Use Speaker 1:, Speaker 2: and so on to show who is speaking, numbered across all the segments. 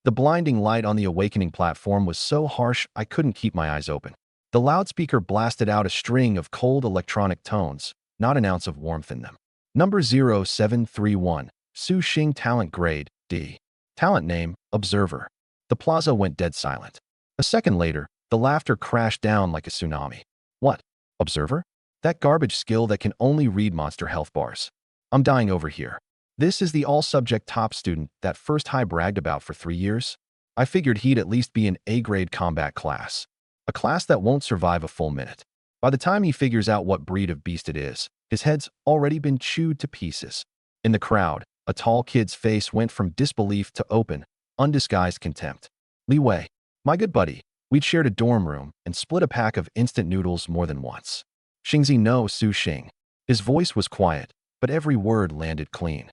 Speaker 1: The blinding light on the awakening platform was so harsh I couldn't keep my eyes open. The loudspeaker blasted out a string of cold electronic tones, not an ounce of warmth in them. Number 0731, Su Xing Talent Grade, D. Talent Name, Observer. The plaza went dead silent. A second later, the laughter crashed down like a tsunami. What? Observer? That garbage skill that can only read monster health bars. I'm dying over here. This is the all-subject top student that First High bragged about for 3 years? I figured he'd at least be an A-grade combat class. A class that won't survive a full minute. By the time he figures out what breed of beast it is, his head's already been chewed to pieces. In the crowd, a tall kid's face went from disbelief to open, undisguised contempt. Li Wei, my good buddy, we'd shared a dorm room and split a pack of instant noodles more than once. Xingzi no Su Xing. His voice was quiet, but every word landed clean.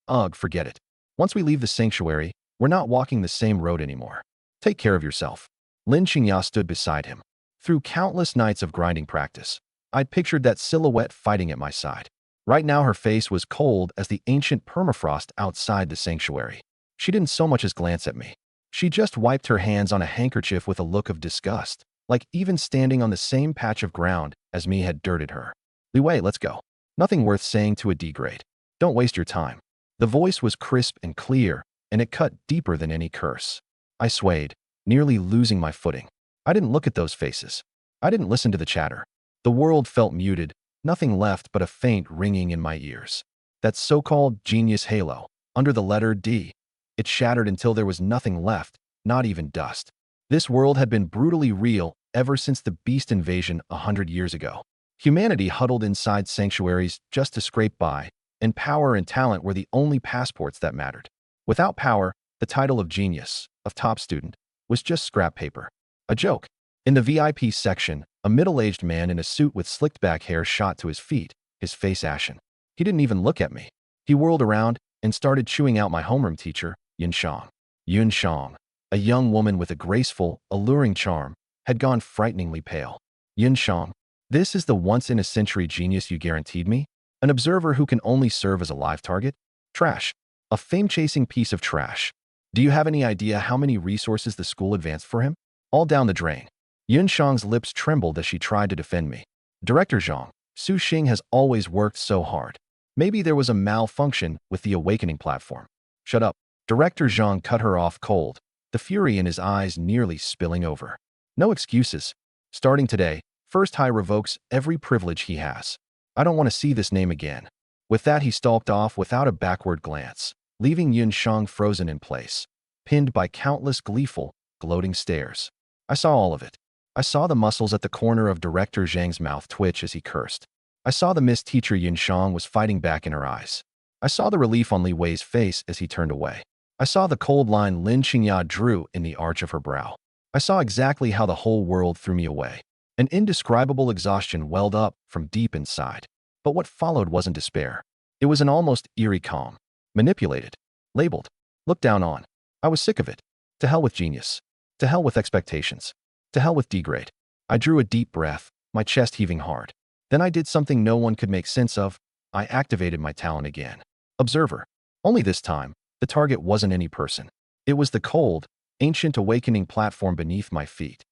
Speaker 1: Ugh, forget it. Once we leave the sanctuary, we're not walking the same road anymore. Take care of yourself. Lin Qingya stood beside him. Through countless nights of grinding practice, I'd pictured that silhouette fighting at my side. Right now her face was cold as the ancient permafrost outside the sanctuary. She didn't so much as glance at me. She just wiped her hands on a handkerchief with a look of disgust, like even standing on the same patch of ground as me had dirted her. Li Wei, let's go. Nothing worth saying to a D-grade. Don't waste your time. The voice was crisp and clear, and it cut deeper than any curse. I swayed, nearly losing my footing. I didn't look at those faces. I didn't listen to the chatter. The world felt muted, nothing left but a faint ringing in my ears. That so-called genius halo, under the letter D. It shattered until there was nothing left, not even dust. This world had been brutally real ever since the beast invasion 100 years ago. Humanity huddled inside sanctuaries just to scrape by, and power and talent were the only passports that mattered. Without power, the title of genius, of top student, was just scrap paper. A joke. In the VIP section, a middle-aged man in a suit with slicked-back hair shot to his feet, his face ashen. He didn't even look at me. He whirled around and started chewing out my homeroom teacher, Yun Shang. Yun Shang, a young woman with a graceful, alluring charm, had gone frighteningly pale. Yun Shang, this is the once-in-a-century genius you guaranteed me? An observer who can only serve as a live target? Trash. A fame-chasing piece of trash. Do you have any idea how many resources the school advanced for him? All down the drain. Yun Shang's lips trembled as she tried to defend me. Director Zhang, Su Xing has always worked so hard. Maybe there was a malfunction with the awakening platform. Shut up. Director Zhang cut her off cold, the fury in his eyes nearly spilling over. No excuses. Starting today, First High revokes every privilege he has. I don't want to see this name again. With that, he stalked off without a backward glance, leaving Yun Shang frozen in place, pinned by countless gleeful, gloating stares. I saw all of it. I saw the muscles at the corner of Director Zhang's mouth twitch as he cursed. I saw the Miss Teacher Yun Shang was fighting back in her eyes. I saw the relief on Li Wei's face as he turned away. I saw the cold line Lin Qingya drew in the arch of her brow. I saw exactly how the whole world threw me away. An indescribable exhaustion welled up from deep inside. But what followed wasn't despair. It was an almost eerie calm. Manipulated. Labeled. Looked down on. I was sick of it. To hell with genius. To hell with expectations. To hell with D-grade. I drew a deep breath, my chest heaving hard. Then I did something no one could make sense of. I activated my talent again. Observer. Only this time, the target wasn't any person. It was the cold, ancient awakening platform beneath my feet.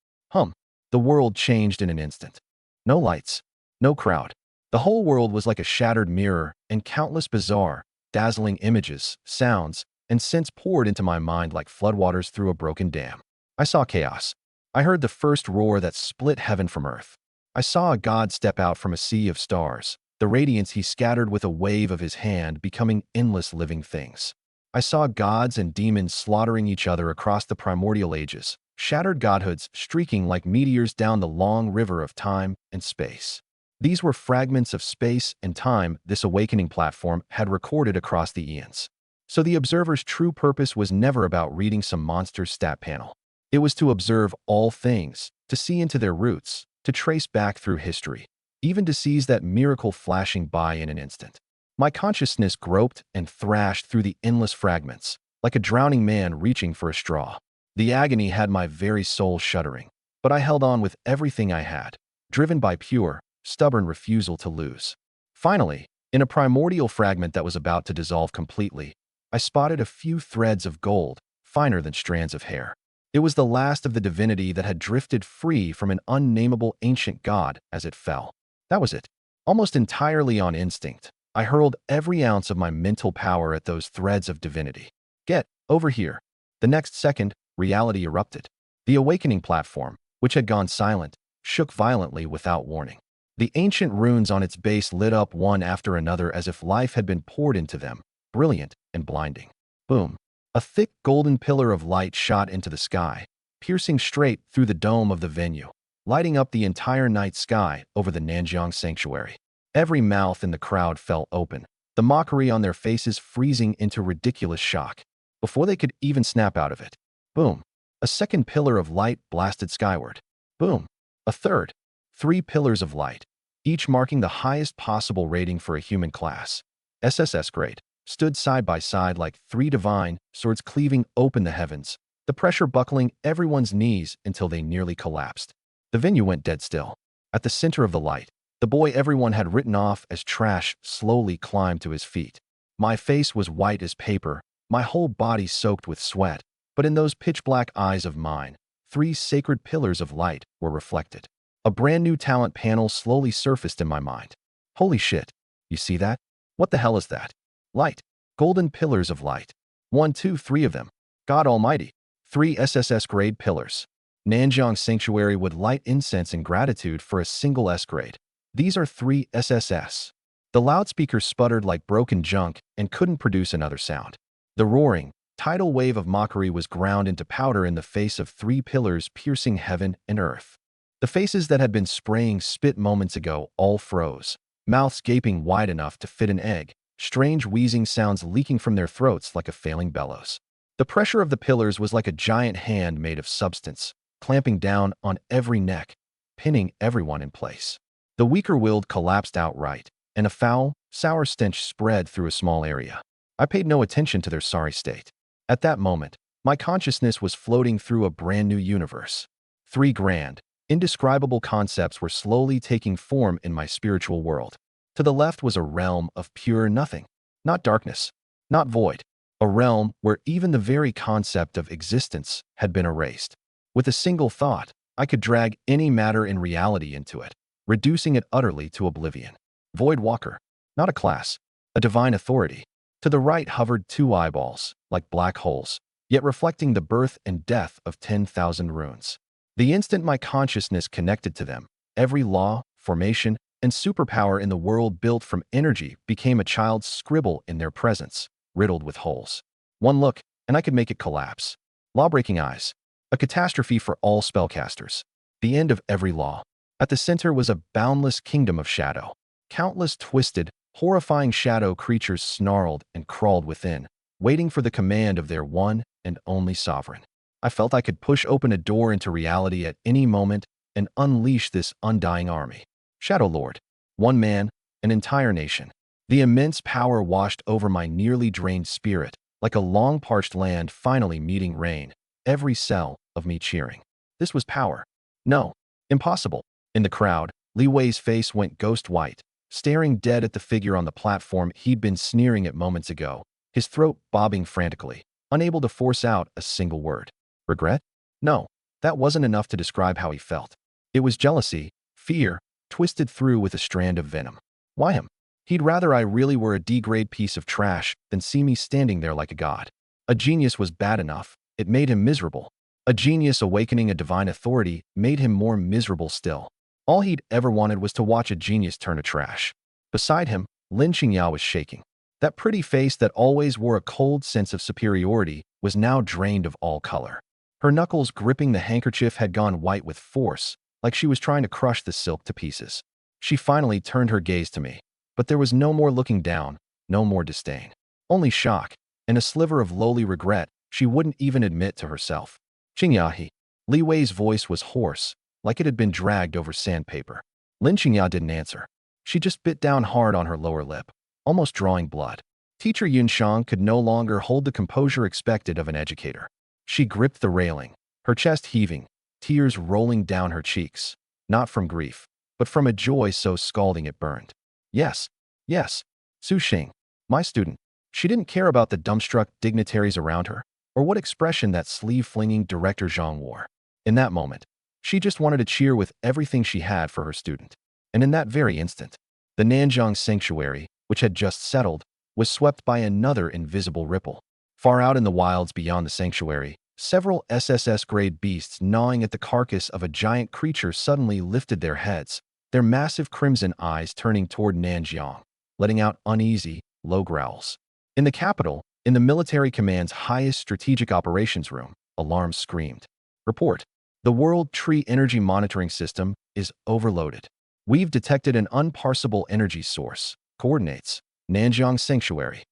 Speaker 1: The world changed in an instant. No lights. No crowd. The whole world was like a shattered mirror, and countless bizarre, dazzling images, sounds, and scents poured into my mind like floodwaters through a broken dam. I saw chaos. I heard the first roar that split heaven from earth. I saw a god step out from a sea of stars, the radiance he scattered with a wave of his hand becoming endless living things. I saw gods and demons slaughtering each other across the primordial ages, shattered godhoods streaking like meteors down the long river of time and space. These were fragments of space and time this awakening platform had recorded across the eons. So the observer's true purpose was never about reading some monster's stat panel. It was to observe all things, to see into their roots, to trace back through history, even to seize that miracle flashing by in an instant. My consciousness groped and thrashed through the endless fragments, like a drowning man reaching for a straw. The agony had my very soul shuddering, but I held on with everything I had, driven by pure, stubborn refusal to lose. Finally, in a primordial fragment that was about to dissolve completely, I spotted a few threads of gold, finer than strands of hair. It was the last of the divinity that had drifted free from an unnameable ancient god as it fell. That was it. Almost entirely on instinct, I hurled every ounce of my mental power at those threads of divinity. Get over here. The next second, reality erupted. The awakening platform, which had gone silent, shook violently without warning. The ancient runes on its base lit up one after another as if life had been poured into them, brilliant and blinding. Boom. A thick golden pillar of light shot into the sky, piercing straight through the dome of the venue, lighting up the entire night sky over the Nanjiang sanctuary. Every mouth in the crowd fell open, the mockery on their faces freezing into ridiculous shock. Before they could even snap out of it. Boom. A second pillar of light blasted skyward. Boom. A third. 3 pillars of light, each marking the highest possible rating for a human class. SSS grade, stood side by side like 3 divine swords cleaving open the heavens, the pressure buckling everyone's knees until they nearly collapsed. The venue went dead still. At the center of the light, the boy everyone had written off as trash slowly climbed to his feet. My face was white as paper, my whole body soaked with sweat, but in those pitch-black eyes of mine, 3 sacred pillars of light were reflected. A brand new talent panel slowly surfaced in my mind. Holy shit, you see that? What the hell is that? Light. Golden pillars of light. 1, 2, 3 of them. God almighty. 3 SSS-grade pillars. Nanjiang Sanctuary would light incense in gratitude for a single S-grade. These are 3 SSS. The loudspeaker sputtered like broken junk and couldn't produce another sound. The roaring, tidal wave of mockery was ground into powder in the face of 3 pillars piercing heaven and earth. The faces that had been spraying spit moments ago all froze, mouths gaping wide enough to fit an egg, strange wheezing sounds leaking from their throats like a failing bellows. The pressure of the pillars was like a giant hand made of substance, clamping down on every neck, pinning everyone in place. The weaker-willed collapsed outright, and a foul, sour stench spread through a small area. I paid no attention to their sorry state. At that moment, my consciousness was floating through a brand new universe. 3 grand, indescribable concepts were slowly taking form in my spiritual world. To the left was a realm of pure nothing. Not darkness, not void. A realm where even the very concept of existence had been erased. With a single thought, I could drag any matter in reality into it, reducing it utterly to oblivion. Void Walker. Not a class. A divine authority. To the right hovered 2 eyeballs, like black holes, yet reflecting the birth and death of 10,000 runes. The instant my consciousness connected to them, every law, formation, and superpower in the world built from energy became a child's scribble in their presence, riddled with holes. One look, and I could make it collapse. Law-breaking eyes. A catastrophe for all spellcasters. The end of every law. At the center was a boundless kingdom of shadow. Countless twisted, horrifying shadow creatures snarled and crawled within, waiting for the command of their one and only sovereign. I felt I could push open a door into reality at any moment and unleash this undying army. Shadow Lord. One man, an entire nation. The immense power washed over my nearly drained spirit, like a long-parched land finally meeting rain, every cell of me cheering. This was power. No, impossible. In the crowd, Li Wei's face went ghost white, staring dead at the figure on the platform he'd been sneering at moments ago, his throat bobbing frantically, unable to force out a single word. Regret? No, that wasn't enough to describe how he felt. It was jealousy, fear, twisted through with a strand of venom. Why him? He'd rather I really were a D-grade piece of trash than see me standing there like a god. A genius was bad enough, it made him miserable. A genius awakening a divine authority made him more miserable still. All he'd ever wanted was to watch a genius turn to trash. Beside him, Lin Qingya was shaking. That pretty face that always wore a cold sense of superiority was now drained of all color. Her knuckles gripping the handkerchief had gone white with force, like she was trying to crush the silk to pieces. She finally turned her gaze to me, but there was no more looking down, no more disdain. Only shock, and a sliver of lowly regret she wouldn't even admit to herself. Qingya. Li Wei's voice was hoarse, like it had been dragged over sandpaper. Lin Qingya didn't answer. She just bit down hard on her lower lip, almost drawing blood. Teacher Yunshang could no longer hold the composure expected of an educator. She gripped the railing, her chest heaving, tears rolling down her cheeks, not from grief, but from a joy so scalding it burned. Yes, yes, Su Xing, my student. She didn't care about the dumbstruck dignitaries around her. or what expression that sleeve-flinging director Zhang wore. In that moment, she just wanted to cheer with everything she had for her student. And in that very instant, the Nanjiang sanctuary, which had just settled, was swept by another invisible ripple. Far out in the wilds beyond the sanctuary, several SSS-grade beasts gnawing at the carcass of a giant creature suddenly lifted their heads, their massive crimson eyes turning toward Nanjiang, letting out uneasy, low growls. In the capital, in the military command's highest strategic operations room, alarms screamed. Report. The World Tree Energy Monitoring System is overloaded. We've detected an unparsable energy source. Coordinates. Nanjiang Sanctuary.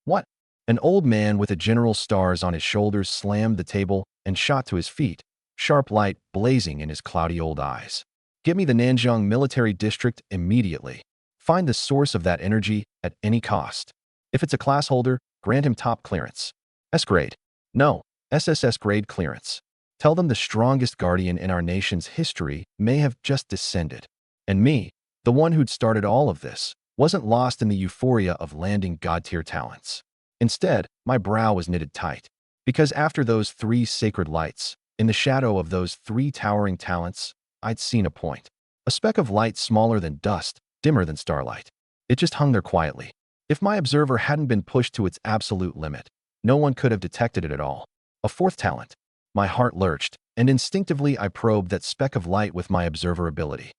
Speaker 1: What? An old man with a general's stars on his shoulders slammed the table and shot to his feet, sharp light blazing in his cloudy old eyes. Get me the Nanjiang Military District immediately. Find the source of that energy at any cost. If it's a class holder, grant him top clearance. S-grade. No, SSS-grade clearance. Tell them the strongest guardian in our nation's history may have just descended. And me, the one who'd started all of this, wasn't lost in the euphoria of landing god-tier talents. Instead, my brow was knitted tight. Because after those 3 sacred lights, in the shadow of those 3 towering talents, I'd seen a point. A speck of light smaller than dust, dimmer than starlight. It just hung there quietly. If my observer hadn't been pushed to its absolute limit, no one could have detected it at all. A 4th talent. My heart lurched, and instinctively I probed that speck of light with my observer ability.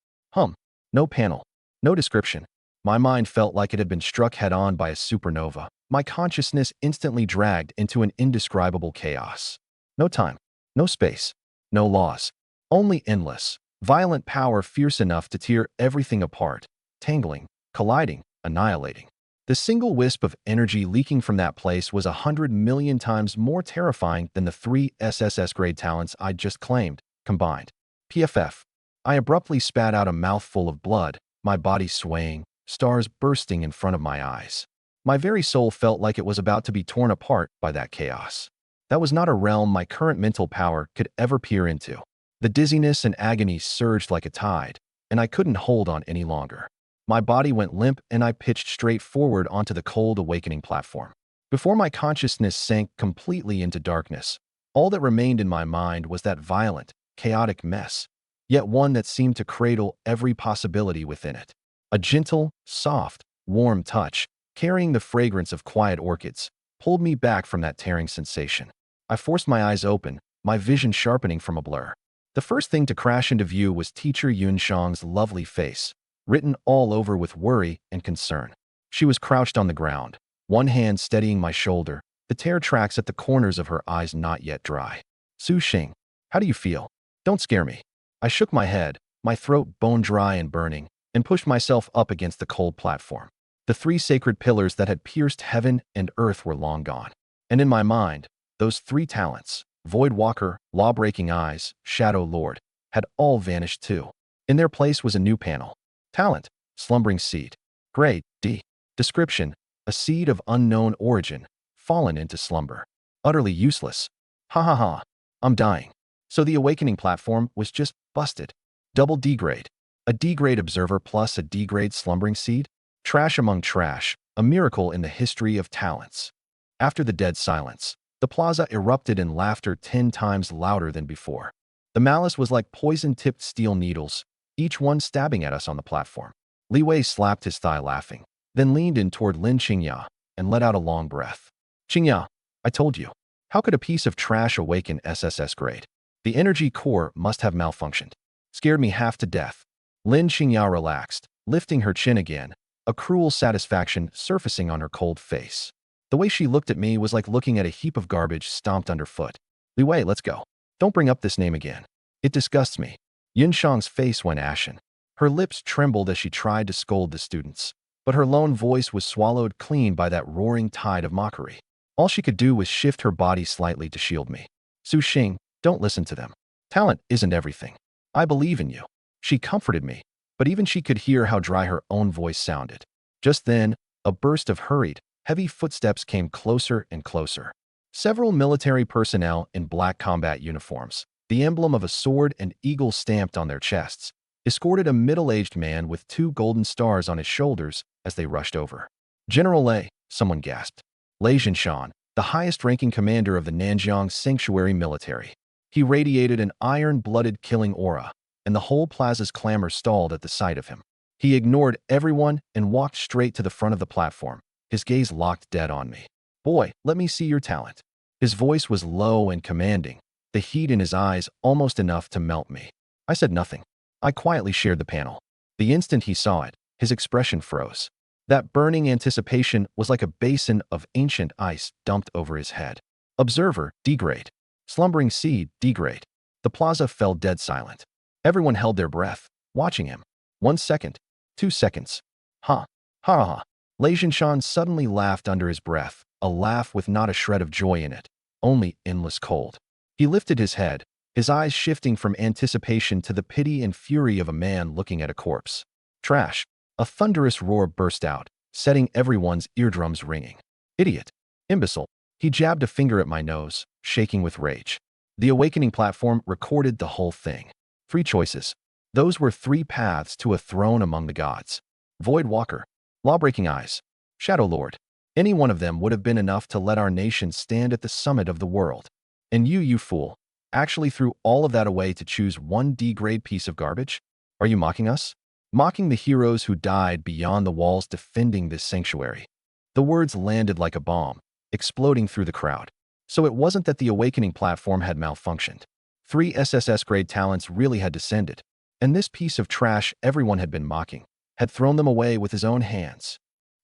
Speaker 1: No panel. No description. My mind felt like it had been struck head-on by a supernova. My consciousness instantly dragged into an indescribable chaos. No time. No space. No laws. Only endless, violent power fierce enough to tear everything apart, tangling, colliding, annihilating. The single wisp of energy leaking from that place was 100 million times more terrifying than the 3 SSS-grade talents I'd just claimed, combined. PFF. I abruptly spat out a mouthful of blood, my body swaying, stars bursting in front of my eyes. My very soul felt like it was about to be torn apart by that chaos. That was not a realm my current mental power could ever peer into. The dizziness and agony surged like a tide, and I couldn't hold on any longer. My body went limp and I pitched straight forward onto the cold awakening platform. Before my consciousness sank completely into darkness, all that remained in my mind was that violent, chaotic mess, yet one that seemed to cradle every possibility within it. A gentle, soft, warm touch, carrying the fragrance of quiet orchids, pulled me back from that tearing sensation. I forced my eyes open, my vision sharpening from a blur. The first thing to crash into view was teacher Yunshang's lovely face, written all over with worry and concern. She was crouched on the ground, one hand steadying my shoulder, the tear tracks at the corners of her eyes not yet dry. Su Xing, how do you feel? Don't scare me. I shook my head, my throat bone dry and burning, and pushed myself up against the cold platform. The 3 sacred pillars that had pierced heaven and earth were long gone. And in my mind, those 3 talents, Void Walker, Law-Breaking Eyes, Shadow Lord, had all vanished too. In their place was a new panel. Talent, Slumbering Seed. Grade, D. Description, a seed of unknown origin, fallen into slumber. Utterly useless. Ha ha ha. I'm dying. So the awakening platform was just busted. Double D-grade. A D-grade observer plus a D-grade slumbering seed? Trash among trash, a miracle in the history of talents. After the dead silence, the plaza erupted in laughter 10 times louder than before. The malice was like poison-tipped steel needles, each one stabbing at us on the platform. Li Wei slapped his thigh laughing, then leaned in toward Lin Qingya and let out a long breath. Qingya, I told you. How could a piece of trash awaken SSS grade? The energy core must have malfunctioned. Scared me half to death. Lin Qingya relaxed, lifting her chin again, a cruel satisfaction surfacing on her cold face. The way she looked at me was like looking at a heap of garbage stomped underfoot. Li Wei, let's go. Don't bring up this name again. It disgusts me. Yunshang's face went ashen. Her lips trembled as she tried to scold the students, but her lone voice was swallowed clean by that roaring tide of mockery. All she could do was shift her body slightly to shield me. Su Xing, don't listen to them. Talent isn't everything. I believe in you. She comforted me, but even she could hear how dry her own voice sounded. Just then, a burst of hurried, heavy footsteps came closer and closer. Several military personnel in black combat uniforms, the emblem of a sword and eagle stamped on their chests, escorted a middle-aged man with 2 golden stars on his shoulders as they rushed over. General Lei, someone gasped. Lei Jinshan, the highest-ranking commander of the Nanjiang Sanctuary military. He radiated an iron-blooded killing aura, and the whole plaza's clamor stalled at the sight of him. He ignored everyone and walked straight to the front of the platform, his gaze locked dead on me. "Boy, let me see your talent." His voice was low and commanding, the heat in his eyes almost enough to melt me. I said nothing. I quietly shared the panel. The instant he saw it, his expression froze. That burning anticipation was like a basin of ancient ice dumped over his head. Observer, degrade. Slumbering seed, degrade. The plaza fell dead silent. Everyone held their breath, watching him. 1 second. 2 seconds. Ha. Ha ha. Lei Jinshan suddenly laughed under his breath, a laugh with not a shred of joy in it, only endless cold. He lifted his head, his eyes shifting from anticipation to the pity and fury of a man looking at a corpse. Trash. A thunderous roar burst out, setting everyone's eardrums ringing. Idiot. Imbecile. He jabbed a finger at my nose, shaking with rage. The awakening platform recorded the whole thing. 3 choices. Those were 3 paths to a throne among the gods. Void Walker. Law-breaking eyes. Shadow Lord. Any one of them would have been enough to let our nation stand at the summit of the world. And you fool, actually threw all of that away to choose 1 D-grade piece of garbage? Are you mocking us? Mocking the heroes who died beyond the walls defending this sanctuary. The words landed like a bomb, exploding through the crowd. So it wasn't that the awakening platform had malfunctioned. 3 SSS-grade talents really had descended, and this piece of trash everyone had been mocking had thrown them away with his own hands.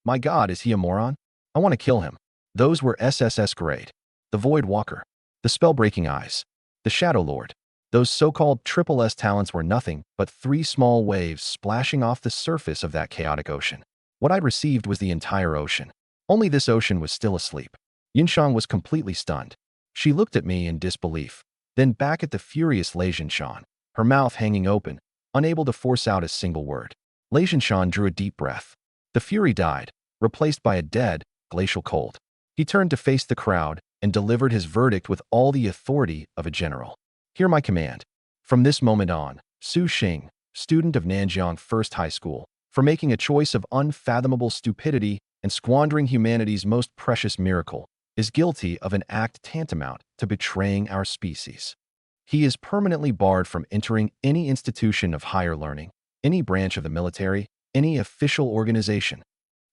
Speaker 1: My God, is he a moron? I want to kill him. Those were SSS grade. The Void Walker. The Spell-breaking eyes. The Shadow Lord. Those so-called triple S talents were nothing but 3 small waves splashing off the surface of that chaotic ocean. What I'd received was the entire ocean. Only this ocean was still asleep. Yinshan was completely stunned. She looked at me in disbelief, then back at the furious Lei Jinshan, her mouth hanging open, unable to force out a single word. Lei Jinshan drew a deep breath. The fury died, replaced by a dead, glacial cold. He turned to face the crowd and delivered his verdict with all the authority of a general. Hear my command. From this moment on, Su Xing, student of Nanjiang First High School, for making a choice of unfathomable stupidity and squandering humanity's most precious miracle, is guilty of an act tantamount to betraying our species. He is permanently barred from entering any institution of higher learning, any branch of the military, any official organization.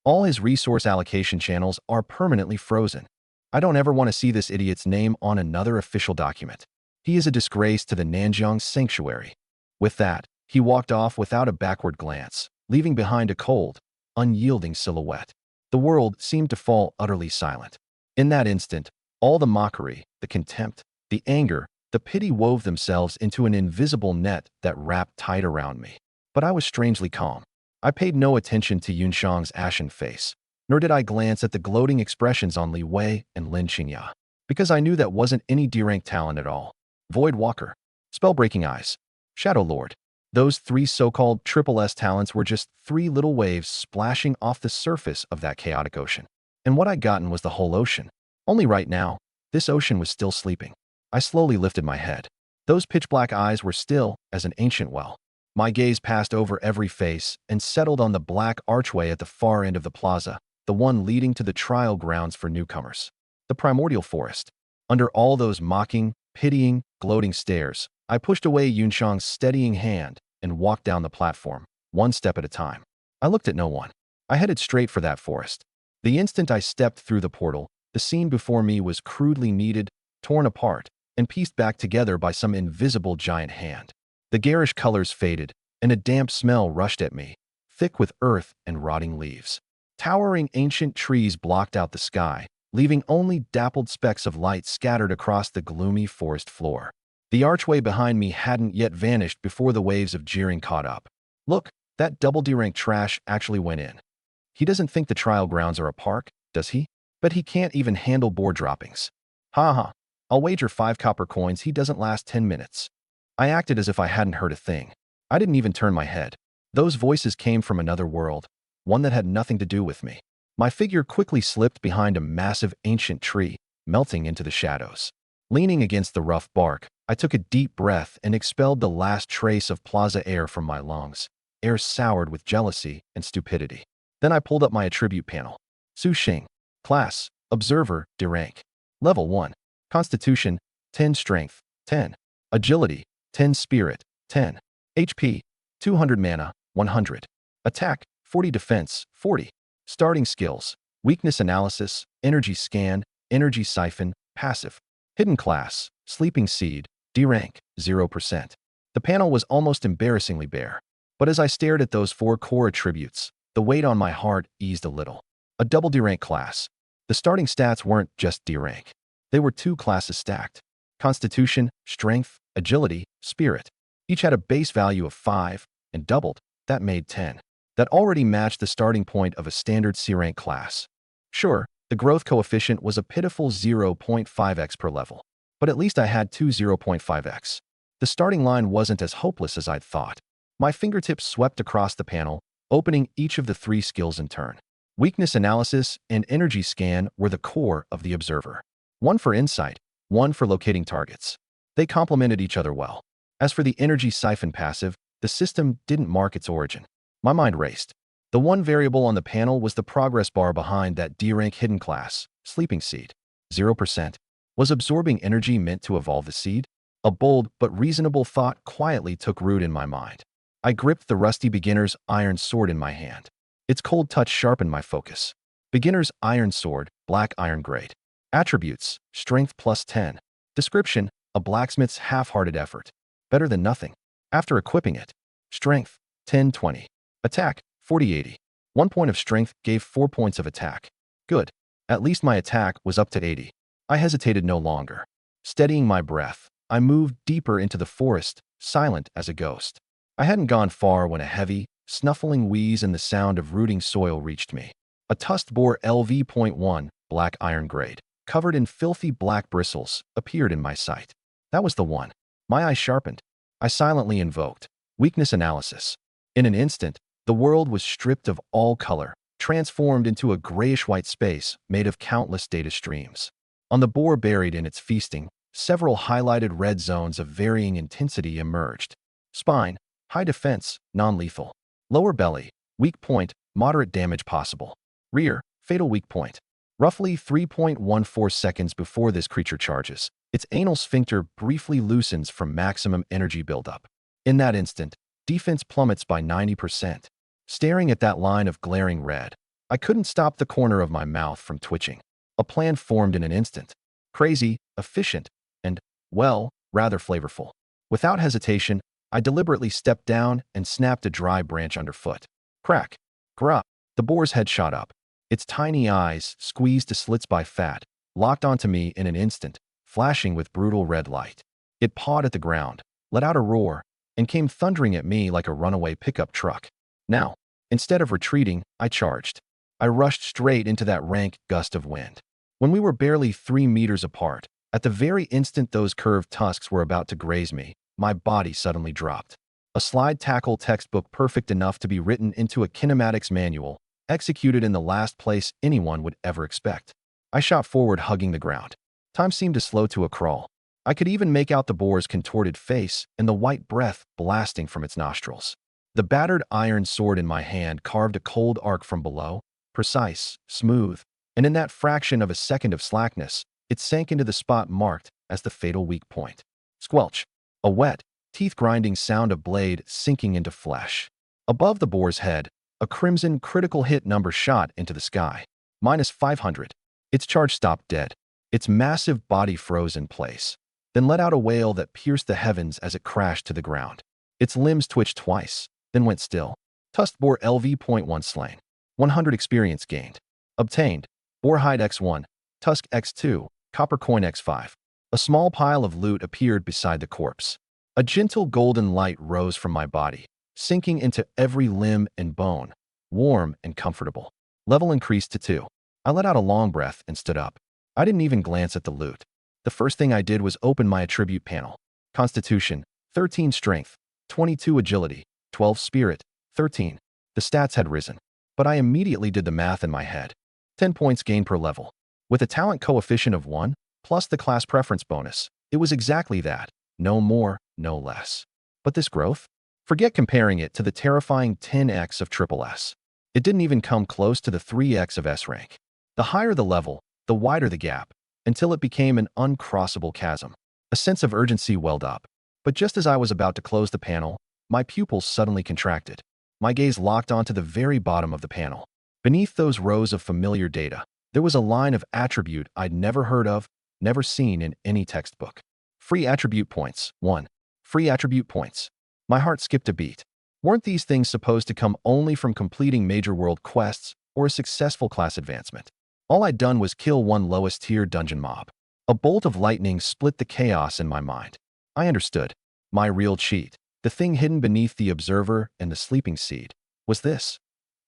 Speaker 1: All his resource allocation channels are permanently frozen. I don't ever want to see this idiot's name on another official document. He is a disgrace to the Nanjiang Sanctuary. With that, he walked off without a backward glance, leaving behind a cold, unyielding silhouette. The world seemed to fall utterly silent. In that instant, all the mockery, the contempt, the anger, the pity wove themselves into an invisible net that wrapped tight around me. But I was strangely calm. I paid no attention to Yunshang's ashen face, nor did I glance at the gloating expressions on Li Wei and Lin Qingya, because I knew that wasn't any D-rank talent at all. Void Walker. Spell-breaking eyes. Shadow Lord. Those 3 so-called triple S talents were just 3 little waves splashing off the surface of that chaotic ocean. And what I'd gotten was the whole ocean. Only right now, this ocean was still sleeping. I slowly lifted my head. Those pitch-black eyes were still as an ancient well. My gaze passed over every face and settled on the black archway at the far end of the plaza, the one leading to the trial grounds for newcomers. The primordial forest. Under all those mocking, pitying, gloating stares, I pushed away Yunshang's steadying hand and walked down the platform, 1 step at a time. I looked at no one. I headed straight for that forest. The instant I stepped through the portal, the scene before me was crudely kneaded, torn apart, and pieced back together by some invisible giant hand. The garish colors faded, and a damp smell rushed at me, thick with earth and rotting leaves. Towering ancient trees blocked out the sky, leaving only dappled specks of light scattered across the gloomy forest floor. The archway behind me hadn't yet vanished before the waves of jeering caught up. Look, that double D-rank trash actually went in. He doesn't think the trial grounds are a park, does he? But he can't even handle board droppings. Ha ha. I'll wager 5 copper coins he doesn't last 10 minutes. I acted as if I hadn't heard a thing. I didn't even turn my head. Those voices came from another world, one that had nothing to do with me. My figure quickly slipped behind a massive ancient tree, melting into the shadows. Leaning against the rough bark, I took a deep breath and expelled the last trace of plaza air from my lungs, air soured with jealousy and stupidity. Then I pulled up my attribute panel. Su Xing. Class. Observer. D-rank. Level 1. Constitution, 10 Strength, 10. Agility, 10 Spirit, 10. HP, 200 Mana, 100. Attack, 40 Defense, 40. Starting Skills, Weakness Analysis, Energy Scan, Energy Siphon, Passive. Hidden Class, Sleeping Seed, D-Rank, 0%. The panel was almost embarrassingly bare. But as I stared at those 4 core attributes, the weight on my heart eased a little. A double D-Rank class. The starting stats weren't just D-Rank. They were 2 classes stacked. Constitution, Strength, Agility, Spirit. Each had a base value of 5, and doubled. That made 10. That already matched the starting point of a standard C-Rank class. Sure, the growth coefficient was a pitiful 0.5x per level. But at least I had 2 0.5x. The starting line wasn't as hopeless as I'd thought. My fingertips swept across the panel, opening each of the 3 skills in turn. Weakness Analysis and Energy Scan were the core of the observer. One for insight, one for locating targets. They complemented each other well. As for the Energy Siphon passive, the system didn't mark its origin. My mind raced. The one variable on the panel was the progress bar behind that D-Rank hidden class, Sleeping Seed. 0%. Was absorbing energy meant to evolve the seed? A bold but reasonable thought quietly took root in my mind. I gripped the rusty beginner's iron sword in my hand. Its cold touch sharpened my focus. Beginner's iron sword, black iron grade. Attributes, strength plus 10. Description, a blacksmith's half-hearted effort. Better than nothing. After equipping it, strength, 10-20. Attack, 40-80. 1 point of strength gave 4 points of attack. Good. At least my attack was up to 80. I hesitated no longer. Steadying my breath, I moved deeper into the forest, silent as a ghost. I hadn't gone far when a heavy, snuffling wheeze and the sound of rooting soil reached me. A tusked boar LV.1, black iron grade, covered in filthy black bristles, appeared in my sight. That was the one. My eyes sharpened. I silently invoked Weakness Analysis. In an instant, the world was stripped of all color, transformed into a grayish-white space made of countless data streams. On the boar buried in its feasting, several highlighted red zones of varying intensity emerged. Spine, high defense, non-lethal. Lower belly, weak point, moderate damage possible. Rear, fatal weak point. Roughly 3.14 seconds before this creature charges, its anal sphincter briefly loosens from maximum energy buildup. In that instant, defense plummets by 90%. Staring at that line of glaring red, I couldn't stop the corner of my mouth from twitching. A plan formed in an instant. Crazy, efficient, and, well, rather flavorful. Without hesitation, I deliberately stepped down and snapped a dry branch underfoot. Crack. Grop. The boar's head shot up. Its tiny eyes, squeezed to slits by fat, locked onto me in an instant, flashing with brutal red light. It pawed at the ground, let out a roar, and came thundering at me like a runaway pickup truck. Now, instead of retreating, I charged. I rushed straight into that rank gust of wind. When we were barely 3 meters apart, at the very instant those curved tusks were about to graze me, my body suddenly dropped. A slide tackle textbook perfect enough to be written into a kinematics manual, executed in the last place anyone would ever expect. I shot forward, hugging the ground. Time seemed to slow to a crawl. I could even make out the boar's contorted face and the white breath blasting from its nostrils. The battered iron sword in my hand carved a cold arc from below, precise, smooth, and in that fraction of a second of slackness, it sank into the spot marked as the fatal weak point. Squelch. A wet, teeth-grinding sound of blade sinking into flesh. Above the boar's head, a crimson critical hit number shot into the sky. -500. Its charge stopped dead. Its massive body froze in place, then let out a wail that pierced the heavens as it crashed to the ground. Its limbs twitched twice, then went still. Tusked boar LV.1 slain. 100 experience gained. Obtained. Boar hide X1, tusk X2, copper coin X5. A small pile of loot appeared beside the corpse. A gentle golden light rose from my body, sinking into every limb and bone, warm and comfortable. Level increased to 2. I let out a long breath and stood up. I didn't even glance at the loot. The first thing I did was open my attribute panel. Constitution, 13 Strength, 22 Agility, 12 Spirit, 13. The stats had risen, but I immediately did the math in my head. 10 points gained per level. With a talent coefficient of 1, plus the class preference bonus, it was exactly that. No more, no less. But this growth? Forget comparing it to the terrifying 10x of SSS. It didn't even come close to the 3x of S-rank. The higher the level, the wider the gap, until it became an uncrossable chasm. A sense of urgency welled up. But just as I was about to close the panel, my pupils suddenly contracted. My gaze locked onto the very bottom of the panel. Beneath those rows of familiar data, there was a line of attribute I'd never heard of, never seen in any textbook. Free attribute points. 1. Free attribute points. My heart skipped a beat. Weren't these things supposed to come only from completing major world quests or a successful class advancement? All I'd done was kill one lowest-tier dungeon mob. A bolt of lightning split the chaos in my mind. I understood. My real cheat, the thing hidden beneath the observer and the sleeping seed, was this.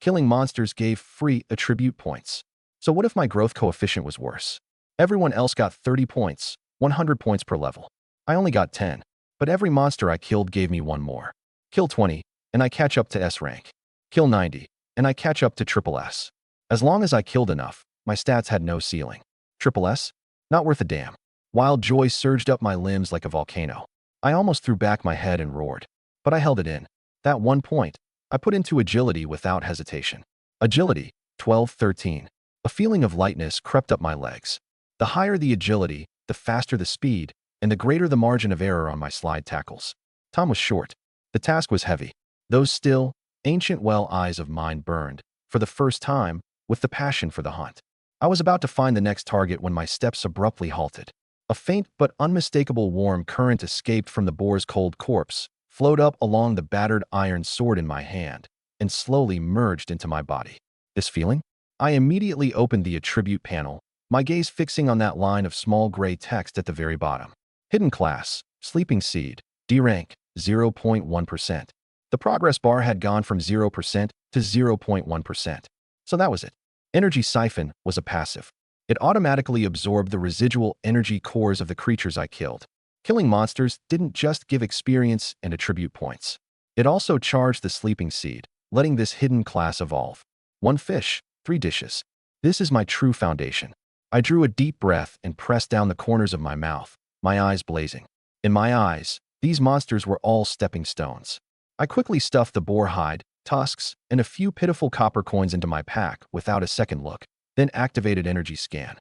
Speaker 1: Killing monsters gave free attribute points. So what if my growth coefficient was worse? Everyone else got 30 points, 100 points per level. I only got 10, but every monster I killed gave me one more. Kill 20, and I catch up to S rank. Kill 90, and I catch up to triple S. As long as I killed enough, my stats had no ceiling. Triple S? Not worth a damn. Wild joy surged up my limbs like a volcano. I almost threw back my head and roared, but I held it in. That 1 point, I put into agility without hesitation. Agility, 12-13. A feeling of lightness crept up my legs. The higher the agility, the faster the speed, and the greater the margin of error on my slide tackles. Time was short. The task was heavy. Those still, ancient well eyes of mine burned, for the first time, with the passion for the hunt. I was about to find the next target when my steps abruptly halted. A faint but unmistakable warm current escaped from the boar's cold corpse, flowed up along the battered iron sword in my hand, and slowly merged into my body. This feeling? I immediately opened the attribute panel, my gaze fixing on that line of small gray text at the very bottom. Hidden class, sleeping seed, D rank, 0.1%. The progress bar had gone from 0% to 0.1%. So that was it. Energy siphon was a passive. It automatically absorbed the residual energy cores of the creatures I killed. Killing monsters didn't just give experience and attribute points. It also charged the sleeping seed, letting this hidden class evolve. 1 fish, 3 dishes. This is my true foundation. I drew a deep breath and pressed down the corners of my mouth, my eyes blazing. In my eyes, these monsters were all stepping stones. I quickly stuffed the boar hide, tusks, and a few pitiful copper coins into my pack without a second look, then activated energy scan.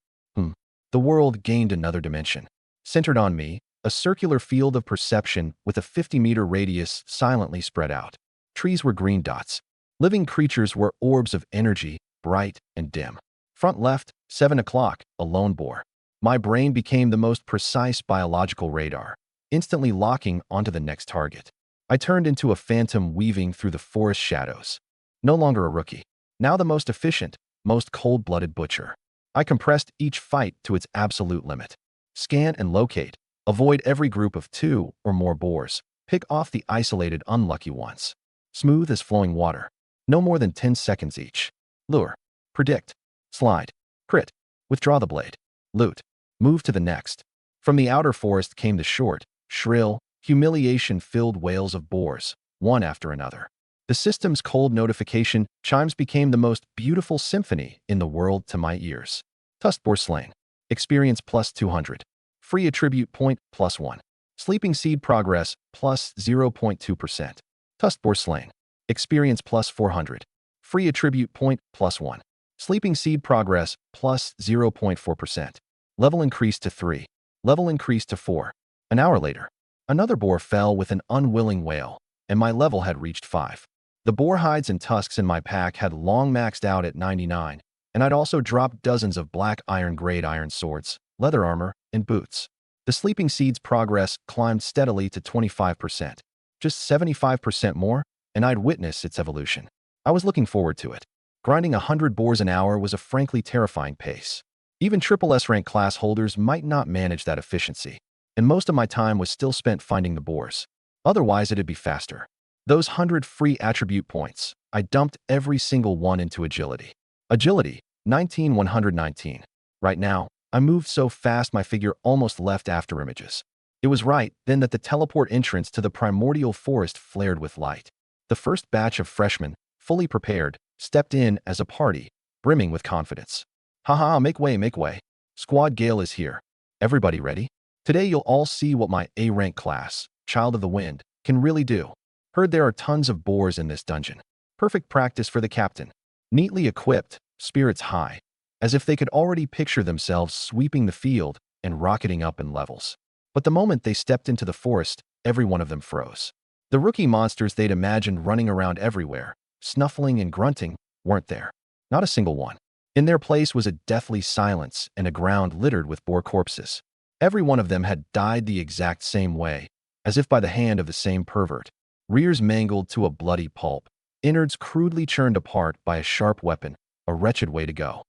Speaker 1: The world gained another dimension. Centered on me, a circular field of perception with a 50-meter radius silently spread out. Trees were green dots. Living creatures were orbs of energy, bright and dim. Front left, 7 o'clock, a lone boar. My brain became the most precise biological radar, instantly locking onto the next target. I turned into a phantom weaving through the forest shadows. No longer a rookie. Now the most efficient, most cold-blooded butcher. I compressed each fight to its absolute limit. Scan and locate. Avoid every group of 2 or more boars. Pick off the isolated unlucky ones. Smooth as flowing water. No more than 10 seconds each. Lure. Predict. Slide. Crit. Withdraw the blade. Loot. Move to the next. From the outer forest came the short, shrill, humiliation-filled wails of boars, one after another. The system's cold notification chimes became the most beautiful symphony in the world to my ears. Tusked boar slain. Experience plus 200. Free attribute point plus 1. Sleeping seed progress plus 0.2%. Tusked boar slain. Experience plus 400. Free attribute point plus 1. Sleeping seed progress plus 0.4%. Level increased to 3. Level increased to 4. An hour later, another boar fell with an unwilling wail, and my level had reached 5. The boar hides and tusks in my pack had long maxed out at 99, and I'd also dropped dozens of black iron-grade iron swords, leather armor, and boots. The sleeping seed's progress climbed steadily to 25%. Just 75% more, and I'd witness its evolution. I was looking forward to it. Grinding 100 boars an hour was a frankly terrifying pace. Even triple S-rank class holders might not manage that efficiency, and most of my time was still spent finding the boars. Otherwise, it'd be faster. Those 100 free attribute points, I dumped every single one into agility. Agility, 19,119. Right now, I moved so fast my figure almost left after images. It was right then that the teleport entrance to the primordial forest flared with light. The first batch of freshmen, fully prepared, stepped in as a party, brimming with confidence. Haha, make way, make way. Squad Gale is here. Everybody ready? Today you'll all see what my A-rank class, Child of the Wind, can really do. Heard there are tons of boars in this dungeon. Perfect practice for the captain. Neatly equipped, spirits high. as if they could already picture themselves sweeping the field and rocketing up in levels. But the moment they stepped into the forest, every one of them froze. The rookie monsters they'd imagined running around everywhere, snuffling and grunting, weren't there. Not a single one. In their place was a deathly silence and a ground littered with boar corpses. Every one of them had died the exact same way, as if by the hand of the same pervert. Rears mangled to a bloody pulp, innards crudely churned apart by a sharp weapon, a wretched way to go.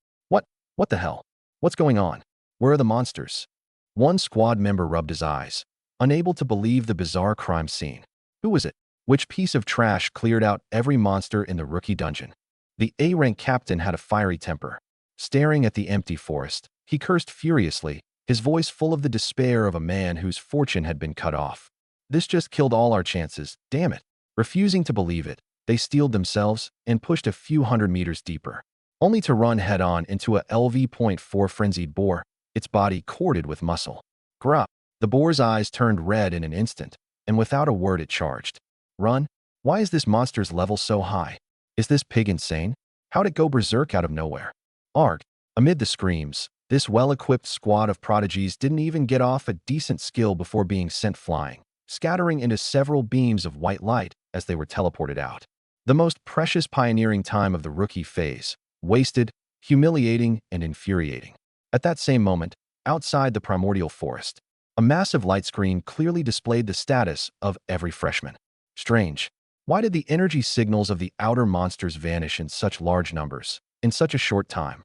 Speaker 1: What the hell? What's going on? Where are the monsters? One squad member rubbed his eyes, unable to believe the bizarre crime scene. Who was it? Which piece of trash cleared out every monster in the rookie dungeon? The A-rank captain had a fiery temper. Staring at the empty forest, he cursed furiously, his voice full of the despair of a man whose fortune had been cut off. This just killed all our chances, damn it. Refusing to believe it, they steeled themselves and pushed a few hundred meters deeper, only to run head-on into a LV.4 frenzied boar, its body corded with muscle. Grup! The boar's eyes turned red in an instant, and without a word it charged. Run? Why is this monster's level so high? Is this pig insane? How'd it go berserk out of nowhere? Arg! Amid the screams, this well-equipped squad of prodigies didn't even get off a decent skill before being sent flying, scattering into several beams of white light as they were teleported out. The most precious pioneering time of the rookie phase, wasted, humiliating, and infuriating. At that same moment, outside the primordial forest, a massive light screen clearly displayed the status of every freshman. Strange. Why did the energy signals of the outer monsters vanish in such large numbers, in such a short time?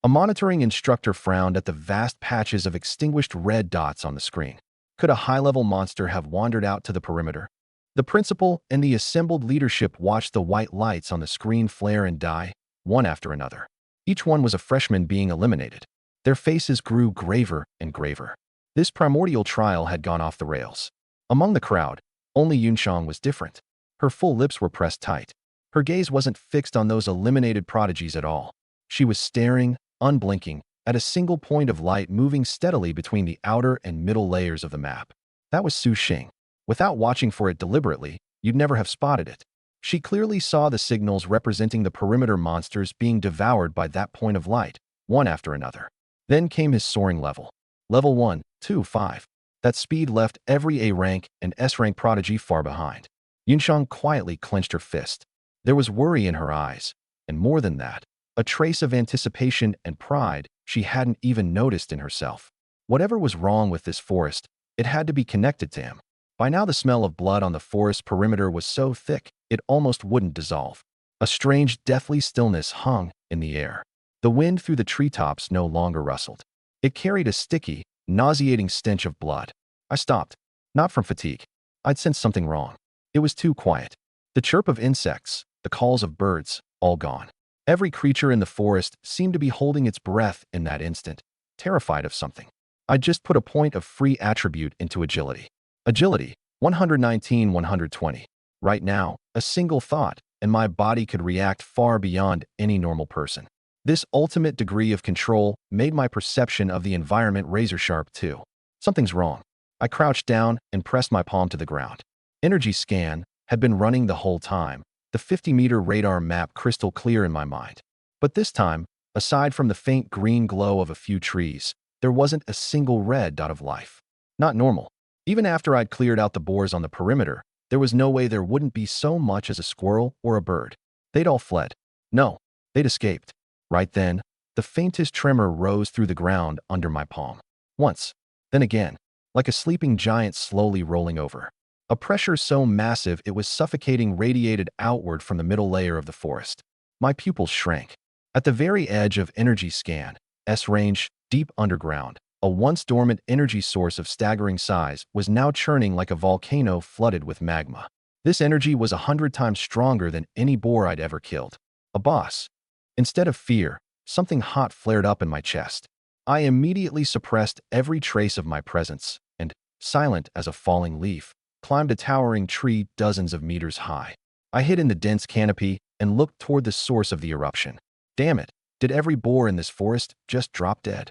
Speaker 1: A monitoring instructor frowned at the vast patches of extinguished red dots on the screen. Could a high-level monster have wandered out to the perimeter? The principal and the assembled leadership watched the white lights on the screen flare and die, one after another. Each one was a freshman being eliminated. Their faces grew graver and graver. This primordial trial had gone off the rails. Among the crowd, only Yunshang was different. Her full lips were pressed tight. Her gaze wasn't fixed on those eliminated prodigies at all. She was staring, unblinking, at a single point of light moving steadily between the outer and middle layers of the map. That was Su Xing. Without watching for it deliberately, you'd never have spotted it. She clearly saw the signals representing the perimeter monsters being devoured by that point of light, one after another. Then came his soaring level. Level 1, 2, 5. That speed left every A-rank and S-rank prodigy far behind. Yunshang quietly clenched her fist. There was worry in her eyes, and more than that, a trace of anticipation and pride she hadn't even noticed in herself. Whatever was wrong with this forest, it had to be connected to him. By now the smell of blood on the forest perimeter was so thick, it almost wouldn't dissolve. A strange, deathly stillness hung in the air. The wind through the treetops no longer rustled. It carried a sticky, nauseating stench of blood. I stopped. Not from fatigue. I'd sensed something wrong. It was too quiet. The chirp of insects, the calls of birds, all gone. Every creature in the forest seemed to be holding its breath in that instant, terrified of something. I'd just put a point of free attribute into agility. Agility, 119-120. Right now, a single thought, and my body could react far beyond any normal person. This ultimate degree of control made my perception of the environment razor-sharp too. Something's wrong. I crouched down and pressed my palm to the ground. Energy scan had been running the whole time, the 50-meter radar map crystal clear in my mind. But this time, aside from the faint green glow of a few trees, there wasn't a single red dot of life. Not normal. Even after I'd cleared out the boars on the perimeter, there was no way there wouldn't be so much as a squirrel or a bird. They'd all fled. No, they'd escaped. Right then, the faintest tremor rose through the ground under my palm. Once, then again, like a sleeping giant slowly rolling over. A pressure so massive it was suffocating radiated outward from the middle layer of the forest. My pupils shrank. At the very edge of energy scan, S-range, deep underground, a once dormant energy source of staggering size was now churning like a volcano flooded with magma. This energy was 100 times stronger than any boar I'd ever killed. A boss. Instead of fear, something hot flared up in my chest. I immediately suppressed every trace of my presence and, silent as a falling leaf, climbed a towering tree dozens of meters high. I hid in the dense canopy and looked toward the source of the eruption. Damn it, did every boar in this forest just drop dead?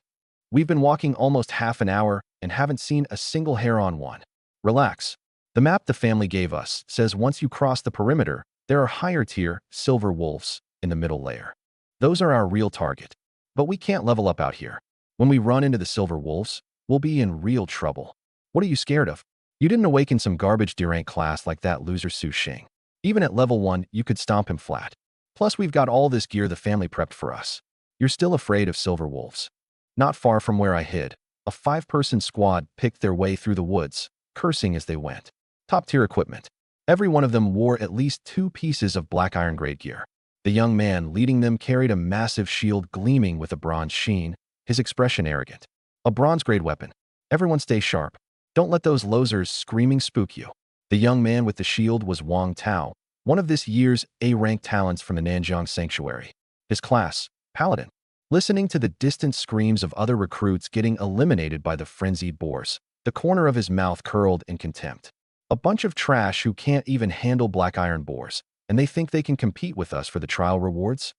Speaker 1: We've been walking almost half an hour and haven't seen a single hair on one. Relax. The map the family gave us says once you cross the perimeter, there are higher tier, silver wolves, in the middle layer. Those are our real target. But we can't level up out here. When we run into the silver wolves, we'll be in real trouble. What are you scared of? You didn't awaken some garbage D-rank class like that loser Su Xing. Even at level 1, you could stomp him flat. Plus, we've got all this gear the family prepped for us. You're still afraid of silver wolves. Not far from where I hid, a 5-person squad picked their way through the woods, cursing as they went. Top-tier equipment. Every one of them wore at least 2 pieces of black iron-grade gear. The young man leading them carried a massive shield gleaming with a bronze sheen, his expression arrogant. A bronze-grade weapon. Everyone stay sharp. Don't let those losers screaming spook you. The young man with the shield was Wang Tao, one of this year's A-rank talents from the Nanjiang Sanctuary. His class, Paladin. Listening to the distant screams of other recruits getting eliminated by the frenzied boars, the corner of his mouth curled in contempt. A bunch of trash who can't even handle black iron boars, and they think they can compete with us for the trial rewards?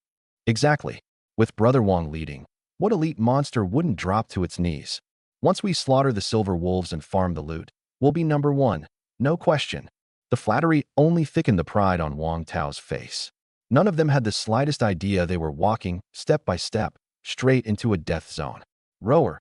Speaker 1: Exactly. With Brother Wang leading, what elite monster wouldn't drop to its knees? Once we slaughter the silver wolves and farm the loot, we'll be number 1, no question. The flattery only thickened the pride on Wang Tao's face. None of them had the slightest idea they were walking, step by step, straight into a death zone. Rower.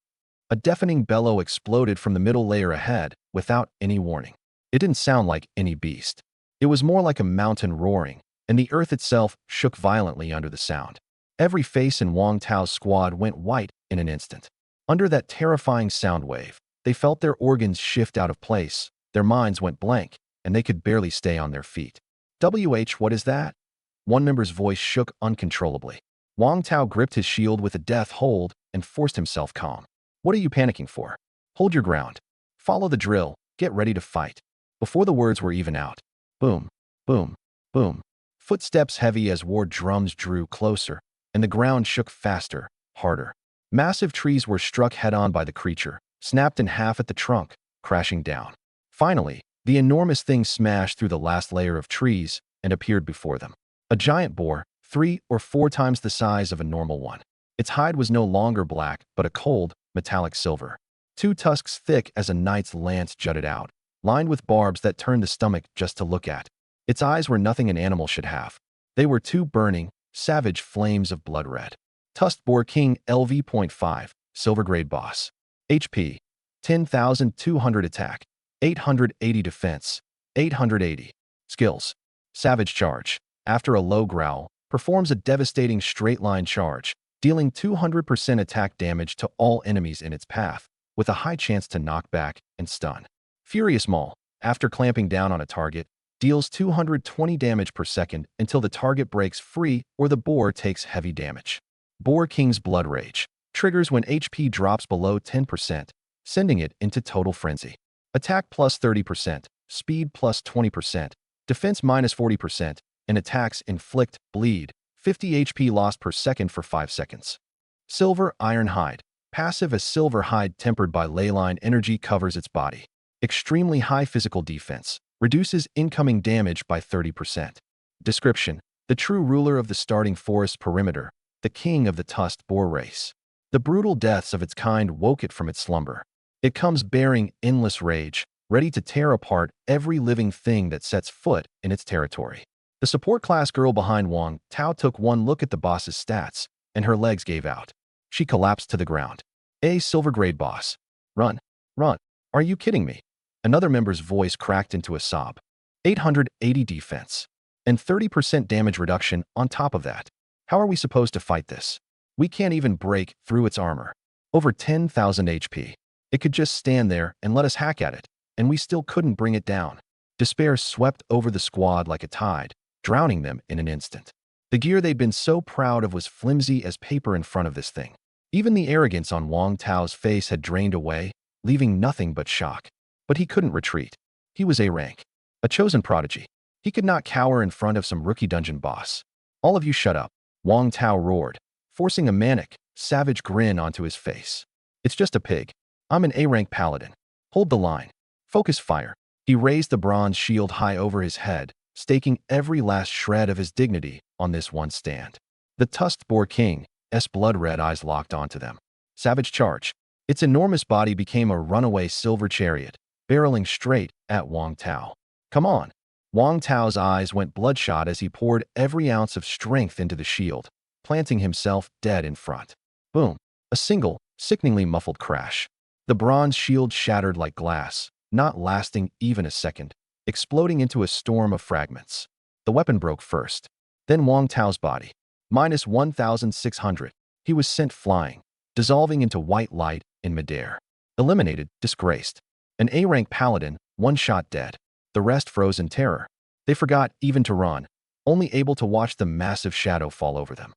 Speaker 1: A deafening bellow exploded from the middle layer ahead, without any warning. It didn't sound like any beast. It was more like a mountain roaring, and the earth itself shook violently under the sound. Every face in Wang Tao's squad went white in an instant. Under that terrifying sound wave, they felt their organs shift out of place, their minds went blank, and they could barely stay on their feet. What is that? One member's voice shook uncontrollably. Wang Tao gripped his shield with a death hold and forced himself calm. What are you panicking for? Hold your ground. Follow the drill. Get ready to fight. Before the words were even out, boom, boom, boom. Footsteps heavy as war drums drew closer, and the ground shook faster, harder. Massive trees were struck head-on by the creature, snapped in half at the trunk, crashing down. Finally, the enormous thing smashed through the last layer of trees and appeared before them. A giant boar, 3 or 4 times the size of a normal one. Its hide was no longer black, but a cold, metallic silver. 2 tusks thick as a knight's lance jutted out, lined with barbs that turned the stomach just to look at. Its eyes were nothing an animal should have. They were 2 burning, savage flames of blood red. Tusked Boar King LV.5, Silver Grade Boss. HP, 10,200 attack, 880 defense, 880. Skills. Savage Charge. After a low growl, performs a devastating straight-line charge, dealing 200% attack damage to all enemies in its path, with a high chance to knock back and stun. Furious Maul. After clamping down on a target, deals 220 damage per second until the target breaks free or the boar takes heavy damage. Boar King's Blood Rage. Triggers when HP drops below 10%, sending it into total frenzy. Attack plus 30%, speed plus 20%, defense minus 40%, and attacks inflict, bleed, 50 HP loss per second for 5 seconds. Silver Iron Hide. Passive as silver hide tempered by leyline energy covers its body. Extremely high physical defense. Reduces incoming damage by 30%. Description. The true ruler of the starting forest perimeter, the king of the tusked boar race. The brutal deaths of its kind woke it from its slumber. It comes bearing endless rage, ready to tear apart every living thing that sets foot in its territory. The support class girl behind Wang Tao took one look at the boss's stats, and her legs gave out. She collapsed to the ground. A silver grade boss. Run. Run. Are you kidding me? Another member's voice cracked into a sob. 880 defense. And 30% damage reduction on top of that. How are we supposed to fight this? We can't even break through its armor. Over 10,000 HP. It could just stand there and let us hack at it, and we still couldn't bring it down. Despair swept over the squad like a tide, drowning them in an instant. The gear they'd been so proud of was flimsy as paper in front of this thing. Even the arrogance on Wang Tao's face had drained away, leaving nothing but shock. But he couldn't retreat. He was A-rank, a chosen prodigy. He could not cower in front of some rookie dungeon boss. All of you shut up, Wang Tao roared, forcing a manic, savage grin onto his face. It's just a pig. I'm an A-rank paladin. Hold the line. Focus fire. He raised the bronze shield high over his head, staking every last shred of his dignity on this one stand. The tusked boar king's blood-red eyes locked onto them. Savage Charge. Its enormous body became a runaway silver chariot, barreling straight at Wang Tao. Come on. Wang Tao's eyes went bloodshot as he poured every ounce of strength into the shield, planting himself dead in front. Boom. A single, sickeningly muffled crash. The bronze shield shattered like glass, not lasting even a second, exploding into a storm of fragments. The weapon broke first. Then Wang Tao's body. -1,600. He was sent flying, dissolving into white light in midair. Eliminated, disgraced. An A-rank paladin, one shot dead. The rest froze in terror. They forgot even to run, only able to watch the massive shadow fall over them.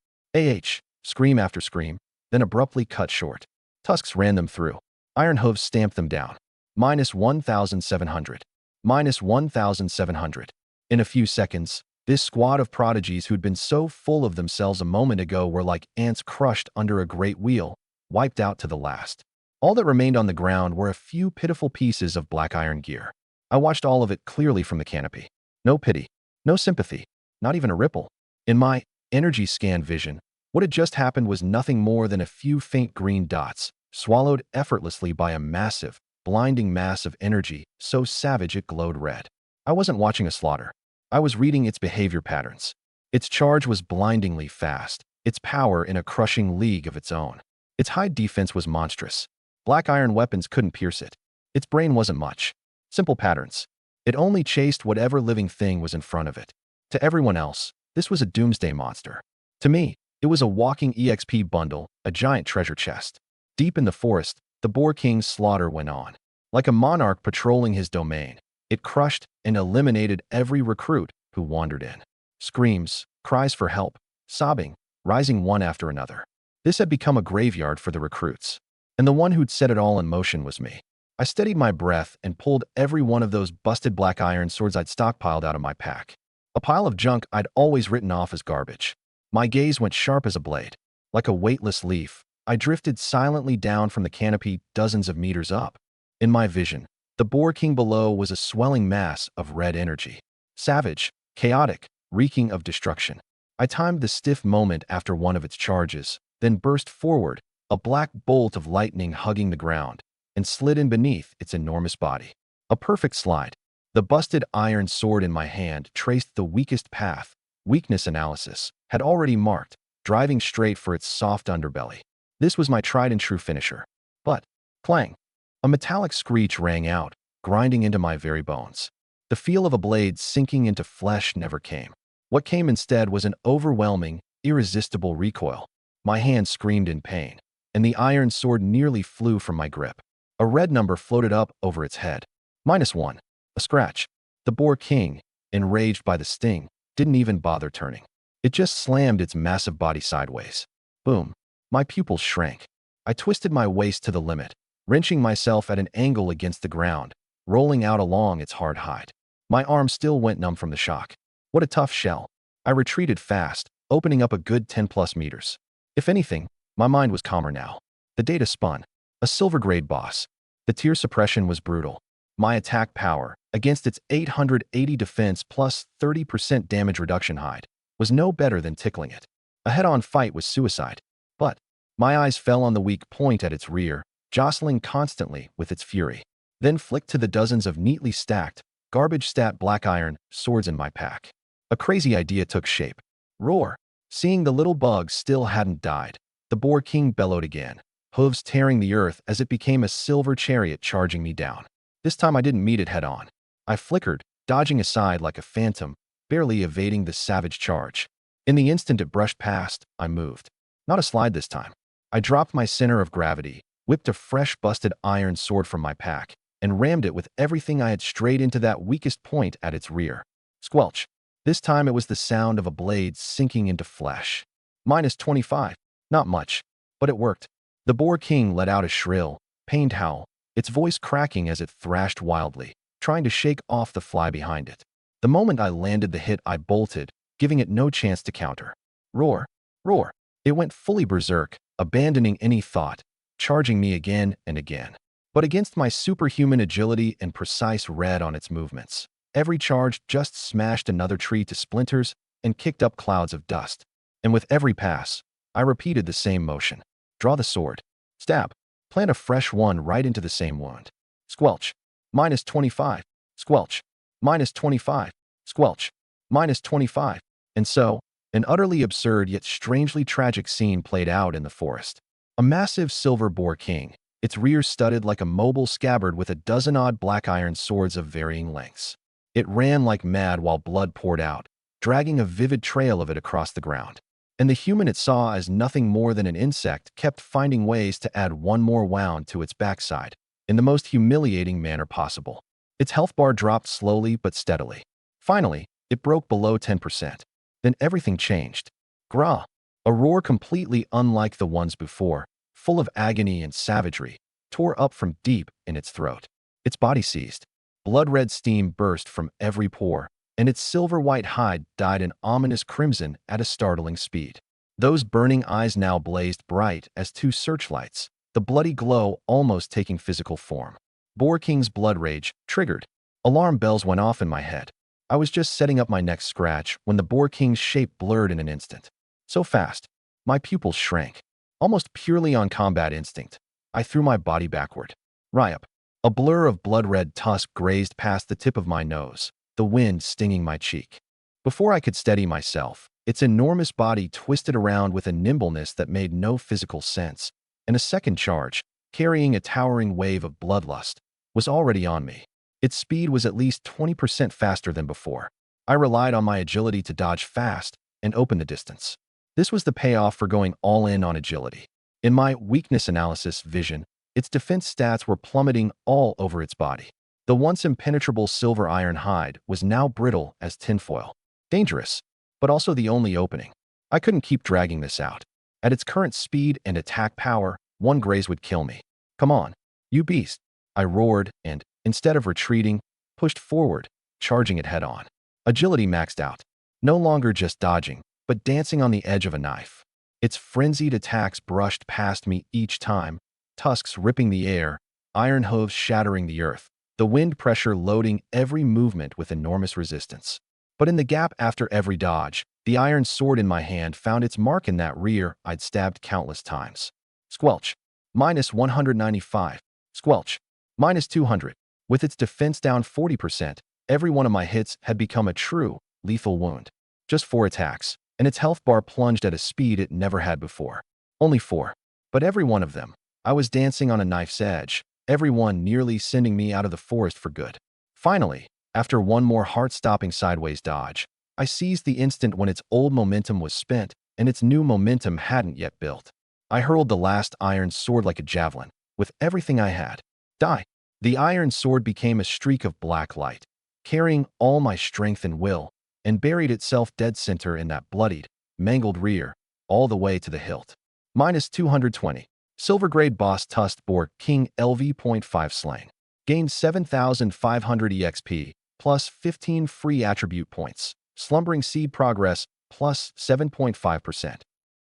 Speaker 1: Scream after scream, then abruptly cut short. Tusks ran them through. Iron hooves stamped them down. -1,700. -1,700. In a few seconds, this squad of prodigies who'd been so full of themselves a moment ago were like ants crushed under a great wheel, wiped out to the last. All that remained on the ground were a few pitiful pieces of black iron gear. I watched all of it clearly from the canopy. No pity, no sympathy, not even a ripple. In my energy scan vision, what had just happened was nothing more than a few faint green dots, swallowed effortlessly by a massive, blinding mass of energy so savage it glowed red. I wasn't watching a slaughter. I was reading its behavior patterns. Its charge was blindingly fast, its power in a crushing league of its own. Its high defense was monstrous. Black iron weapons couldn't pierce it. Its brain wasn't much. Simple patterns. It only chased whatever living thing was in front of it. To everyone else, this was a doomsday monster. To me, it was a walking EXP bundle, a giant treasure chest. Deep in the forest, the Boar King's slaughter went on. Like a monarch patrolling his domain, it crushed and eliminated every recruit who wandered in. Screams, cries for help, sobbing, rising one after another. This had become a graveyard for the recruits. And the one who'd set it all in motion was me. I steadied my breath and pulled every one of those busted black iron swords I'd stockpiled out of my pack. A pile of junk I'd always written off as garbage. My gaze went sharp as a blade. Like a weightless leaf, I drifted silently down from the canopy dozens of meters up. In my vision, the Boar King below was a swelling mass of red energy. Savage, chaotic, reeking of destruction. I timed the stiff moment after one of its charges, then burst forward, a black bolt of lightning hugging the ground, and slid in beneath its enormous body. A perfect slide. The busted iron sword in my hand traced the weakest path. Weakness analysis had already marked, driving straight for its soft underbelly. This was my tried-and-true finisher. But, clang! A metallic screech rang out, grinding into my very bones. The feel of a blade sinking into flesh never came. What came instead was an overwhelming, irresistible recoil. My hand screamed in pain, and the iron sword nearly flew from my grip. A red number floated up over its head. -1. A scratch. The Boar King, enraged by the sting, didn't even bother turning. It just slammed its massive body sideways. Boom. My pupils shrank. I twisted my waist to the limit, wrenching myself at an angle against the ground, rolling out along its hard hide. My arm still went numb from the shock. What a tough shell. I retreated fast, opening up a good 10+ meters. If anything, my mind was calmer now. The data spun. A silver-grade boss. The tier suppression was brutal. My attack power, against its 880 defense plus 30% damage reduction hide, was no better than tickling it. A head-on fight was suicide. But my eyes fell on the weak point at its rear, jostling constantly with its fury. Then flicked to the dozens of neatly stacked, garbage-stat black iron swords in my pack. A crazy idea took shape. Roar! Seeing the little bugs still hadn't died, the Boar King bellowed again, hooves tearing the earth as it became a silver chariot charging me down. This time I didn't meet it head-on. I flickered, dodging aside like a phantom, barely evading the savage charge. In the instant it brushed past, I moved. Not a slide this time. I dropped my center of gravity, whipped a fresh busted iron sword from my pack, and rammed it with everything I had straight into that weakest point at its rear. Squelch. This time it was the sound of a blade sinking into flesh. -25. Not much, but it worked. The Boar King let out a shrill, pained howl, its voice cracking as it thrashed wildly, trying to shake off the fly behind it. The moment I landed the hit, I bolted, giving it no chance to counter. Roar! Roar! It went fully berserk, abandoning any thought, charging me again and again. But against my superhuman agility and precise read on its movements, every charge just smashed another tree to splinters and kicked up clouds of dust. And with every pass, I repeated the same motion. Draw the sword. Stab. Plant a fresh one right into the same wound. Squelch. -25. Squelch. -25. Squelch. -25. And so, an utterly absurd yet strangely tragic scene played out in the forest. A massive silver boar king, its rear studded like a mobile scabbard with a dozen-odd black iron swords of varying lengths. It ran like mad while blood poured out, dragging a vivid trail of it across the ground. And the human it saw as nothing more than an insect kept finding ways to add one more wound to its backside, in the most humiliating manner possible. Its health bar dropped slowly but steadily. Finally, it broke below 10%. Then everything changed. Grah! A roar completely unlike the ones before, full of agony and savagery, tore up from deep in its throat. Its body seized. Blood-red steam burst from every pore, and its silver-white hide dyed an ominous crimson at a startling speed. Those burning eyes now blazed bright as two searchlights, the bloody glow almost taking physical form. Boar King's blood rage triggered. Alarm bells went off in my head. I was just setting up my next scratch when the Boar King's shape blurred in an instant. So fast, my pupils shrank. Almost purely on combat instinct, I threw my body backward. Ryup! A blur of blood-red tusk grazed past the tip of my nose, the wind stinging my cheek. Before I could steady myself, its enormous body twisted around with a nimbleness that made no physical sense, and a second charge, carrying a towering wave of bloodlust, was already on me. Its speed was at least 20% faster than before. I relied on my agility to dodge fast and open the distance. This was the payoff for going all in on agility. In my weakness analysis vision, its defense stats were plummeting all over its body. The once impenetrable silver iron hide was now brittle as tinfoil. Dangerous, but also the only opening. I couldn't keep dragging this out. At its current speed and attack power, one graze would kill me. Come on, you beast! I roared and, instead of retreating, pushed forward, charging it head-on. Agility maxed out. No longer just dodging, but dancing on the edge of a knife. Its frenzied attacks brushed past me each time, tusks ripping the air, iron hooves shattering the earth, the wind pressure loading every movement with enormous resistance. But in the gap after every dodge, the iron sword in my hand found its mark in that rear I'd stabbed countless times. Squelch. Minus 195. Squelch. Minus 200. With its defense down 40%, every one of my hits had become a true, lethal wound. Just 4 attacks, and its health bar plunged at a speed it never had before. Only 4. But every one of them, I was dancing on a knife's edge, every one nearly sending me out of the forest for good. Finally, after one more heart-stopping sideways dodge, I seized the instant when its old momentum was spent and its new momentum hadn't yet built. I hurled the last iron sword like a javelin, with everything I had. Die! The iron sword became a streak of black light, carrying all my strength and will, and buried itself dead center in that bloodied, mangled rear, all the way to the hilt. Minus 220. Silver-grade boss Tusked Boar King LV.5 Slang. Gained 7,500 EXP, plus 15 free attribute points. Slumbering Seed progress, plus 7.5%.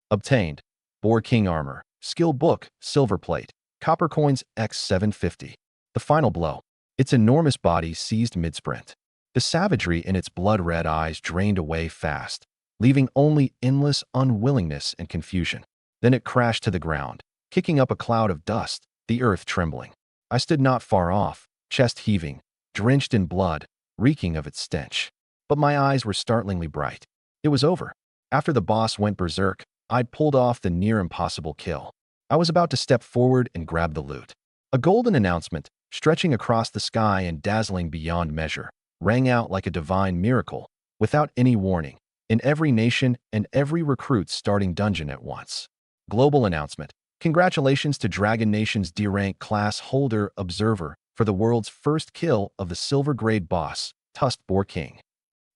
Speaker 1: Obtained. Boar King Armor. Skill Book, Silver Plate. Copper Coins X 750. The final blow. Its enormous body seized mid-sprint. The savagery in its blood-red eyes drained away fast, leaving only endless unwillingness and confusion. Then it crashed to the ground, kicking up a cloud of dust, the earth trembling. I stood not far off, chest heaving, drenched in blood, reeking of its stench. But my eyes were startlingly bright. It was over. After the boss went berserk, I'd pulled off the near-impossible kill. I was about to step forward and grab the loot. A golden announcement, stretching across the sky and dazzling beyond measure, rang out like a divine miracle, without any warning, in every nation and every recruit's starting dungeon at once. Global announcement. Congratulations to Dragon Nation's D-rank class holder Observer for the world's first kill of the silver-grade boss, Tusked Boar King.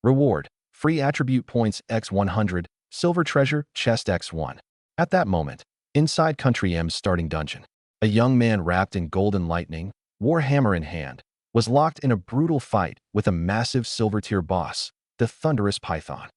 Speaker 1: Reward. Free attribute points X100, silver treasure chest X1. At that moment, inside Country M's starting dungeon, a young man wrapped in golden lightning, warhammer in hand, was locked in a brutal fight with a massive silver-tier boss, the Thunderous Python.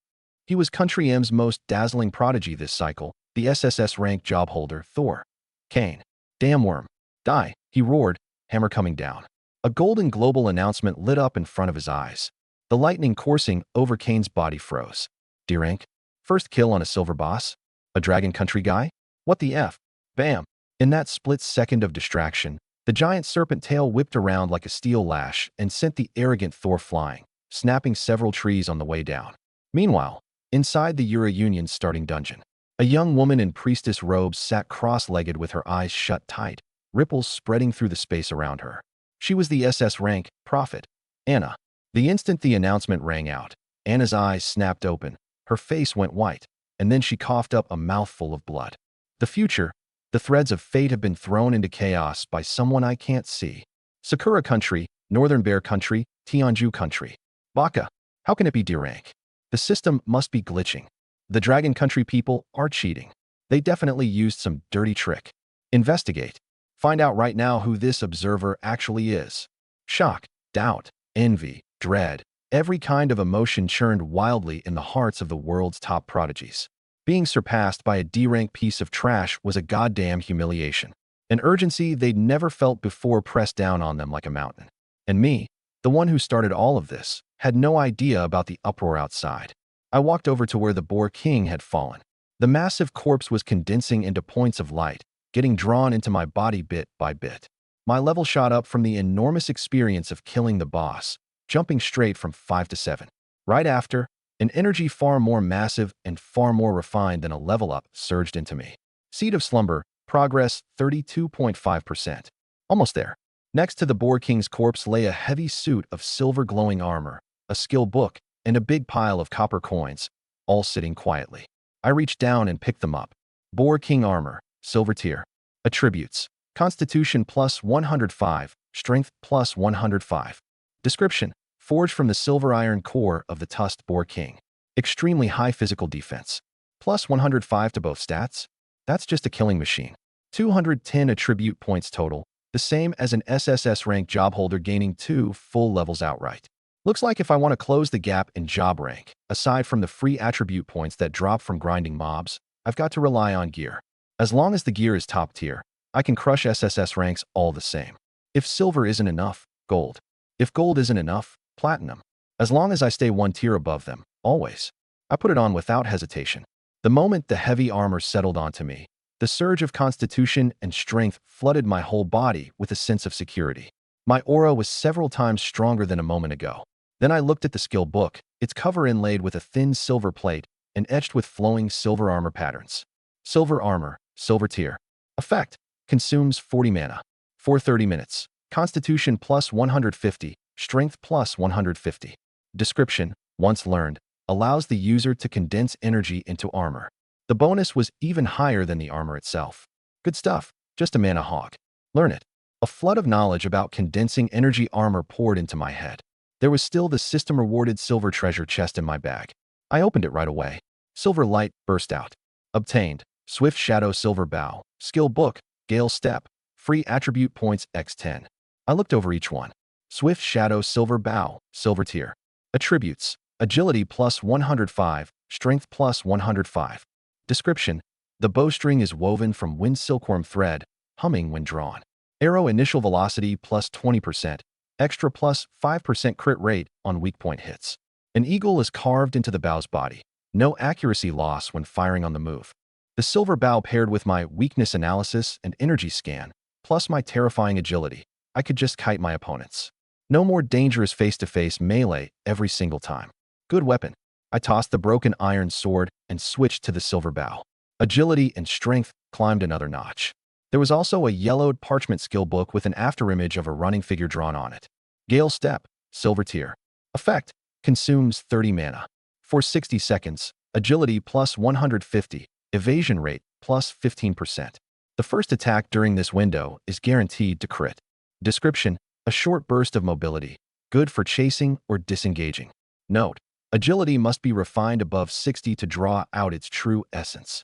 Speaker 1: He was Country M's most dazzling prodigy this cycle, the SSS-rank job holder, Thor. Kane. Damn worm. Die, he roared, hammer coming down. A golden global announcement lit up in front of his eyes. The lightning coursing over Kane's body froze. D-rank? First kill on a silver boss? A Dragon Country guy? What the F? Bam! In that split second of distraction, the giant serpent tail whipped around like a steel lash and sent the arrogant Thor flying, snapping several trees on the way down. Meanwhile, inside the Euro Union's starting dungeon, A young woman in priestess robes sat cross-legged with her eyes shut tight, ripples spreading through the space around her. She was the SS-rank prophet, Anna. The instant the announcement rang out, Anna's eyes snapped open, her face went white, and then she coughed up a mouthful of blood. The future, the threads of fate have been thrown into chaos by someone I can't see. Sakura country, Northern Bear country, Tianju country. Baka, how can it be D-rank? The system must be glitching. The Dragon Country people are cheating. They definitely used some dirty trick. Investigate. Find out right now who this observer actually is. Shock, doubt, envy, dread, every kind of emotion churned wildly in the hearts of the world's top prodigies. Being surpassed by a D-rank piece of trash was a goddamn humiliation. An urgency they'd never felt before pressed down on them like a mountain. And me, the one who started all of this, had no idea about the uproar outside. I walked over to where the Boar King had fallen. The massive corpse was condensing into points of light, getting drawn into my body bit by bit. My level shot up from the enormous experience of killing the boss, jumping straight from 5 to 7. Right after, an energy far more massive and far more refined than a level up surged into me. Seed of Slumber, progress 32.5%. Almost there. Next to the Boar King's corpse lay a heavy suit of silver glowing armor, a skill book, and a big pile of copper coins, all sitting quietly. I reached down and picked them up. Boar King armor, silver tier. Attributes: Constitution plus 105, Strength plus 105. Description: forged from the silver iron core of the tusked Boar King. Extremely high physical defense. Plus 105 to both stats? That's just a killing machine. 210 attribute points total, the same as an SSS-rank job holder gaining 2 full levels outright. Looks like if I want to close the gap in job rank, aside from the free attribute points that drop from grinding mobs, I've got to rely on gear. As long as the gear is top tier, I can crush SSS ranks all the same. If silver isn't enough, gold. If gold isn't enough, platinum. As long as I stay one tier above them, always. I put it on without hesitation. The moment the heavy armor settled onto me, the surge of constitution and strength flooded my whole body with a sense of security. My aura was several times stronger than a moment ago. Then I looked at the skill book, its cover inlaid with a thin silver plate and etched with flowing silver armor patterns. Silver armor, silver tier. Effect: consumes 40 mana. For 30 minutes. Constitution plus 150, strength plus 150. Description: once learned, allows the user to condense energy into armor. The bonus was even higher than the armor itself. Good stuff, just a mana hog. Learn it. A flood of knowledge about condensing energy armor poured into my head. There was still the system-rewarded silver treasure chest in my bag. I opened it right away. Silver light burst out. Obtained: Swift Shadow Silver Bow, Skill Book, Gale Step, free attribute points x10. I looked over each one. Swift Shadow Silver Bow, silver tier. Attributes: Agility plus 105, Strength plus 105. Description: the bowstring is woven from wind silkworm thread, humming when drawn. Arrow initial velocity plus 20%, extra plus 5% crit rate on weak point hits. An eagle is carved into the bow's body. No accuracy loss when firing on the move. The silver bow paired with my weakness analysis and energy scan, plus my terrifying agility, I could just kite my opponents. No more dangerous face-to-face melee every single time. Good weapon. I tossed the broken iron sword and switched to the silver bow. Agility and strength climbed another notch. There was also a yellowed parchment skill book with an afterimage of a running figure drawn on it. Gale Step, silver tier. Effect: consumes 30 mana. For 60 seconds, agility plus 150, evasion rate plus 15%. The first attack during this window is guaranteed to crit. Description: a short burst of mobility, good for chasing or disengaging. Note: agility must be refined above 60 to draw out its true essence.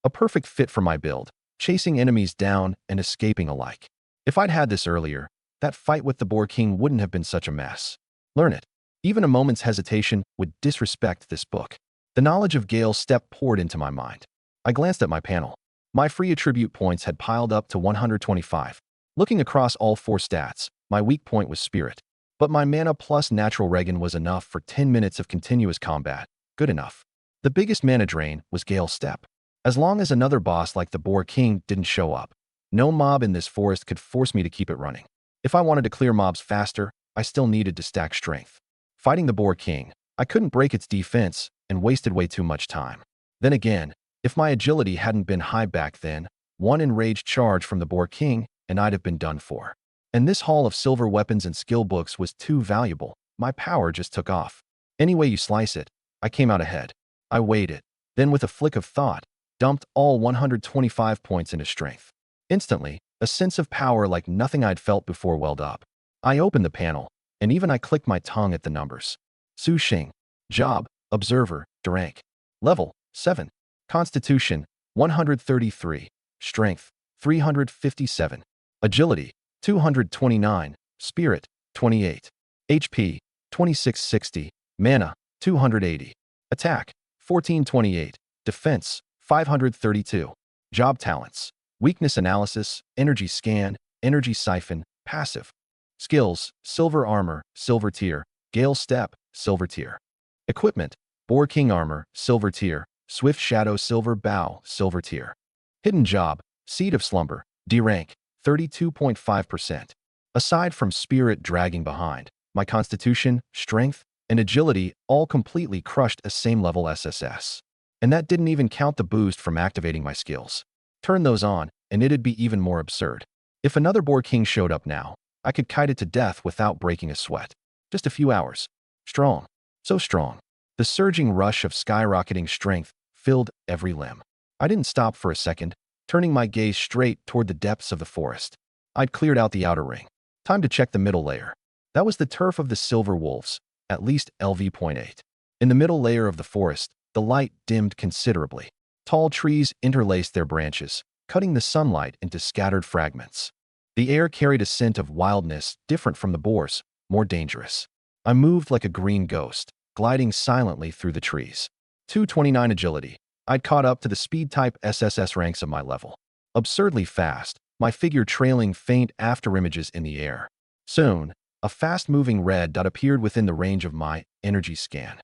Speaker 1: A perfect fit for my build, chasing enemies down and escaping alike. If I'd had this earlier, that fight with the Boar King wouldn't have been such a mess. Learn it. Even a moment's hesitation would disrespect this book. The knowledge of Gale Step poured into my mind. I glanced at my panel. My free attribute points had piled up to 125. Looking across all 4 stats, my weak point was Spirit. But my mana plus natural regen was enough for 10 minutes of continuous combat. Good enough. The biggest mana drain was Gale Step. As long as another boss like the Boar King didn't show up, no mob in this forest could force me to keep it running. If I wanted to clear mobs faster, I still needed to stack strength. Fighting the Boar King, I couldn't break its defense and wasted way too much time. Then again, If my agility hadn't been high back then, one enraged charge from the Boar King, and I'd have been done for. And this haul of silver weapons and skill books was too valuable. My power just took off. Any way you slice it, I came out ahead. I weighed it, then with a flick of thought, dumped all 125 points into strength. Instantly, a sense of power like nothing I'd felt before welled up. I opened the panel, and even I clicked my tongue at the numbers. Su Xing. Job, Observer, rank. Level, 7. Constitution, 133. Strength, 357. Agility, 229. Spirit, 28. HP, 2660. Mana, 280. Attack, 1428. Defense, 532. Job talents. Weakness analysis, energy scan, energy siphon, passive. Skills, silver armor, silver tier, gale step, silver tier. Equipment, Boar King armor, silver tier, swift shadow silver bow, silver tier. Hidden job, seed of slumber, D rank, 32.5%. Aside from spirit dragging behind, my constitution, strength, and agility all completely crushed a same level SSS. And that didn't even count the boost from activating my skills. Turn those on, and it'd be even more absurd. If another Boar King showed up now, I could kite it to death without breaking a sweat. Just a few hours. Strong. So strong. The surging rush of skyrocketing strength filled every limb. I didn't stop for a second, turning my gaze straight toward the depths of the forest. I'd cleared out the outer ring. Time to check the middle layer. That was the turf of the silver wolves, at least LV.8. In the middle layer of the forest, the light dimmed considerably. Tall trees interlaced their branches, cutting the sunlight into scattered fragments. The air carried a scent of wildness different from the boars, more dangerous. I moved like a green ghost, gliding silently through the trees. 229 agility. I'd caught up to the speed-type SSS ranks of my level. Absurdly fast, my figure trailing faint afterimages in the air. Soon, a fast-moving red dot appeared within the range of my energy scan.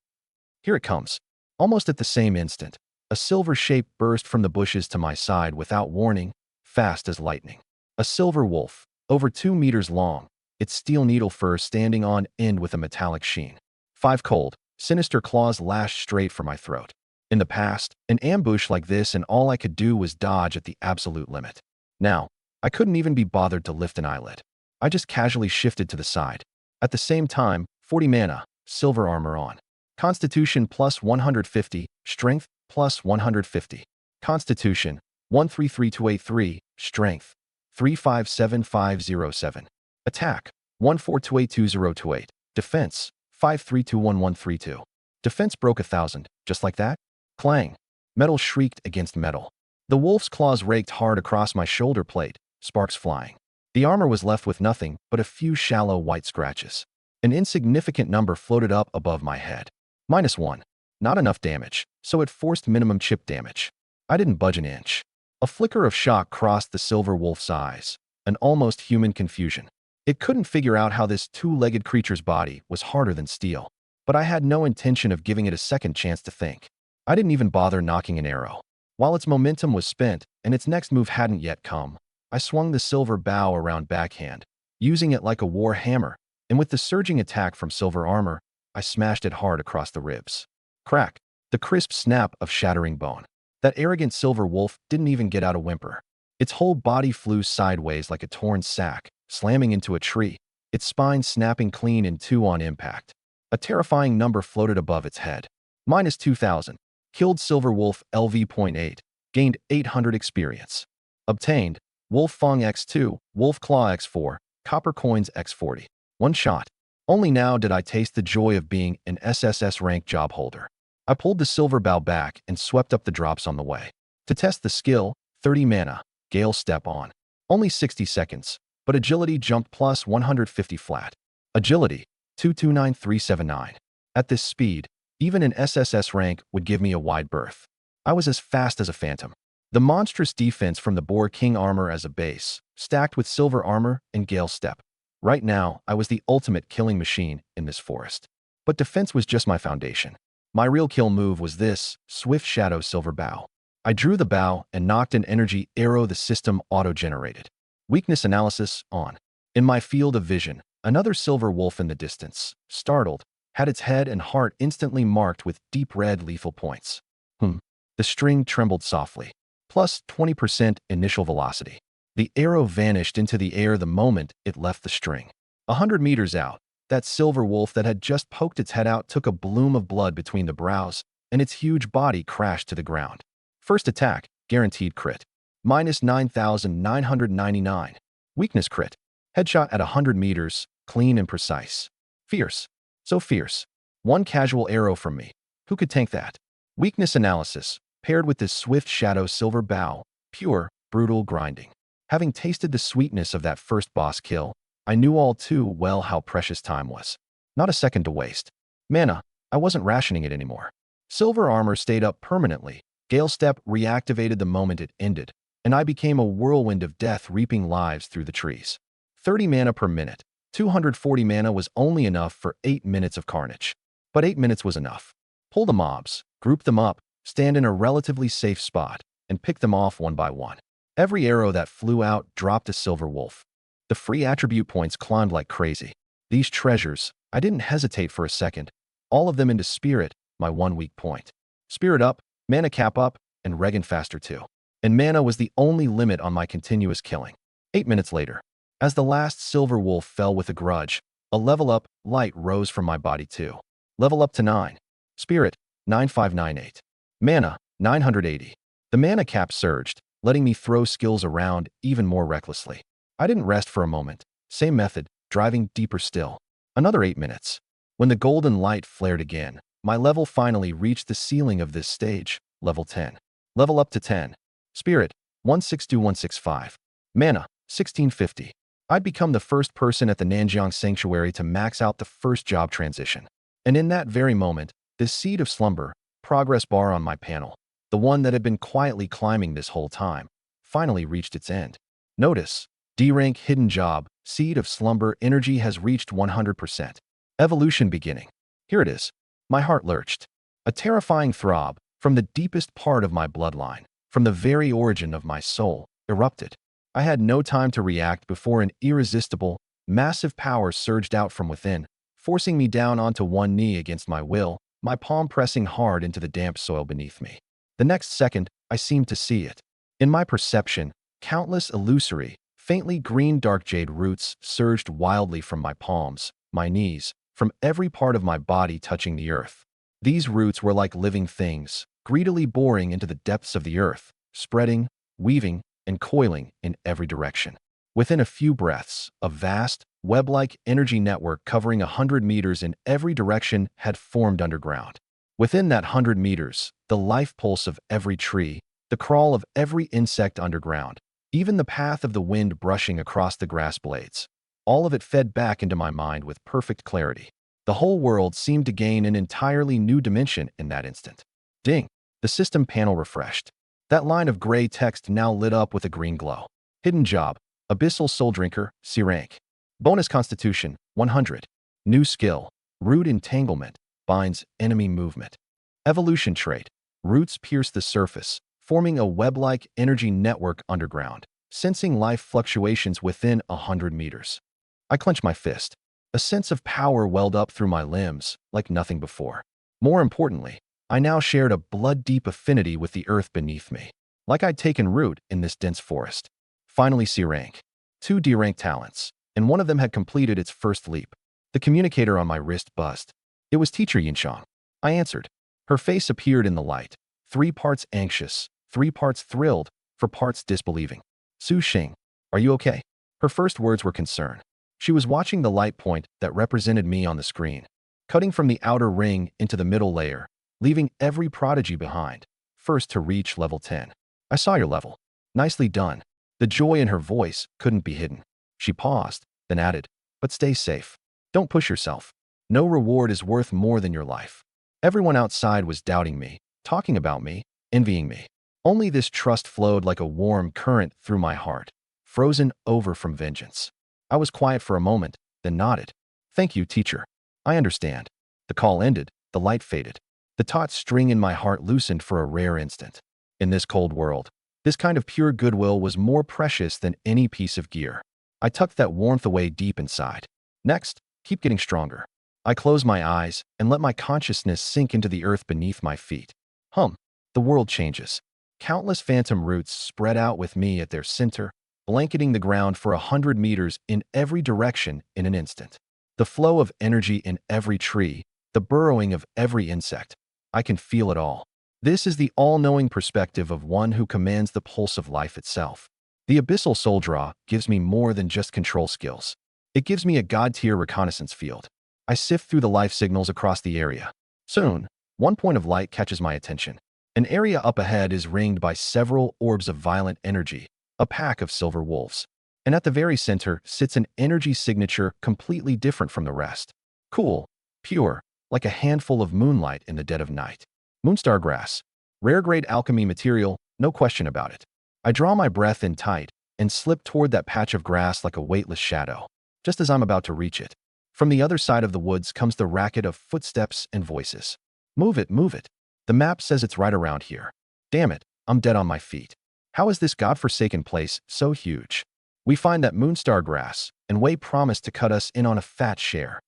Speaker 1: Here it comes. Almost at the same instant, a silver shape burst from the bushes to my side without warning, fast as lightning. A silver wolf, over 2 meters long, its steel needle fur standing on end with a metallic sheen. 5 cold, sinister claws lashed straight for my throat. In the past, an ambush like this and all I could do was dodge at the absolute limit. Now, I couldn't even be bothered to lift an eyelid. I just casually shifted to the side. At the same time, 40 mana, silver armor on. Constitution plus 150, strength plus 150. Constitution, 133283, strength, 357507. Attack, 14282028. Defense, 53211132. Defense broke 1,000, just like that? Clang. Metal shrieked against metal. The wolf's claws raked hard across my shoulder plate, sparks flying. The armor was left with nothing but a few shallow white scratches. An insignificant number floated up above my head. -1. Not enough damage, so it forced minimum chip damage. I didn't budge an inch. A flicker of shock crossed the silver wolf's eyes, an almost human confusion. It couldn't figure out how this two-legged creature's body was harder than steel, but I had no intention of giving it a second chance to think. I didn't even bother knocking an arrow. While its momentum was spent and its next move hadn't yet come, I swung the silver bow around backhand, using it like a war hammer, and with the surging attack from silver armor, I smashed it hard across the ribs. Crack! The crisp snap of shattering bone. That arrogant silver wolf didn't even get out a whimper. Its whole body flew sideways like a torn sack, slamming into a tree, its spine snapping clean in two on impact. A terrifying number floated above its head. -2,000. Killed silver wolf LV.8. Gained 800 experience. Obtained Wolf Fang X2, Wolf Claw X4, Copper Coins X40. One shot. Only now did I taste the joy of being an SSS-rank job holder. I pulled the silver bow back and swept up the drops on the way. To test the skill, 30 mana, Gale Step on. Only 60 seconds, but agility jumped plus 150 flat. Agility, 229379. At this speed, even an SSS rank would give me a wide berth. I was as fast as a phantom. The monstrous defense from the Boar King armor as a base, stacked with silver armor and Gale Step. Right now, I was the ultimate killing machine in this forest. But defense was just my foundation. My real kill move was this, Swift Shadow Silver Bow. I drew the bow and knocked an energy arrow the system auto-generated. Weakness analysis on. In my field of vision, another silver wolf in the distance, startled, had its head and heart instantly marked with deep red lethal points. The string trembled softly. Plus 20% initial velocity. The arrow vanished into the air the moment it left the string. 100 meters out, that silver wolf that had just poked its head out took a bloom of blood between the brows, and its huge body crashed to the ground. First attack, guaranteed crit. Minus 9,999. Weakness crit. Headshot at 100 meters, clean and precise. Fierce. So fierce. One casual arrow from me. Who could tank that? Weakness analysis, paired with this swift shadow silver bow, pure, brutal grinding. Having tasted the sweetness of that first boss kill, I knew all too well how precious time was. Not a second to waste. Mana, I wasn't rationing it anymore. Silver armor stayed up permanently. Gale Step reactivated the moment it ended, and I became a whirlwind of death reaping lives through the trees. 30 mana per minute. 240 mana was only enough for 8 minutes of carnage. But 8 minutes was enough. Pull the mobs, group them up, stand in a relatively safe spot, and pick them off one by one. Every arrow that flew out dropped a silver wolf. The free attribute points climbed like crazy. These treasures, I didn't hesitate for a second. All of them into Spirit, my one weak point. Spirit up, mana cap up, and regen faster too. And mana was the only limit on my continuous killing. 8 minutes later, as the last silver wolf fell with a grudge, a level up light rose from my body too. Level up to 9. Spirit, 9598. Mana, 980. The mana cap surged, letting me throw skills around even more recklessly. I didn't rest for a moment. Same method, driving deeper still. Another 8 minutes. When the golden light flared again, my level finally reached the ceiling of this stage, level 10. Level up to 10. Spirit, 162165. Mana, 1650. I'd become the first person at the Nanjiang Sanctuary to max out the first job transition. And in that very moment, this seed of slumber, progress bar on my panel, the one that had been quietly climbing this whole time, finally reached its end. Notice, D-rank hidden job, seed of slumber energy has reached 100%. Evolution beginning. Here it is. My heart lurched. A terrifying throb, from the deepest part of my bloodline, from the very origin of my soul, erupted. I had no time to react before an irresistible, massive power surged out from within, forcing me down onto one knee against my will, my palm pressing hard into the damp soil beneath me. The next second, I seemed to see it. In my perception, countless illusory, faintly green dark jade roots surged wildly from my palms, my knees, from every part of my body touching the earth. These roots were like living things, greedily boring into the depths of the earth, spreading, weaving, and coiling in every direction. Within a few breaths, a vast, web-like energy network covering 100 meters in every direction had formed underground. Within that 100 meters, the life pulse of every tree, the crawl of every insect underground, even the path of the wind brushing across the grass blades, all of it fed back into my mind with perfect clarity. The whole world seemed to gain an entirely new dimension in that instant. Ding! The system panel refreshed. That line of gray text now lit up with a green glow. Hidden job, Abyssal Soul Drinker, C-rank. Bonus Constitution, 100. New skill, Root Entanglement, binds enemy movement. Evolution trait, roots pierce the surface, forming a web-like energy network underground, sensing life fluctuations within 100 meters. I clenched my fist. A sense of power welled up through my limbs, like nothing before. More importantly, I now shared a blood-deep affinity with the earth beneath me, like I'd taken root in this dense forest. Finally C-rank. 2 D-rank talents, and one of them had completed its first leap. The communicator on my wrist buzzed. It was Teacher Yinshang. I answered. Her face appeared in the light, 3 parts anxious, 3 parts thrilled, 4 parts disbelieving. Su Xing, are you okay? Her first words were concern. She was watching the light point that represented me on the screen, cutting from the outer ring into the middle layer, leaving every prodigy behind, first to reach level 10. I saw your level. Nicely done. The joy in her voice couldn't be hidden. She paused, then added, but stay safe. Don't push yourself. No reward is worth more than your life. Everyone outside was doubting me, talking about me, envying me. Only this trust flowed like a warm current through my heart, frozen over from vengeance. I was quiet for a moment, then nodded. Thank you, teacher. I understand. The call ended, the light faded. The taut string in my heart loosened for a rare instant. In this cold world, this kind of pure goodwill was more precious than any piece of gear. I tucked that warmth away deep inside. Next, keep getting stronger. I closed my eyes and let my consciousness sink into the earth beneath my feet. the world changes. Countless phantom roots spread out with me at their center, blanketing the ground for 100 meters in every direction in an instant. The flow of energy in every tree, the burrowing of every insect. I can feel it all. This is the all-knowing perspective of one who commands the pulse of life itself. The Abyssal Soul Draw gives me more than just control skills. It gives me a god-tier reconnaissance field. I sift through the life signals across the area. Soon, one point of light catches my attention. An area up ahead is ringed by several orbs of violent energy, a pack of silver wolves. And at the very center sits an energy signature completely different from the rest. Cool, pure, like a handful of moonlight in the dead of night. Moonstar grass. Rare grade alchemy material, no question about it. I draw my breath in tight and slip toward that patch of grass like a weightless shadow. Just as I'm about to reach it, from the other side of the woods comes the racket of footsteps and voices. Move it, move it. The map says it's right around here. Damn it, I'm dead on my feet. How is this godforsaken place so huge? We find that moonstar grass, and Wei promised to cut us in on a fat share.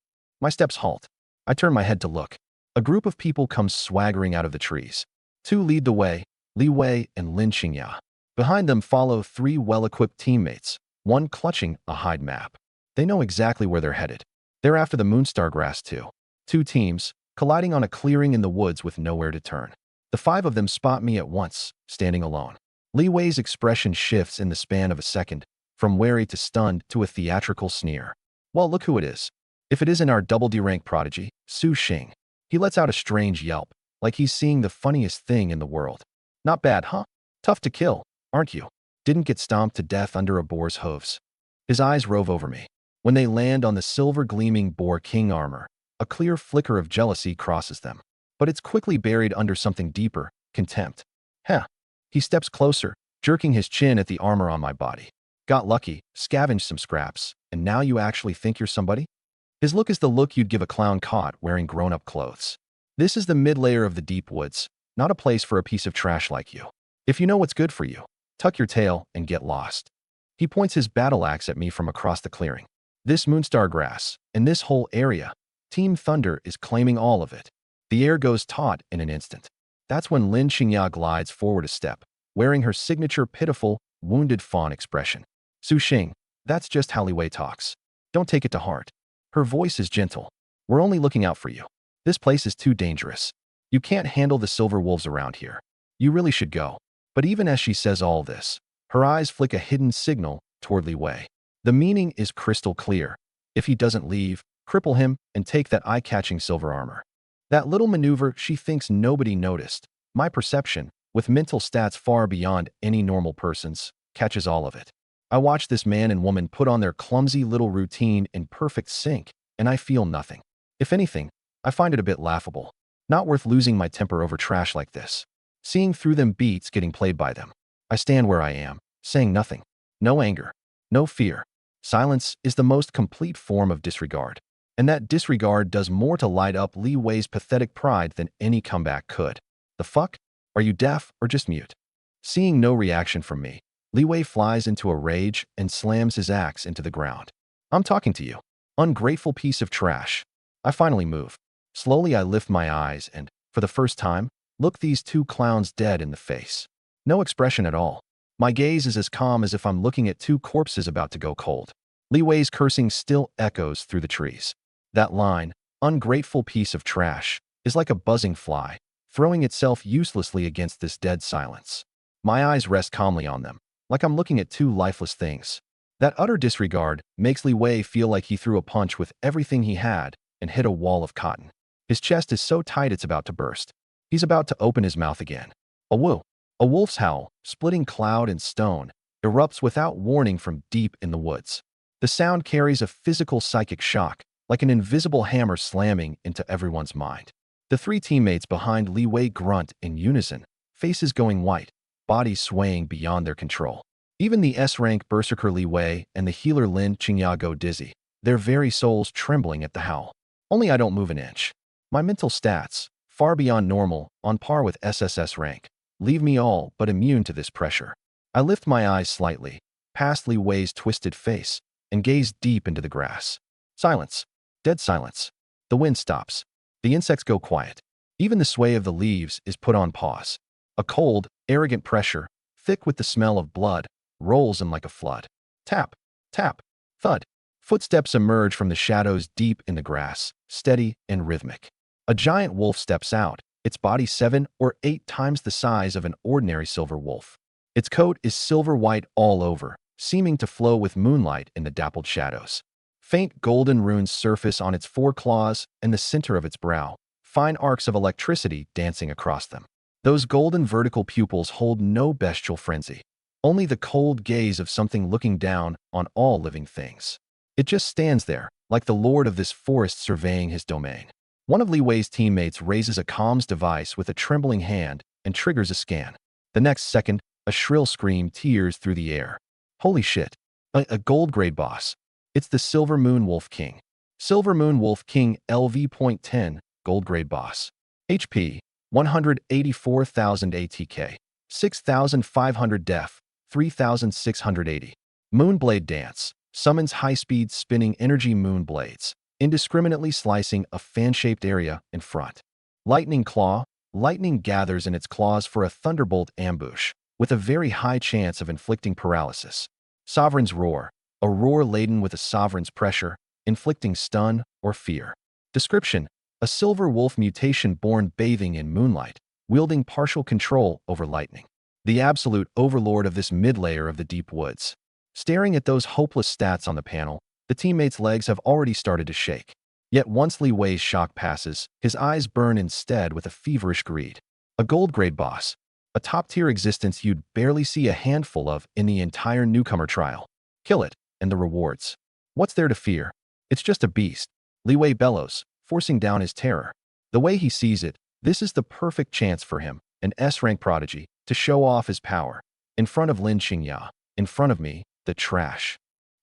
Speaker 1: My steps halt. I turn my head to look. A group of people comes swaggering out of the trees. Two lead the way, Li Wei and Lin Qingya. Behind them follow three well-equipped teammates, one clutching a hide map. They know exactly where they're headed. They're after the moonstar grass too. Two teams, colliding on a clearing in the woods with nowhere to turn. The five of them spot me at once, standing alone. Li Wei's expression shifts in the span of a second, from wary to stunned to a theatrical sneer. Well, look who it is. If it isn't our double D rank prodigy, Su Xing. He lets out a strange yelp, like he's seeing the funniest thing in the world. Not bad, huh? Tough to kill, aren't you? Didn't get stomped to death under a boar's hooves. His eyes rove over me. When they land on the silver-gleaming boar king armor, a clear flicker of jealousy crosses them. But it's quickly buried under something deeper, contempt. Heh. He steps closer, jerking his chin at the armor on my body. Got lucky, scavenged some scraps, and now you actually think you're somebody? His look is the look you'd give a clown caught wearing grown-up clothes. This is the mid-layer of the deep woods, not a place for a piece of trash like you. If you know what's good for you, tuck your tail and get lost. He points his battle axe at me from across the clearing. This moonstar grass, and this whole area, Team Thunder is claiming all of it. The air goes taut in an instant. That's when Lin Qingya glides forward a step, wearing her signature pitiful, wounded fawn expression. Su Xing, that's just how Li Wei talks. Don't take it to heart. Her voice is gentle. We're only looking out for you. This place is too dangerous. You can't handle the silver wolves around here. You really should go. But even as she says all this, her eyes flick a hidden signal toward Li Wei. The meaning is crystal clear. If he doesn't leave, cripple him and take that eye-catching silver armor. That little maneuver she thinks nobody noticed. My perception, with mental stats far beyond any normal person's, catches all of it. I watch this man and woman put on their clumsy little routine in perfect sync, and I feel nothing. If anything, I find it a bit laughable. Not worth losing my temper over trash like this. Seeing through them beats getting played by them. I stand where I am, saying nothing. No anger. No fear. Silence is the most complete form of disregard. And that disregard does more to light up Li Wei's pathetic pride than any comeback could. The fuck? Are you deaf or just mute? Seeing no reaction from me, Li Wei flies into a rage and slams his axe into the ground. I'm talking to you. Ungrateful piece of trash. I finally move. Slowly I lift my eyes and, for the first time, look these two clowns dead in the face. No expression at all. My gaze is as calm as if I'm looking at two corpses about to go cold. Li Wei's cursing still echoes through the trees. That line, ungrateful piece of trash, is like a buzzing fly, throwing itself uselessly against this dead silence. My eyes rest calmly on them, like I'm looking at two lifeless things. That utter disregard makes Li Wei feel like he threw a punch with everything he had and hit a wall of cotton. His chest is so tight it's about to burst. He's about to open his mouth again. A woo. A wolf's howl, splitting cloud and stone, erupts without warning from deep in the woods. The sound carries a physical psychic shock, like an invisible hammer slamming into everyone's mind. The three teammates behind Li Wei grunt in unison, faces going white, bodies swaying beyond their control. Even the S-rank berserker Li Wei and the healer Lin Qingya go dizzy, their very souls trembling at the howl. Only I don't move an inch. My mental stats, far beyond normal, on par with SSS-rank, leave me all but immune to this pressure. I lift my eyes slightly, past Li Wei's twisted face, and gaze deep into the grass. Silence. Dead silence. The wind stops. The insects go quiet. Even the sway of the leaves is put on pause. A cold, arrogant pressure, thick with the smell of blood, rolls in like a flood. Tap, tap, thud. Footsteps emerge from the shadows deep in the grass, steady and rhythmic. A giant wolf steps out, its body 7 or 8 times the size of an ordinary silver wolf. Its coat is silver white all over, seeming to flow with moonlight in the dappled shadows. Faint golden runes surface on its 4 claws and the center of its brow, fine arcs of electricity dancing across them. Those golden vertical pupils hold no bestial frenzy, only the cold gaze of something looking down on all living things. It just stands there, like the lord of this forest surveying his domain. One of Li Wei's teammates raises a comms device with a trembling hand and triggers a scan. The next second, a shrill scream tears through the air. Holy shit! A gold grade boss. It's the Silver Moon Wolf King. Silver Moon Wolf King LV.10, gold grade boss. HP, 184,000 ATK, 6,500 def, 3,680. Moonblade Dance. Summons high-speed spinning energy moon blades, indiscriminately slicing a fan-shaped area in front. Lightning Claw. Lightning gathers in its claws for a thunderbolt ambush, with a very high chance of inflicting paralysis. Sovereign's Roar. A roar laden with a sovereign's pressure, inflicting stun or fear. Description. A silver wolf mutation born bathing in moonlight, wielding partial control over lightning. The absolute overlord of this mid-layer of the deep woods. Staring at those hopeless stats on the panel, the teammate's legs have already started to shake. Yet once Li Wei's shock passes, his eyes burn instead with a feverish greed. A gold-grade boss. A top-tier existence you'd barely see a handful of in the entire newcomer trial. Kill it, and the rewards. What's there to fear? It's just a beast. Li Wei bellows, forcing down his terror. The way he sees it, this is the perfect chance for him, an S-rank prodigy, to show off his power. In front of Lin Qingya, in front of me, the trash.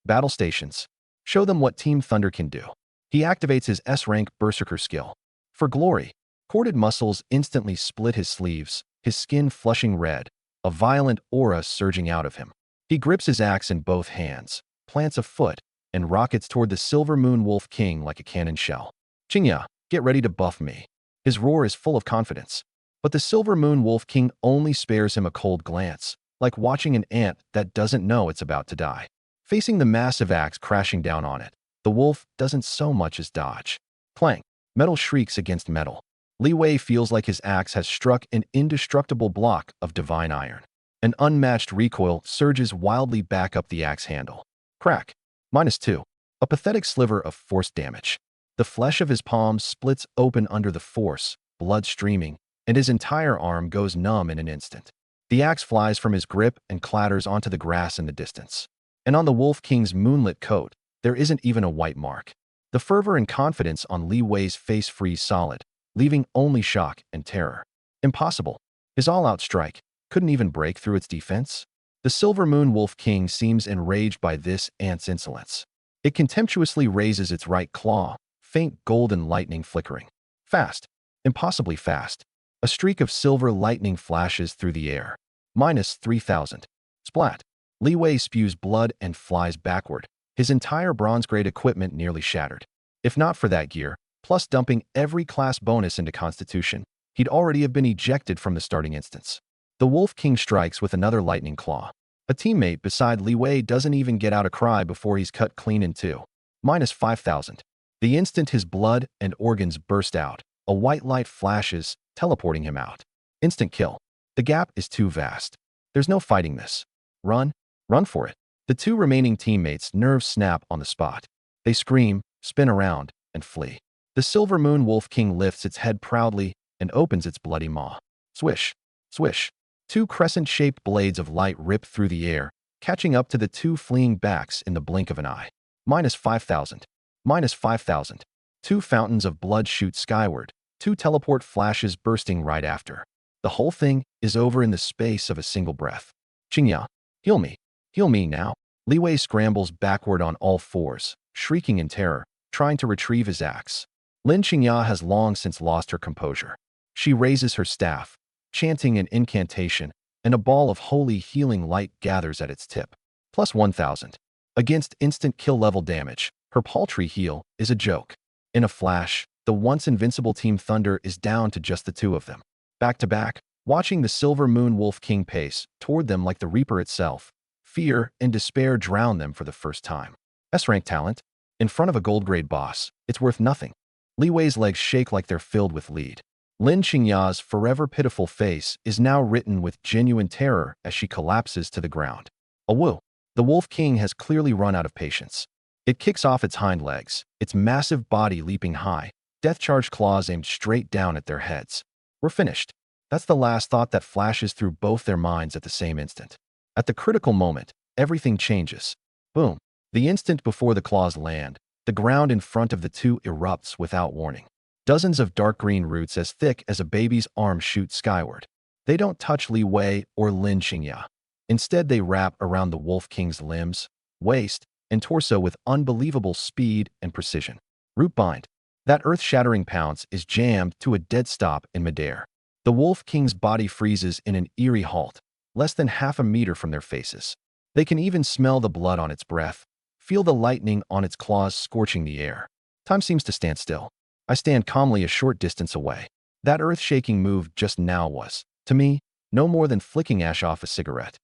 Speaker 1: Battle stations. Show them what Team Thunder can do. He activates his S-rank Berserker skill. For glory. Corded muscles instantly split his sleeves, his skin flushing red, a violent aura surging out of him. He grips his axe in both hands, plants a foot, and rockets toward the Silver Moon Wolf King like a cannon shell. Qingya, get ready to buff me. His roar is full of confidence. But the Silver Moon Wolf King only spares him a cold glance, like watching an ant that doesn't know it's about to die. Facing the massive axe crashing down on it, the wolf doesn't so much as dodge. Clang. Metal shrieks against metal. Li Wei feels like his axe has struck an indestructible block of divine iron. An unmatched recoil surges wildly back up the axe handle. Crack. -2. A pathetic sliver of force damage. The flesh of his palm splits open under the force, blood streaming, and his entire arm goes numb in an instant. The axe flies from his grip and clatters onto the grass in the distance. And on the Wolf King's moonlit coat, there isn't even a white mark. The fervor and confidence on Li Wei's face freeze solid, leaving only shock and terror. Impossible. His all-out strike couldn't even break through its defense. The Silver Moon Wolf King seems enraged by this ant's insolence. It contemptuously raises its right claw, faint golden lightning flickering. Fast. Impossibly fast. A streak of silver lightning flashes through the air. -3,000. Splat. Li Wei spews blood and flies backward, his entire bronze-grade equipment nearly shattered. If not for that gear, plus dumping every class bonus into Constitution, he'd already have been ejected from the starting instance. The Wolf King strikes with another lightning claw. A teammate beside Li Wei doesn't even get out a cry before he's cut clean in two. -5,000. The instant his blood and organs burst out, a white light flashes, teleporting him out. Instant kill. The gap is too vast. There's no fighting this. Run. Run for it. The two remaining teammates' nerves snap on the spot. They scream, spin around, and flee. The Silver Moon Wolf King lifts its head proudly and opens its bloody maw. Swish. Swish. Two crescent-shaped blades of light rip through the air, catching up to the two fleeing backs in the blink of an eye. -5,000. -5,000. Two fountains of blood shoot skyward, two teleport flashes bursting right after. The whole thing is over in the space of a single breath. Qingya, heal me. Heal me now. Li Wei scrambles backward on all fours, shrieking in terror, trying to retrieve his axe. Lin Qingya has long since lost her composure. She raises her staff, chanting an incantation, and a ball of holy healing light gathers at its tip. +1,000. Against instant kill level damage, her paltry heal is a joke. In a flash, the once invincible Team Thunder is down to just the two of them. Back to back, Watching the silver moon wolf king pace toward them like the reaper itself, fear and despair drown them for the first time. S-rank talent? In front of a gold-grade boss, it's worth nothing. Li Wei's legs shake like they're filled with lead. Lin Qingya's forever pitiful face is now written with genuine terror as she collapses to the ground. Awoo! The Wolf King has clearly run out of patience. It kicks off its hind legs, its massive body leaping high, death-charged claws aimed straight down at their heads. We're finished. That's the last thought that flashes through both their minds at the same instant. At the critical moment, everything changes. Boom. The instant before the claws land, the ground in front of the two erupts without warning. Dozens of dark green roots as thick as a baby's arm shoot skyward. They don't touch Li Wei or Lin Qingya. Instead, they wrap around the Wolf King's limbs, waist, and torso with unbelievable speed and precision. Root bind. That earth-shattering pounce is jammed to a dead stop in midair. The Wolf King's body freezes in an eerie halt, less than half a meter from their faces. They can even smell the blood on its breath, feel the lightning on its claws scorching the air. Time seems to stand still. I stand calmly a short distance away. That earth-shaking move just now was, to me, no more than flicking ash off a cigarette.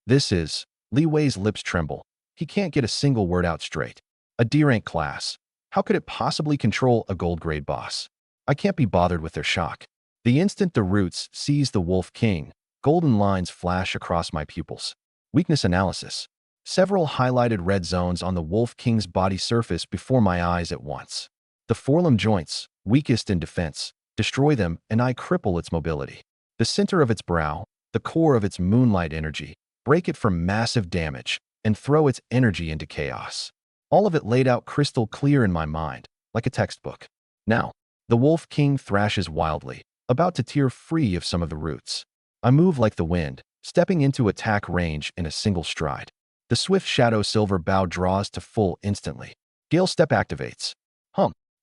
Speaker 1: This is, Li Wei's lips tremble. He can't get a single word out straight. A D-rank class. How could it possibly control a gold-grade boss? I can't be bothered with their shock. The instant the roots seize the Wolf King, golden lines flash across my pupils. Weakness analysis. Several highlighted red zones on the Wolf King's body surface before my eyes at once. The forelimb joints, weakest in defense, destroy them and I cripple its mobility. The center of its brow, the core of its moonlight energy, break it from massive damage and throw its energy into chaos. All of it laid out crystal clear in my mind, like a textbook. Now, the Wolf King thrashes wildly, about to tear free of some of the roots. I move like the wind, stepping into attack range in a single stride. The swift shadow silver bow draws to full instantly. Gale step activates.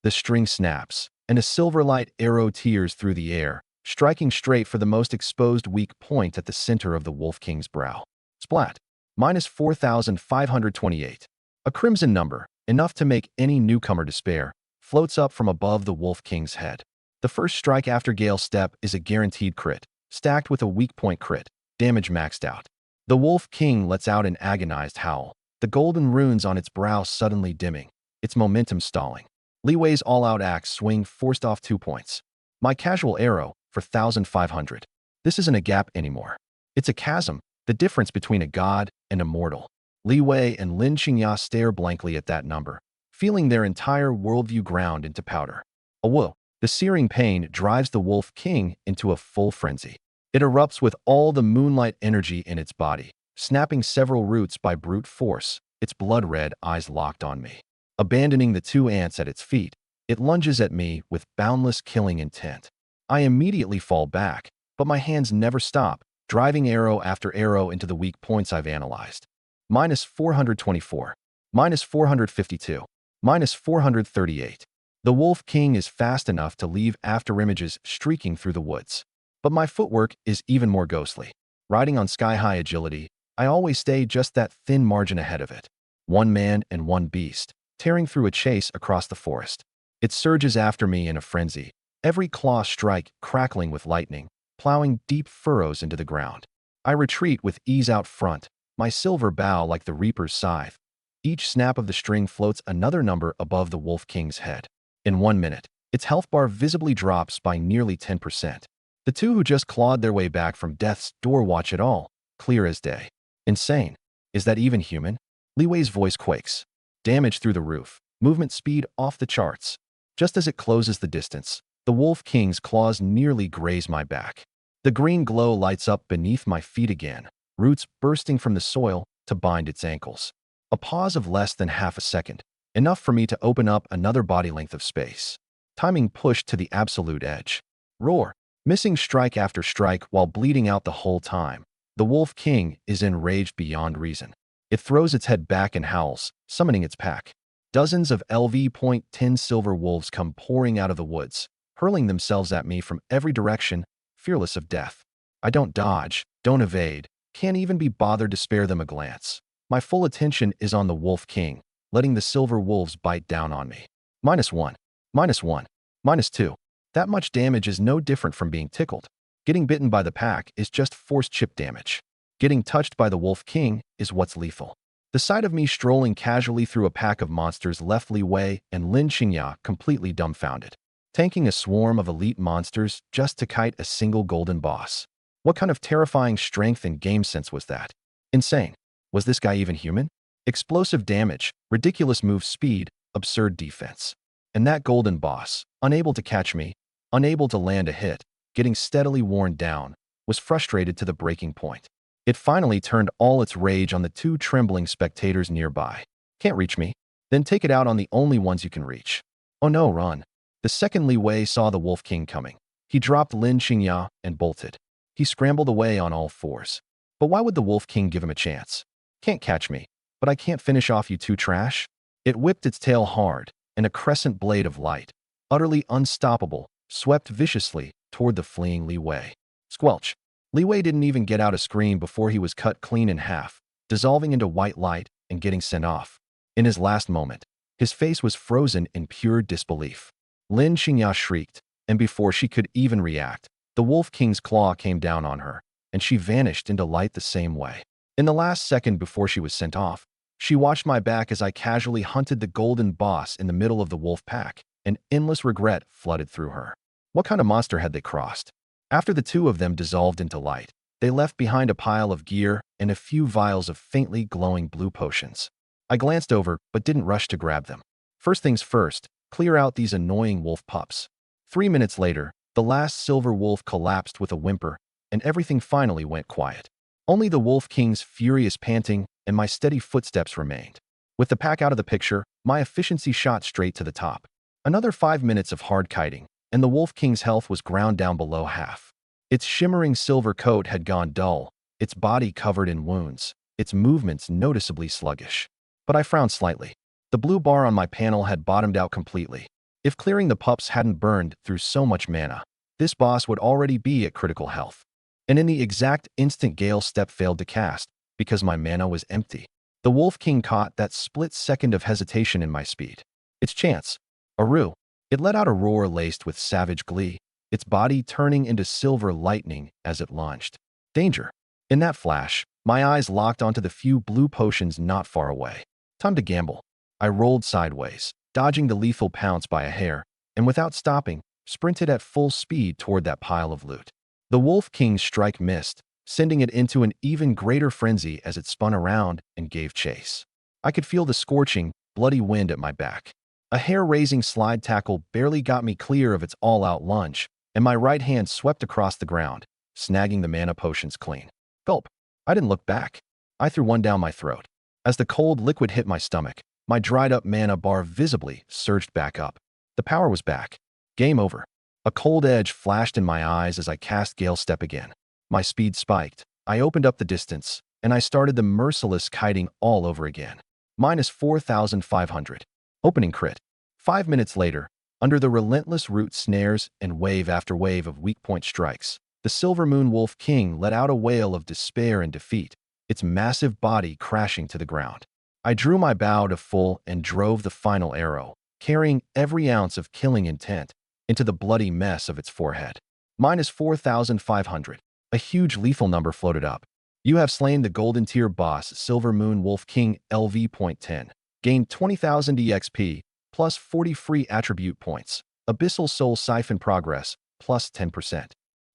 Speaker 1: The string snaps, and a silver light arrow tears through the air, striking straight for the most exposed weak point at the center of the Wolf King's brow. Splat. Minus 4,528. A crimson number, enough to make any newcomer despair, floats up from above the Wolf King's head. The first strike after Gale Step is a guaranteed crit, stacked with a weak point crit, damage maxed out. The Wolf King lets out an agonized howl, the golden runes on its brow suddenly dimming, its momentum stalling. Li Wei's all-out axe swing forced off 2 points. My casual arrow, for 1,500. This isn't a gap anymore. It's a chasm, the difference between a god and a mortal. Li Wei and Lin Qingya stare blankly at that number, feeling their entire worldview ground into powder. Awoo! The searing pain drives the Wolf King into a full frenzy. It erupts with all the moonlight energy in its body, snapping several roots by brute force, its blood-red eyes locked on me. Abandoning the two ants at its feet, it lunges at me with boundless killing intent. I immediately fall back, but my hands never stop, driving arrow after arrow into the weak points I've analyzed. Minus 424. Minus 452. Minus 438. The Wolf King is fast enough to leave afterimages streaking through the woods. But my footwork is even more ghostly. Riding on sky-high agility, I always stay just that thin margin ahead of it. One man and one beast, tearing through a chase across the forest. It surges after me in a frenzy, every claw strike crackling with lightning, plowing deep furrows into the ground. I retreat with ease out front, my silver bow like the reaper's scythe. Each snap of the string floats another number above the Wolf King's head. In 1 minute, its health bar visibly drops by nearly 10%. The two who just clawed their way back from death's door watch it all, clear as day. Insane. Is that even human? Li Wei's voice quakes. Damage through the roof, movement speed off the charts. Just as it closes the distance, the Wolf King's claws nearly graze my back. The green glow lights up beneath my feet again, roots bursting from the soil to bind its ankles. A pause of less than half a second, enough for me to open up another body length of space. Timing pushed to the absolute edge. Roar. Missing strike after strike while bleeding out the whole time. The Wolf King is enraged beyond reason. It throws its head back and howls, summoning its pack. Dozens of LV.10 silver wolves come pouring out of the woods, hurling themselves at me from every direction, fearless of death. I don't dodge, don't evade, can't even be bothered to spare them a glance. My full attention is on the Wolf King, letting the silver wolves bite down on me. -1. -1. -2. That much damage is no different from being tickled. Getting bitten by the pack is just forced chip damage. Getting touched by the Wolf King is what's lethal. The sight of me strolling casually through a pack of monsters left Li Wei and Lin Xingya completely dumbfounded. Tanking a swarm of elite monsters just to kite a single golden boss. What kind of terrifying strength and game sense was that? Insane. Was this guy even human? Explosive damage, ridiculous move speed, absurd defense. And that golden boss, unable to catch me, unable to land a hit, getting steadily worn down, was frustrated to the breaking point. It finally turned all its rage on the two trembling spectators nearby. Can't reach me? Then take it out on the only ones you can reach. Oh no, run. The second Li Wei saw the Wolf King coming. He dropped Lin Xingya and bolted. He scrambled away on all fours. But why would the Wolf King give him a chance? Can't catch me, but I can't finish off you two trash? It whipped its tail hard, and a crescent blade of light, utterly unstoppable, swept viciously toward the fleeing Li Wei. Squelch. Li Wei didn't even get out a scream before he was cut clean in half, dissolving into white light and getting sent off. In his last moment, his face was frozen in pure disbelief. Lin Xingya shrieked, and before she could even react, the Wolf King's claw came down on her, and she vanished into light the same way. In the last second before she was sent off, she watched my back as I casually hunted the golden boss in the middle of the wolf pack, and endless regret flooded through her. What kind of monster had they crossed? After the two of them dissolved into light, they left behind a pile of gear and a few vials of faintly glowing blue potions. I glanced over but didn't rush to grab them. First things first, clear out these annoying wolf pups. 3 minutes later, the last silver wolf collapsed with a whimper, and everything finally went quiet. Only the Wolf King's furious panting and my steady footsteps remained. With the pack out of the picture, my efficiency shot straight to the top. Another 5 minutes of hard kiting, and the Wolf King's health was ground down below half. Its shimmering silver coat had gone dull, its body covered in wounds, its movements noticeably sluggish. But I frowned slightly. The blue bar on my panel had bottomed out completely. If clearing the pups hadn't burned through so much mana, this boss would already be at critical health. And in the exact instant Gale Step failed to cast, because my mana was empty, the Wolf King caught that split second of hesitation in my speed. Its chance. Aru. It let out a roar laced with savage glee, its body turning into silver lightning as it launched. Danger. In that flash, my eyes locked onto the few blue potions not far away. Time to gamble. I rolled sideways, dodging the lethal pounce by a hair, and without stopping, sprinted at full speed toward that pile of loot. The Wolf King's strike missed, sending it into an even greater frenzy as it spun around and gave chase. I could feel the scorching, bloody wind at my back. A hair-raising slide tackle barely got me clear of its all-out lunge, and my right hand swept across the ground, snagging the mana potions clean. Gulp. I didn't look back. I threw one down my throat. As the cold liquid hit my stomach, my dried-up mana bar visibly surged back up. The power was back. Game over. A cold edge flashed in my eyes as I cast Gale Step again. My speed spiked. I opened up the distance, and I started the merciless kiting all over again. Minus 4,500. Opening crit. 5 minutes later, under the relentless root snares and wave after wave of weak point strikes, the Silver Moon Wolf King let out a wail of despair and defeat, its massive body crashing to the ground. I drew my bow to full and drove the final arrow, carrying every ounce of killing intent, into the bloody mess of its forehead. Minus 4,500. A huge lethal number floated up. You have slain the Golden Tier boss Silver Moon Wolf King LV.10. Gained 20,000 EXP, plus 40 free attribute points. Abyssal Soul Siphon progress, plus 10%.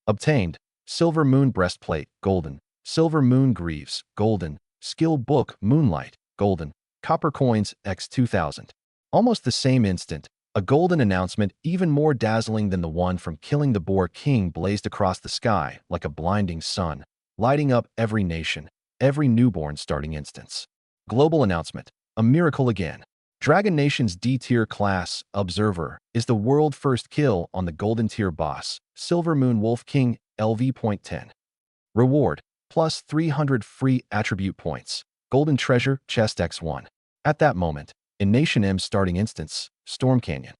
Speaker 1: Obtained, Silver Moon Breastplate, Golden. Silver Moon Greaves, Golden. Skill Book, Moonlight, Golden. Copper Coins, X 2000. Almost the same instant, a golden announcement even more dazzling than the one from killing the Boar King blazed across the sky like a blinding sun, lighting up every nation, every newborn starting instance. Global announcement. A miracle again. Dragon Nation's D-tier class, Observer, is the world first kill on the Golden Tier boss, Silver Moon Wolf King, LV.10. Reward, plus 300 free attribute points. Golden Treasure, Chest X1. At that moment, in Nation M's starting instance, Storm Canyon,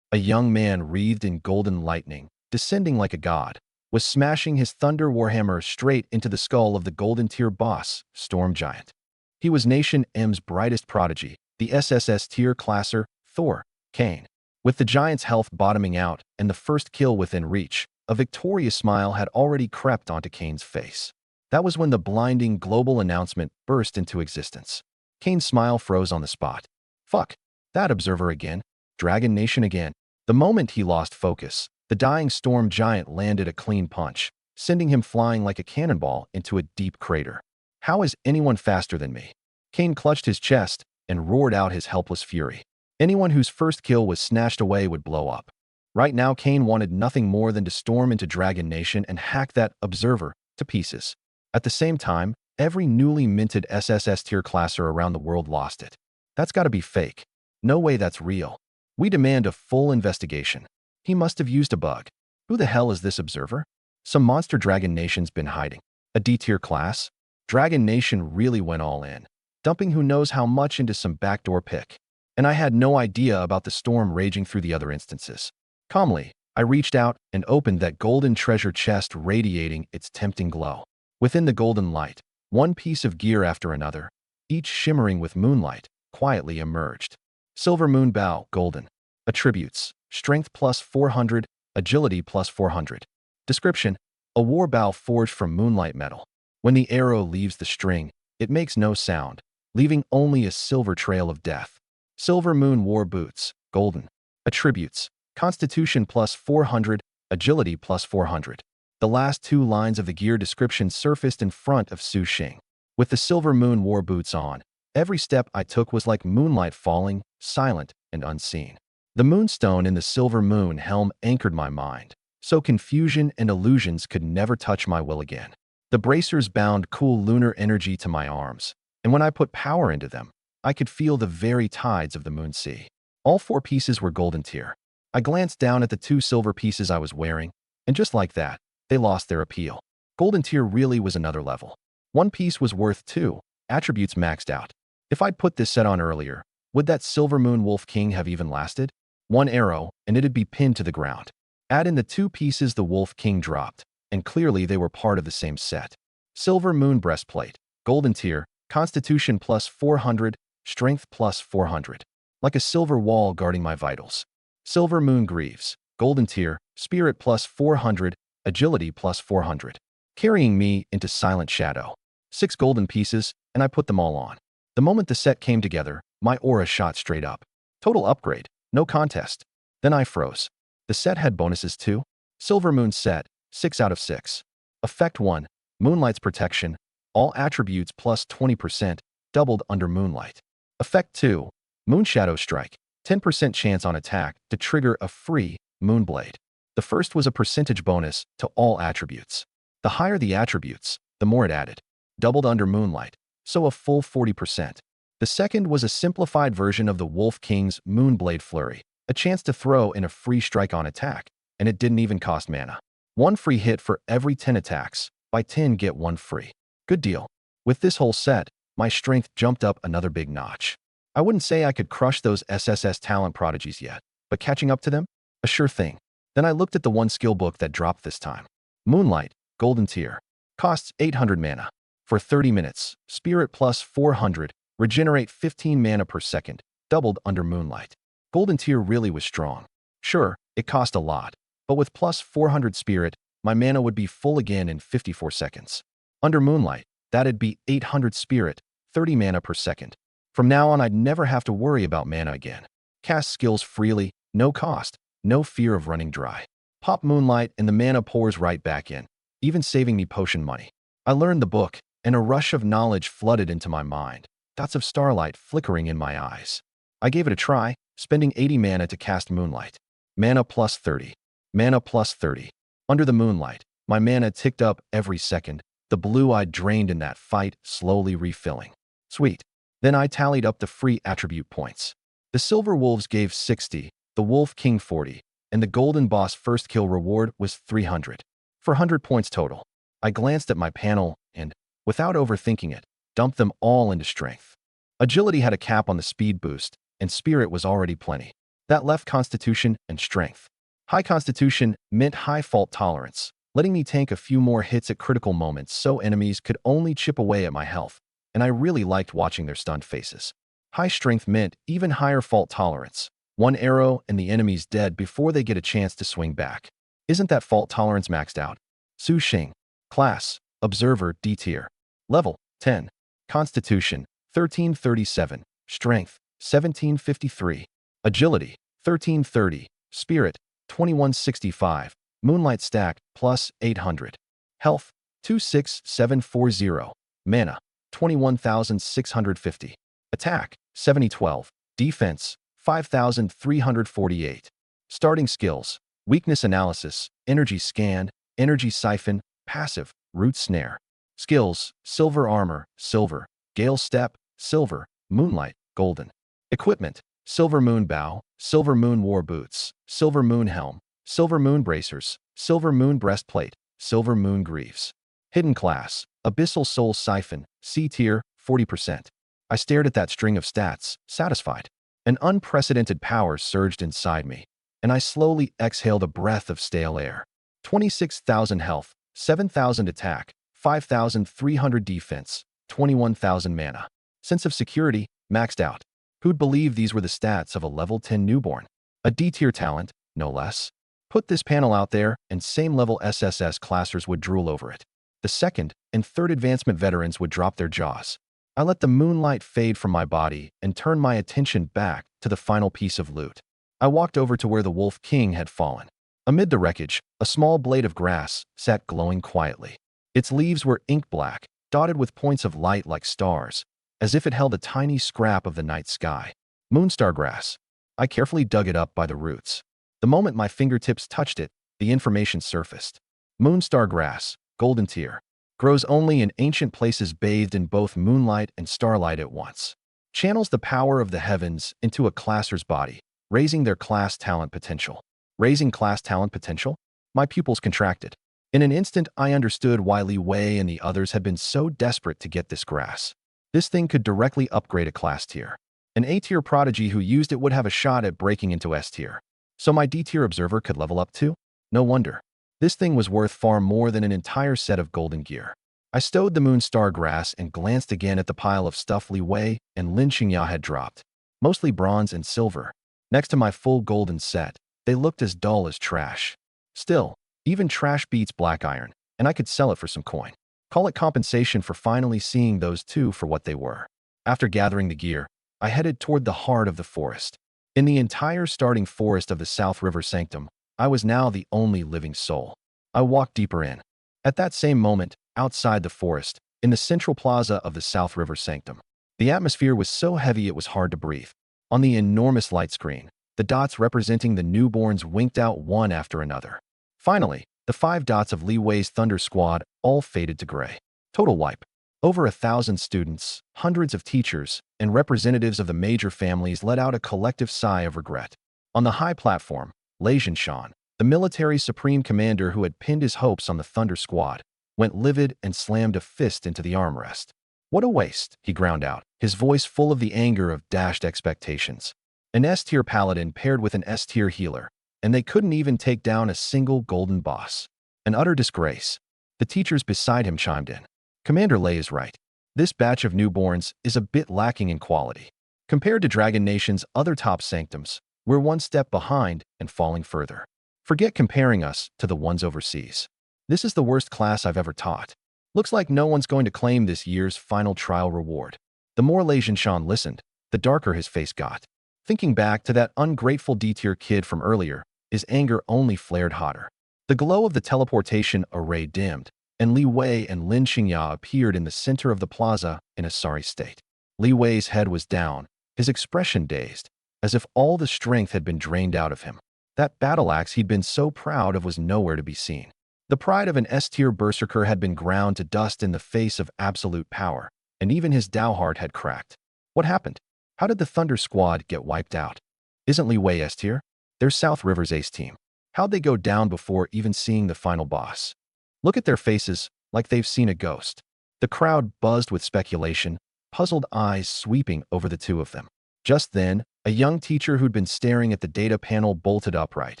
Speaker 1: a young man wreathed in golden lightning, descending like a god, was smashing his thunder warhammer straight into the skull of the Golden Tier boss, Storm Giant. He was Nation M's brightest prodigy, the SSS tier classer, Thor, Kane. With the giant's health bottoming out and the first kill within reach, A victorious smile had already crept onto Kane's face. That was when the blinding global announcement burst into existence. Kane's smile froze on the spot. Fuck. That observer again. Dragon Nation again. The moment he lost focus, the dying storm giant landed a clean punch, sending him flying like a cannonball into a deep crater. How is anyone faster than me? Kane clutched his chest and roared out his helpless fury. Anyone whose first kill was snatched away would blow up. Right now, Kane wanted nothing more than to storm into Dragon Nation and hack that observer to pieces. At the same time, every newly minted SSS tier classer around the world lost it. That's gotta be fake. No way that's real. We demand a full investigation. He must have used a bug. Who the hell is this observer? Some monster Dragon Nation's been hiding. A D-tier class? Dragon Nation really went all in, dumping who knows how much into some backdoor pick. And I had no idea about the storm raging through the other instances. Calmly, I reached out and opened that golden treasure chest radiating its tempting glow. Within the golden light, one piece of gear after another, each shimmering with moonlight, quietly emerged. Silver Moon Bow, golden. Attributes: Strength plus 400, Agility plus 400. Description: a war bow forged from moonlight metal. When the arrow leaves the string, it makes no sound, leaving only a silver trail of death. Silver Moon War Boots, golden. Attributes: Constitution plus 400, Agility plus 400. The last two lines of the gear description surfaced in front of Su Xing. With the Silver Moon War Boots on, every step I took was like moonlight falling, silent and unseen. The moonstone in the Silver Moon helm anchored my mind, so confusion and illusions could never touch my will again. The bracers bound cool lunar energy to my arms, and when I put power into them, I could feel the very tides of the moon sea. All four pieces were golden tier. I glanced down at the two silver pieces I was wearing, and just like that, they lost their appeal. Golden tier really was another level. One piece was worth 2 attributes maxed out. If I'd put this set on earlier, would that Silver Moon Wolf King have even lasted? One arrow, and it'd be pinned to the ground. Add in the 2 pieces the Wolf King dropped, and clearly they were part of the same set. Silver Moon Breastplate, golden tier, Constitution plus 400, Strength plus 400. Like a silver wall guarding my vitals. Silver Moon Greaves, golden tier, Spirit plus 400, Agility plus 400. Carrying me into silent shadow. 6 golden pieces, and I put them all on. The moment the set came together, my aura shot straight up. Total upgrade, no contest. Then I froze. The set had bonuses too. Silver Moon Set, 6 out of 6. Effect 1, Moonlight's Protection, all attributes plus 20%, doubled under moonlight. Effect 2, Moonshadow Strike, 10% chance on attack to trigger a free Moonblade. The first was a percentage bonus to all attributes. The higher the attributes, the more it added. Doubled under moonlight, so a full 40%. The second was a simplified version of the Wolf King's Moonblade Flurry, a chance to throw in a free strike on attack, and it didn't even cost mana. 1 free hit for every 10 attacks, buy 10 get 1 free. Good deal. With this whole set, my strength jumped up another big notch. I wouldn't say I could crush those SSS talent prodigies yet, but catching up to them? A sure thing. Then I looked at the one skill book that dropped this time. Moonlight, golden tier. Costs 800 mana. For 30 minutes, Spirit plus 400, regenerate 15 mana per second, doubled under moonlight. Golden tier really was strong. Sure, it cost a lot, but with plus 400 Spirit, my mana would be full again in 54 seconds. Under moonlight, that'd be 800 Spirit, 30 mana per second. From now on, I'd never have to worry about mana again. Cast skills freely, no cost, no fear of running dry. Pop Moonlight and the mana pours right back in, even saving me potion money. I learned the book, and a rush of knowledge flooded into my mind, dots of starlight flickering in my eyes. I gave it a try, spending 80 mana to cast Moonlight. Mana plus 30. Mana plus 30. Under the moonlight, my mana ticked up every second, the blue I drained in that fight slowly refilling. Sweet. Then I tallied up the free attribute points. The Silver Wolves gave 60, the Wolf King 40, and the Golden Boss first kill reward was 300. For 100 points total. I glanced at my panel and, without overthinking it, dumped them all into strength. Agility had a cap on the speed boost, and Spirit was already plenty. That left Constitution and Strength. High Constitution meant high fault tolerance, letting me tank a few more hits at critical moments so enemies could only chip away at my health, and I really liked watching their stunned faces. High Strength meant even higher fault tolerance. 1 arrow and the enemy's dead before they get a chance to swing back. Isn't that fault tolerance maxed out? Su Xing. Class. Observer D tier. Level 10. Constitution 1337. Strength 1753. Agility 1330. Spirit 2165. Moonlight stack plus 800. Health 26740. Mana 21,650. Attack 7012. Defense 5,348. Starting skills: weakness analysis, energy scan, energy siphon, passive, root snare. Skills: silver armor, silver, gale step, silver, moonlight, golden. Equipment: silver moon bow, silver moon war boots, silver moon helm, silver moon bracers, silver moon breastplate, silver moon greaves. Hidden class: abyssal soul siphon, C tier, 40%. I stared at that string of stats, satisfied. An unprecedented power surged inside me, and I slowly exhaled a breath of stale air. 26,000 health, 7,000 attack, 5,300 defense, 21,000 mana. Sense of security, maxed out. Who'd believe these were the stats of a level 10 newborn? A D-tier talent, no less. Put this panel out there, and same-level SSS classers would drool over it. The second and third advancement veterans would drop their jaws. I let the moonlight fade from my body and turned my attention back to the final piece of loot. I walked over to where the Wolf King had fallen. Amid the wreckage, a small blade of grass sat glowing quietly. Its leaves were ink black, dotted with points of light like stars, as if it held a tiny scrap of the night sky. Moonstar grass. I carefully dug it up by the roots. The moment my fingertips touched it, the information surfaced. Moonstar grass, golden tier. Grows only in ancient places bathed in both moonlight and starlight at once. Channels the power of the heavens into a classer's body, raising their class talent potential. Raising class talent potential? My pupils contracted. In an instant, I understood why Li Wei and the others had been so desperate to get this grass. This thing could directly upgrade a class tier. An A-tier prodigy who used it would have a shot at breaking into S-tier. So my D-tier observer could level up too? No wonder. This thing was worth far more than an entire set of golden gear. I stowed the Moonstar grass and glanced again at the pile of stuff Li Wei and Lin Xingya had dropped. Mostly bronze and silver. Next to my full golden set, they looked as dull as trash. Still, even trash beats black iron, and I could sell it for some coin. Call it compensation for finally seeing those two for what they were. After gathering the gear, I headed toward the heart of the forest. In the entire starting forest of the South River Sanctum, I was now the only living soul. I walked deeper in. At that same moment, outside the forest, in the central plaza of the South River Sanctum, the atmosphere was so heavy it was hard to breathe. On the enormous light screen, the dots representing the newborns winked out one after another. Finally, the 5 dots of Li Wei's Thunder Squad all faded to gray. Total wipe. Over 1,000 students, hundreds of teachers, and representatives of the major families let out a collective sigh of regret. On the high platform, Lei Zhinshan, the military supreme commander who had pinned his hopes on the Thunder Squad, went livid and slammed a fist into the armrest. What a waste, he ground out, his voice full of the anger of dashed expectations. An S-tier paladin paired with an S-tier healer, and they couldn't even take down a single golden boss. An utter disgrace. The teachers beside him chimed in. Commander Lei is right. This batch of newborns is a bit lacking in quality. Compared to Dragon Nation's other top sanctums, we're one step behind and falling further. Forget comparing us to the ones overseas. This is the worst class I've ever taught. Looks like no one's going to claim this year's final trial reward. The more Lei Zhinshan listened, the darker his face got. Thinking back to that ungrateful D-tier kid from earlier, his anger only flared hotter. The glow of the teleportation array dimmed, and Li Wei and Lin Xingya appeared in the center of the plaza in a sorry state. Li Wei's head was down, his expression dazed, as if all the strength had been drained out of him. That battle axe he'd been so proud of was nowhere to be seen. The pride of an S-tier berserker had been ground to dust in the face of absolute power, and even his Dao heart had cracked. What happened? How did the Thunder Squad get wiped out? Isn't Li Wei S-tier? They're South River's ace team. How'd they go down before even seeing the final boss? Look at their faces, like they've seen a ghost. The crowd buzzed with speculation, puzzled eyes sweeping over the two of them. Just then, a young teacher who'd been staring at the data panel bolted upright,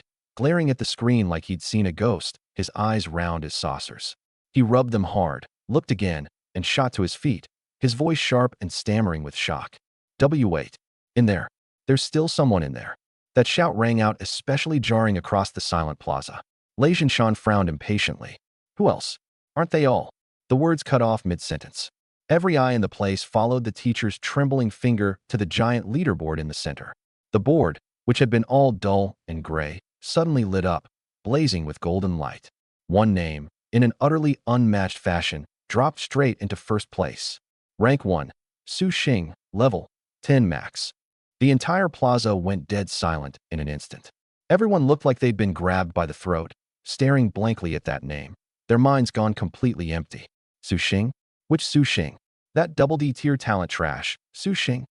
Speaker 1: glaring at the screen like he'd seen a ghost, his eyes round as saucers. He rubbed them hard, looked again, and shot to his feet, his voice sharp and stammering with shock. Wait. In there. There's still someone in there. That shout rang out especially jarring across the silent plaza. Lei Zhinshan frowned impatiently. Who else? Aren't they all? The words cut off mid-sentence. Every eye in the place followed the teacher's trembling finger to the giant leaderboard in the center. The board, which had been all dull and gray, suddenly lit up, blazing with golden light. One name, in an utterly unmatched fashion, dropped straight into first place. Rank 1. Su Xing, level 10 max. The entire plaza went dead silent in an instant. Everyone looked like they'd been grabbed by the throat, staring blankly at that name, their minds gone completely empty. Su Xing? Which Su Xing? That double D tier talent trash, Su Xing?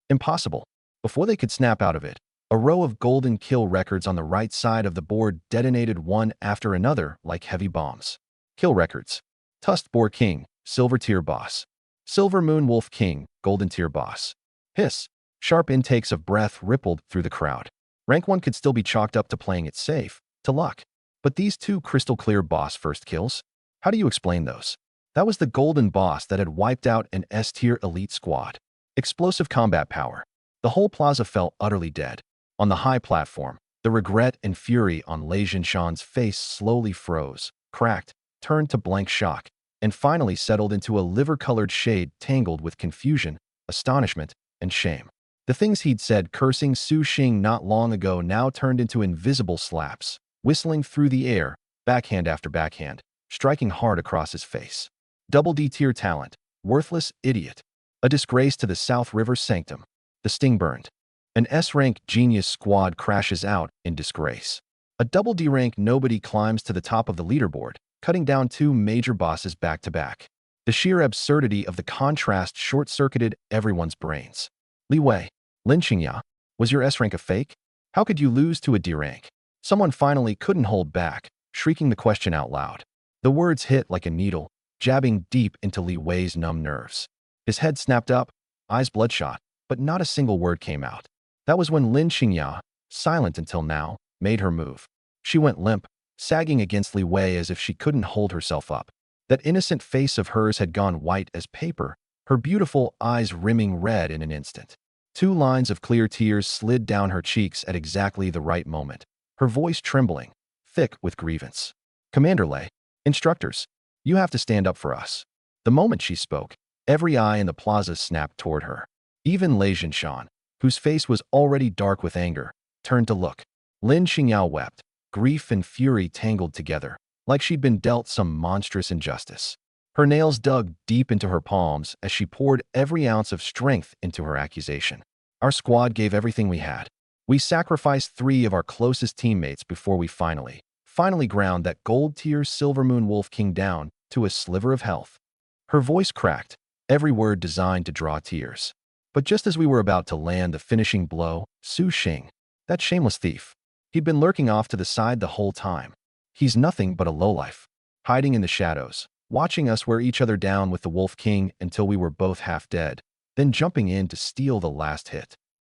Speaker 1: Impossible. Before they could snap out of it, a row of golden kill records on the right side of the board detonated one after another like heavy bombs. Kill records. Tusked Boar King, Silver Tier Boss. Silver Moon Wolf King, Golden Tier Boss. Hiss. Sharp intakes of breath rippled through the crowd. Rank 1 could still be chalked up to playing it safe, to luck. But these two crystal-clear boss first kills? How do you explain those? That was the golden boss that had wiped out an S-tier elite squad. Explosive combat power. The whole plaza felt utterly dead. On the high platform, the regret and fury on Lei Zhinshan's face slowly froze, cracked, turned to blank shock, and finally settled into a liver-colored shade tangled with confusion, astonishment, and shame. The things he'd said cursing Su Xing not long ago now turned into invisible slaps, whistling through the air, backhand after backhand, striking hard across his face. Double D-tier talent, worthless idiot. A disgrace to the South River Sanctum. The sting burned. An S-rank genius squad crashes out in disgrace. A double D-rank nobody climbs to the top of the leaderboard, cutting down two major bosses back-to-back. The sheer absurdity of the contrast short-circuited everyone's brains. Li Wei, Lin Qingya, was your S-rank a fake? How could you lose to a D-rank? Someone finally couldn't hold back, shrieking the question out loud. The words hit like a needle, jabbing deep into Li Wei's numb nerves. His head snapped up, eyes bloodshot, but not a single word came out. That was when Lin Qingya, silent until now, made her move. She went limp, sagging against Li Wei as if she couldn't hold herself up. That innocent face of hers had gone white as paper, her beautiful eyes rimming red in an instant. Two lines of clear tears slid down her cheeks at exactly the right moment, her voice trembling, thick with grievance. Commander Lei, instructors, you have to stand up for us. The moment she spoke, every eye in the plaza snapped toward her. Even Lei Zhinshan, whose face was already dark with anger, turned to look. Lin Qingya wept, grief and fury tangled together, like she'd been dealt some monstrous injustice. Her nails dug deep into her palms as she poured every ounce of strength into her accusation. Our squad gave everything we had. We sacrificed 3 of our closest teammates before we finally ground that gold-tier Silver Moon Wolf King down to a sliver of health. Her voice cracked, every word designed to draw tears. But just as we were about to land the finishing blow, Su Xing, that shameless thief, he'd been lurking off to the side the whole time. He's nothing but a lowlife, hiding in the shadows, watching us wear each other down with the Wolf King until we were both half dead, then jumping in to steal the last hit.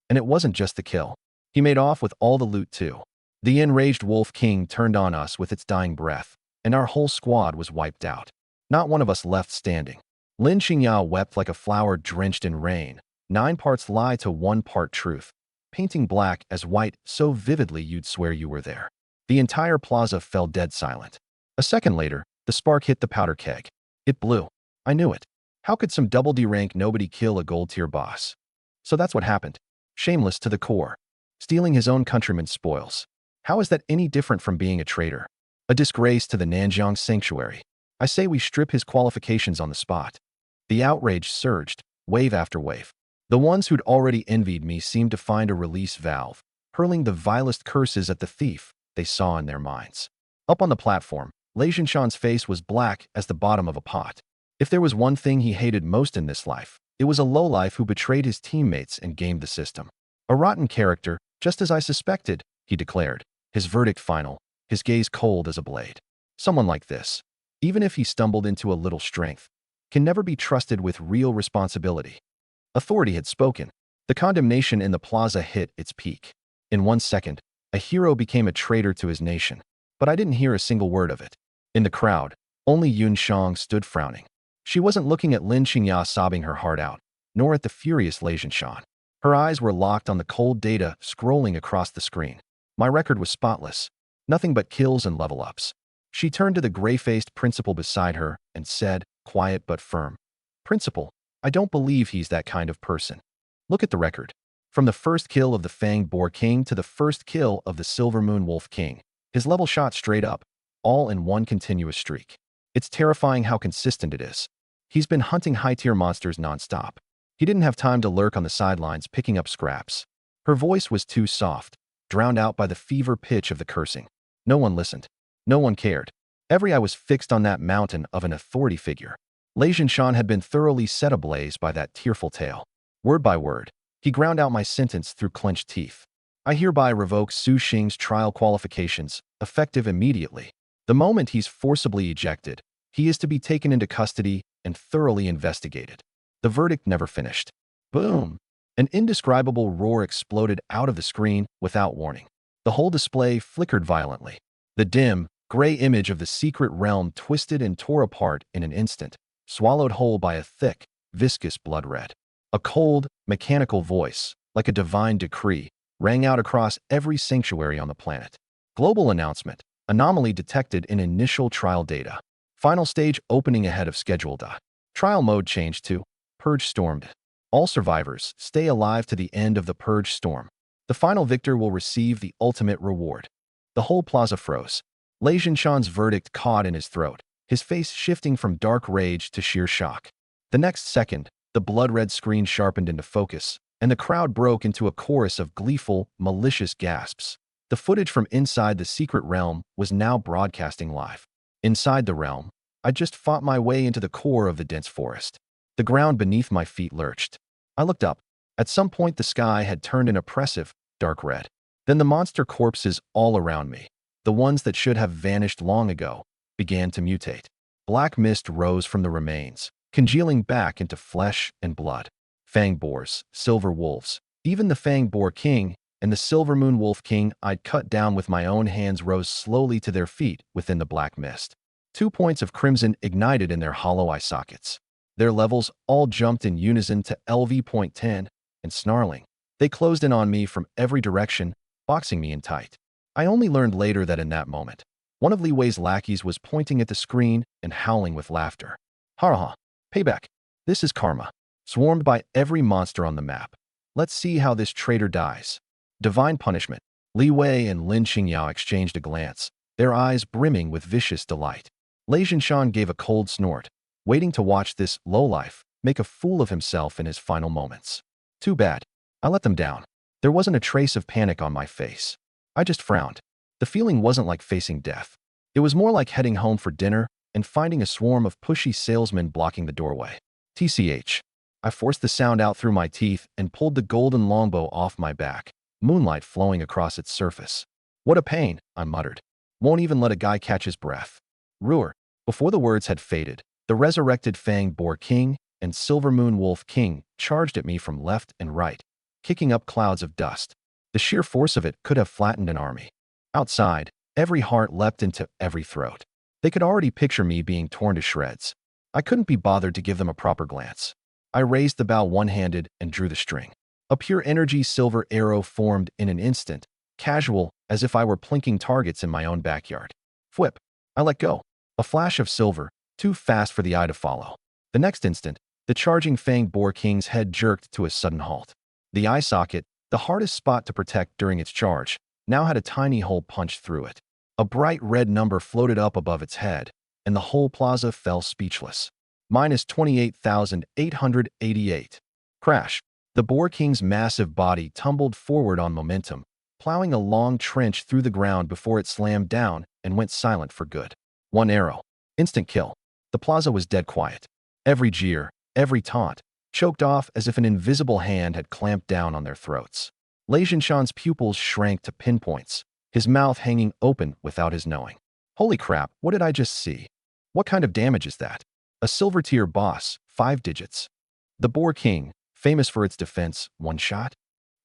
Speaker 1: And it wasn't just the kill. He made off with all the loot too. The enraged Wolf King turned on us with its dying breath, and our whole squad was wiped out. Not one of us left standing. Lin Qingya wept like a flower drenched in rain, 9 parts lie to 1 part truth, painting black as white so vividly you'd swear you were there. The entire plaza fell dead silent. A second later, the spark hit the powder keg. It blew. I knew it. How could some double D rank nobody kill a gold-tier boss? So that's what happened. Shameless to the core. Stealing his own countrymen's spoils. How is that any different from being a traitor? A disgrace to the Nanjiang sanctuary. I say we strip his qualifications on the spot. The outrage surged, wave after wave. The ones who'd already envied me seemed to find a release valve, hurling the vilest curses at the thief they saw in their minds. Up on the platform, Lei Zhinshan's face was black as the bottom of a pot. If there was one thing he hated most in this life, it was a lowlife who betrayed his teammates and gamed the system. A rotten character, just as I suspected, he declared, his verdict final, his gaze cold as a blade. Someone like this, even if he stumbled into a little strength, can never be trusted with real responsibility. Authority had spoken. The condemnation in the plaza hit its peak. In 1 second, a hero became a traitor to his nation. But I didn't hear a single word of it. In the crowd, only Yun Shang stood frowning. She wasn't looking at Lin Qingya sobbing her heart out, nor at the furious Lei Zhinshan. Her eyes were locked on the cold data scrolling across the screen. My record was spotless. Nothing but kills and level ups. She turned to the gray-faced principal beside her and said, quiet but firm, "Principal, I don't believe he's that kind of person. Look at the record. From the first kill of the Fanged Boar King to the first kill of the Silver Moon Wolf King, his level shot straight up, all in one continuous streak. It's terrifying how consistent it is. He's been hunting high-tier monsters nonstop. He didn't have time to lurk on the sidelines picking up scraps." Her voice was too soft, drowned out by the fever pitch of the cursing. No one listened. No one cared. Every eye was fixed on that mountain of an authority figure. Lei Jinshan had been thoroughly set ablaze by that tearful tale. Word by word, he ground out my sentence through clenched teeth. "I hereby revoke Su Xing's trial qualifications, effective immediately. The moment he's forcibly ejected, he is to be taken into custody and thoroughly investigated." The verdict never finished. Boom! An indescribable roar exploded out of the screen without warning. The whole display flickered violently. The dim, gray image of the secret realm twisted and tore apart in an instant, swallowed whole by a thick, viscous blood red. A cold, mechanical voice, like a divine decree, rang out across every sanctuary on the planet. Global announcement. Anomaly detected in initial trial data. Final stage opening ahead of schedule. Trial mode changed to Purge Stormed. All survivors stay alive to the end of the Purge Storm. The final victor will receive the ultimate reward. The whole plaza froze. Lei Jinshan's verdict caught in his throat, his face shifting from dark rage to sheer shock. The next second, the blood-red screen sharpened into focus, and the crowd broke into a chorus of gleeful, malicious gasps. The footage from inside the secret realm was now broadcasting live. Inside the realm, I just fought my way into the core of the dense forest. The ground beneath my feet lurched. I looked up. At some point, the sky had turned an oppressive, dark red. Then the monster corpses all around me, the ones that should have vanished long ago, began to mutate. Black mist rose from the remains, congealing back into flesh and blood. Fang boars, silver wolves, even the Fang Boar King and the Silver Moon Wolf King I'd cut down with my own hands rose slowly to their feet within the black mist. 2 points of crimson ignited in their hollow eye sockets. Their levels all jumped in unison to LV.10, and snarling, they closed in on me from every direction, boxing me in tight. I only learned later that in that moment, one of Li Wei's lackeys was pointing at the screen and howling with laughter. "Ha ha! Payback! This is karma. Swarmed by every monster on the map. Let's see how this traitor dies." Divine punishment. Li Wei and Lin Qingyao exchanged a glance, their eyes brimming with vicious delight. Lei Jinshan gave a cold snort, waiting to watch this lowlife make a fool of himself in his final moments. Too bad. I let them down. There wasn't a trace of panic on my face. I just frowned. The feeling wasn't like facing death. It was more like heading home for dinner and finding a swarm of pushy salesmen blocking the doorway. TCH. I forced the sound out through my teeth and pulled the golden longbow off my back, moonlight flowing across its surface. "What a pain," I muttered. "Won't even let a guy catch his breath." Roar. Before the words had faded, the resurrected Fanged Boar King and Silver Moon Wolf King charged at me from left and right, kicking up clouds of dust. The sheer force of it could have flattened an army. Outside, every heart leapt into every throat. They could already picture me being torn to shreds. I couldn't be bothered to give them a proper glance. I raised the bow one-handed and drew the string. A pure energy silver arrow formed in an instant, casual, as if I were plinking targets in my own backyard. Whip. I let go. A flash of silver, too fast for the eye to follow. The next instant, the charging Fanged Boar King's head jerked to a sudden halt. The eye socket, the hardest spot to protect during its charge, now had a tiny hole punched through it. A bright red number floated up above its head, and the whole plaza fell speechless. Minus 28,888. Crash. The Boar King's massive body tumbled forward on momentum, plowing a long trench through the ground before it slammed down and went silent for good. One arrow. Instant kill. The plaza was dead quiet. Every jeer, every taunt, choked off as if an invisible hand had clamped down on their throats. Lei Jinshan's pupils shrank to pinpoints, his mouth hanging open without his knowing. Holy crap, what did I just see? What kind of damage is that? A silver tier boss, 5 digits. The Boar King, famous for its defense, one shot?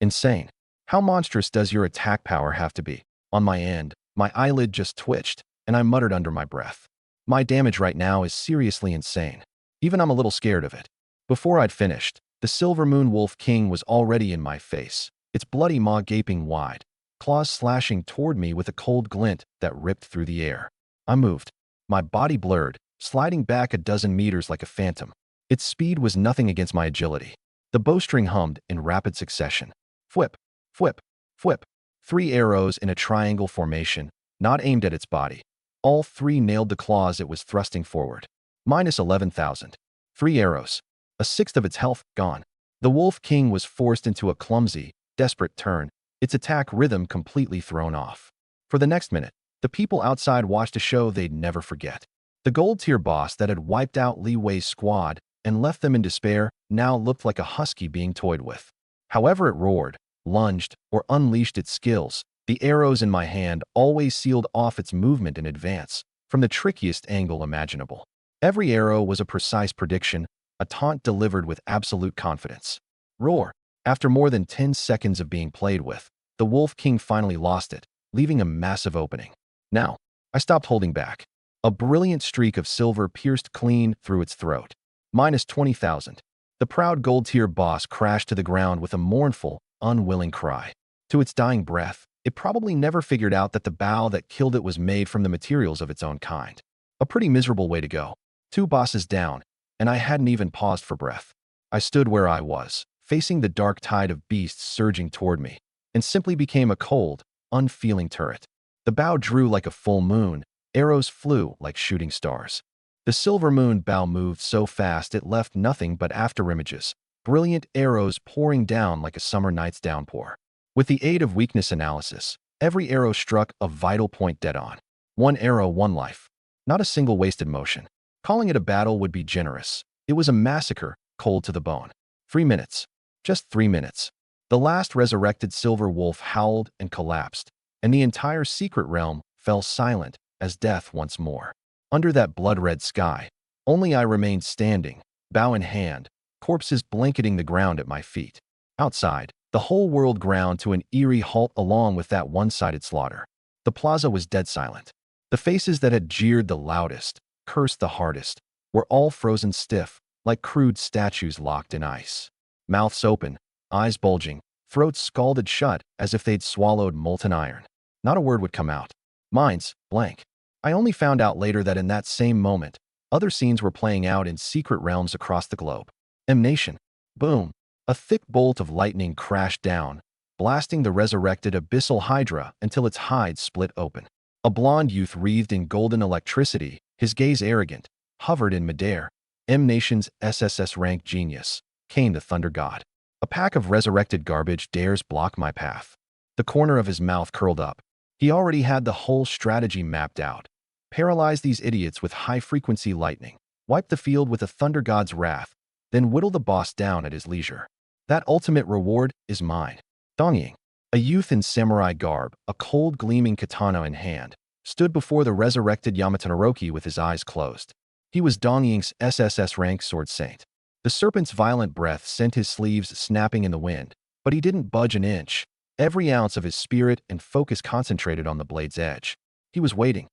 Speaker 1: Insane. How monstrous does your attack power have to be? On my end, my eyelid just twitched, and I muttered under my breath. My damage right now is seriously insane. Even I'm a little scared of it. Before I'd finished, the Silver Moon Wolf King was already in my face, its bloody maw gaping wide, claws slashing toward me with a cold glint that ripped through the air. I moved. My body blurred, sliding back a dozen meters like a phantom. Its speed was nothing against my agility. The bowstring hummed in rapid succession. Whip, whip, whip. 3 arrows in a triangle formation, not aimed at its body. All 3 nailed the claws it was thrusting forward. Minus 11,000. 3 arrows. A sixth of its health gone. The Wolf King was forced into a clumsy, desperate turn, its attack rhythm completely thrown off. For the next minute, the people outside watched a show they'd never forget. The gold-tier boss that had wiped out Li Wei's squad and left them in despair now looked like a husky being toyed with. However it roared, lunged, or unleashed its skills, the arrows in my hand always sealed off its movement in advance, from the trickiest angle imaginable. Every arrow was a precise prediction, a taunt delivered with absolute confidence. Roar! After more than 10 seconds of being played with, the Wolf King finally lost it, leaving a massive opening. Now, I stopped holding back. A brilliant streak of silver pierced clean through its throat. Minus 20,000. The proud gold-tier boss crashed to the ground with a mournful, unwilling cry. To its dying breath, it probably never figured out that the bow that killed it was made from the materials of its own kind. A pretty miserable way to go. 2 bosses down, and I hadn't even paused for breath. I stood where I was, facing the dark tide of beasts surging toward me, and simply became a cold, unfeeling turret. The bow drew like a full moon, arrows flew like shooting stars. The silver moon bow moved so fast it left nothing but afterimages, brilliant arrows pouring down like a summer night's downpour. With the aid of weakness analysis, every arrow struck a vital point dead on. 1 arrow, 1 life. Not a single wasted motion. Calling it a battle would be generous. It was a massacre, cold to the bone. 3 minutes. Just 3 minutes. The last resurrected silver wolf howled and collapsed, and the entire secret realm fell silent as death once more. Under that blood-red sky, only I remained standing, bow in hand, corpses blanketing the ground at my feet. Outside, the whole world ground to an eerie halt along with that one-sided slaughter. The plaza was dead silent. The faces that had jeered the loudest, cursed the hardest, were all frozen stiff, like crude statues locked in ice. Mouths open, eyes bulging, throats scalded shut as if they'd swallowed molten iron. Not a word would come out. Minds blank. I only found out later that in that same moment, other scenes were playing out in secret realms across the globe. Nation. Boom. A thick bolt of lightning crashed down, blasting the resurrected abyssal hydra until its hide split open. A blond youth wreathed in golden electricity, his gaze arrogant, hovered in midair. Nation's SSS-rank genius, Cain the Thunder God. A pack of resurrected garbage dares block my path. The corner of his mouth curled up. He already had the whole strategy mapped out. Paralyze these idiots with high-frequency lightning, wipe the field with a thunder god's wrath, then whittle the boss down at his leisure. That ultimate reward is mine. Dongying, a youth in samurai garb, a cold gleaming katana in hand, stood before the resurrected Yamato Naroki with his eyes closed. He was Dongying's SSS-rank sword saint. The serpent's violent breath sent his sleeves snapping in the wind, but he didn't budge an inch. Every ounce of his spirit and focus concentrated on the blade's edge. He was waiting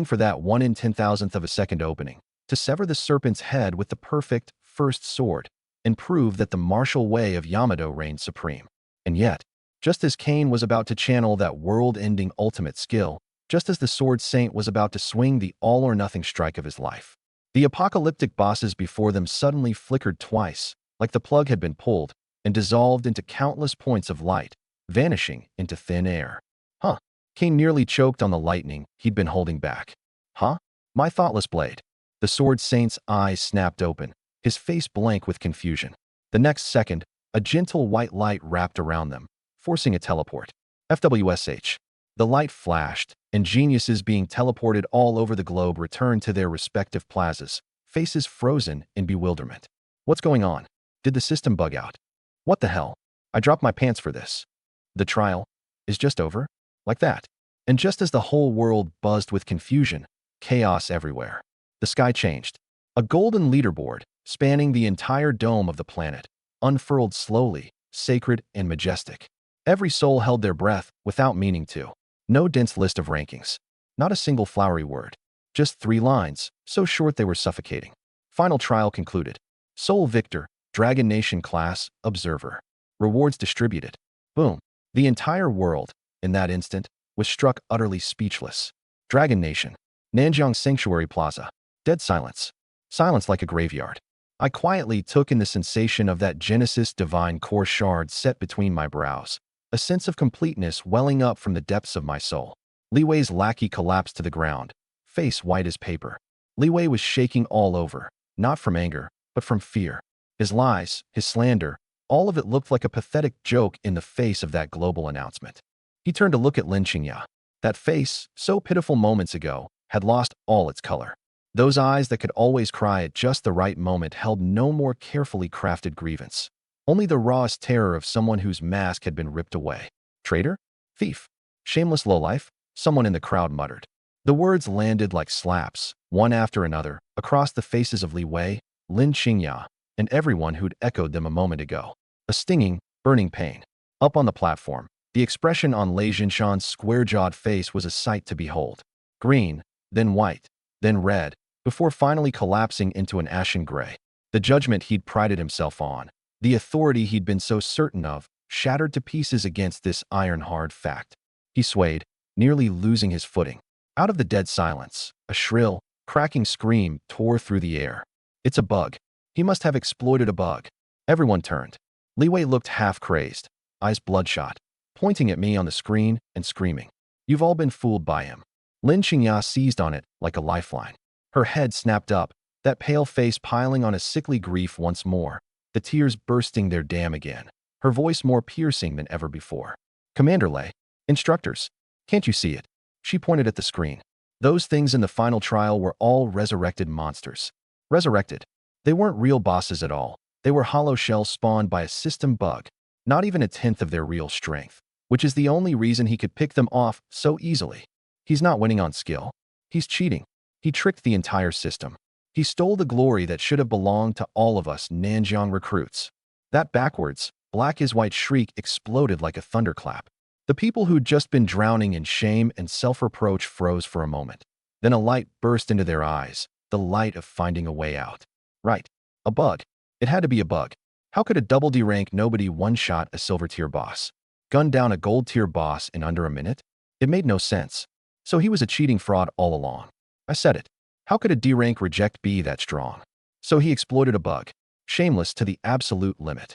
Speaker 1: for that 1 in 10,000th of a second opening, to sever the serpent's head with the perfect first sword, and prove that the martial way of Yamato reigned supreme. And yet, just as Cain was about to channel that world-ending ultimate skill, just as the sword saint was about to swing the all-or-nothing strike of his life, the apocalyptic bosses before them suddenly flickered twice, like the plug had been pulled, and dissolved into countless points of light, vanishing into thin air. Huh. Cain nearly choked on the lightning he'd been holding back. Huh? My thoughtless blade. The sword saint's eyes snapped open, his face blank with confusion. The next second, a gentle white light wrapped around them, forcing a teleport. FWSH. The light flashed, and geniuses being teleported all over the globe returned to their respective plazas, faces frozen in bewilderment. What's going on? Did the system bug out? What the hell? I dropped my pants for this. The trial is just over? Like that. And just as the whole world buzzed with confusion, chaos everywhere, the sky changed. A golden leaderboard, spanning the entire dome of the planet, unfurled slowly, sacred and majestic. Every soul held their breath without meaning to. No dense list of rankings. Not a single flowery word. Just 3 lines, so short they were suffocating. Final trial concluded. Soul Victor, Dragon Nation Class, Observer. Rewards distributed. Boom. The entire world, in that instant, was struck utterly speechless. Dragon Nation. Nanjiang Sanctuary Plaza. Dead silence. Silence like a graveyard. I quietly took in the sensation of that Genesis divine core shard set between my brows, a sense of completeness welling up from the depths of my soul. Li Wei's lackey collapsed to the ground, face white as paper. Li Wei was shaking all over, not from anger, but from fear. His lies, his slander, all of it looked like a pathetic joke in the face of that global announcement. He turned to look at Lin Qingya. That face, so pitiful moments ago, had lost all its color. Those eyes that could always cry at just the right moment held no more carefully crafted grievance. Only the rawest terror of someone whose mask had been ripped away. Traitor? Thief? Shameless lowlife? Someone in the crowd muttered. The words landed like slaps, one after another, across the faces of Li Wei, Lin Qingya, and everyone who'd echoed them a moment ago. A stinging, burning pain. Up on the platform, the expression on Lei Jinshan's square-jawed face was a sight to behold. Green, then white, then red, before finally collapsing into an ashen gray. The judgment he'd prided himself on, the authority he'd been so certain of, shattered to pieces against this iron-hard fact. He swayed, nearly losing his footing. Out of the dead silence, a shrill, cracking scream tore through the air. It's a bug. He must have exploited a bug. Everyone turned. Li Wei looked half-crazed, eyes bloodshot, pointing at me on the screen and screaming. You've all been fooled by him. Lin Qingya seized on it like a lifeline. Her head snapped up, that pale face piling on a sickly grief once more, the tears bursting their dam again, her voice more piercing than ever before. Commander Lei, instructors, can't you see it? She pointed at the screen. Those things in the final trial were all resurrected monsters. Resurrected. They weren't real bosses at all. They were hollow shells spawned by a system bug, not even a tenth of their real strength, which is the only reason he could pick them off so easily. He's not winning on skill. He's cheating. He tricked the entire system. He stole the glory that should have belonged to all of us Nanjiang recruits. That backwards, black as white shriek exploded like a thunderclap. The people who'd just been drowning in shame and self-reproach froze for a moment. Then a light burst into their eyes, the light of finding a way out. Right. A bug. It had to be a bug. How could a double D rank nobody one-shot a silver tier boss? Gun down a gold tier boss in under a minute? It made no sense. So he was a cheating fraud all along. I said it. How could a D rank reject be that strong? So he exploited a bug. Shameless to the absolute limit.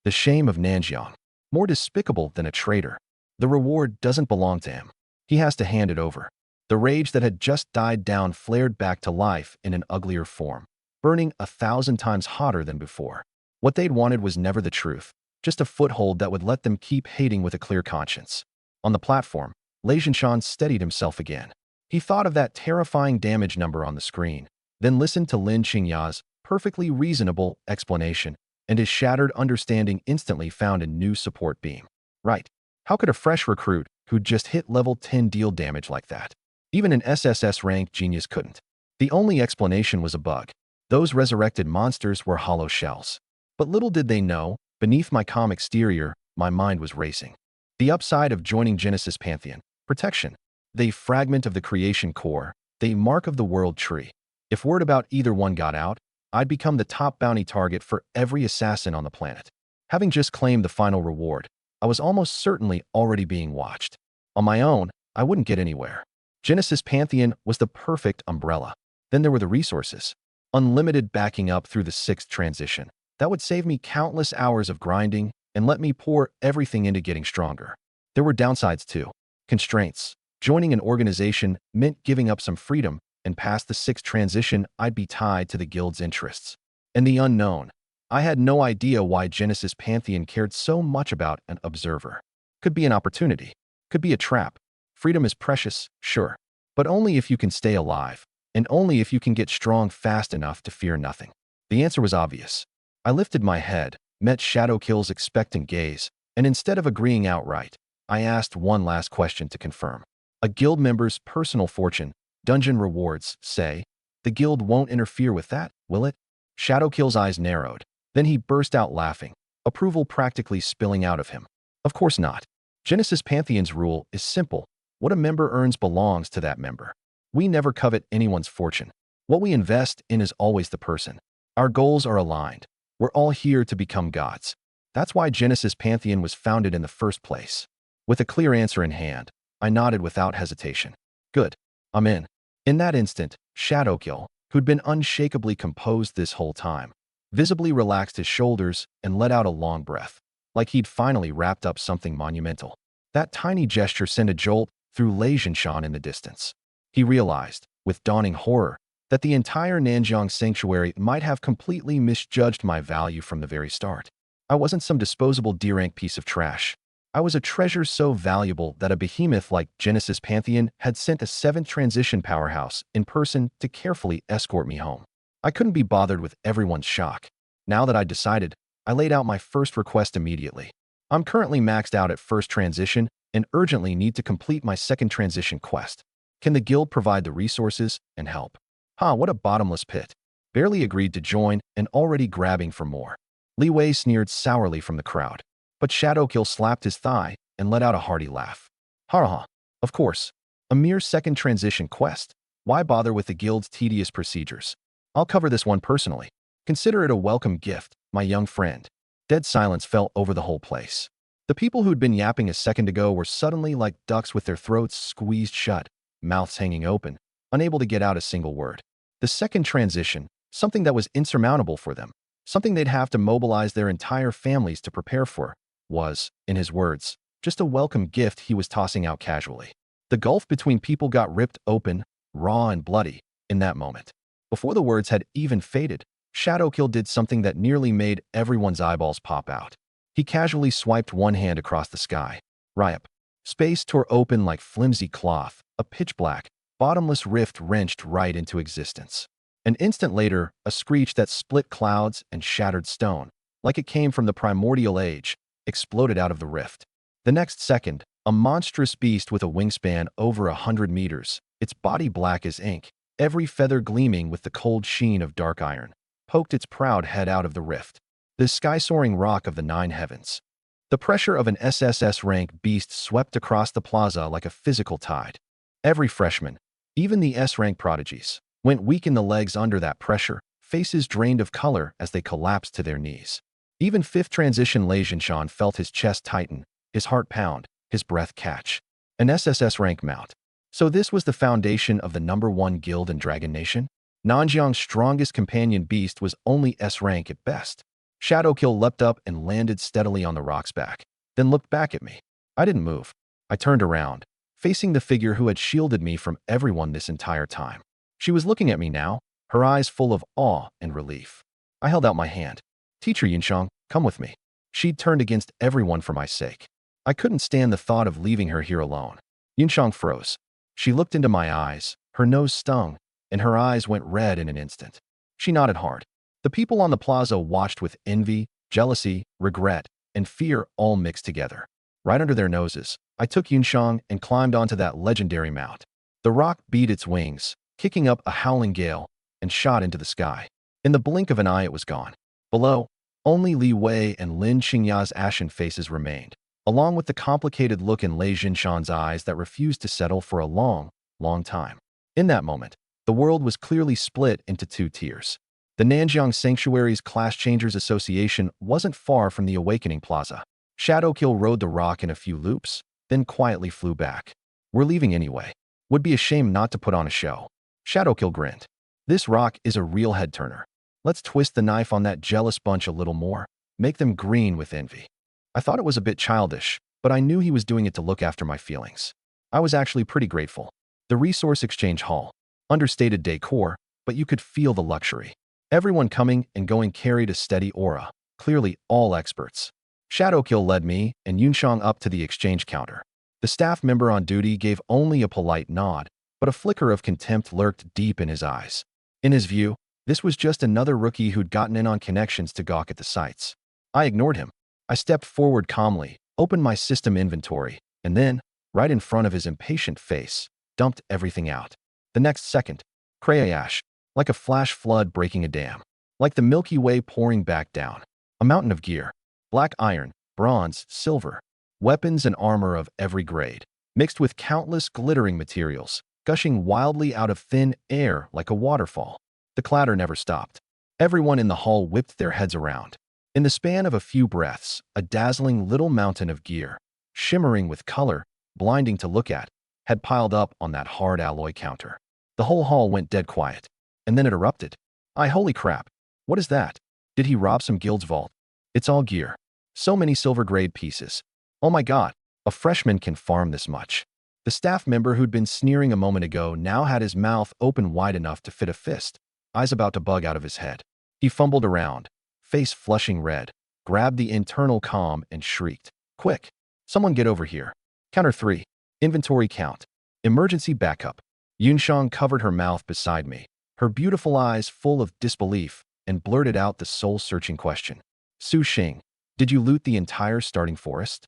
Speaker 1: The shame of Nanjiang. More despicable than a traitor. The reward doesn't belong to him. He has to hand it over. The rage that had just died down flared back to life in an uglier form, burning 1,000 times hotter than before. What they'd wanted was never the truth, just a foothold that would let them keep hating with a clear conscience. On the platform, Lei Jinshan steadied himself again. He thought of that terrifying damage number on the screen, then listened to Lin Qingya's perfectly reasonable explanation, and his shattered understanding instantly found a new support beam. Right. How could a fresh recruit who'd just hit level 10 deal damage like that? Even an SSS-rank genius couldn't. The only explanation was a bug. Those resurrected monsters were hollow shells. But little did they know, beneath my calm exterior, my mind was racing. The upside of joining Genesis Pantheon. Protection. The fragment of the creation core, the mark of the world tree. If word about either one got out, I'd become the top bounty target for every assassin on the planet. Having just claimed the final reward, I was almost certainly already being watched. On my own, I wouldn't get anywhere. Genesis Pantheon was the perfect umbrella. Then there were the resources. Unlimited backing up through the 6th transition. That would save me countless hours of grinding and let me pour everything into getting stronger. There were downsides too. Constraints. Joining an organization meant giving up some freedom, and past the 6th transition, I'd be tied to the guild's interests. And the unknown. I had no idea why Genesis Pantheon cared so much about an observer. Could be an opportunity. Could be a trap. Freedom is precious, sure. But only if you can stay alive, and only if you can get strong fast enough to fear nothing. The answer was obvious. I lifted my head, met Shadowkill's expectant gaze, and instead of agreeing outright, I asked one last question to confirm. A guild member's personal fortune, dungeon rewards, say, the guild won't interfere with that, will it? Shadowkill's eyes narrowed. Then he burst out laughing, approval practically spilling out of him. Of course not. Genesis Pantheon's rule is simple. What a member earns belongs to that member. We never covet anyone's fortune. What we invest in is always the person. Our goals are aligned. We're all here to become gods. That's why Genesis Pantheon was founded in the first place. With a clear answer in hand, I nodded without hesitation. Good. I'm in. In that instant, Shadowkill, who'd been unshakably composed this whole time, visibly relaxed his shoulders and let out a long breath, like he'd finally wrapped up something monumental. That tiny gesture sent a jolt through Lei Jinshan in the distance. He realized, with dawning horror, that the entire Nanjiang sanctuary might have completely misjudged my value from the very start. I wasn't some disposable D-rank piece of trash. I was a treasure so valuable that a behemoth like Genesis Pantheon had sent a 7th transition powerhouse in person to carefully escort me home. I couldn't be bothered with everyone's shock. Now that I'd decided, I laid out my first request immediately. I'm currently maxed out at 1st transition and urgently need to complete my 2nd transition quest. Can the guild provide the resources and help? What a bottomless pit. Barely agreed to join and already grabbing for more. Li Wei sneered sourly from the crowd, but Shadowkill slapped his thigh and let out a hearty laugh. Ha. Of course. A mere 2nd transition quest. Why bother with the guild's tedious procedures? I'll cover this one personally. Consider it a welcome gift, my young friend. Dead silence fell over the whole place. The people who'd been yapping a second ago were suddenly like ducks with their throats squeezed shut, mouths hanging open, unable to get out a single word. The 2nd transition, something that was insurmountable for them, something they'd have to mobilize their entire families to prepare for, was, in his words, just a welcome gift he was tossing out casually. The gulf between people got ripped open, raw and bloody, in that moment. Before the words had even faded, Shadowkill did something that nearly made everyone's eyeballs pop out. He casually swiped one hand across the sky. Ryup. Space tore open like flimsy cloth, a pitch-black, bottomless rift wrenched right into existence. An instant later, a screech that split clouds and shattered stone, like it came from the primordial age, exploded out of the rift. The next second, a monstrous beast with a wingspan over 100 meters, its body black as ink, every feather gleaming with the cold sheen of dark iron, poked its proud head out of the rift. The sky-soaring rock of the 9 heavens. The pressure of an SSS-rank beast swept across the plaza like a physical tide. Every freshman, even the S-rank prodigies, went weak in the legs under that pressure, faces drained of color as they collapsed to their knees. Even 5th transition Lei Jinshan felt his chest tighten, his heart pound, his breath catch. An SSS-rank mount. So this was the foundation of the #1 guild in Dragon Nation? Nanjiang's strongest companion beast was only S-rank at best. Shadowkill leapt up and landed steadily on the rock's back, then looked back at me. I didn't move. I turned around, facing the figure who had shielded me from everyone this entire time. She was looking at me now, her eyes full of awe and relief. I held out my hand. Teacher Yunshang, come with me. She'd turned against everyone for my sake. I couldn't stand the thought of leaving her here alone. Yunshang froze. She looked into my eyes, her nose stung, and her eyes went red in an instant. She nodded hard. The people on the plaza watched with envy, jealousy, regret, and fear all mixed together. Right under their noses, I took Yunshang and climbed onto that legendary mount. The rock beat its wings, kicking up a howling gale, and shot into the sky. In the blink of an eye, it was gone. Below, only Li Wei and Lin Qingya's ashen faces remained, along with the complicated look in Lei Jinshan's eyes that refused to settle for a long, long time. In that moment, the world was clearly split into 2 tiers. The Nanjiang Sanctuary's Class Changers Association wasn't far from the Awakening Plaza. Shadowkill rode the rock in a few loops, then quietly flew back. We're leaving anyway. Would be a shame not to put on a show. Shadowkill grinned. This rock is a real head-turner. Let's twist the knife on that jealous bunch a little more, make them green with envy. I thought it was a bit childish, but I knew he was doing it to look after my feelings. I was actually pretty grateful. The Resource Exchange Hall. Understated decor, but you could feel the luxury. Everyone coming and going carried a steady aura, clearly all experts. Shadowkill led me and Yunshang up to the exchange counter. The staff member on duty gave only a polite nod, but a flicker of contempt lurked deep in his eyes. In his view, this was just another rookie who'd gotten in on connections to gawk at the sights. I ignored him. I stepped forward calmly, opened my system inventory, and then, right in front of his impatient face, dumped everything out. The next second, Crayash, like a flash flood breaking a dam, like the Milky Way pouring back down. A mountain of gear, black iron, bronze, silver, weapons and armor of every grade, mixed with countless glittering materials, gushing wildly out of thin air like a waterfall. The clatter never stopped. Everyone in the hall whipped their heads around. In the span of a few breaths, a dazzling little mountain of gear, shimmering with color, blinding to look at, had piled up on that hard alloy counter. The whole hall went dead quiet. And then it erupted. Holy crap. What is that? Did he rob some guild's vault? It's all gear. So many silver grade pieces. Oh my god, a freshman can farm this much. The staff member who'd been sneering a moment ago now had his mouth open wide enough to fit a fist, eyes about to bug out of his head. He fumbled around, face flushing red, grabbed the internal comm and shrieked. Quick! Someone get over here. Counter 3. Inventory count. Emergency backup. Yunshang covered her mouth beside me, her beautiful eyes full of disbelief, and blurted out the soul-searching question. Su Xing, did you loot the entire starting forest?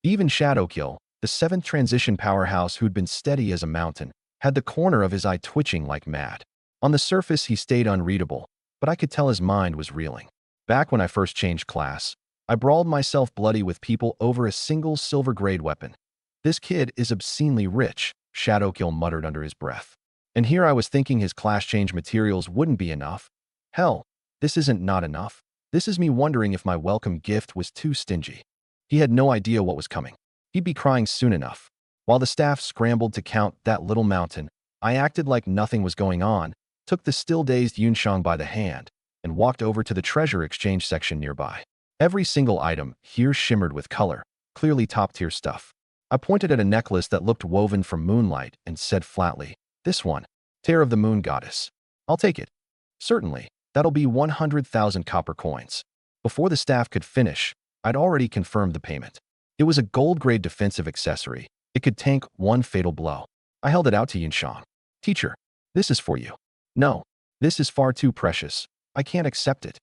Speaker 1: Even Shadowkill, the 7th transition powerhouse who'd been steady as a mountain, had the corner of his eye twitching like mad. On the surface, he stayed unreadable, but I could tell his mind was reeling. Back when I first changed class, I brawled myself bloody with people over a single silver-grade weapon. This kid is obscenely rich, Shadowkill muttered under his breath. And here I was thinking his class change materials wouldn't be enough. Hell, this isn't not enough. This is me wondering if my welcome gift was too stingy. He had no idea what was coming. He'd be crying soon enough. While the staff scrambled to count that little mountain, I acted like nothing was going on, took the still-dazed Yunshang by the hand, and walked over to the treasure exchange section nearby. Every single item here shimmered with color, clearly top-tier stuff. I pointed at a necklace that looked woven from moonlight and said flatly, this one, Tear of the Moon Goddess. I'll take it. Certainly, that'll be 100,000 copper coins. Before the staff could finish, I'd already confirmed the payment. It was a gold-grade defensive accessory. It could tank one fatal blow. I held it out to Yunshang. Teacher, this is for you. No, this is far too precious. I can't accept it.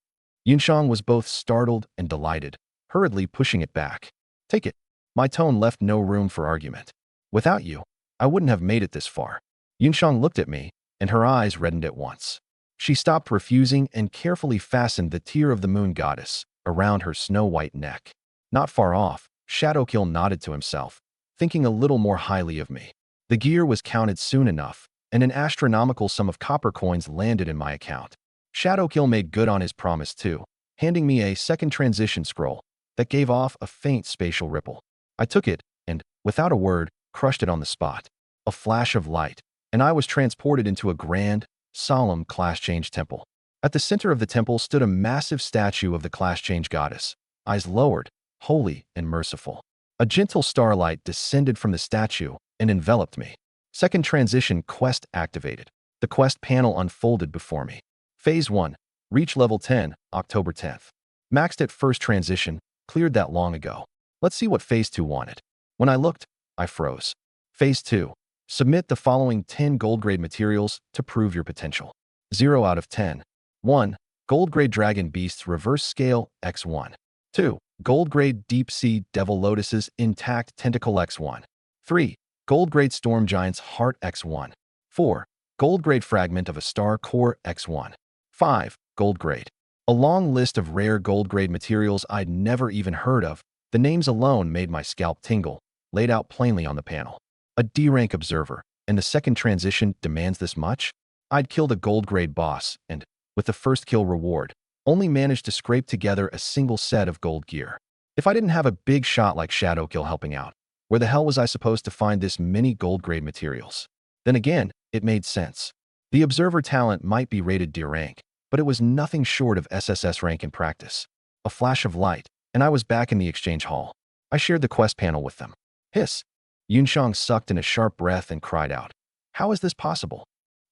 Speaker 1: Yunshang was both startled and delighted, hurriedly pushing it back. Take it. My tone left no room for argument. Without you, I wouldn't have made it this far. Yunshang looked at me, and her eyes reddened at once. She stopped refusing and carefully fastened the Tear of the Moon Goddess around her snow-white neck. Not far off, Shadowkill nodded to himself, thinking a little more highly of me. The gear was counted soon enough, and an astronomical sum of copper coins landed in my account. Shadowkill made good on his promise too, handing me a second transition scroll that gave off a faint spatial ripple. I took it and, without a word, crushed it on the spot. A flash of light, and I was transported into a grand, solemn class change temple. At the center of the temple stood a massive statue of the class change goddess, eyes lowered, holy and merciful. A gentle starlight descended from the statue and enveloped me. Second transition quest activated. The quest panel unfolded before me. Phase 1. Reach level 10, October 10th. Maxed at first transition, cleared that long ago. Let's see what Phase 2 wanted. When I looked, I froze. Phase 2. Submit the following 10 gold-grade materials to prove your potential. 0 out of 10. 1. Gold-grade Dragon Beasts Reverse Scale X1. 2. Gold-grade Deep-Sea Devil Lotuses Intact Tentacle X1. 3. Gold-grade Storm Giant's Heart X1. 4. Gold-grade Fragment of a Star Core X1. 5. Gold-grade. A long list of rare gold-grade materials I'd never even heard of. The names alone made my scalp tingle, laid out plainly on the panel. A D-rank observer, and the second transition demands this much? I'd killed a gold-grade boss, and, with the first kill reward, only managed to scrape together a single set of gold gear. If I didn't have a big shot like Shadowkill helping out, where the hell was I supposed to find this many gold-grade materials? Then again, it made sense. The observer talent might be rated D-rank, but it was nothing short of SSS-rank in practice. A flash of light, and I was back in the exchange hall. I shared the quest panel with them. Hiss! Yunshang sucked in a sharp breath and cried out. How is this possible?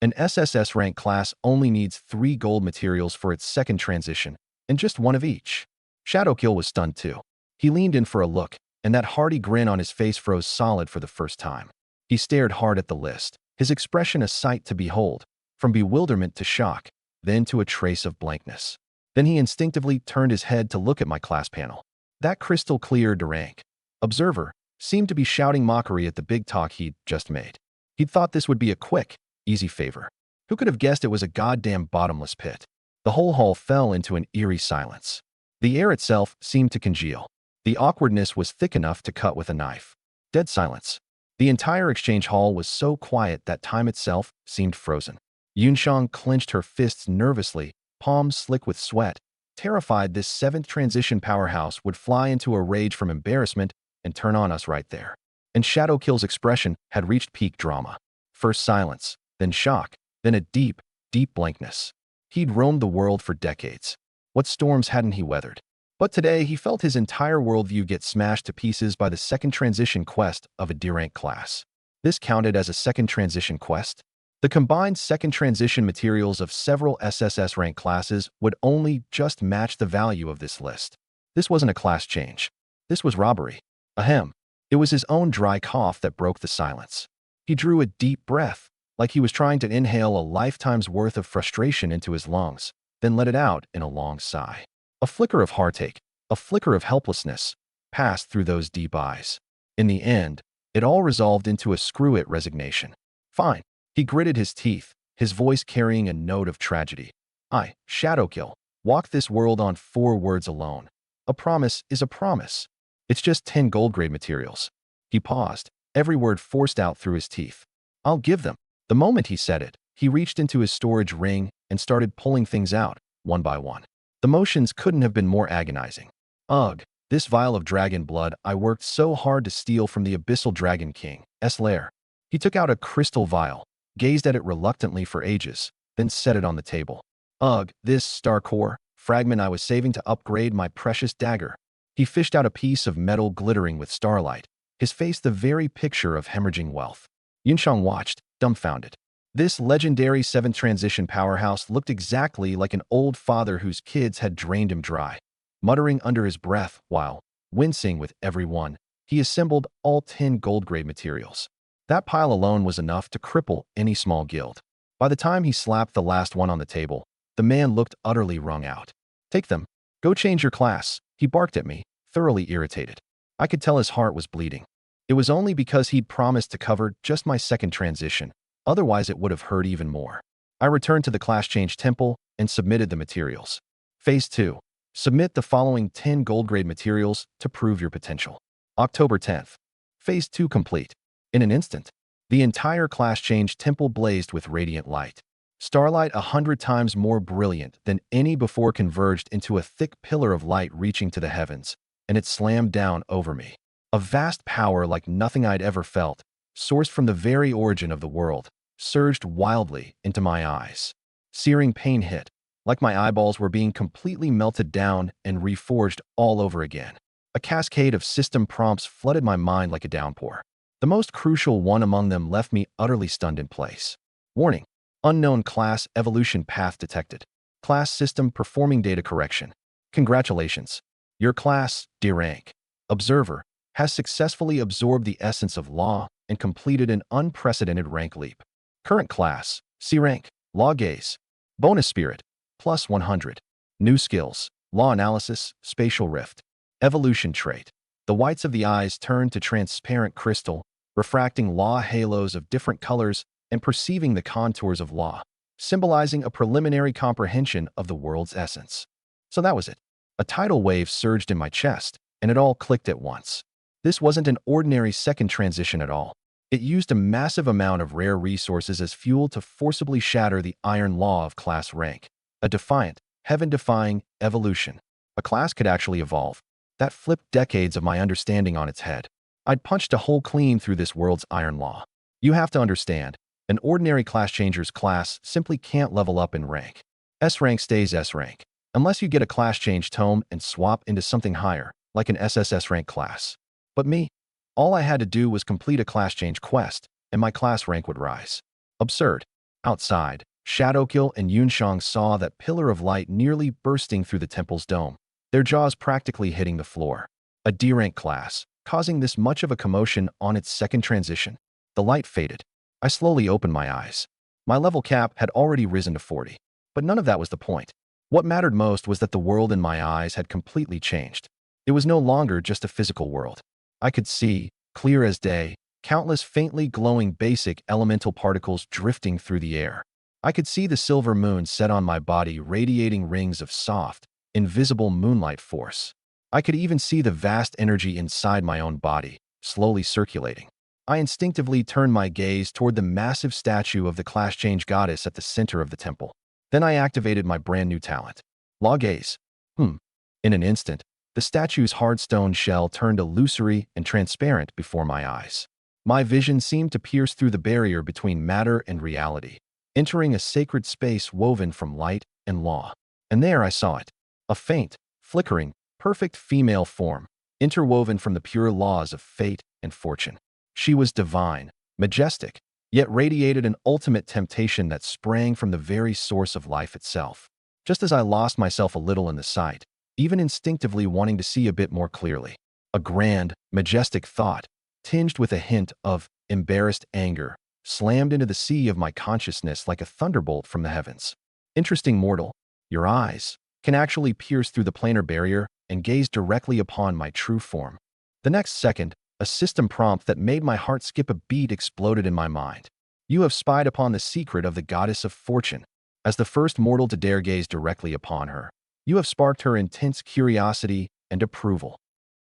Speaker 1: An SSS-rank class only needs 3 gold materials for its second transition, and just 1 of each. Shadowkill was stunned too. He leaned in for a look, and that hearty grin on his face froze solid for the first time. He stared hard at the list, his expression a sight to behold, from bewilderment to shock, then to a trace of blankness. Then he instinctively turned his head to look at my class panel. That crystal-clear D-rank observer seemed to be shouting mockery at the big talk he'd just made. He'd thought this would be a quick, easy favor. Who could have guessed it was a goddamn bottomless pit? The whole hall fell into an eerie silence. The air itself seemed to congeal. The awkwardness was thick enough to cut with a knife. Dead silence. The entire exchange hall was so quiet that time itself seemed frozen. Yunshang clenched her fists nervously, palms slick with sweat, terrified this 7th transition powerhouse would fly into a rage from embarrassment and turn on us right there. And Shadowkill's expression had reached peak drama. First silence, then shock, then a deep, deep blankness. He'd roamed the world for decades. What storms hadn't he weathered? But today, he felt his entire worldview get smashed to pieces by the second transition quest of a D-rank class. This counted as a second transition quest? The combined second transition materials of several SSS-rank classes would only just match the value of this list. This wasn't a class change. This was robbery. Ahem. It was his own dry cough that broke the silence. He drew a deep breath, like he was trying to inhale a lifetime's worth of frustration into his lungs, then let it out in a long sigh. A flicker of heartache, a flicker of helplessness, passed through those deep eyes. In the end, it all resolved into a screw-it resignation. Fine. He gritted his teeth, his voice carrying a note of tragedy. I, Shadowkill, walk this world on 4 words alone. A promise is a promise. It's just 10 gold grade materials. He paused, every word forced out through his teeth. I'll give them. The moment he said it, he reached into his storage ring and started pulling things out, one by one. The motions couldn't have been more agonizing. Ugh, this vial of dragon blood I worked so hard to steal from the Abyssal Dragon King's lair. He took out a crystal vial, gazed at it reluctantly for ages, then set it on the table. Ugh, this star core fragment I was saving to upgrade my precious dagger. He fished out a piece of metal glittering with starlight, his face the very picture of hemorrhaging wealth. Yunshang watched, dumbfounded. This legendary 7th transition powerhouse looked exactly like an old father whose kids had drained him dry. Muttering under his breath while, wincing with every one, he assembled all 10 gold-grade materials. That pile alone was enough to cripple any small guild. By the time he slapped the last one on the table, the man looked utterly wrung out. Take them. Go change your class. He barked at me, thoroughly irritated. I could tell his heart was bleeding. It was only because he'd promised to cover just my second transition. Otherwise, it would have hurt even more. I returned to the class change temple and submitted the materials. Phase 2. Submit the following 10 gold-grade materials to prove your potential. October 10th. Phase 2 complete. In an instant, the entire class change temple blazed with radiant light. Starlight 100 times more brilliant than any before converged into a thick pillar of light reaching to the heavens, and it slammed down over me. A vast power like nothing I'd ever felt, sourced from the very origin of the world, surged wildly into my eyes. Searing pain hit, like my eyeballs were being completely melted down and reforged all over again. A cascade of system prompts flooded my mind like a downpour. The most crucial one among them left me utterly stunned in place. Warning: unknown class evolution path detected. Class system performing data correction. Congratulations. Your class, D-rank observer, has successfully absorbed the essence of law and completed an unprecedented rank leap. Current class, C-rank, law gaze. Bonus spirit, plus 100. New skills, law analysis, spatial rift. Evolution trait. The whites of the eyes turn to transparent crystal, refracting law halos of different colors and perceiving the contours of law, symbolizing a preliminary comprehension of the world's essence. So that was it. A tidal wave surged in my chest, and it all clicked at once. This wasn't an ordinary second transition at all. It used a massive amount of rare resources as fuel to forcibly shatter the iron law of class rank. A defiant, heaven-defying evolution. A class could actually evolve. That flipped decades of my understanding on its head. I'd punched a hole clean through this world's iron law. You have to understand, an ordinary class changer's class simply can't level up in rank. S-rank stays S-rank, unless you get a class change tome and swap into something higher, like an SSS-rank class. But me? All I had to do was complete a class change quest, and my class rank would rise. Absurd. Outside, Shadowkill and Yunshang saw that pillar of light nearly bursting through the temple's dome, their jaws practically hitting the floor. A D-rank class, causing this much of a commotion on its second transition. The light faded. I slowly opened my eyes. My level cap had already risen to 40, but none of that was the point. What mattered most was that the world in my eyes had completely changed. It was no longer just a physical world. I could see, clear as day, countless faintly glowing basic elemental particles drifting through the air. I could see the silver moon set on my body radiating rings of soft, invisible moonlight force. I could even see the vast energy inside my own body, slowly circulating. I instinctively turned my gaze toward the massive statue of the class change goddess at the center of the temple. Then I activated my brand new talent. Law gaze. In an instant, The statue's hard stone shell turned illusory and transparent before my eyes. My vision seemed to pierce through the barrier between matter and reality, entering a sacred space woven from light and law. And there I saw it, a faint, flickering, perfect female form, interwoven from the pure laws of fate and fortune. She was divine, majestic, yet radiated an ultimate temptation that sprang from the very source of life itself. Just as I lost myself a little in the sight, even instinctively wanting to see a bit more clearly, a grand, majestic thought, tinged with a hint of embarrassed anger, slammed into the sea of my consciousness like a thunderbolt from the heavens. Interesting mortal, your eyes can actually pierce through the planar barrier and gaze directly upon my true form. The next second, a system prompt that made my heart skip a beat exploded in my mind. You have spied upon the secret of the goddess of fortune. As the first mortal to dare gaze directly upon her, you have sparked her intense curiosity and approval.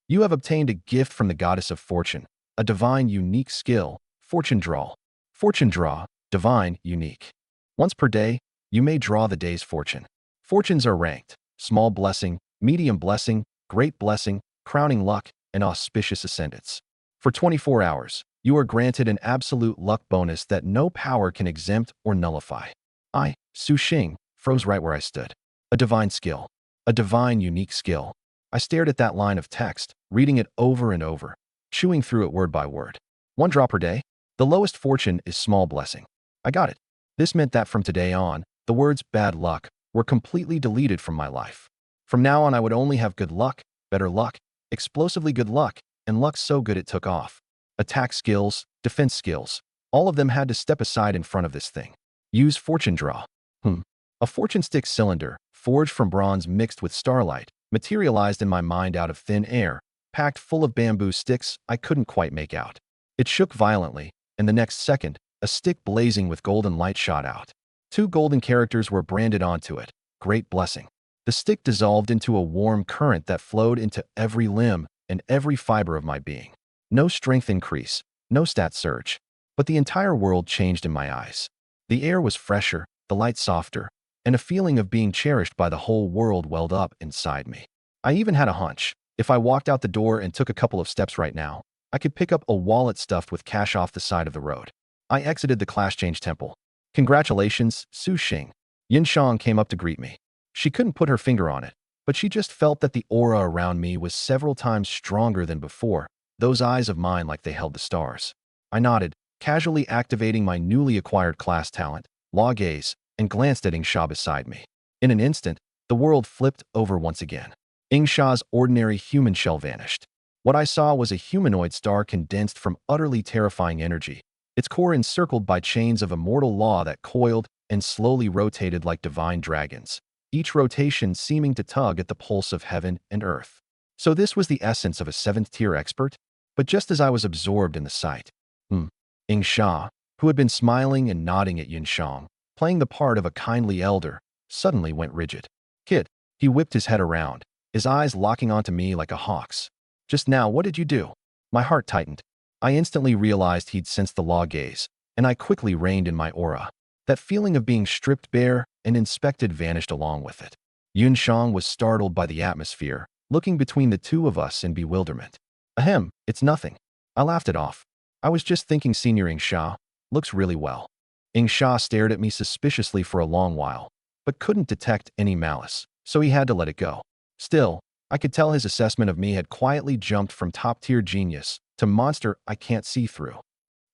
Speaker 1: You have obtained a gift from the goddess of fortune, a divine, unique skill, fortune draw. Fortune draw, divine, unique. Once per day, you may draw the day's fortune. Fortunes are ranked: small blessing, medium blessing, great blessing, crowning luck, and auspicious ascendance. For 24 hours, you are granted an absolute luck bonus that no power can exempt or nullify. I, Su Xing, froze right where I stood. A divine skill. A divine, unique skill. I stared at that line of text, reading it over and over, chewing through it word by word. 1 draw per day. The lowest fortune is small blessing. I got it. This meant that from today on, the words bad luck were completely deleted from my life. From now on, I would only have good luck, better luck, explosively good luck, and luck so good it took off. Attack skills, defense skills, all of them had to step aside in front of this thing. Use fortune draw. A fortune stick cylinder, forged from bronze mixed with starlight, materialized in my mind out of thin air, packed full of bamboo sticks I couldn't quite make out. It shook violently, and the next second, a stick blazing with golden light shot out. 2 golden characters were branded onto it: Great Blessing. The stick dissolved into a warm current that flowed into every limb and every fiber of my being. No strength increase, no stat surge, but the entire world changed in my eyes. The air was fresher, the light softer, and a feeling of being cherished by the whole world welled up inside me. I even had a hunch. If I walked out the door and took a couple of steps right now, I could pick up a wallet stuffed with cash off the side of the road. I exited the Class Change Temple. Congratulations, Su Xing. Yin Shang came up to greet me. She couldn't put her finger on it, but she just felt that the aura around me was several times stronger than before, those eyes of mine like they held the stars. I nodded, casually activating my newly acquired class talent, Law Gaze, and glanced at Yingsha beside me. In an instant, the world flipped over once again. Yingsha's ordinary human shell vanished. What I saw was a humanoid star condensed from utterly terrifying energy, its core encircled by chains of immortal law that coiled and slowly rotated like divine dragons, each rotation seeming to tug at the pulse of heaven and earth. So this was the essence of a 7th-tier expert? But just as I was absorbed in the sight, Yingsha, who had been smiling and nodding at Yinshang, playing the part of a kindly elder, suddenly went rigid. Kid, he whipped his head around, his eyes locking onto me like a hawk's. Just now, what did you do? My heart tightened. I instantly realized he'd sensed the Law Gaze, and I quickly reined in my aura. That feeling of being stripped bare and inspected vanished along with it. Yunshang was startled by the atmosphere, looking between the two of us in bewilderment. Ahem, it's nothing. I laughed it off. I was just thinking Senior Yingsha looks really well. Yingsha stared at me suspiciously for a long while, but couldn't detect any malice, so he had to let it go. Still, I could tell his assessment of me had quietly jumped from top-tier genius to monster I can't see through.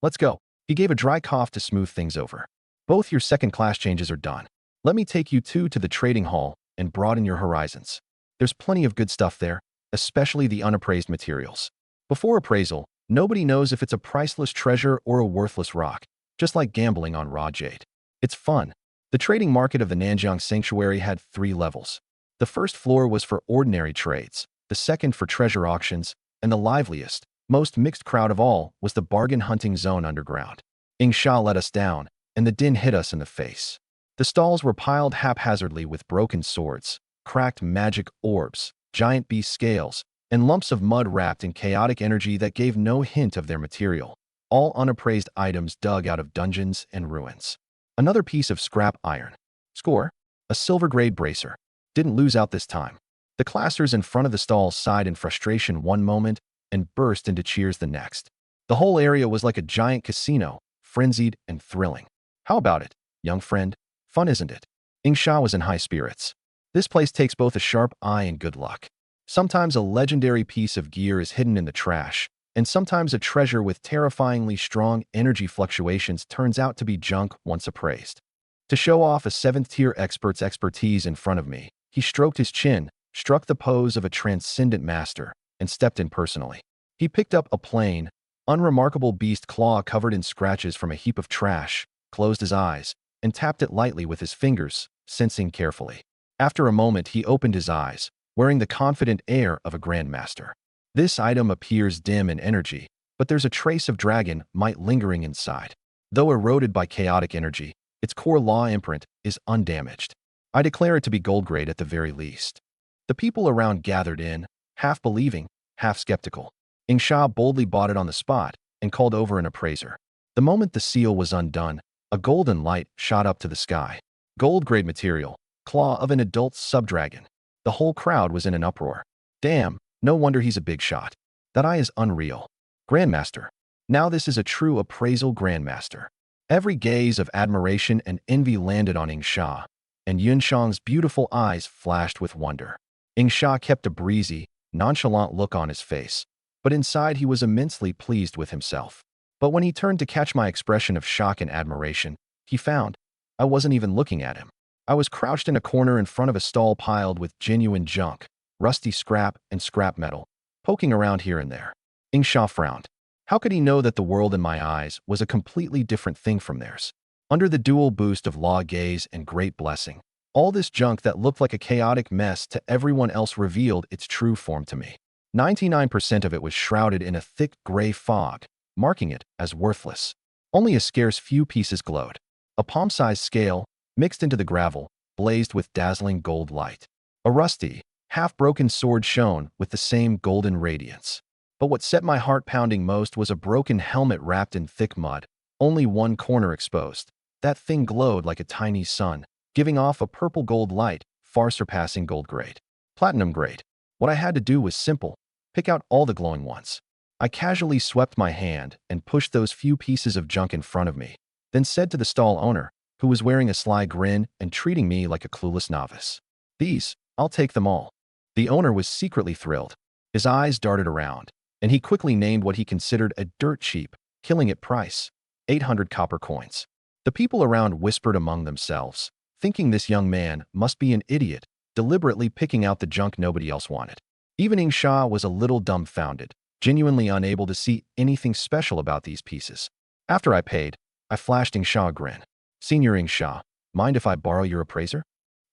Speaker 1: Let's go. He gave a dry cough to smooth things over. Both your second class changes are done. Let me take you two to the trading hall and broaden your horizons. There's plenty of good stuff there, especially the unappraised materials. Before appraisal, nobody knows if it's a priceless treasure or a worthless rock, just like gambling on raw jade. It's fun. The trading market of the Nanjiang Sanctuary had 3 levels. The first floor was for ordinary trades, the second for treasure auctions, and the liveliest, most mixed crowd of all was the bargain hunting zone underground. Yingsha let us down, and the din hit us in the face. The stalls were piled haphazardly with broken swords, cracked magic orbs, giant beast scales, and lumps of mud wrapped in chaotic energy that gave no hint of their material, all unappraised items dug out of dungeons and ruins. Another piece of scrap iron. Score? A silver-grade bracer. Didn't lose out this time. The classers in front of the stall sighed in frustration one moment and burst into cheers the next. The whole area was like a giant casino, frenzied and thrilling. How about it, young friend? Fun, isn't it? Ingsha was in high spirits. This place takes both a sharp eye and good luck. Sometimes a legendary piece of gear is hidden in the trash, and sometimes a treasure with terrifyingly strong energy fluctuations turns out to be junk once appraised. To show off a seventh-tier expert's expertise in front of me, he stroked his chin, struck the pose of a transcendent master, and stepped in personally. He picked up a plain, unremarkable beast claw covered in scratches from a heap of trash, closed his eyes, and tapped it lightly with his fingers, sensing carefully. After a moment, he opened his eyes, wearing the confident air of a grandmaster. This item appears dim in energy, but there's a trace of dragon might lingering inside. Though eroded by chaotic energy, its core law imprint is undamaged. I declare it to be gold grade at the very least. The people around gathered in, half believing, half skeptical. Ingsha boldly bought it on the spot and called over an appraiser. The moment the seal was undone, a golden light shot up to the sky. Gold grade material, claw of an adult subdragon. The whole crowd was in an uproar. Damn, no wonder he's a big shot. That eye is unreal. Grandmaster. Now this is a true appraisal grandmaster. Every gaze of admiration and envy landed on Ingsha, and Yunshang's beautiful eyes flashed with wonder. Ingsha kept a breezy, nonchalant look on his face, but inside he was immensely pleased with himself. But when he turned to catch my expression of shock and admiration, he found I wasn't even looking at him. I was crouched in a corner in front of a stall piled with genuine junk, rusty scrap and scrap metal, poking around here and there. Ingsha frowned. How could he know that the world in my eyes was a completely different thing from theirs? Under the dual boost of law gaze and great blessing, all this junk that looked like a chaotic mess to everyone else revealed its true form to me. 99% of it was shrouded in a thick gray fog, marking it as worthless. Only a scarce few pieces glowed. A palm-sized scale, mixed into the gravel, blazed with dazzling gold light. A rusty, half-broken sword shone with the same golden radiance. But what set my heart pounding most was a broken helmet wrapped in thick mud, only one corner exposed. That thing glowed like a tiny sun, giving off a purple gold light, far surpassing gold grade. Platinum grade. What I had to do was simple. Pick out all the glowing ones. I casually swept my hand and pushed those few pieces of junk in front of me, then said to the stall owner, who was wearing a sly grin and treating me like a clueless novice, "These, I'll take them all." The owner was secretly thrilled. His eyes darted around, and he quickly named what he considered a dirt cheap, killing it price, 800 copper coins. The people around whispered among themselves, thinking this young man must be an idiot, deliberately picking out the junk nobody else wanted. Even Ingsha was a little dumbfounded, genuinely unable to see anything special about these pieces. After I paid, I flashed Ingsha a grin. "Senior Ingsha, mind if I borrow your appraiser?"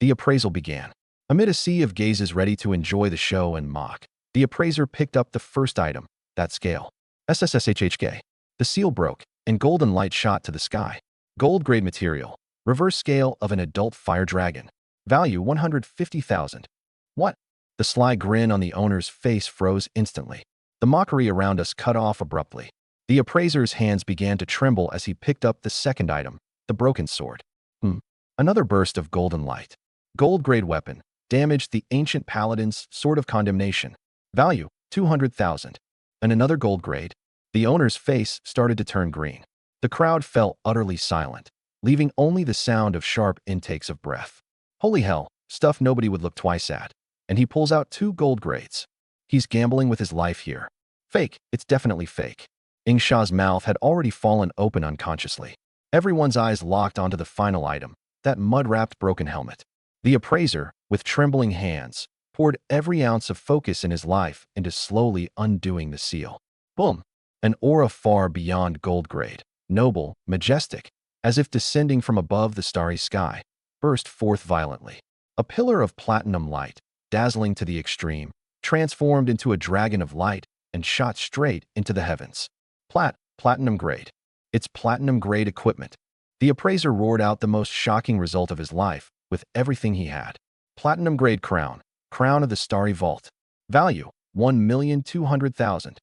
Speaker 1: The appraisal began. Amid a sea of gazes ready to enjoy the show and mock, the appraiser picked up the first item, that scale. SSS-rank. The seal broke, and golden light shot to the sky. Gold-grade material. Reverse scale of an adult fire dragon. Value 150,000. What? The sly grin on the owner's face froze instantly. The mockery around us cut off abruptly. The appraiser's hands began to tremble as he picked up the second item, the broken sword. Another burst of golden light. Gold-grade weapon. Damaged the ancient paladin's sword of condemnation. Value 200,000. And another gold grade. The owner's face started to turn green. The crowd fell utterly silent, leaving only the sound of sharp intakes of breath. Holy hell, stuff nobody would look twice at. And he pulls out 2 gold grades. He's gambling with his life here. Fake, it's definitely fake. Ingsha's mouth had already fallen open unconsciously. Everyone's eyes locked onto the final item, that mud-wrapped broken helmet. The appraiser, with trembling hands, poured every ounce of focus in his life into slowly undoing the seal. Boom! An aura far beyond gold grade, noble, majestic, as if descending from above the starry sky, burst forth violently. A pillar of platinum light, dazzling to the extreme, transformed into a dragon of light and shot straight into the heavens. Platinum grade. It's platinum grade equipment. The appraiser roared out the most shocking result of his life with everything he had. Platinum grade crown. Crown of the Starry Vault. Value 1,200,000.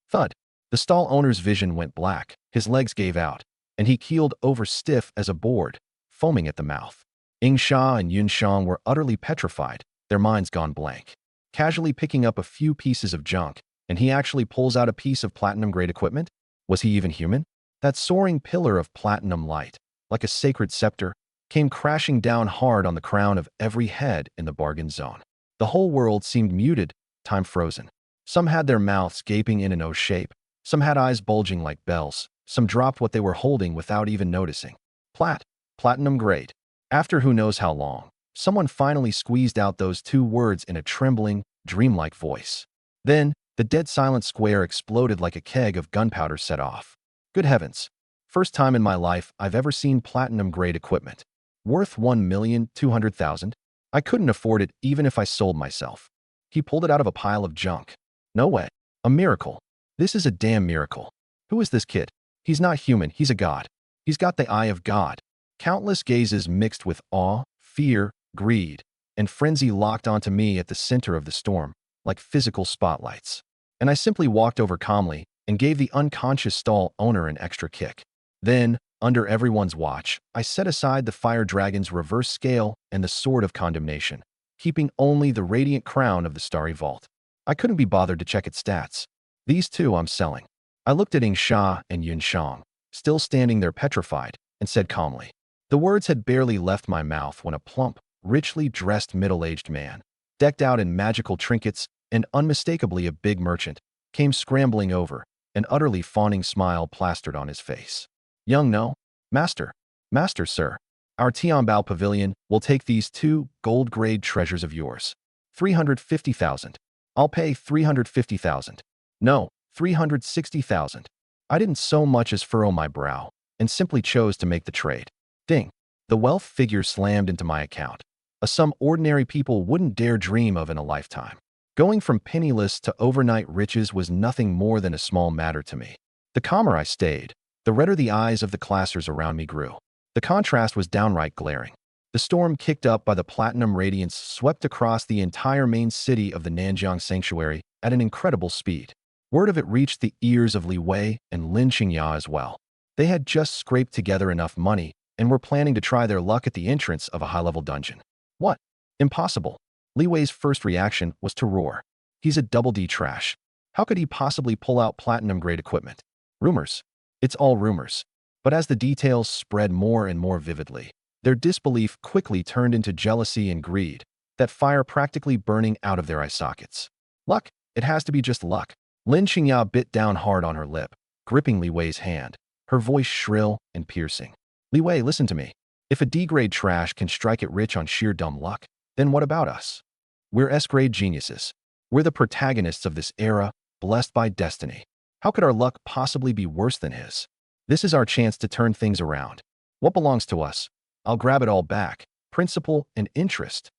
Speaker 1: Thud. The stall owner's vision went black, his legs gave out, and he keeled over stiff as a board, foaming at the mouth. Ingsha and Yunshang were utterly petrified, their minds gone blank. casually picking up a few pieces of junk, and he actually pulls out a piece of platinum-grade equipment? Was he even human? That soaring pillar of platinum light, like a sacred scepter, came crashing down hard on the crown of every head in the bargain zone. The whole world seemed muted, time frozen. Some had their mouths gaping in an O shape. Some had eyes bulging like bells. Some dropped what they were holding without even noticing. Platinum grade. After who knows how long, someone finally squeezed out those two words in a trembling, dreamlike voice. Then, the dead silent square exploded like a keg of gunpowder set off. Good heavens. First time in my life I've ever seen platinum-grade equipment. Worth $1,200,000? I couldn't afford it even if I sold myself. He pulled it out of a pile of junk. No way. A miracle. This is a damn miracle. Who is this kid? He's not human, he's a god. He's got the eye of God. Countless gazes mixed with awe, fear, greed, and frenzy locked onto me at the center of the storm, like physical spotlights. And I simply walked over calmly and gave the unconscious stall owner an extra kick. Then, under everyone's watch, I set aside the fire dragon's reverse scale and the sword of condemnation, keeping only the radiant crown of the starry vault. I couldn't be bothered to check its stats. These two I'm selling. I looked at Ing Sha and Yun Shang, still standing there petrified, and said calmly. The words had barely left my mouth when a plump, richly dressed middle-aged man, decked out in magical trinkets and unmistakably a big merchant, came scrambling over, an utterly fawning smile plastered on his face. Young no? Master, sir. Our Tianbao pavilion will take these two gold-grade treasures of yours. 350,000. I'll pay 350,000. No, 360,000. I didn't so much as furrow my brow, and simply chose to make the trade. Ding. The wealth figure slammed into my account, a sum ordinary people wouldn't dare dream of in a lifetime. Going from penniless to overnight riches was nothing more than a small matter to me. The calmer I stayed, the redder the eyes of the classers around me grew. The contrast was downright glaring. The storm kicked up by the platinum radiance swept across the entire main city of the Nanjiang Sanctuary at an incredible speed. Word of it reached the ears of Li Wei and Lin Qingya as well. They had just scraped together enough money and were planning to try their luck at the entrance of a high-level dungeon. What? Impossible. Li Wei's first reaction was to roar. He's a double D trash. How could he possibly pull out platinum-grade equipment? Rumors. It's all rumors. But as the details spread more and more vividly, their disbelief quickly turned into jealousy and greed, that fire practically burning out of their eye sockets. Luck. It has to be just luck. Lin Qingya bit down hard on her lip, gripping Li Wei's hand, her voice shrill and piercing. Li Wei, listen to me. If a D-grade trash can strike it rich on sheer dumb luck, then what about us? We're S-grade geniuses. We're the protagonists of this era, blessed by destiny. How could our luck possibly be worse than his? This is our chance to turn things around. What belongs to us? I'll grab it all back, principal and interest.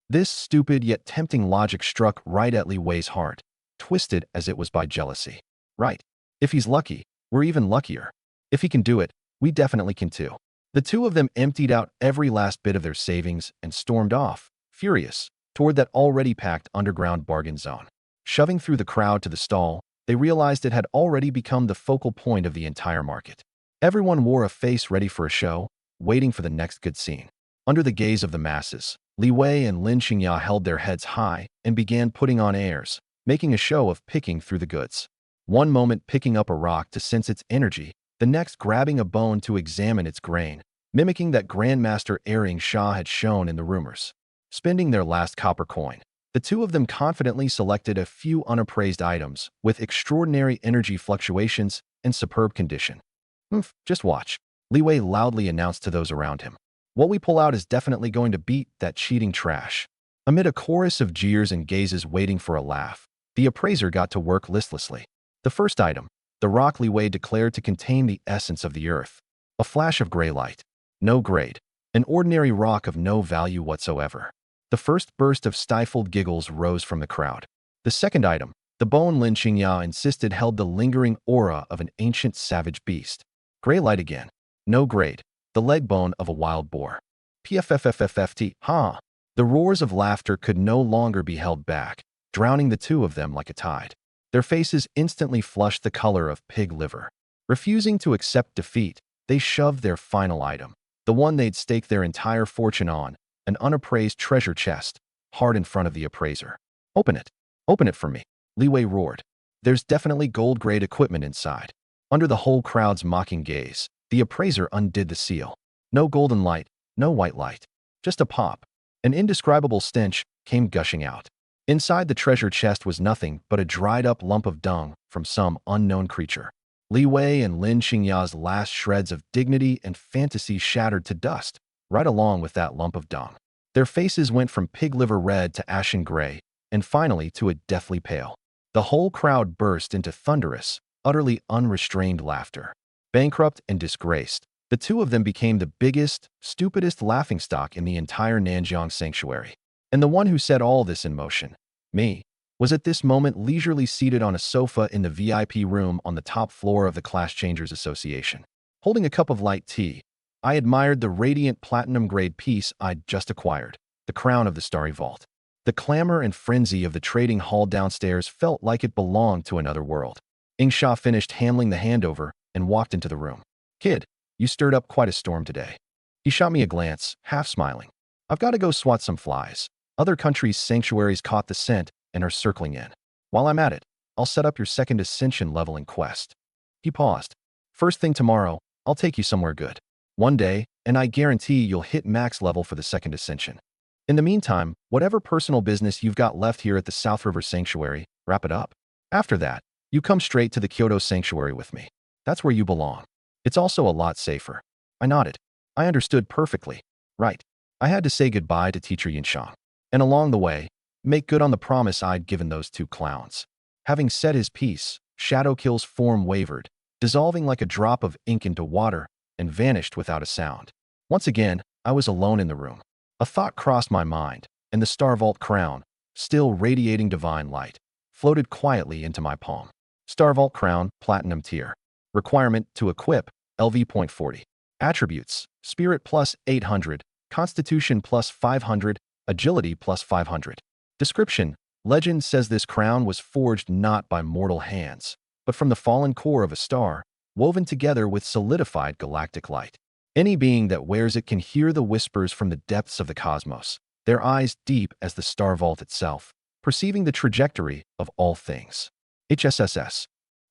Speaker 1: This stupid yet tempting logic struck right at Li Wei's heart, twisted as it was by jealousy. Right. If he's lucky, we're even luckier. If he can do it, we definitely can too. The two of them emptied out every last bit of their savings and stormed off, furious, toward that already packed underground bargain zone. Shoving through the crowd to the stall, they realized it had already become the focal point of the entire market. Everyone wore a face ready for a show, waiting for the next good scene. Under the gaze of the masses, Li Wei and Lin Qingya held their heads high and began putting on airs, making a show of picking through the goods. One moment picking up a rock to sense its energy, the next grabbing a bone to examine its grain, mimicking that Grandmaster Ing Sha had shown in the rumors. Spending their last copper coin, the two of them confidently selected a few unappraised items with extraordinary energy fluctuations and superb condition. Just watch, Li Wei loudly announced to those around him. What we pull out is definitely going to beat that cheating trash. Amid a chorus of jeers and gazes waiting for a laugh, the appraiser got to work listlessly. The first item, the rock Li Wei declared to contain the essence of the earth. A flash of gray light. No grade. An ordinary rock of no value whatsoever. The first burst of stifled giggles rose from the crowd. The second item, the bone Lin Qingya insisted held the lingering aura of an ancient savage beast. Gray light again. No grade. The leg bone of a wild boar. PFFFFFT, ha! The roars of laughter could no longer be held back, drowning the two of them like a tide. Their faces instantly flushed the color of pig liver. Refusing to accept defeat, they shoved their final item, the one they'd staked their entire fortune on, an unappraised treasure chest, hard in front of the appraiser. Open it. Open it for me. Li Wei roared. There's definitely gold-grade equipment inside. Under the whole crowd's mocking gaze, the appraiser undid the seal. No golden light, no white light. Just a pop. An indescribable stench came gushing out. Inside the treasure chest was nothing but a dried-up lump of dung from some unknown creature. Li Wei and Lin Xingya's last shreds of dignity and fantasy shattered to dust, right along with that lump of dung. Their faces went from pig-liver red to ashen gray, and finally to a deathly pale. The whole crowd burst into thunderous, utterly unrestrained laughter. Bankrupt and disgraced, the two of them became the biggest, stupidest laughingstock in the entire Nanjiang sanctuary. And the one who set all this in motion, me, was at this moment leisurely seated on a sofa in the VIP room on the top floor of the Class Changers Association. Holding a cup of light tea, I admired the radiant platinum-grade piece I'd just acquired, the crown of the Starry Vault. The clamor and frenzy of the trading hall downstairs felt like it belonged to another world. Ingsha finished handling the handover and walked into the room. Kid, you stirred up quite a storm today. He shot me a glance, half smiling. I've got to go swat some flies. Other countries' sanctuaries caught the scent and are circling in. While I'm at it, I'll set up your second ascension level in quest. He paused. First thing tomorrow, I'll take you somewhere good. One day, and I guarantee you'll hit max level for the second ascension. In the meantime, whatever personal business you've got left here at the South River Sanctuary, wrap it up. After that, you come straight to the Kyoto Sanctuary with me. That's where you belong. It's also a lot safer. I nodded. I understood perfectly. Right. I had to say goodbye to Teacher Yinshang. And along the way, make good on the promise I'd given those two clowns. Having said his piece, Shadowkill's form wavered, dissolving like a drop of ink into water, and vanished without a sound. Once again, I was alone in the room. A thought crossed my mind, and the Star Vault crown, still radiating divine light, floated quietly into my palm. Star Vault crown, platinum tier. Requirement to equip, LV.40. Attributes, Spirit plus 800, Constitution plus 500, Agility plus 500. Description, legend says this crown was forged not by mortal hands, but from the fallen core of a star, woven together with solidified galactic light. Any being that wears it can hear the whispers from the depths of the cosmos, their eyes deep as the Star Vault itself, perceiving the trajectory of all things. HSSS.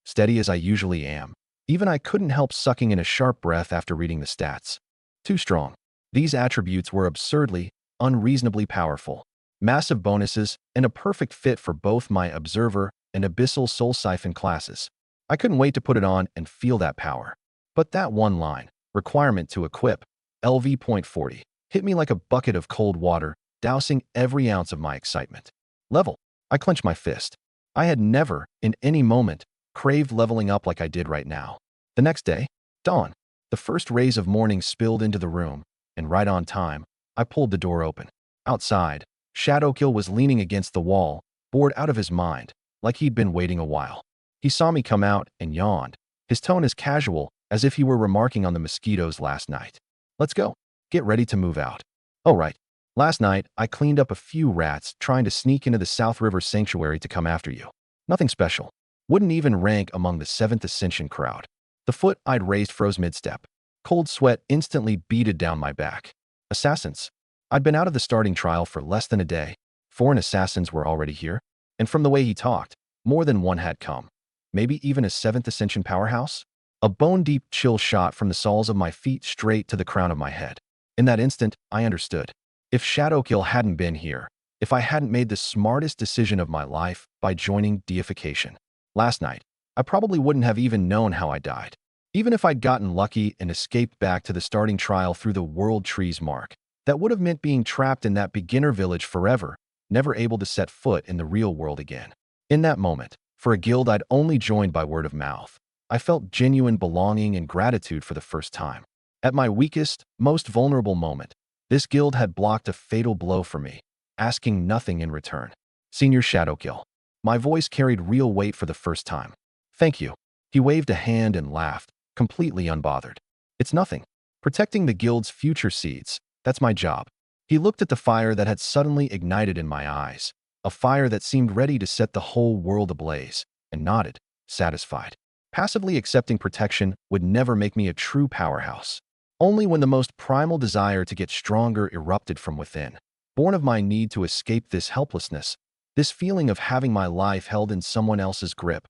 Speaker 1: Steady as I usually am, even I couldn't help sucking in a sharp breath after reading the stats. Too strong. These attributes were absurdly, unreasonably powerful. Massive bonuses and a perfect fit for both my Observer and Abyssal Soul Siphon classes. I couldn't wait to put it on and feel that power. But that one line, requirement to equip, LV.40, hit me like a bucket of cold water, dousing every ounce of my excitement. Level. I clenched my fist. I had never, in any moment, craved leveling up like I did right now. The next day, dawn. The first rays of morning spilled into the room, and right on time, I pulled the door open. Outside, Shadowkill was leaning against the wall, bored out of his mind, like he'd been waiting a while. He saw me come out and yawned, his tone as casual as if he were remarking on the mosquitoes last night. Let's go. Get ready to move out. Oh, right. Last night, I cleaned up a few rats trying to sneak into the South River Sanctuary to come after you. Nothing special. Wouldn't even rank among the 7th Ascension crowd. The foot I'd raised froze mid-step. Cold sweat instantly beaded down my back. Assassins. I'd been out of the starting trial for less than a day. Foreign assassins were already here. And from the way he talked, more than one had come. Maybe even a 7th Ascension powerhouse? A bone-deep chill shot from the soles of my feet straight to the crown of my head. In that instant, I understood. If Shadowkill hadn't been here, if I hadn't made the smartest decision of my life by joining deification last night, I probably wouldn't have even known how I died. Even if I'd gotten lucky and escaped back to the starting trial through the World Trees mark, that would have meant being trapped in that beginner village forever, never able to set foot in the real world again. In that moment, for a guild I'd only joined by word of mouth, I felt genuine belonging and gratitude for the first time. At my weakest, most vulnerable moment, this guild had blocked a fatal blow for me, asking nothing in return. Senior Shadowkill. My voice carried real weight for the first time. Thank you. He waved a hand and laughed, completely unbothered. It's nothing. Protecting the guild's future seeds, that's my job. He looked at the fire that had suddenly ignited in my eyes, a fire that seemed ready to set the whole world ablaze, and nodded, satisfied. Passively accepting protection would never make me a true powerhouse. Only when the most primal desire to get stronger erupted from within, born of my need to escape this helplessness, This feeling of having my life held in someone else's grip.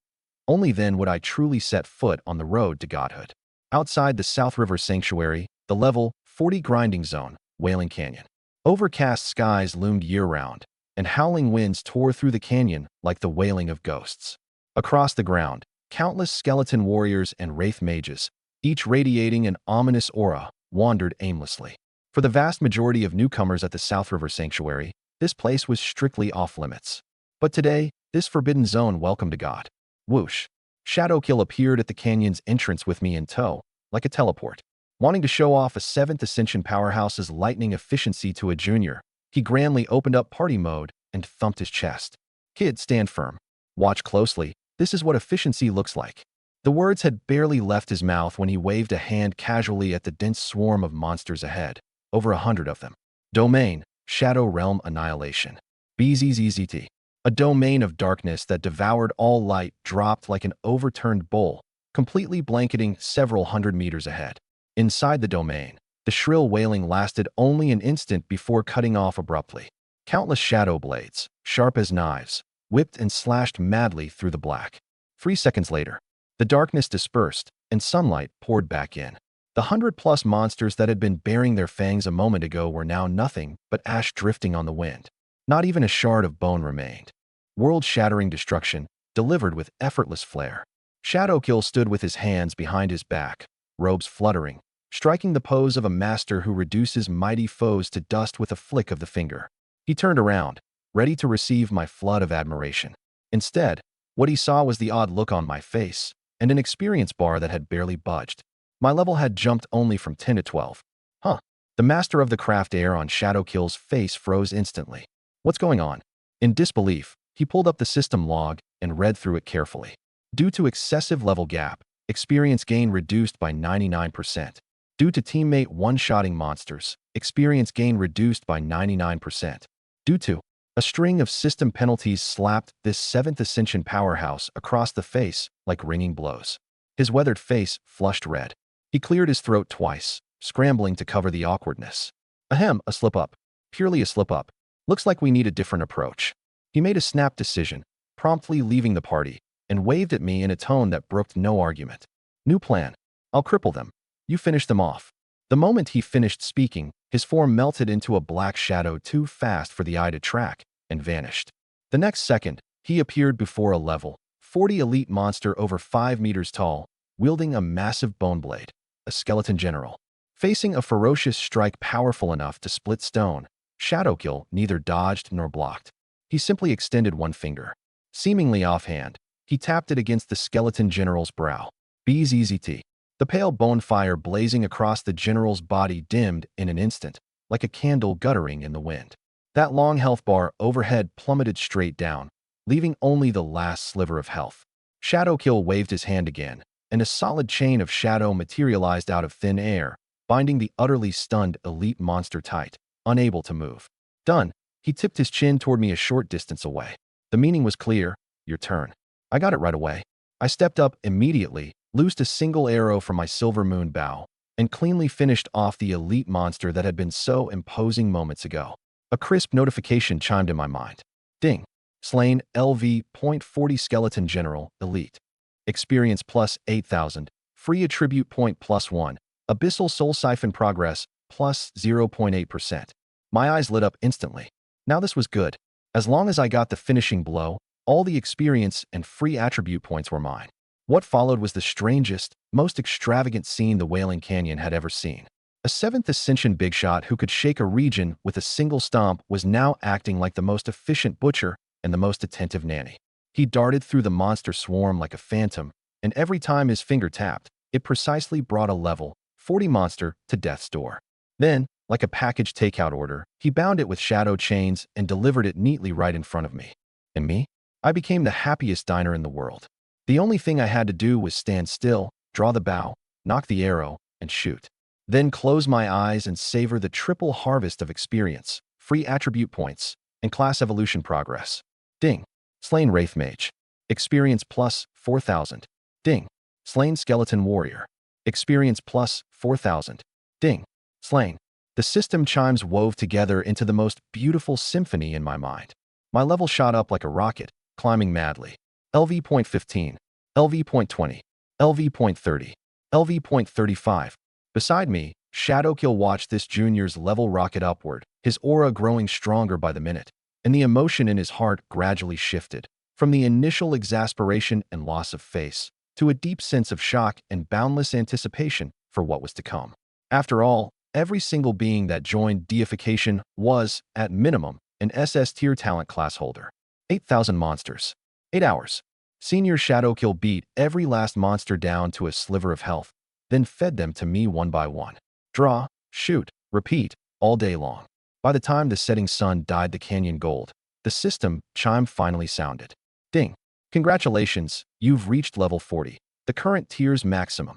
Speaker 1: Only then would I truly set foot on the road to godhood. Outside the South River Sanctuary, the level 40 grinding zone, Wailing Canyon. Overcast skies loomed year-round, and howling winds tore through the canyon like the wailing of ghosts. Across the ground, countless skeleton warriors and wraith mages, each radiating an ominous aura, wandered aimlessly. For the vast majority of newcomers at the South River Sanctuary, this place was strictly off-limits. But today, this forbidden zone welcomed a god. Whoosh! Shadowkill appeared at the canyon's entrance with me in tow, like a teleport. Wanting to show off a 7th Ascension powerhouse's lightning efficiency to a junior, he grandly opened up party mode and thumped his chest. Kid, stand firm. Watch closely. This is what efficiency looks like. The words had barely left his mouth when he waved a hand casually at the dense swarm of monsters ahead, over 100 of them. Domain, Shadow Realm Annihilation. BZZZT. A domain of darkness that devoured all light dropped like an overturned bowl, completely blanketing several hundred meters ahead. Inside the domain, the shrill wailing lasted only an instant before cutting off abruptly. Countless shadow blades, sharp as knives, whipped and slashed madly through the black. 3 seconds later, the darkness dispersed and sunlight poured back in. The 100+ monsters that had been baring their fangs a moment ago were now nothing but ash drifting on the wind. Not even a shard of bone remained. World-shattering destruction, delivered with effortless flair. Shadowkill stood with his hands behind his back, robes fluttering, striking the pose of a master who reduces mighty foes to dust with a flick of the finger. He turned around, ready to receive my flood of admiration. Instead, what he saw was the odd look on my face, and an experience bar that had barely budged. My level had jumped only from 10 to 12. Huh. The master of the craft air on Shadowkill's face froze instantly. What's going on? In disbelief, he pulled up the system log and read through it carefully. Due to excessive level gap, experience gain reduced by 99%. Due to teammate one-shotting monsters, experience gain reduced by 99%. Due to a string of system penalties slapped this 7th Ascension powerhouse across the face like ringing blows. His weathered face flushed red. He cleared his throat twice, scrambling to cover the awkwardness. Ahem, a slip-up. Purely a slip-up. Looks like we need a different approach. He made a snap decision, promptly leaving the party, and waved at me in a tone that brooked no argument. New plan. I'll cripple them. You finish them off. The moment he finished speaking, his form melted into a black shadow too fast for the eye to track, and vanished. The next second, he appeared before a level 40 elite monster over 5 meters tall, wielding a massive bone blade, a skeleton general. Facing a ferocious strike powerful enough to split stone, Shadowkill neither dodged nor blocked. He simply extended one finger. Seemingly offhand, he tapped it against the skeleton general's brow. BZZT. The pale bone fire blazing across the general's body dimmed in an instant, like a candle guttering in the wind. That long health bar overhead plummeted straight down, leaving only the last sliver of health. Shadowkill waved his hand again, and a solid chain of shadow materialized out of thin air, binding the utterly stunned elite monster tight, unable to move. Done. He tipped his chin toward me a short distance away. The meaning was clear. Your turn. I got it right away. I stepped up immediately, loosed a single arrow from my silver moon bow, and cleanly finished off the elite monster that had been so imposing moments ago. A crisp notification chimed in my mind. Ding. Slain LV.40 Skeleton General, Elite. Experience plus 8,000. Free attribute point plus 1. Abyssal Soul Siphon progress plus 0.8%. My eyes lit up instantly. Now this was good. As long as I got the finishing blow, all the experience and free attribute points were mine. What followed was the strangest, most extravagant scene the Wailing Canyon had ever seen. A 7th Ascension big shot who could shake a region with a single stomp was now acting like the most efficient butcher and the most attentive nanny. He darted through the monster swarm like a phantom, and every time his finger tapped, it precisely brought a level 40 monster to death's door. Then, like a package takeout order, he bound it with shadow chains and delivered it neatly right in front of me. And me? I became the happiest diner in the world. The only thing I had to do was stand still, draw the bow, knock the arrow, and shoot. Then close my eyes and savor the triple harvest of experience, free attribute points, and class evolution progress. Ding. Slain Wraith Mage. Experience plus 4,000. Ding. Slain Skeleton Warrior. Experience plus 4,000. Ding. Slain. The system chimes wove together into the most beautiful symphony in my mind. My level shot up like a rocket, climbing madly. LV.15, LV.20, LV.30, LV.35. Beside me, Shadowkill watched this junior's level rocket upward, his aura growing stronger by the minute, and the emotion in his heart gradually shifted, from the initial exasperation and loss of face, to a deep sense of shock and boundless anticipation for what was to come. After all, every single being that joined deification was, at minimum, an SS tier talent class holder. 8,000 monsters. 8 hours. Senior Shadowkill beat every last monster down to a sliver of health, then fed them to me one by one. Draw, shoot, repeat, all day long. By the time the setting sun dyed the canyon gold, the system chime finally sounded. Ding. Congratulations, you've reached level 40, the current tier's maximum.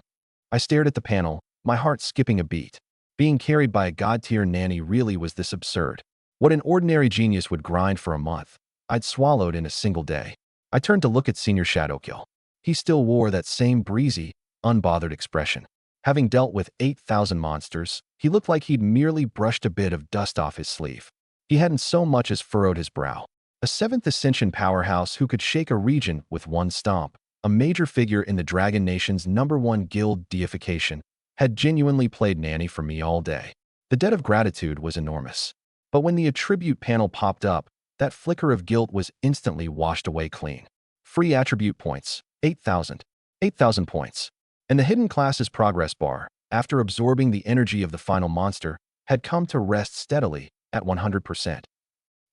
Speaker 1: I stared at the panel, my heart skipping a beat. Being carried by a god-tier nanny really was this absurd. What an ordinary genius would grind for a month, I'd swallowed in a single day. I turned to look at Senior Shadowkill. He still wore that same breezy, unbothered expression. Having dealt with 8,000 monsters, he looked like he'd merely brushed a bit of dust off his sleeve. He hadn't so much as furrowed his brow. A 7th Ascension powerhouse who could shake a region with one stomp, a major figure in the Dragon Nation's #1 guild deification, had genuinely played nanny for me all day. The debt of gratitude was enormous. But when the attribute panel popped up, that flicker of guilt was instantly washed away clean. Free attribute points, 8,000. 8,000 points. And the hidden class's progress bar, after absorbing the energy of the final monster, had come to rest steadily at 100%.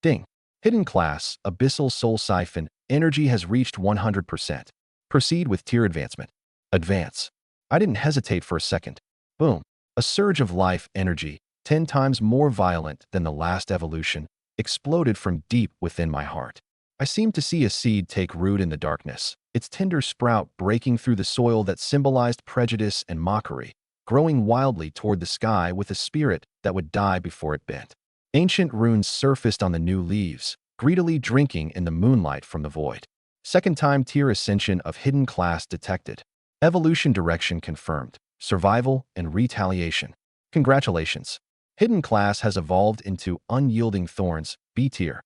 Speaker 1: Ding. Hidden class, Abyssal Soul Siphon, energy has reached 100%. Proceed with tier advancement. Advance. I didn't hesitate for a second. Boom. A surge of life energy, 10 times more violent than the last evolution, exploded from deep within my heart. I seemed to see a seed take root in the darkness, its tender sprout breaking through the soil that symbolized prejudice and mockery, growing wildly toward the sky with a spirit that would die before it bent. Ancient runes surfaced on the new leaves, greedily drinking in the moonlight from the void. Second time tier ascension of hidden class detected. Evolution direction confirmed. Survival and retaliation. Congratulations. Hidden class has evolved into Unyielding Thorns, B tier.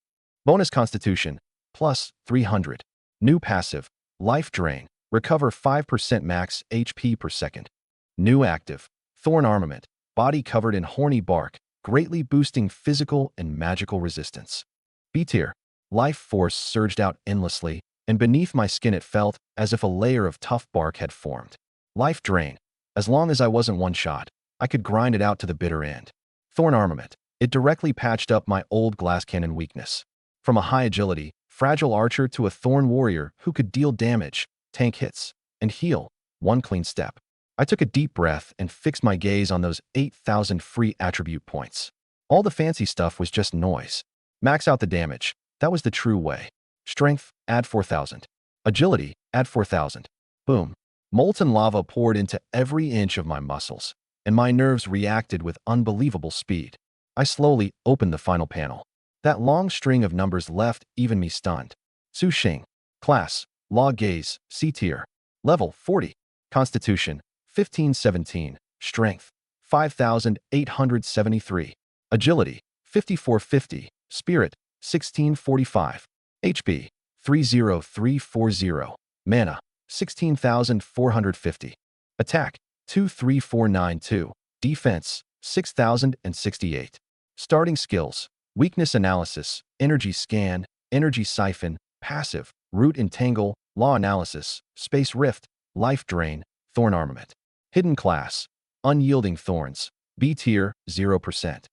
Speaker 1: Bonus Constitution, plus 300. New passive, Life Drain, recover 5% max HP per second. New active, Thorn Armament, body covered in horny bark, greatly boosting physical and magical resistance. B tier, Life Force surged out endlessly, and beneath my skin it felt as if a layer of tough bark had formed. Life Drain, as long as I wasn't one shot, I could grind it out to the bitter end. Thorn Armament, it directly patched up my old glass cannon weakness. From a high agility, fragile archer to a thorn warrior who could deal damage, tank hits, and heal, one clean step. I took a deep breath and fixed my gaze on those 8,000 free attribute points. All the fancy stuff was just noise. Max out the damage, that was the true way. Strength, add 4,000. Agility, add 4,000. Boom. Molten lava poured into every inch of my muscles, and my nerves reacted with unbelievable speed. I slowly opened the final panel. That long string of numbers left even me stunned. Su Xing. Class, Law Gaze, C tier. Level, 40. Constitution, 1517. Strength, 5,873. Agility, 5450. Spirit, 1645. HP, 30340. Mana, 16,450. Attack, 23492. Defense, 6,068. Starting skills, Weakness Analysis, Energy Scan, Energy Siphon, Passive, Root Entangle, Law Analysis, Space Rift, Life Drain, Thorn Armament. Hidden Class, Unyielding Thorns, B tier, 0%.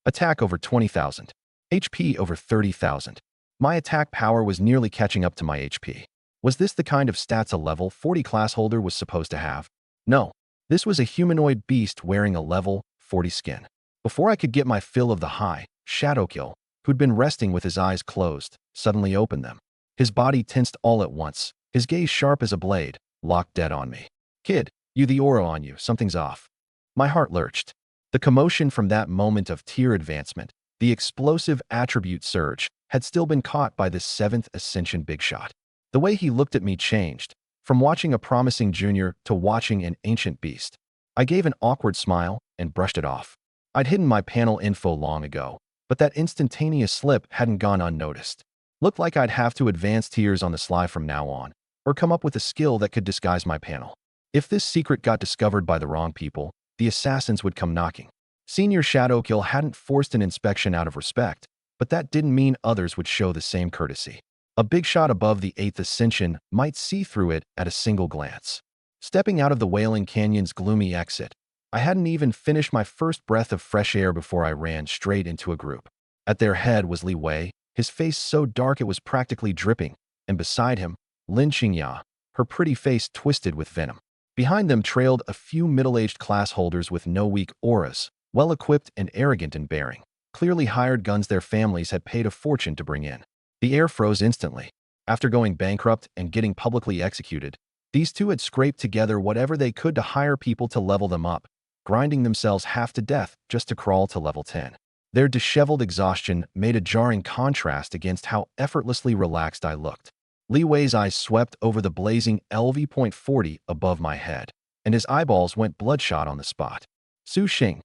Speaker 1: Attack over 20,000. HP over 30,000. My attack power was nearly catching up to my HP. Was this the kind of stats a level 40 class holder was supposed to have? No. This was a humanoid beast wearing a level 40 skin. Before I could get my fill of the high, Shadowkill, who'd been resting with his eyes closed, suddenly opened them. His body tensed all at once, his gaze sharp as a blade, locked dead on me. Kid, you the aura on you, something's off. My heart lurched. The commotion from that moment of tier advancement, the explosive attribute surge, had still been caught by this 7th Ascension big shot. The way he looked at me changed, from watching a promising junior to watching an ancient beast. I gave an awkward smile and brushed it off. I'd hidden my panel info long ago, but that instantaneous slip hadn't gone unnoticed. Looked like I'd have to advance tiers on the sly from now on, or come up with a skill that could disguise my panel. If this secret got discovered by the wrong people, the assassins would come knocking. Senior Shadowkill hadn't forced an inspection out of respect, but that didn't mean others would show the same courtesy. A big shot above the 8th Ascension might see through it at a single glance. Stepping out of the Wailing Canyon's gloomy exit, I hadn't even finished my first breath of fresh air before I ran straight into a group. At their head was Li Wei, his face so dark it was practically dripping, and beside him, Lin Qingya, her pretty face twisted with venom. Behind them trailed a few middle-aged class holders with no weak auras, well-equipped and arrogant in bearing. Clearly hired guns their families had paid a fortune to bring in. The air froze instantly. After going bankrupt and getting publicly executed, these two had scraped together whatever they could to hire people to level them up, grinding themselves half to death just to crawl to level 10. Their disheveled exhaustion made a jarring contrast against how effortlessly relaxed I looked. Li Wei's eyes swept over the blazing LV.40 above my head, and his eyeballs went bloodshot on the spot. Su Xing.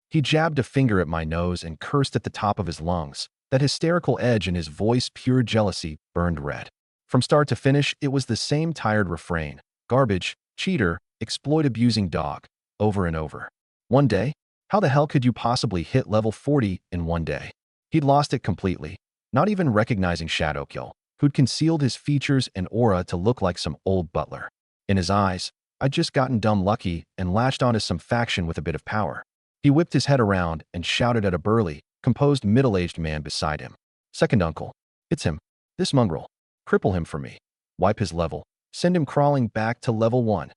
Speaker 1: He jabbed a finger at my nose and cursed at the top of his lungs. That hysterical edge in his voice, pure jealousy, burned red. From start to finish, it was the same tired refrain. Garbage, cheater, exploit-abusing dog, over and over. One day? How the hell could you possibly hit level 40 in one day? He'd lost it completely, not even recognizing Shadowkill, who'd concealed his features and aura to look like some old butler. In his eyes, I'd just gotten dumb lucky and latched onto some faction with a bit of power. He whipped his head around and shouted at a burly, composed middle-aged man beside him. Second uncle. It's him. This mongrel. Cripple him for me. Wipe his level. Send him crawling back to level 1.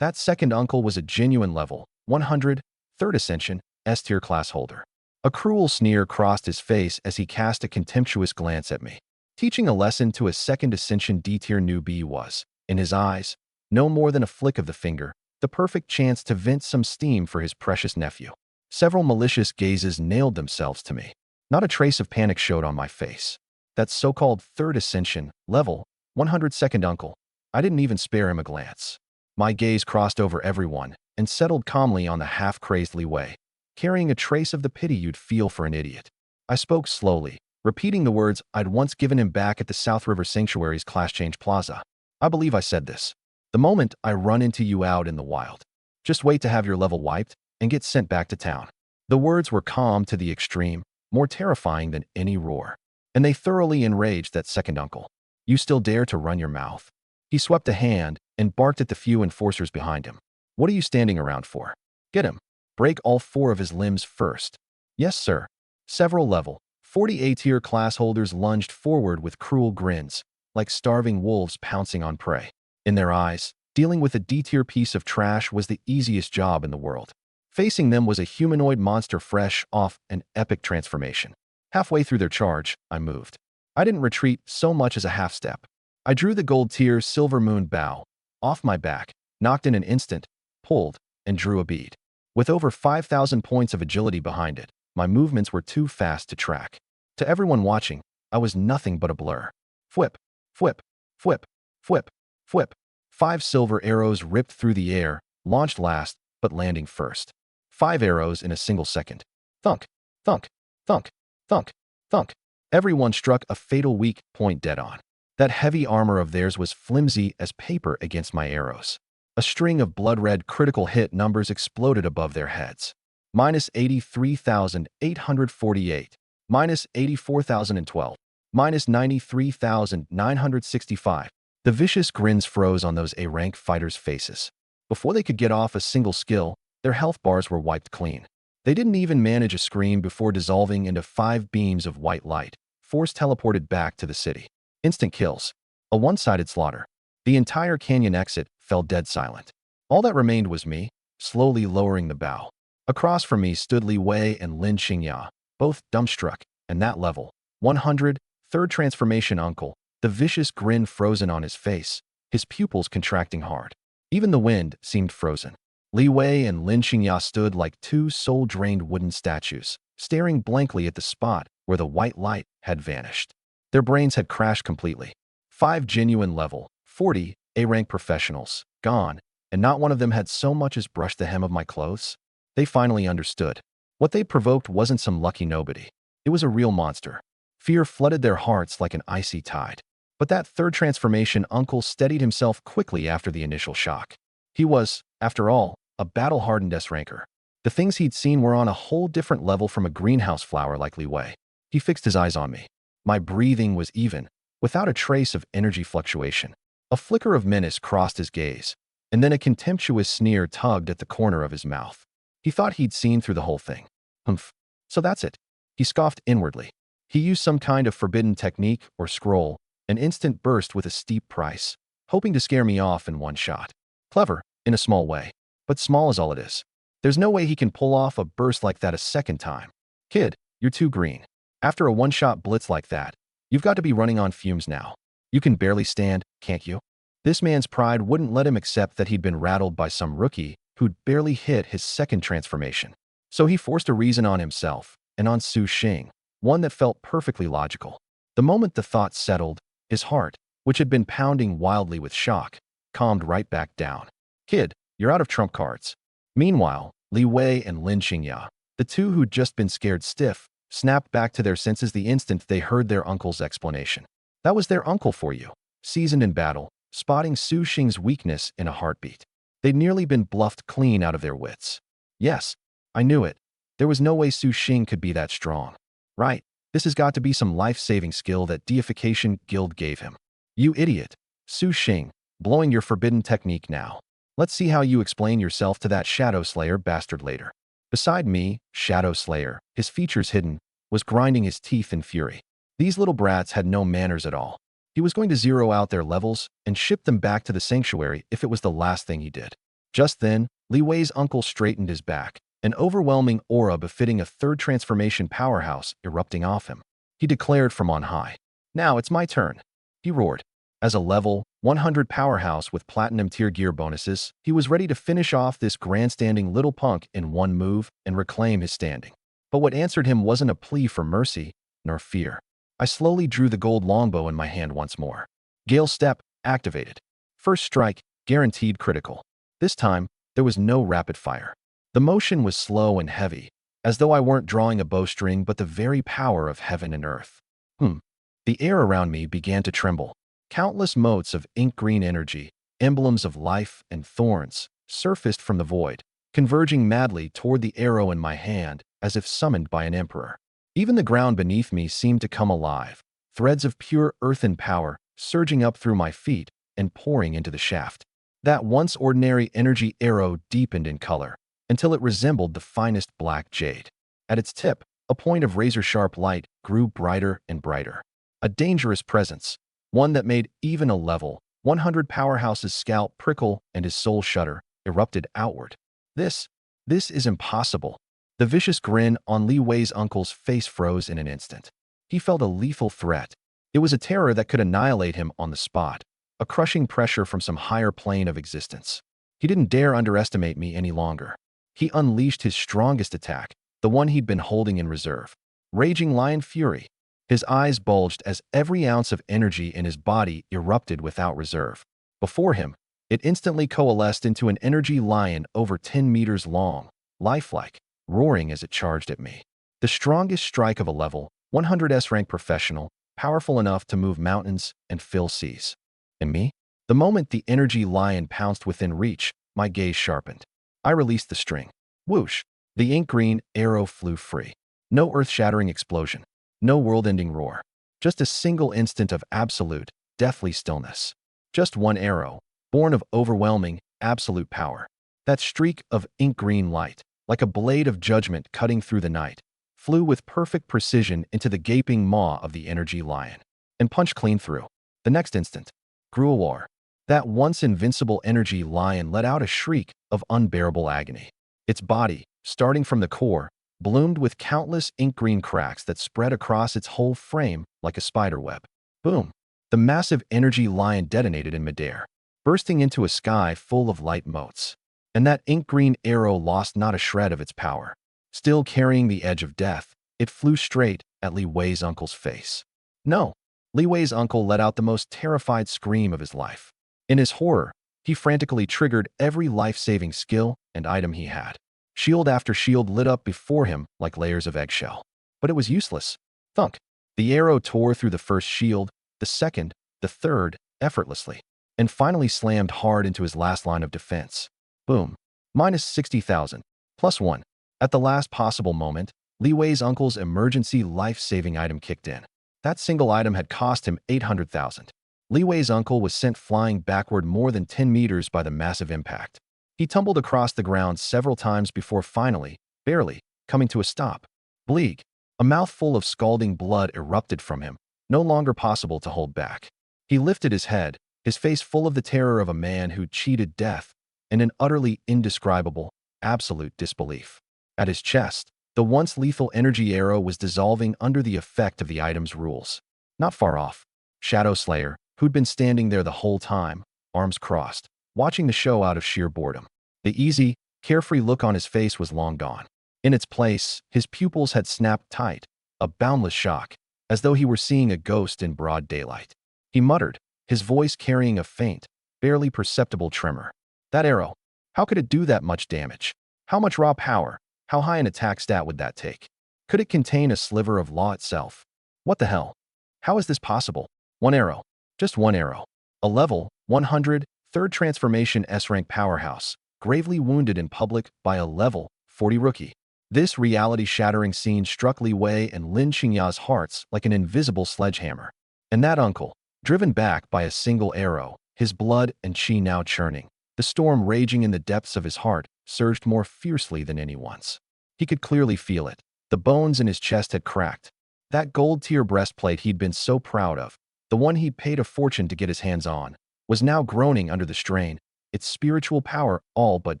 Speaker 1: That second uncle was a genuine level 100, 3rd Ascension, S-tier class holder. A cruel sneer crossed his face as he cast a contemptuous glance at me. Teaching a lesson to a 2nd Ascension D-tier newbie was, in his eyes, no more than a flick of the finger, the perfect chance to vent some steam for his precious nephew. Several malicious gazes nailed themselves to me. Not a trace of panic showed on my face. That so-called 3rd Ascension, level 100 second uncle, I didn't even spare him a glance. My gaze crossed over everyone and settled calmly on the half-crazed Li Wei, carrying a trace of the pity you'd feel for an idiot. I spoke slowly, repeating the words I'd once given him back at the South River Sanctuary's Class Change Plaza. I believe I said this. The moment I run into you out in the wild. Just wait to have your level wiped and get sent back to town. The words were calm to the extreme, more terrifying than any roar. And they thoroughly enraged that second uncle. You still dare to run your mouth? He swept a hand and barked at the few enforcers behind him. What are you standing around for? Get him. Break all 4 of his limbs first. Yes, sir. Several level 40 A-tier class holders lunged forward with cruel grins, like starving wolves pouncing on prey. In their eyes, dealing with a D-tier piece of trash was the easiest job in the world. Facing them was a humanoid monster fresh off an epic transformation. Halfway through their charge, I moved. I didn't retreat so much as a half-step. I drew the gold-tier silver moon bow off my back, knocked in an instant, pulled, and drew a bead. With over 5,000 points of agility behind it, my movements were too fast to track. To everyone watching, I was nothing but a blur. Fwip, fwip, fwip, fwip, fwip. 5 silver arrows ripped through the air, launched last, but landing first. 5 arrows in a single second. Thunk, thunk, thunk, thunk, thunk. Everyone struck a fatal weak point dead on. That heavy armor of theirs was flimsy as paper against my arrows. A string of blood-red critical hit numbers exploded above their heads. Minus 83,848. Minus 84,012. Minus 93,965. The vicious grins froze on those A-rank fighters' faces. Before they could get off a single skill, their health bars were wiped clean. They didn't even manage a scream before dissolving into 5 beams of white light, force teleported back to the city. Instant kills. A one-sided slaughter. The entire canyon exit fell dead silent. All that remained was me, slowly lowering the bow. Across from me stood Li Wei and Lin Qingya, both dumbstruck, and that level 100, 3rd transformation uncle, the vicious grin frozen on his face, his pupils contracting hard. Even the wind seemed frozen. Li Wei and Lin Qingya stood like 2 soul-drained wooden statues, staring blankly at the spot where the white light had vanished. Their brains had crashed completely. 5 genuine level 40 A-rank professionals, gone, and not one of them had so much as brushed the hem of my clothes. They finally understood. What they provoked wasn't some lucky nobody. It was a real monster. Fear flooded their hearts like an icy tide. But that third transformation uncle steadied himself quickly after the initial shock. He was, after all, a battle-hardened S-ranker. The things he'd seen were on a whole different level from a greenhouse flower like Li Wei. He fixed his eyes on me. My breathing was even, without a trace of energy fluctuation. A flicker of menace crossed his gaze, and then a contemptuous sneer tugged at the corner of his mouth. He thought he'd seen through the whole thing. Humph. So that's it. He scoffed inwardly. He used some kind of forbidden technique or scroll, an instant burst with a steep price, hoping to scare me off in one shot. Clever, in a small way, but small is all it is. There's no way he can pull off a burst like that a second time. Kid, you're too green. After a one-shot blitz like that, you've got to be running on fumes now. You can barely stand, can't you? This man's pride wouldn't let him accept that he'd been rattled by some rookie who'd barely hit his second transformation. So he forced a reason on himself and on Su Xing, one that felt perfectly logical. The moment the thought settled, his heart, which had been pounding wildly with shock, calmed right back down. Kid, you're out of trump cards. Meanwhile, Li Wei and Lin Xingya, the two who'd just been scared stiff, snapped back to their senses the instant they heard their uncle's explanation. That was their uncle for you, seasoned in battle, spotting Su Xing's weakness in a heartbeat. They'd nearly been bluffed clean out of their wits. Yes, I knew it. There was no way Su Xing could be that strong. Right, this has got to be some life-saving skill that Deification Guild gave him. You idiot. Su Xing, blowing your forbidden technique now. Let's see how you explain yourself to that Shadow Slayer bastard later. Beside me, Shadow Slayer, his features hidden, was grinding his teeth in fury. These little brats had no manners at all. He was going to zero out their levels and ship them back to the sanctuary if it was the last thing he did. Just then, Li Wei's uncle straightened his back, an overwhelming aura befitting a third transformation powerhouse erupting off him. He declared from on high. Now it's my turn. He roared. As a level 100 powerhouse with platinum tier gear bonuses, he was ready to finish off this grandstanding little punk in one move and reclaim his standing. But what answered him wasn't a plea for mercy, nor fear. I slowly drew the gold longbow in my hand once more. Gale Step, activated. First strike, guaranteed critical. This time, there was no rapid fire. The motion was slow and heavy, as though I weren't drawing a bowstring but the very power of heaven and earth. The air around me began to tremble. Countless motes of ink-green energy, emblems of life and thorns, surfaced from the void, converging madly toward the arrow in my hand as if summoned by an emperor. Even the ground beneath me seemed to come alive, threads of pure earthen power surging up through my feet and pouring into the shaft. That once ordinary energy arrow deepened in color until it resembled the finest black jade. At its tip, a point of razor-sharp light grew brighter and brighter. A dangerous presence, one that made even a level 100 powerhouse's scalp prickle and his soul shudder, erupted outward. This is impossible. The vicious grin on Li Wei's uncle's face froze in an instant. He felt a lethal threat. It was a terror that could annihilate him on the spot, a crushing pressure from some higher plane of existence. He didn't dare underestimate me any longer. He unleashed his strongest attack, the one he'd been holding in reserve. Raging Lion Fury. His eyes bulged as every ounce of energy in his body erupted without reserve. Before him, it instantly coalesced into an energy lion over 10 meters long, lifelike, roaring as it charged at me. The strongest strike of a level 100 S-rank professional, powerful enough to move mountains and fill seas. And me? The moment the energy lion pounced within reach, my gaze sharpened. I released the string. Whoosh! The ink-green arrow flew free. No earth-shattering explosion. No world-ending roar. Just a single instant of absolute, deathly stillness. Just one arrow, born of overwhelming, absolute power. That streak of ink-green light, like a blade of judgment cutting through the night, flew with perfect precision into the gaping maw of the energy lion, and punched clean through. The next instant, Gruawar, that once invincible energy lion let out a shriek of unbearable agony. Its body, starting from the core, bloomed with countless ink-green cracks that spread across its whole frame like a spiderweb. Boom! The massive energy lion detonated in midair, bursting into a sky full of light motes. And that ink-green arrow lost not a shred of its power. Still carrying the edge of death, it flew straight at Li Wei's uncle's face. No! Li Wei's uncle let out the most terrified scream of his life. In his horror, he frantically triggered every life-saving skill and item he had. Shield after shield lit up before him like layers of eggshell. But it was useless. Thunk! The arrow tore through the first shield, the second, the third, effortlessly, and finally slammed hard into his last line of defense. Boom. Minus 60,000. Plus 1. At the last possible moment, Li Wei's uncle's emergency life-saving item kicked in. That single item had cost him 800,000. Li Wei's uncle was sent flying backward more than 10 meters by the massive impact. He tumbled across the ground several times before finally, barely, coming to a stop. Bleak. A mouthful of scalding blood erupted from him, no longer possible to hold back. He lifted his head, his face full of the terror of a man who cheated death, and an utterly indescribable, absolute disbelief. At his chest, the once lethal energy arrow was dissolving under the effect of the item's rules. Not far off, Shadow Slayer, who'd been standing there the whole time, arms crossed, watching the show out of sheer boredom. The easy, carefree look on his face was long gone. In its place, his pupils had snapped tight, a boundless shock, as though he were seeing a ghost in broad daylight. He muttered, his voice carrying a faint, barely perceptible tremor. That arrow, how could it do that much damage? How much raw power? How high an attack stat would that take? Could it contain a sliver of law itself? What the hell? How is this possible? One arrow. Just one arrow. A level 100, third transformation S-rank powerhouse, gravely wounded in public by a level 40 rookie. This reality-shattering scene struck Li Wei and Lin Qingya's hearts like an invisible sledgehammer. And that uncle, driven back by a single arrow, his blood and chi now churning, the storm raging in the depths of his heart, surged more fiercely than anyone's. He could clearly feel it. The bones in his chest had cracked. That gold-tier breastplate he'd been so proud of, the one he'd paid a fortune to get his hands on, was now groaning under the strain, its spiritual power all but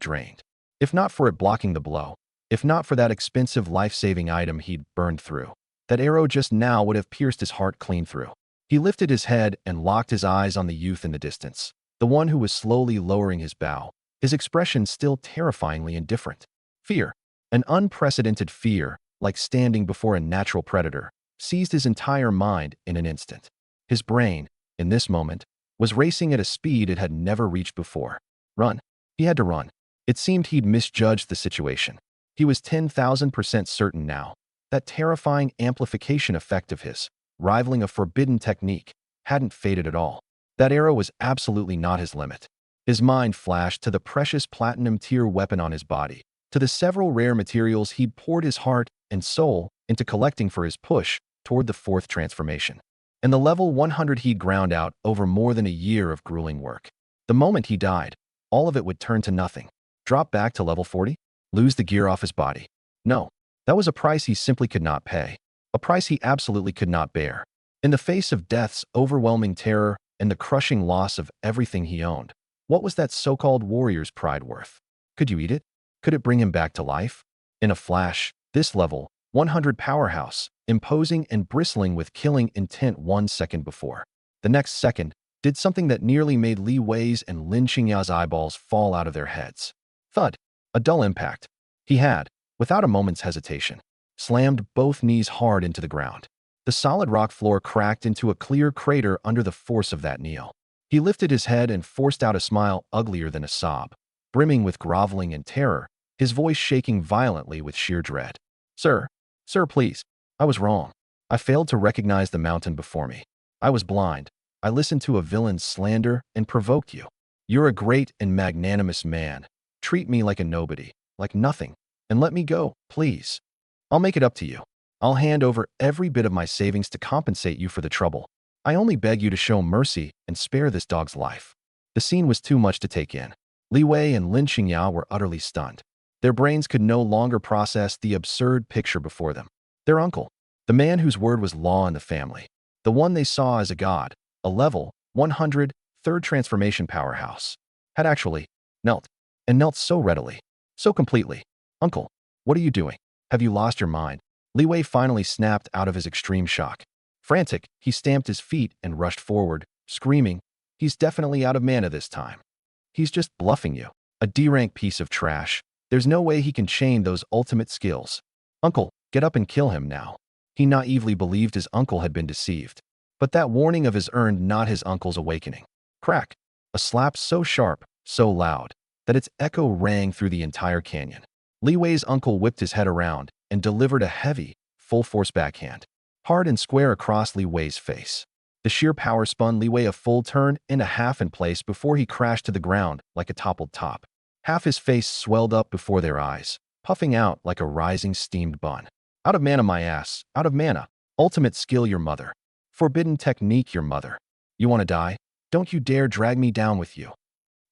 Speaker 1: drained. If not for it blocking the blow, if not for that expensive life-saving item he'd burned through, that arrow just now would have pierced his heart clean through. He lifted his head and locked his eyes on the youth in the distance, the one who was slowly lowering his bow, his expression still terrifyingly indifferent. Fear, an unprecedented fear, like standing before a natural predator, seized his entire mind in an instant. His brain, in this moment, was racing at a speed it had never reached before. Run. He had to run. It seemed he'd misjudged the situation. He was 10,000% certain now. That terrifying amplification effect of his, rivaling a forbidden technique, hadn't faded at all. That arrow was absolutely not his limit. His mind flashed to the precious platinum-tier weapon on his body, to the several rare materials he'd poured his heart and soul into collecting for his push toward the fourth transformation, and the level 100 he'd ground out over more than a year of grueling work. The moment he died, all of it would turn to nothing. Drop back to level 40? Lose the gear off his body? No. That was a price he simply could not pay. A price he absolutely could not bear. In the face of death's overwhelming terror and the crushing loss of everything he owned, what was that so-called warrior's pride worth? Could you eat it? Could it bring him back to life? In a flash, this level 100 powerhouse, imposing and bristling with killing intent 1 second before, the next second, did something that nearly made Li Wei's and Lin Qingya's eyeballs fall out of their heads. Thud. A dull impact. He had, without a moment's hesitation, slammed both knees hard into the ground. The solid rock floor cracked into a clear crater under the force of that kneel. He lifted his head and forced out a smile uglier than a sob, brimming with groveling and terror, his voice shaking violently with sheer dread. Sir, please. I was wrong. I failed to recognize the mountain before me. I was blind. I listened to a villain's slander and provoked you. You're a great and magnanimous man. Treat me like a nobody, like nothing, and let me go, please. I'll make it up to you. I'll hand over every bit of my savings to compensate you for the trouble. I only beg you to show mercy and spare this dog's life. The scene was too much to take in. Li Wei and Lin Qingya were utterly stunned. Their brains could no longer process the absurd picture before them. Their uncle, the man whose word was law in the family, the one they saw as a god, a level 100 third transformation powerhouse, had actually knelt, and knelt so readily, so completely. Uncle, what are you doing? Have you lost your mind? Li Wei finally snapped out of his extreme shock. Frantic, he stamped his feet and rushed forward, screaming, he's definitely out of mana this time. He's just bluffing you. A D-rank piece of trash. There's no way he can chain those ultimate skills. Uncle, get up and kill him now. He naively believed his uncle had been deceived. But that warning of his earned not his uncle's awakening. Crack. A slap so sharp, so loud, that its echo rang through the entire canyon. Li Wei's uncle whipped his head around and delivered a heavy, full-force backhand. hard and square across Li Wei's face. The sheer power spun Li Wei a full turn and a half in place before he crashed to the ground like a toppled top. Half his face swelled up before their eyes, puffing out like a rising steamed bun. Out of mana, my ass. Out of mana. Ultimate skill, your mother. Forbidden technique, your mother. You want to die? Don't you dare drag me down with you.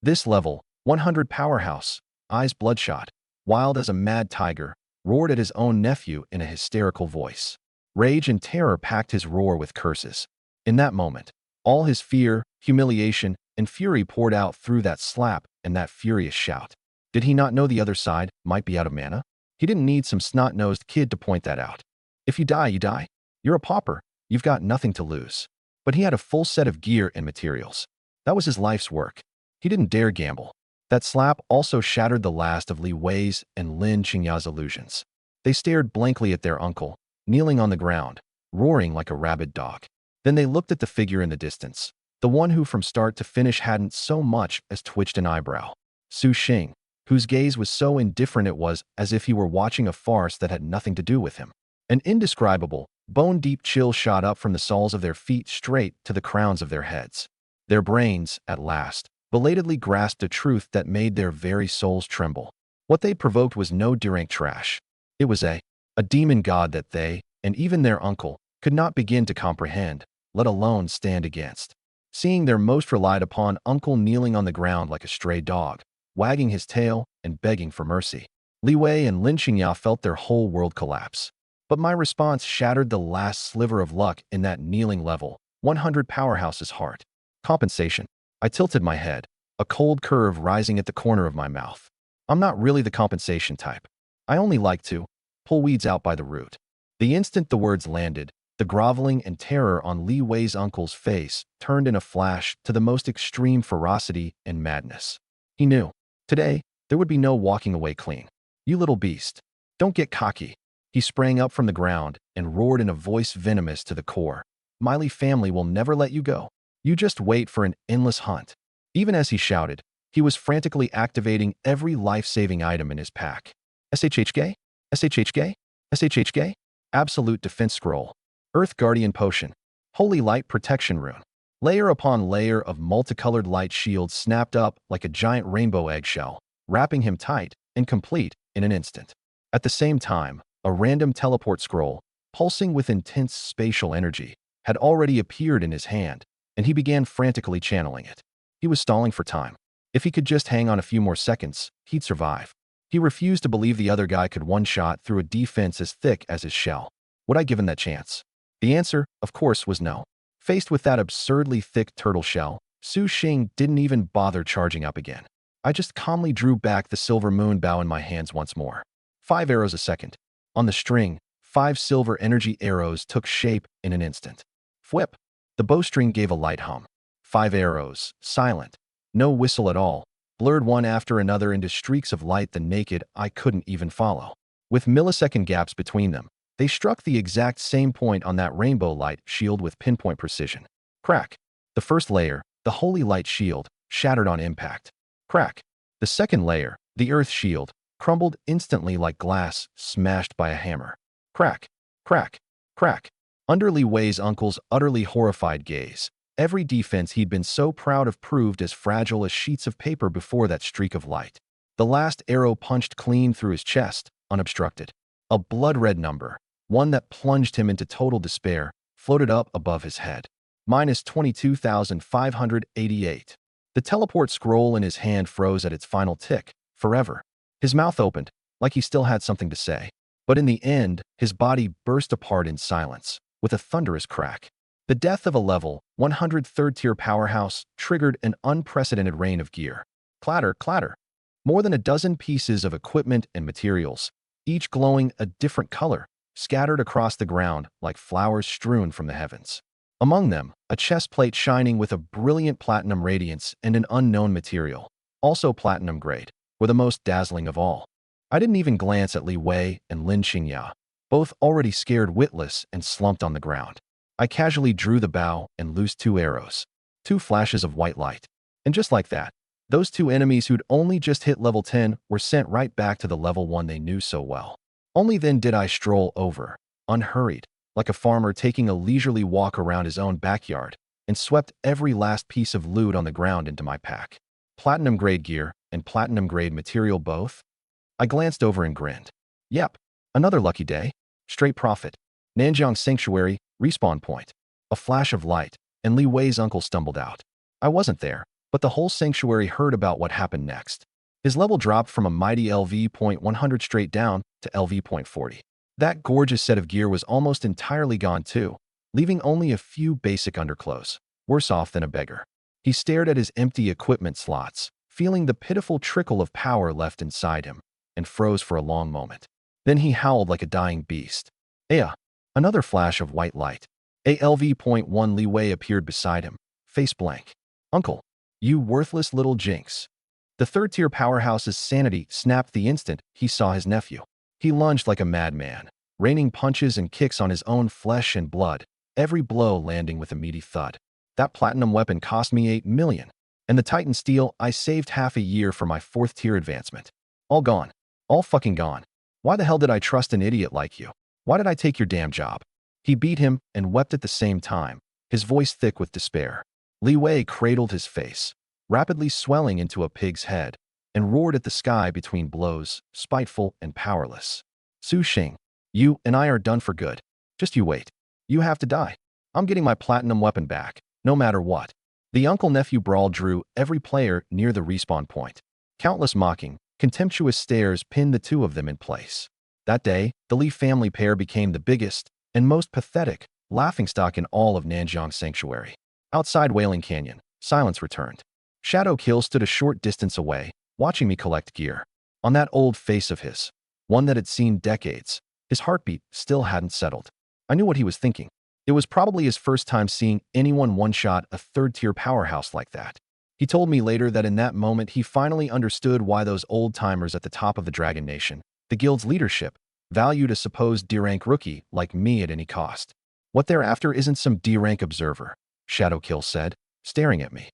Speaker 1: This level, 100 powerhouse, eyes bloodshot, wild as a mad tiger, roared at his own nephew in a hysterical voice. Rage and terror packed his roar with curses. In that moment, all his fear, humiliation, and fury poured out through that slap and that furious shout. Did he not know the other side might be out of mana? He didn't need some snot-nosed kid to point that out. If you die, you die. You're a pauper. You've got nothing to lose. But he had a full set of gear and materials. That was his life's work. He didn't dare gamble. That slap also shattered the last of Li Wei's and Lin Qingya's illusions. They stared blankly at their uncle, kneeling on the ground, roaring like a rabid dog. Then they looked at the figure in the distance, the one who from start to finish hadn't so much as twitched an eyebrow. Su Xing, whose gaze was so indifferent it was as if he were watching a farce that had nothing to do with him. An indescribable, bone-deep chill shot up from the soles of their feet straight to the crowns of their heads. Their brains, at last, belatedly grasped a truth that made their very souls tremble. What they provoked was no D-rank trash. It was a demon god that they, and even their uncle, could not begin to comprehend, let alone stand against. Seeing their most relied upon uncle kneeling on the ground like a stray dog, wagging his tail and begging for mercy, Li Wei and Lin Qingya felt their whole world collapse. But my response shattered the last sliver of luck in that kneeling level, 100 powerhouse's heart. Compensation. I tilted my head, a cold curve rising at the corner of my mouth. I'm not really the compensation type. I only like to pull weeds out by the root. The instant the words landed, the groveling and terror on Li Wei's uncle's face turned in a flash to the most extreme ferocity and madness. He knew. Today, there would be no walking away clean. You little beast. Don't get cocky. He sprang up from the ground and roared in a voice venomous to the core. My Li family will never let you go. You just wait for an endless hunt. Even as he shouted, he was frantically activating every life-saving item in his pack. SHHK? SHHK? SHHK? Absolute Defense Scroll. Earth Guardian Potion. Holy Light Protection Rune. Layer upon layer of multicolored light shields snapped up like a giant rainbow eggshell, wrapping him tight and complete in an instant. At the same time, a random teleport scroll, pulsing with intense spatial energy, had already appeared in his hand, and he began frantically channeling it. He was stalling for time. If he could just hang on a few more seconds, he'd survive. He refused to believe the other guy could one-shot through a defense as thick as his shell. Would I give him that chance? The answer, of course, was no. Faced with that absurdly thick turtle shell, Su Xing didn't even bother charging up again. I just calmly drew back the silver moon bow in my hands once more. 5 arrows a second. On the string, 5 silver energy arrows took shape in an instant. Fwhip! The bowstring gave a light hum. 5 arrows, silent. No whistle at all, blurred one after another into streaks of light the naked eye couldn't even follow. With millisecond gaps between them, they struck the exact same point on that rainbow light shield with pinpoint precision. Crack! The first layer, the holy light shield, shattered on impact. Crack! The second layer, the earth shield, crumbled instantly like glass smashed by a hammer. Crack! Crack! Crack! Under Li Wei's uncle's utterly horrified gaze, every defense he'd been so proud of proved as fragile as sheets of paper before that streak of light. The last arrow punched clean through his chest, unobstructed. A blood-red number, one that plunged him into total despair, floated up above his head. Minus 22,588. The teleport scroll in his hand froze at its final tick, forever. His mouth opened, like he still had something to say. But in the end, his body burst apart in silence, with a thunderous crack. The death of a level 100 third-tier powerhouse triggered an unprecedented rain of gear. Clatter, clatter. More than a dozen pieces of equipment and materials, each glowing a different color, scattered across the ground like flowers strewn from the heavens. Among them, a chest plate shining with a brilliant platinum radiance and an unknown material, also platinum grade, were the most dazzling of all. I didn't even glance at Li Wei and Lin Qingya, both already scared witless and slumped on the ground. I casually drew the bow and loosed 2 arrows. 2 flashes of white light. And just like that, those 2 enemies who'd only just hit level 10 were sent right back to the level 1 they knew so well. Only then did I stroll over, unhurried, like a farmer taking a leisurely walk around his own backyard, and swept every last piece of loot on the ground into my pack. Platinum-grade gear and platinum-grade material both? I glanced over and grinned. Yep, another lucky day. Straight profit. Nanjiang Sanctuary, respawn point. A flash of light, and Li Wei's uncle stumbled out. I wasn't there, but the whole sanctuary heard about what happened next. His level dropped from a mighty LV.100 straight down to LV.40. That gorgeous set of gear was almost entirely gone too, leaving only a few basic underclothes, worse off than a beggar. He stared at his empty equipment slots, feeling the pitiful trickle of power left inside him, and froze for a long moment. Then he howled like a dying beast. Aya! Another flash of white light. ALV.1 Li Wei appeared beside him, face blank. Uncle, you worthless little jinx. The third-tier powerhouse's sanity snapped the instant he saw his nephew. He lunged like a madman, raining punches and kicks on his own flesh and blood, every blow landing with a meaty thud. That platinum weapon cost me 8 million, and the Titan steel I saved half a year for my 4th-tier advancement. All gone. All fucking gone. Why the hell did I trust an idiot like you? Why did I take your damn job? He beat him and wept at the same time, his voice thick with despair. Li Wei cradled his face, rapidly swelling into a pig's head, and roared at the sky between blows, spiteful and powerless. Su Xing, you and I are done for good. Just you wait. You have to die. I'm getting my platinum weapon back, no matter what. The uncle-nephew brawl drew every player near the respawn point. Countless mocking, contemptuous stares pinned the two of them in place. That day, the Li family pair became the biggest and most pathetic laughingstock in all of Nanjiang Sanctuary. Outside Wailing Canyon, silence returned. Shadow Kill stood a short distance away, watching me collect gear. On that old face of his, one that had seen decades, his heartbeat still hadn't settled. I knew what he was thinking. It was probably his first time seeing anyone one-shot a third-tier powerhouse like that. He told me later that in that moment he finally understood why those old-timers at the top of the Dragon Nation, the guild's leadership, valued a supposed D-rank rookie like me at any cost. What they're after isn't some D-rank observer, Shadowkill said, staring at me.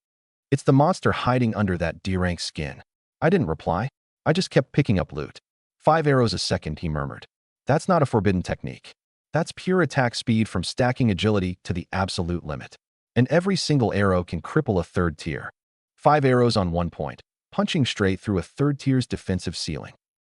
Speaker 1: It's the monster hiding under that D-rank skin. I didn't reply. I just kept picking up loot. 5 arrows a second, he murmured. That's not a forbidden technique. That's pure attack speed from stacking agility to the absolute limit. And every single arrow can cripple a third tier. 5 arrows on 1 point, punching straight through a third tier's defensive ceiling.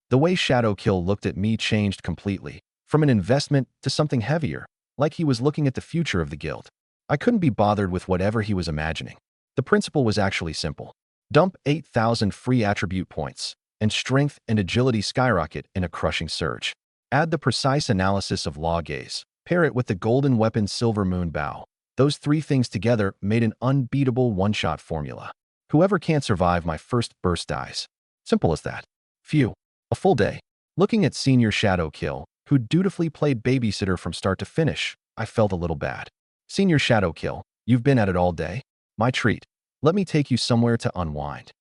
Speaker 1: The way Shadowkill looked at me changed completely, from an investment to something heavier, like he was looking at the future of the guild. I couldn't be bothered with whatever he was imagining. The principle was actually simple. Dump 8,000 free attribute points, and strength and agility skyrocket in a crushing surge. Add the precise analysis of Law Gaze, pair it with the golden weapon Silver Moon Bow. Those 3 things together made an unbeatable one-shot formula. Whoever can't survive my first burst dies. Simple as that. Phew. A full day. Looking at Senior Shadowkill, who dutifully played babysitter from start to finish, I felt a little bad. Senior Shadowkill, you've been at it all day? My treat. Let me take you somewhere to unwind.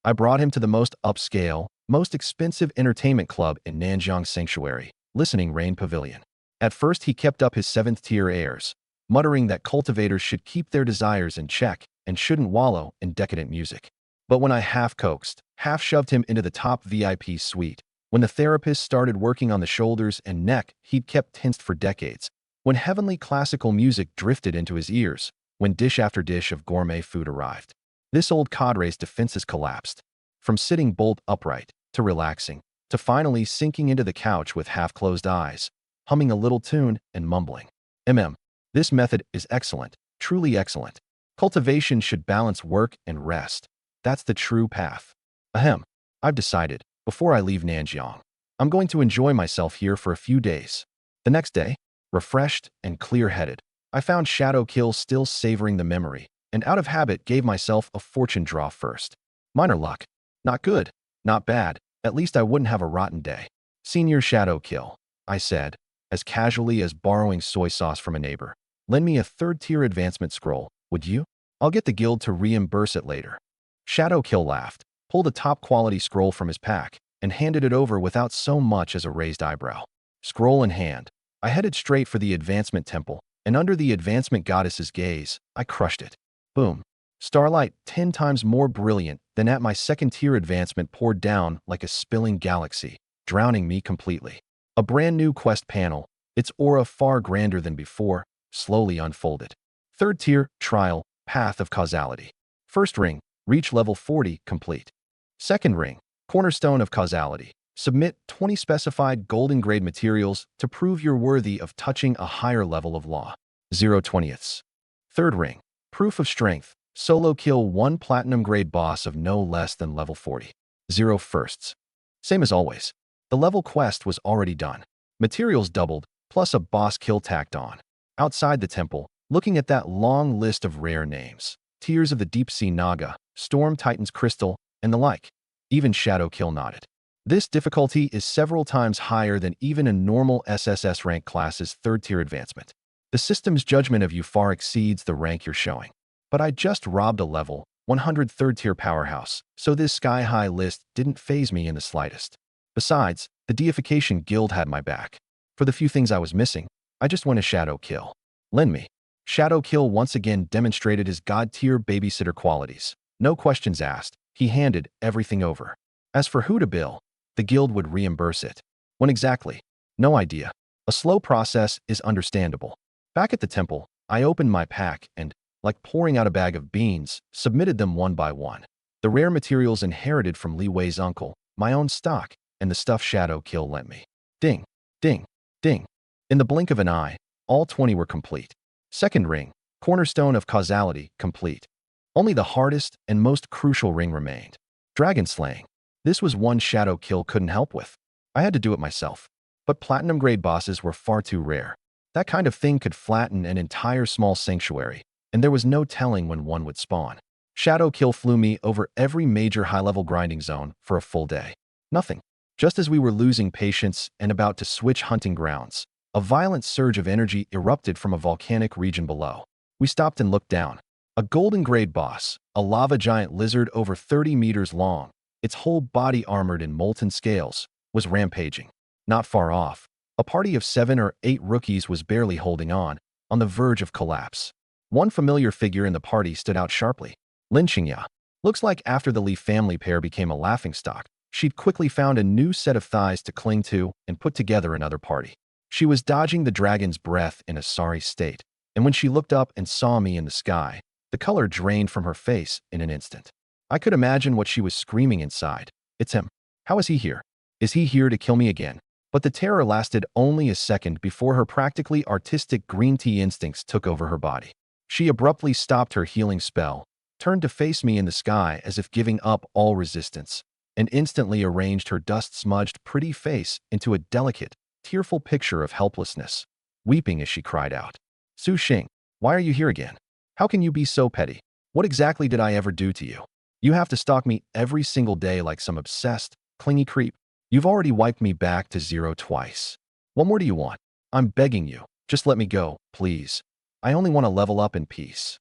Speaker 1: I brought him to the most upscale, most expensive entertainment club in Nanjiang Sanctuary, Listening Rain Pavilion. At first he kept up his 7th-tier airs, muttering that cultivators should keep their desires in check and shouldn't wallow in decadent music. But when I half-coaxed, half-shoved him into the top VIP suite, when the therapist started working on the shoulders and neck he'd kept tensed for decades, when heavenly classical music drifted into his ears, when dish after dish of gourmet food arrived, this old cadre's defenses collapsed. From sitting bolt upright, to relaxing, to finally sinking into the couch with half-closed eyes, humming a little tune and mumbling. This method is excellent, truly excellent. Cultivation should balance work and rest. That's the true path. I've decided, before I leave Nanjiang, I'm going to enjoy myself here for a few days. The next day, refreshed and clear-headed, I found Shadowkill still savoring the memory, and out of habit gave myself a fortune draw first. Minor luck. Not good. Not bad. At least I wouldn't have a rotten day. Senior Shadowkill, I said, as casually as borrowing soy sauce from a neighbor. Lend me a 3rd-tier advancement scroll, would you? I'll get the guild to reimburse it later. Shadowkill laughed, pulled a top-quality scroll from his pack, and handed it over without so much as a raised eyebrow. Scroll in hand, I headed straight for the advancement temple, and under the advancement goddess's gaze, I crushed it. Boom. Starlight 10 times more brilliant than at my 2nd-tier advancement poured down like a spilling galaxy, drowning me completely. A brand new quest panel, its aura far grander than before, slowly unfolded. Third tier, trial, path of causality. First ring, reach level 40, complete. Second ring, cornerstone of causality. Submit 20 specified golden grade materials to prove you're worthy of touching a higher level of law. 0/20ths. Third ring, proof of strength. Solo kill one platinum grade boss of no less than level 40. 0/1ths. Same as always. The level quest was already done. Materials doubled, plus a boss kill tacked on. Outside the temple, looking at that long list of rare names. Tears of the Deep Sea Naga, Storm Titan's Crystal, and the like. Even Shadow Kill nodded. This difficulty is several times higher than even a normal SSS-rank class's third-tier advancement. The system's judgment of you far exceeds the rank you're showing. But I just robbed a level 100 third-tier powerhouse, so this sky-high list didn't faze me in the slightest. Besides, the Deification Guild had my back. For the few things I was missing, I just went a Shadow Kill. Lend me. Shadow Kill once again demonstrated his god-tier babysitter qualities. No questions asked, he handed everything over. As for who to bill, the guild would reimburse it. When exactly? No idea. A slow process is understandable. Back at the temple, I opened my pack and, like pouring out a bag of beans, submitted them one by one. The rare materials inherited from Li Wei's uncle, my own stock, and the stuff Shadow Kill lent me. Ding, ding, ding. In the blink of an eye, all 20 were complete. Second ring, cornerstone of causality, complete. Only the hardest and most crucial ring remained. Dragon slaying. This was one Shadow Kill couldn't help with. I had to do it myself. But platinum grade bosses were far too rare. That kind of thing could flatten an entire small sanctuary, and there was no telling when one would spawn. Shadow Kill flew me over every major high-level grinding zone for a full day. Nothing. Just as we were losing patience and about to switch hunting grounds, a violent surge of energy erupted from a volcanic region below. We stopped and looked down. A golden grade boss, a lava giant lizard over 30 meters long, its whole body armored in molten scales, was rampaging. Not far off, a party of 7 or 8 rookies was barely holding on the verge of collapse. One familiar figure in the party stood out sharply. Lin Qingya. Looks like after the Li family pair became a laughingstock, she'd quickly found a new set of thighs to cling to and put together another party. She was dodging the dragon's breath in a sorry state, and when she looked up and saw me in the sky, the color drained from her face in an instant. I could imagine what she was screaming inside. It's him. How is he here? Is he here to kill me again? But the terror lasted only a second before her practically artistic green tea instincts took over her body. She abruptly stopped her healing spell, turned to face me in the sky as if giving up all resistance, and instantly arranged her dust-smudged pretty face into a delicate, tearful picture of helplessness, weeping as she cried out. Su Xing, why are you here again? How can you be so petty? What exactly did I ever do to you? You have to stalk me every single day like some obsessed, clingy creep. You've already wiped me back to 0 twice. What more do you want? I'm begging you. Just let me go, please. I only want to level up in peace.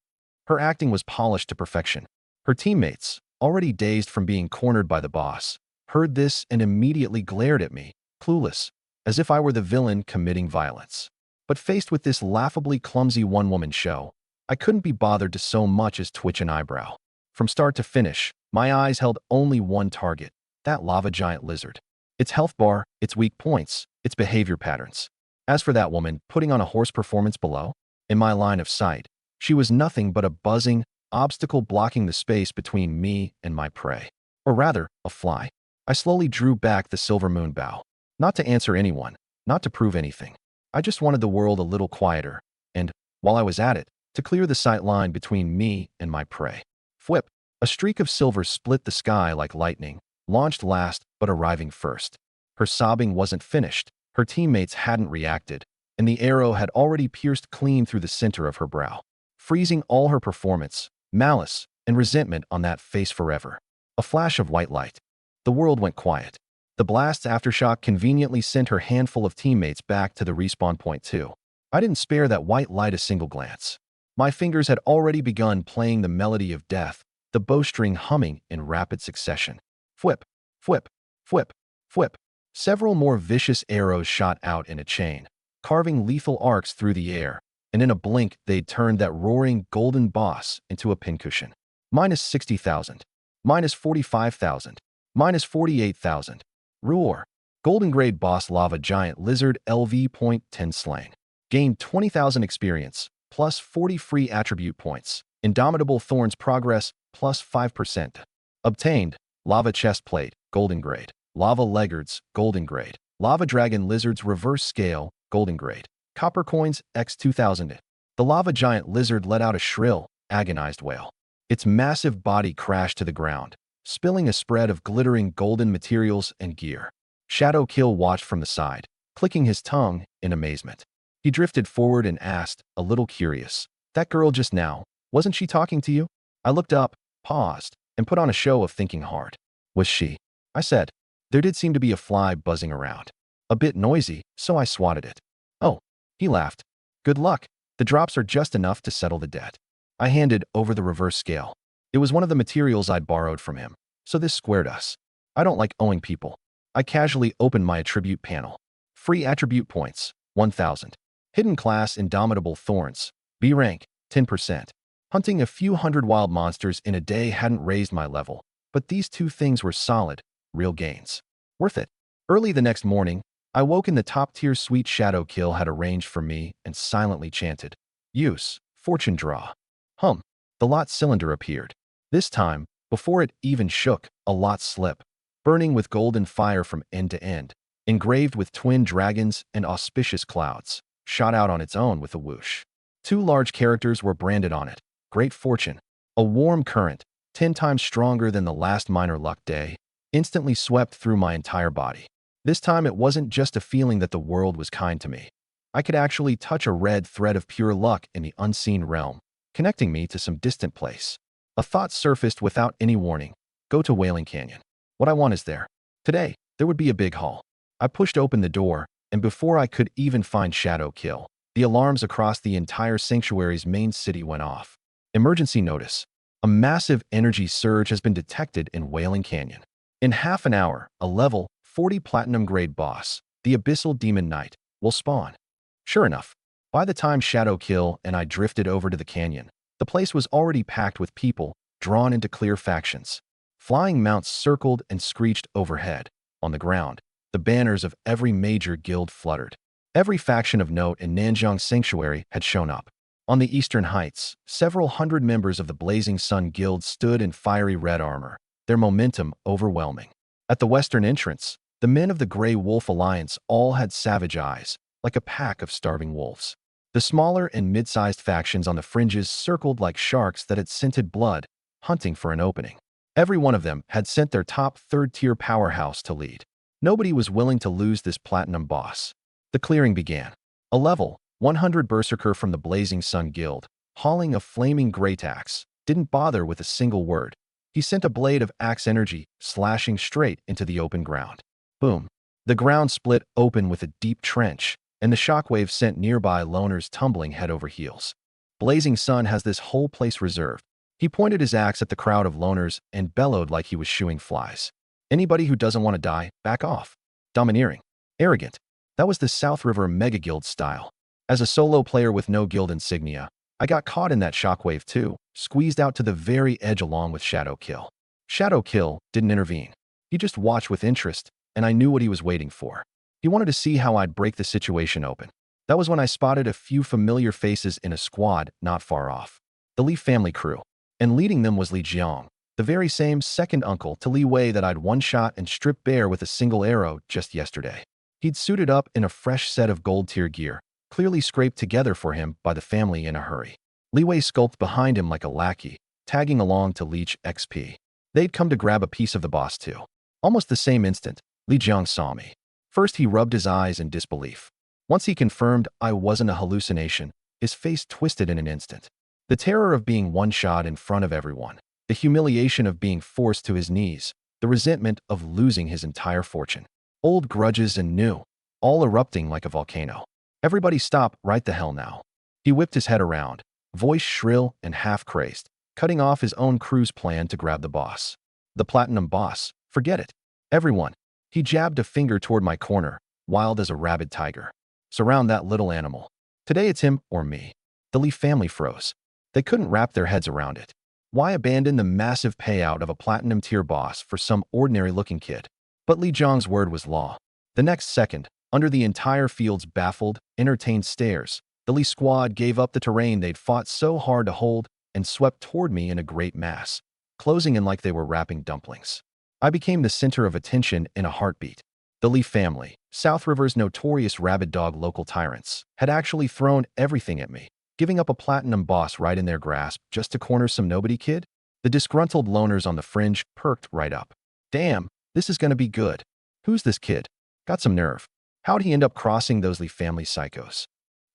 Speaker 1: Her acting was polished to perfection. Her teammates, already dazed from being cornered by the boss, heard this and immediately glared at me, clueless, as if I were the villain committing violence. But faced with this laughably clumsy one-woman show, I couldn't be bothered to so much as twitch an eyebrow. From start to finish, my eyes held only one target, that lava giant lizard. Its health bar, its weak points, its behavior patterns. As for that woman putting on a horse performance below, in my line of sight, she was nothing but a buzzing obstacle blocking the space between me and my prey. Or rather, a fly. I slowly drew back the silver moon bow. Not to answer anyone, not to prove anything. I just wanted the world a little quieter, and, while I was at it, to clear the sight line between me and my prey. Fwhip! A streak of silver split the sky like lightning, launched last but arriving first. Her sobbing wasn't finished, her teammates hadn't reacted, and the arrow had already pierced clean through the center of her brow, freezing all her performance, malice, and resentment on that face forever. A flash of white light. The world went quiet. The blast's aftershock conveniently sent her handful of teammates back to the respawn point too. I didn't spare that white light a single glance. My fingers had already begun playing the melody of death, the bowstring humming in rapid succession. Fwhip, fwhip, fwhip, fwhip. Several more vicious arrows shot out in a chain, carving lethal arcs through the air, and in a blink they'd turned that roaring golden boss into a pincushion. Minus 60,000. Minus 45,000. Minus 48,000. Roar. Golden Grade Boss Lava Giant Lizard LV.10 Slain. Gained 20,000 experience, plus 40 free attribute points. Indomitable Thorns Progress, plus 5%. Obtained, Lava Chestplate, Golden Grade. Lava Leggards, Golden Grade. Lava Dragon Lizards Reverse Scale, Golden Grade. Copper Coins, X 2000. The Lava Giant Lizard let out a shrill, agonized wail. Its massive body crashed to the ground, spilling a spread of glittering golden materials and gear. Shadow Kill watched from the side, clicking his tongue in amazement. He drifted forward and asked, a little curious, "That girl just now, wasn't she talking to you?" I looked up, paused, and put on a show of thinking hard. "Was she?" I said. There did seem to be a fly buzzing around. A bit noisy, so I swatted it. "Oh," he laughed. "Good luck. The drops are just enough to settle the debt." I handed over the reverse scale. It was one of the materials I'd borrowed from him, so this squared us. I don't like owing people. I casually opened my attribute panel. Free attribute points, 1,000. Hidden class Indomitable Thorns, B rank, 10%. Hunting a few hundred wild monsters in a day hadn't raised my level, but these two things were solid, real gains. Worth it. Early the next morning, I woke in the top-tier suite Shadow Kill had arranged for me and silently chanted, "Use, fortune draw." The lot cylinder appeared. This time, before it even shook, a lot slip, burning with golden fire from end to end, engraved with twin dragons and auspicious clouds, shot out on its own with a whoosh. 2 large characters were branded on it, Great Fortune. A warm current, 10 times stronger than the last minor luck day, instantly swept through my entire body. This time it wasn't just a feeling that the world was kind to me. I could actually touch a red thread of pure luck in the unseen realm, connecting me to some distant place. A thought surfaced without any warning. Go to Wailing Canyon. What I want is there. Today, there would be a big haul. I pushed open the door, and before I could even find Shadow Kill, the alarms across the entire sanctuary's main city went off. Emergency notice. A massive energy surge has been detected in Wailing Canyon. In half an hour, a level 40 platinum grade boss, the Abyssal Demon Knight, will spawn. Sure enough, by the time Shadow Kill and I drifted over to the canyon, the place was already packed with people, drawn into clear factions. Flying mounts circled and screeched overhead. On the ground, the banners of every major guild fluttered. Every faction of note in Nanjiang Sanctuary had shown up. On the eastern heights, several hundred members of the Blazing Sun Guild stood in fiery red armor, their momentum overwhelming. At the western entrance, the men of the Grey Wolf Alliance all had savage eyes, like a pack of starving wolves. The smaller and mid-sized factions on the fringes circled like sharks that had scented blood, hunting for an opening. Every one of them had sent their top third-tier powerhouse to lead. Nobody was willing to lose this platinum boss. The clearing began. A level 100 berserker from the Blazing Sun Guild, hauling a flaming great axe, didn't bother with a single word. He sent a blade of axe energy, slashing straight into the open ground. Boom. The ground split open with a deep trench, and the shockwave sent nearby loners tumbling head over heels. Blazing Sun has this whole place reserved. He pointed his axe at the crowd of loners and bellowed like he was shooing flies. Anybody who doesn't want to die, back off. Domineering. Arrogant. That was the South River Mega Guild style. As a solo player with no guild insignia, I got caught in that shockwave too, squeezed out to the very edge along with Shadow Kill. Shadow Kill didn't intervene. He just watched with interest, and I knew what he was waiting for. He wanted to see how I'd break the situation open. That was when I spotted a few familiar faces in a squad not far off. The Li family crew. And leading them was Li Jiang, the very same second uncle to Li Wei that I'd one-shot and stripped bare with a single arrow just yesterday. He'd suited up in a fresh set of gold-tier gear, clearly scraped together for him by the family in a hurry. Li Wei skulked behind him like a lackey, tagging along to leech XP. They'd come to grab a piece of the boss too. Almost the same instant, Li Jiang saw me. First he rubbed his eyes in disbelief. Once he confirmed I wasn't a hallucination, his face twisted in an instant. The terror of being one-shot in front of everyone, the humiliation of being forced to his knees, the resentment of losing his entire fortune. Old grudges and new, all erupting like a volcano. Everybody stop right the hell now. He whipped his head around, voice shrill and half-crazed, cutting off his own crew's plan to grab the boss. The platinum boss, forget it. Everyone. He jabbed a finger toward my corner, wild as a rabid tiger. Surround that little animal. Today it's him or me. The Li family froze. They couldn't wrap their heads around it. Why abandon the massive payout of a platinum tier boss for some ordinary-looking kid? But Li Jiang's word was law. The next second, under the entire field's baffled, entertained stares, the Lee squad gave up the terrain they'd fought so hard to hold and swept toward me in a great mass, closing in like they were wrapping dumplings. I became the center of attention in a heartbeat. The Lee family, South River's notorious rabid dog local tyrants, had actually thrown everything at me, giving up a platinum boss right in their grasp just to corner some nobody kid? The disgruntled loners on the fringe perked right up. Damn, this is gonna be good. Who's this kid? Got some nerve. How'd he end up crossing those Lee family psychos?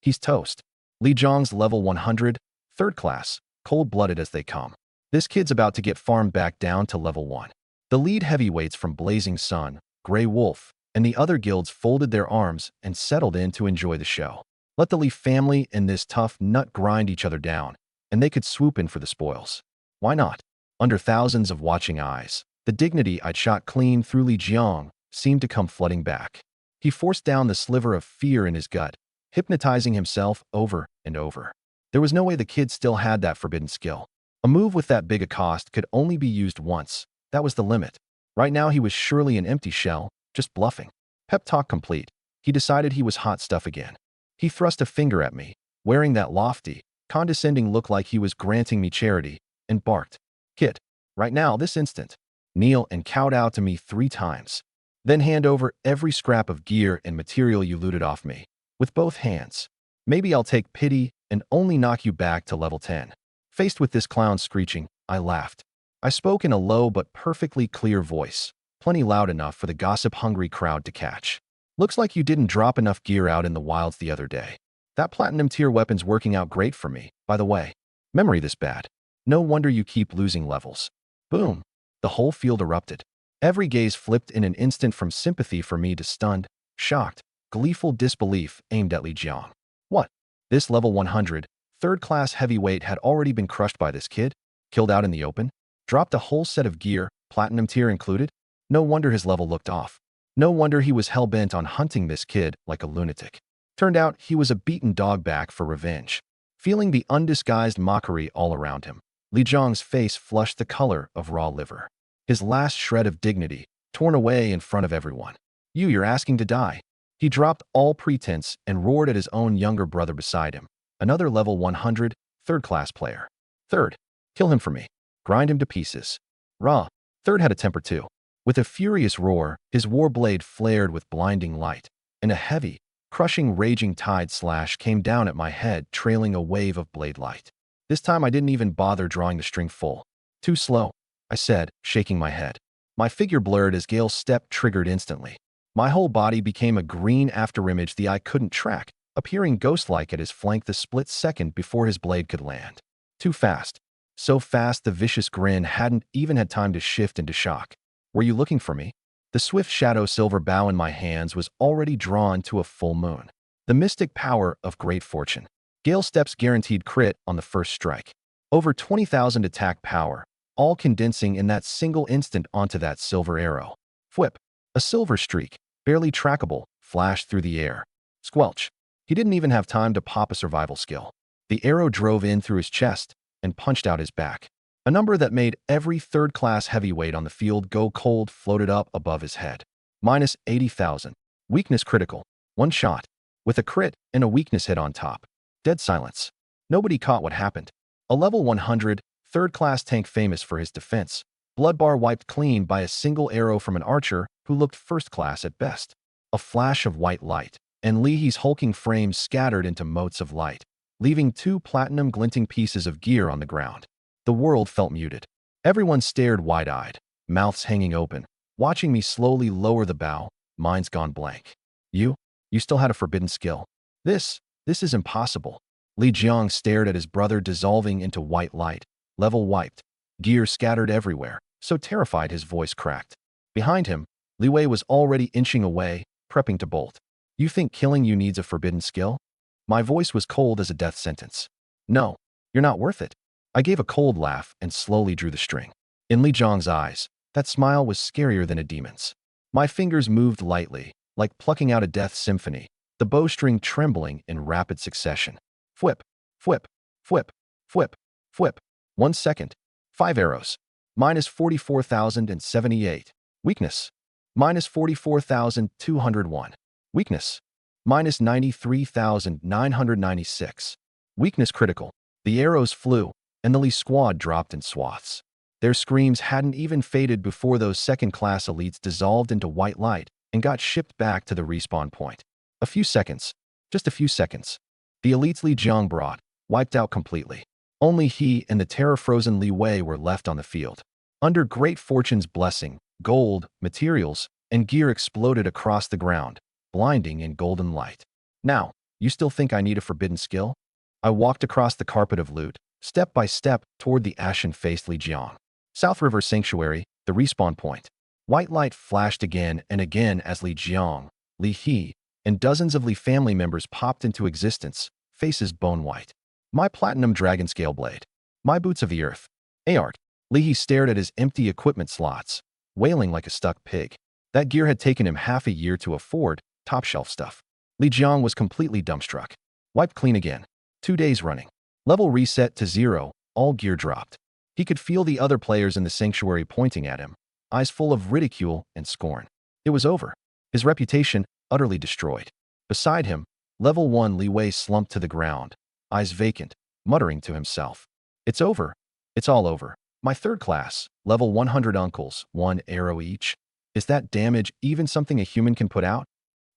Speaker 1: He's toast. Lee Jong's level 100, third class, cold-blooded as they come. This kid's about to get farmed back down to level 1. The lead heavyweights from Blazing Sun, Grey Wolf, and the other guilds folded their arms and settled in to enjoy the show. Let the Lee family and this tough nut grind each other down, and they could swoop in for the spoils. Why not? Under thousands of watching eyes, the dignity I'd shot clean through Lee Jiang seemed to come flooding back. He forced down the sliver of fear in his gut, hypnotizing himself over and over. There was no way the kid still had that forbidden skill. A move with that big a cost could only be used once. That was the limit. Right now he was surely an empty shell, just bluffing. Pep talk complete. He decided he was hot stuff again. He thrust a finger at me, wearing that lofty, condescending look like he was granting me charity, and barked. Kid, right now, this instant, kneel and kowtow to me 3 times. Then hand over every scrap of gear and material you looted off me, with both hands. Maybe I'll take pity and only knock you back to level 10. Faced with this clown screeching, I laughed. I spoke in a low but perfectly clear voice, plenty loud enough for the gossip-hungry crowd to catch. Looks like you didn't drop enough gear out in the wilds the other day. That platinum tier weapon's working out great for me, by the way. Memory this bad. No wonder you keep losing levels. Boom. The whole field erupted. Every gaze flipped in an instant from sympathy for me to stunned, shocked, gleeful disbelief aimed at Lee Jiang. What? This level 100, third-class heavyweight had already been crushed by this kid? Killed out in the open? Dropped a whole set of gear, platinum tier included? No wonder his level looked off. No wonder he was hell-bent on hunting this kid like a lunatic. Turned out he was a beaten dog back for revenge. Feeling the undisguised mockery all around him, Lee Jiang's face flushed the color of raw liver. His last shred of dignity, torn away in front of everyone. You're asking to die. He dropped all pretense and roared at his own younger brother beside him, another level 100, third-class player. Third, kill him for me. Grind him to pieces. Rah. Third had a temper too. With a furious roar, his war blade flared with blinding light, and a heavy, crushing raging tide slash came down at my head, trailing a wave of blade light. This time I didn't even bother drawing the string full. Too slow, I said, shaking my head. My figure blurred as Gale's step triggered instantly. My whole body became a green afterimage the eye couldn't track, appearing ghost-like at his flank the split second before his blade could land. Too fast. So fast the vicious grin hadn't even had time to shift into shock. Were you looking for me? The swift shadow silver bow in my hands was already drawn to a full moon. The mystic power of great fortune. Gale Step's guaranteed crit on the first strike. Over 20,000 attack power, all condensing in that single instant onto that silver arrow. Whip. A silver streak, barely trackable, flashed through the air. Squelch. He didn't even have time to pop a survival skill. The arrow drove in through his chest and punched out his back. A number that made every third-class heavyweight on the field go cold floated up above his head. Minus 80,000. Weakness critical. One shot. With a crit and a weakness hit on top. Dead silence. Nobody caught what happened. A level 100, third-class tank famous for his defense. Blood bar wiped clean by a single arrow from an archer who looked first-class at best. A flash of white light, and Leahy's hulking frame scattered into motes of light, leaving 2 platinum glinting pieces of gear on the ground. The world felt muted. Everyone stared wide-eyed, mouths hanging open, watching me slowly lower the bow, minds gone blank. You still had a forbidden skill. This is impossible. Lee Jiang stared at his brother dissolving into white light, level wiped, gear scattered everywhere, so terrified his voice cracked. Behind him, Li Wei was already inching away, prepping to bolt. You think killing you needs a forbidden skill? My voice was cold as a death sentence. No, you're not worth it. I gave a cold laugh and slowly drew the string. In Li Jiang's eyes, that smile was scarier than a demon's. My fingers moved lightly, like plucking out a death symphony, the bowstring trembling in rapid succession. Whip, whip, whip, whip, whip. 1 second. 5 arrows. Minus 44,078. Weakness. minus 44,201. Weakness, minus 93,996. Weakness critical. The arrows flew, and the Lee squad dropped in swaths. Their screams hadn't even faded before those second-class elites dissolved into white light and got shipped back to the respawn point. A few seconds. Just a few seconds. The elites Li Jiang brought, wiped out completely. Only he and the terror-frozen Li Wei were left on the field. Under Great Fortune's blessing, gold, materials, and gear exploded across the ground, blinding in golden light. Now, you still think I need a forbidden skill? I walked across the carpet of loot, step by step toward the ashen-faced Li Jiang. South River Sanctuary, the respawn point. White light flashed again and again as Li Jiang, Li He, and dozens of Li family members popped into existence, faces bone-white. My platinum dragon scale blade. My boots of the earth. Aark. Li He stared at his empty equipment slots, wailing like a stuck pig. That gear had taken him half a year to afford, top-shelf stuff. Li Jiang was completely dumbstruck. Wiped clean again. 2 days running. Level reset to 0, all gear dropped. He could feel the other players in the sanctuary pointing at him, eyes full of ridicule and scorn. It was over. His reputation utterly destroyed. Beside him, level 1 Li Wei slumped to the ground, eyes vacant, muttering to himself. It's over. It's all over. My third class, level 100 uncles, 1 arrow each. Is that damage even something a human can put out?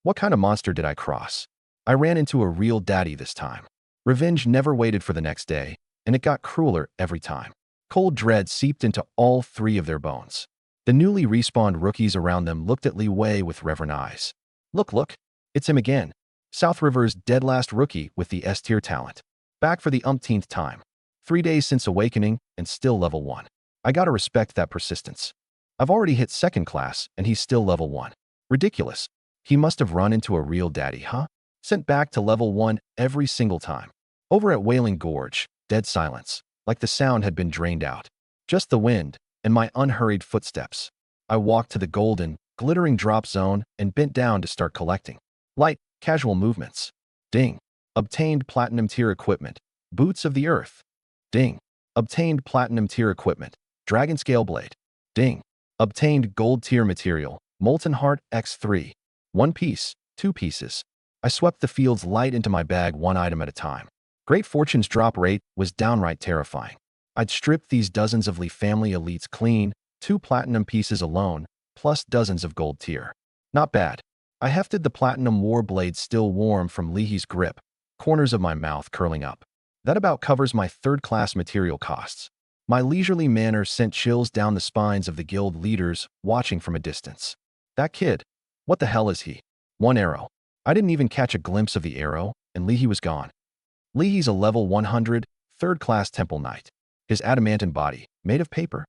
Speaker 1: What kind of monster did I cross? I ran into a real daddy this time. Revenge never waited for the next day, and it got crueler every time. Cold dread seeped into all 3 of their bones. The newly respawned rookies around them looked at Li Wei with reverent eyes. Look, it's him again. South River's dead last rookie with the S-tier talent. Back for the umpteenth time. 3 days since awakening, and still level 1. I gotta respect that persistence. I've already hit second class, and he's still level 1. Ridiculous. He must have run into a real daddy, huh? Sent back to level 1 every single time. Over at Wailing Gorge, dead silence, like the sound had been drained out. Just the wind, and my unhurried footsteps. I walked to the golden, glittering drop zone and bent down to start collecting. Light, casual movements. Ding. Obtained platinum tier equipment. Boots of the earth. Ding. Obtained platinum tier equipment. Dragon scale blade. Ding. Obtained gold tier material. Molten heart X3. 1 piece, 2 pieces. I swept the fields light into my bag 1 item at a time. Great Fortune's drop rate was downright terrifying. I'd stripped these dozens of Li family elites clean, 2 platinum pieces alone, plus dozens of gold tier. Not bad. I hefted the platinum war blade still warm from Li He's grip, corners of my mouth curling up. That about covers my third-class material costs. My leisurely manner sent chills down the spines of the guild leaders watching from a distance. That kid. What the hell is he? 1 arrow. I didn't even catch a glimpse of the arrow, and Li He was gone. Li He's a level 100, third-class temple knight. His adamantine body, made of paper.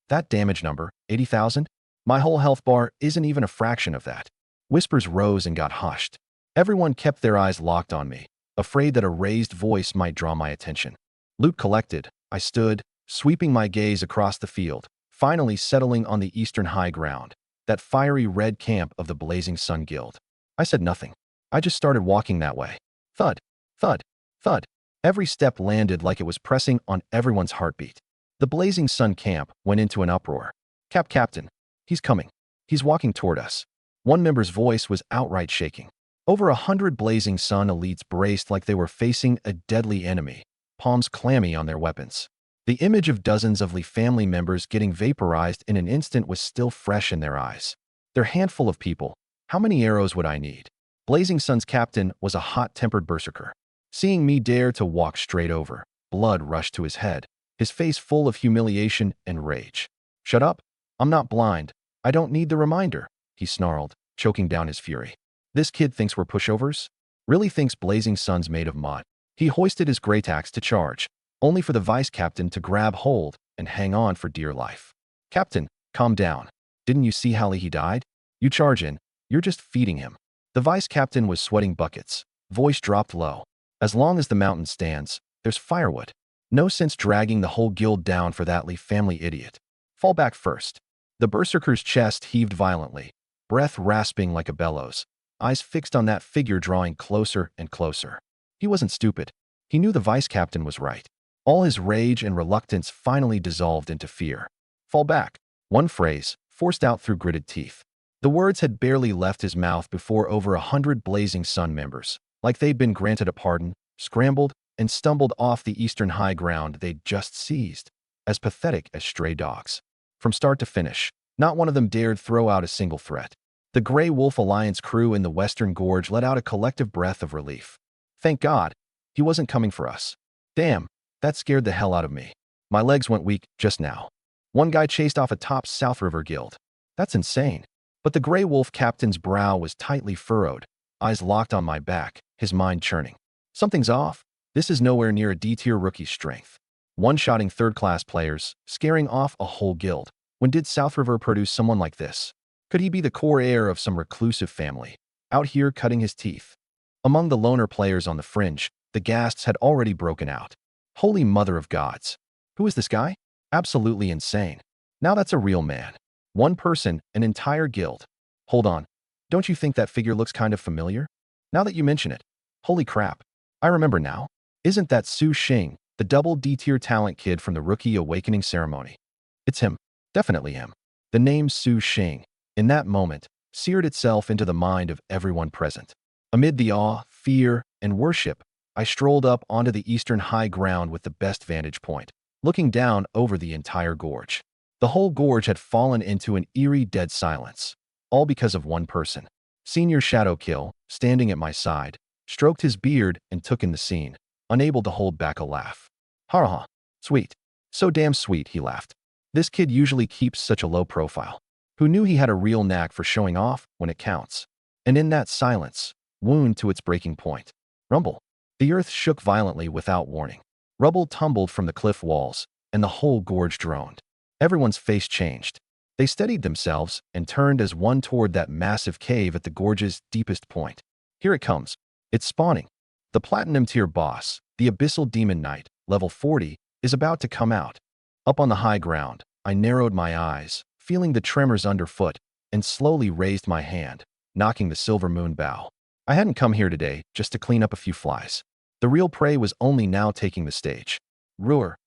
Speaker 1: That damage number, 80,000? My whole health bar isn't even a fraction of that. Whispers rose and got hushed. Everyone kept their eyes locked on me, afraid that a raised voice might draw my attention. Loot collected, I stood, sweeping my gaze across the field, finally settling on the eastern high ground, that fiery red camp of the Blazing Sun Guild. I said nothing. I just started walking that way. Thud, thud, thud. Every step landed like it was pressing on everyone's heartbeat. The Blazing Sun camp went into an uproar. Captain, he's coming. He's walking toward us. One member's voice was outright shaking. Over 100 Blazing Sun elites braced like they were facing a deadly enemy, palms clammy on their weapons. The image of dozens of Li family members getting vaporized in an instant was still fresh in their eyes. Their handful of people. How many arrows would I need? Blazing Sun's captain was a hot-tempered berserker. Seeing me dare to walk straight over, blood rushed to his head, his face full of humiliation and rage. Shut up. I'm not blind. I don't need the reminder, he snarled, choking down his fury. This kid thinks we're pushovers? Really thinks Blazing Sun's made of mud. He hoisted his great axe to charge, only for the vice captain to grab hold and hang on for dear life. Captain, calm down. Didn't you see how he died? You charge in. You're just feeding him. The vice captain was sweating buckets. Voice dropped low. As long as the mountain stands, there's firewood. No sense dragging the whole guild down for that Li family idiot. Fall back first. The berserker's chest heaved violently, breath rasping like a bellows, eyes fixed on that figure drawing closer and closer. He wasn't stupid. He knew the vice captain was right. All his rage and reluctance finally dissolved into fear. Fall back. One phrase, forced out through gritted teeth. The words had barely left his mouth before over 100 Blazing Sun members, like they'd been granted a pardon, scrambled and stumbled off the eastern high ground they'd just seized, as pathetic as stray dogs. From start to finish, not one of them dared throw out a single threat. The Grey Wolf Alliance crew in the Western Gorge let out a collective breath of relief. Thank God, he wasn't coming for us. Damn, that scared the hell out of me. My legs went weak just now. One guy chased off a top South River guild. That's insane. But the Grey Wolf captain's brow was tightly furrowed, eyes locked on my back, his mind churning. Something's off. This is nowhere near a D-tier rookie's strength. One-shotting third-class players, scaring off a whole guild. When did South River produce someone like this? Could he be the core heir of some reclusive family, out here cutting his teeth? Among the loner players on the fringe, the gasps had already broken out. Holy mother of gods. Who is this guy? Absolutely insane. Now that's a real man. One person, an entire guild. Hold on. Don't you think that figure looks kind of familiar? Now that you mention it. Holy crap. I remember now. Isn't that Su Xing, the double D-tier talent kid from the Rookie Awakening ceremony? It's him. Definitely him. The name Su Xing, in that moment, seared itself into the mind of everyone present. Amid the awe, fear, and worship, I strolled up onto the eastern high ground with the best vantage point, looking down over the entire gorge. The whole gorge had fallen into an eerie dead silence, all because of one person. Senior Shadowkill, standing at my side, stroked his beard and took in the scene, unable to hold back a laugh. Ha ha, sweet. So damn sweet, he laughed. This kid usually keeps such a low profile. Who knew he had a real knack for showing off when it counts? And in that silence, wound to its breaking point. Rumble. The earth shook violently without warning. Rubble tumbled from the cliff walls, and the whole gorge droned. Everyone's face changed. They steadied themselves and turned as one toward that massive cave at the gorge's deepest point. Here it comes. It's spawning. The Platinum tier boss, the Abyssal Demon Knight, level 40, is about to come out. Up on the high ground, I narrowed my eyes, feeling the tremors underfoot, and slowly raised my hand, knocking the silver moon bow. I hadn't come here today just to clean up a few flies. The real prey was only now taking the stage. Roar.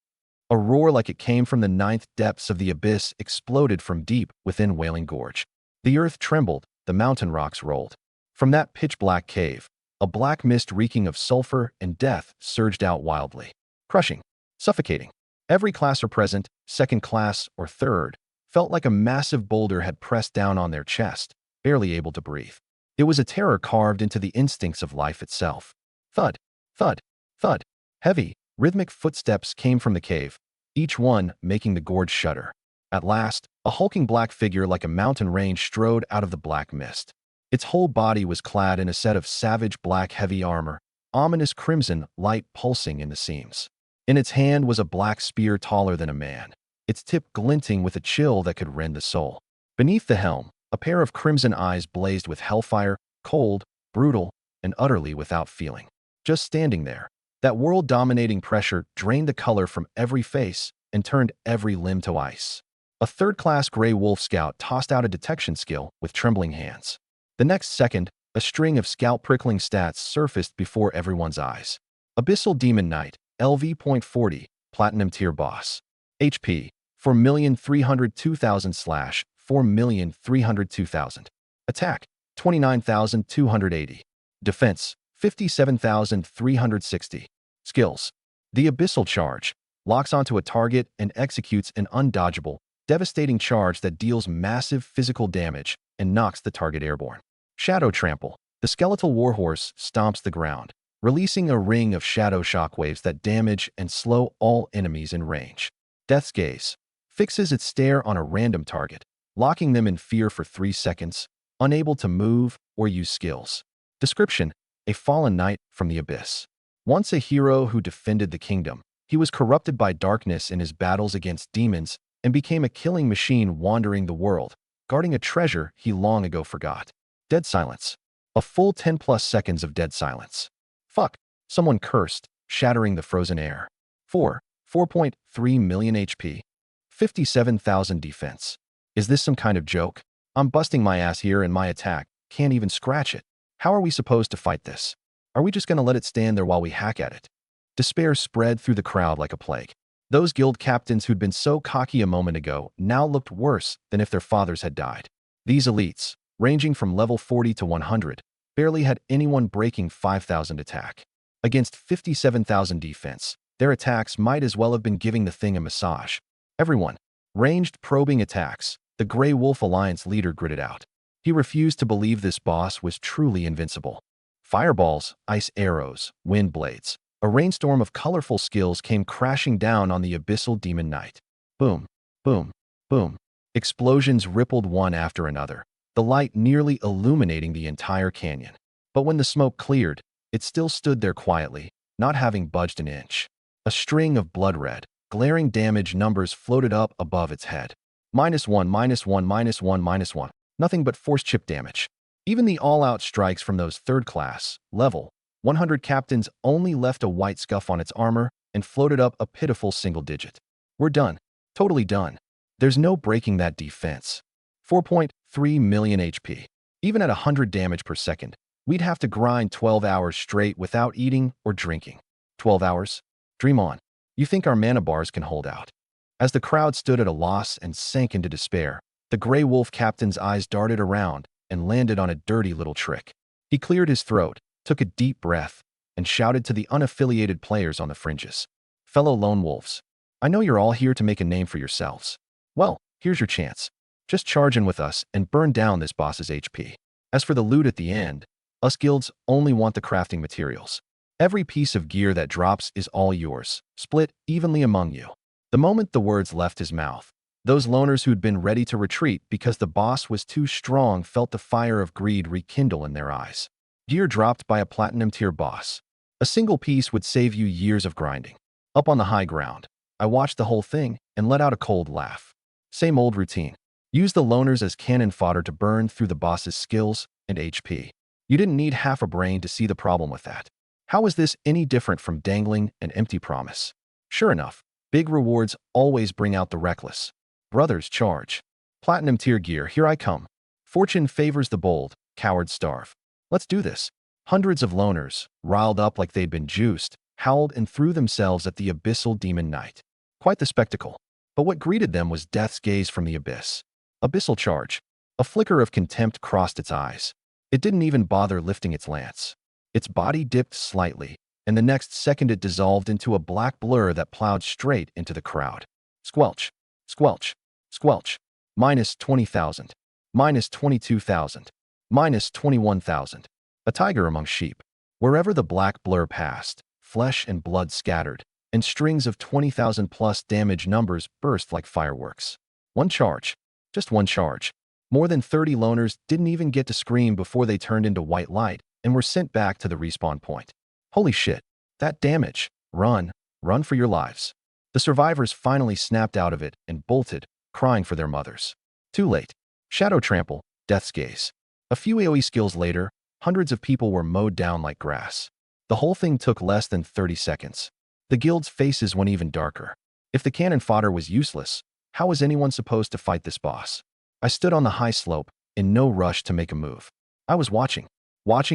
Speaker 1: A roar like it came from the ninth depths of the abyss exploded from deep within Wailing Gorge. The earth trembled, the mountain rocks rolled. From that pitch-black cave, a black mist reeking of sulfur and death surged out wildly. Crushing. Suffocating. Every classer present, second class or third, felt like a massive boulder had pressed down on their chest, barely able to breathe. It was a terror carved into the instincts of life itself. Thud, thud, thud. Heavy, rhythmic footsteps came from the cave, each one making the gorge shudder. At last, a hulking black figure like a mountain range strode out of the black mist. Its whole body was clad in a set of savage black heavy armor, ominous crimson light pulsing in the seams. In its hand was a black spear taller than a man, its tip glinting with a chill that could rend the soul. Beneath the helm, a pair of crimson eyes blazed with hellfire, cold, brutal, and utterly without feeling. Just standing there, that world-dominating pressure drained the color from every face and turned every limb to ice. A third-class Grey Wolf scout tossed out a detection skill with trembling hands. The next second, a string of scalp-prickling stats surfaced before everyone's eyes. Abyssal Demon Knight, LV.40, Platinum Tier Boss. HP, 4,302,000 / 4,302,000. Attack, 29,280. Defense, 57,360. Skills. The Abyssal Charge locks onto a target and executes an undodgeable, devastating charge that deals massive physical damage and knocks the target airborne. Shadow Trample. The skeletal warhorse stomps the ground, releasing a ring of shadow shockwaves that damage and slow all enemies in range. Death's Gaze fixes its stare on a random target, locking them in fear for 3 seconds, unable to move or use skills. Description: a fallen knight from the abyss. Once a hero who defended the kingdom, he was corrupted by darkness in his battles against demons and became a killing machine wandering the world, guarding a treasure he long ago forgot. Dead silence. A full 10+ seconds of dead silence. Fuck. Someone cursed, shattering the frozen air. 4.3 million HP. 57,000 defense. Is this some kind of joke? I'm busting my ass here and my attack can't even scratch it. How are we supposed to fight this? Are we just gonna let it stand there while we hack at it? Despair spread through the crowd like a plague. Those guild captains who'd been so cocky a moment ago now looked worse than if their fathers had died. These elites, ranging from level 40 to 100, barely had anyone breaking 5,000 attack. Against 57,000 defense, their attacks might as well have been giving the thing a massage. Everyone. Ranged probing attacks, the Grey Wolf Alliance leader gritted out. He refused to believe this boss was truly invincible. Fireballs, ice arrows, wind blades. A rainstorm of colorful skills came crashing down on the Abyssal Demon Knight. Boom, boom, boom. Explosions rippled one after another, the light nearly illuminating the entire canyon. But when the smoke cleared, it still stood there quietly, not having budged an inch. A string of blood-red, glaring damage numbers floated up above its head. -1, -1, -1, -1. Nothing but force chip damage. Even the all-out strikes from those third-class, level 100 captains only left a white scuff on its armor and floated up a pitiful single digit. We're done. Totally done. There's no breaking that defense. 4.3 million HP. Even at 100 damage per second, we'd have to grind 12 hours straight without eating or drinking. 12 hours? Dream on. You think our mana bars can hold out? As the crowd stood at a loss and sank into despair, the Grey Wolf captain's eyes darted around and landed on a dirty little trick. He cleared his throat, took a deep breath, and shouted to the unaffiliated players on the fringes. Fellow lone wolves, I know you're all here to make a name for yourselves. Well, here's your chance. Just charge in with us and burn down this boss's HP. As for the loot at the end, us guilds only want the crafting materials. Every piece of gear that drops is all yours, split evenly among you. The moment the words left his mouth, those loners who'd been ready to retreat because the boss was too strong felt the fire of greed rekindle in their eyes. Gear dropped by a platinum-tier boss. A single piece would save you years of grinding. Up on the high ground, I watched the whole thing and let out a cold laugh. Same old routine. Use the loners as cannon fodder to burn through the boss's skills and HP. You didn't need half a brain to see the problem with that. How is this any different from dangling an empty promise? Sure enough, big rewards always bring out the reckless. Brothers, charge. Platinum tier gear, here I come. Fortune favors the bold, cowards starve. Let's do this. Hundreds of loners, riled up like they'd been juiced, howled and threw themselves at the Abyssal Demon Knight. Quite the spectacle. But what greeted them was death's gaze from the abyss. Abyssal charge. A flicker of contempt crossed its eyes. It didn't even bother lifting its lance. Its body dipped slightly, and the next second it dissolved into a black blur that plowed straight into the crowd. Squelch, squelch, squelch. -20,000. -22,000. -21,000. A tiger among sheep. Wherever the black blur passed, flesh and blood scattered, and strings of 20,000 plus damage numbers burst like fireworks. One charge. Just one charge. More than 30 loners didn't even get to scream before they turned into white light and were sent back to the respawn point. Holy shit. That damage. Run. Run for your lives. The survivors finally snapped out of it and bolted, crying for their mothers. Too late. Shadow trample. Death's gaze. A few AoE skills later, hundreds of people were mowed down like grass. The whole thing took less than 30 seconds. The guild's faces went even darker. If the cannon fodder was useless, how was anyone supposed to fight this boss? I stood on the high slope, in no rush to make a move. I was watching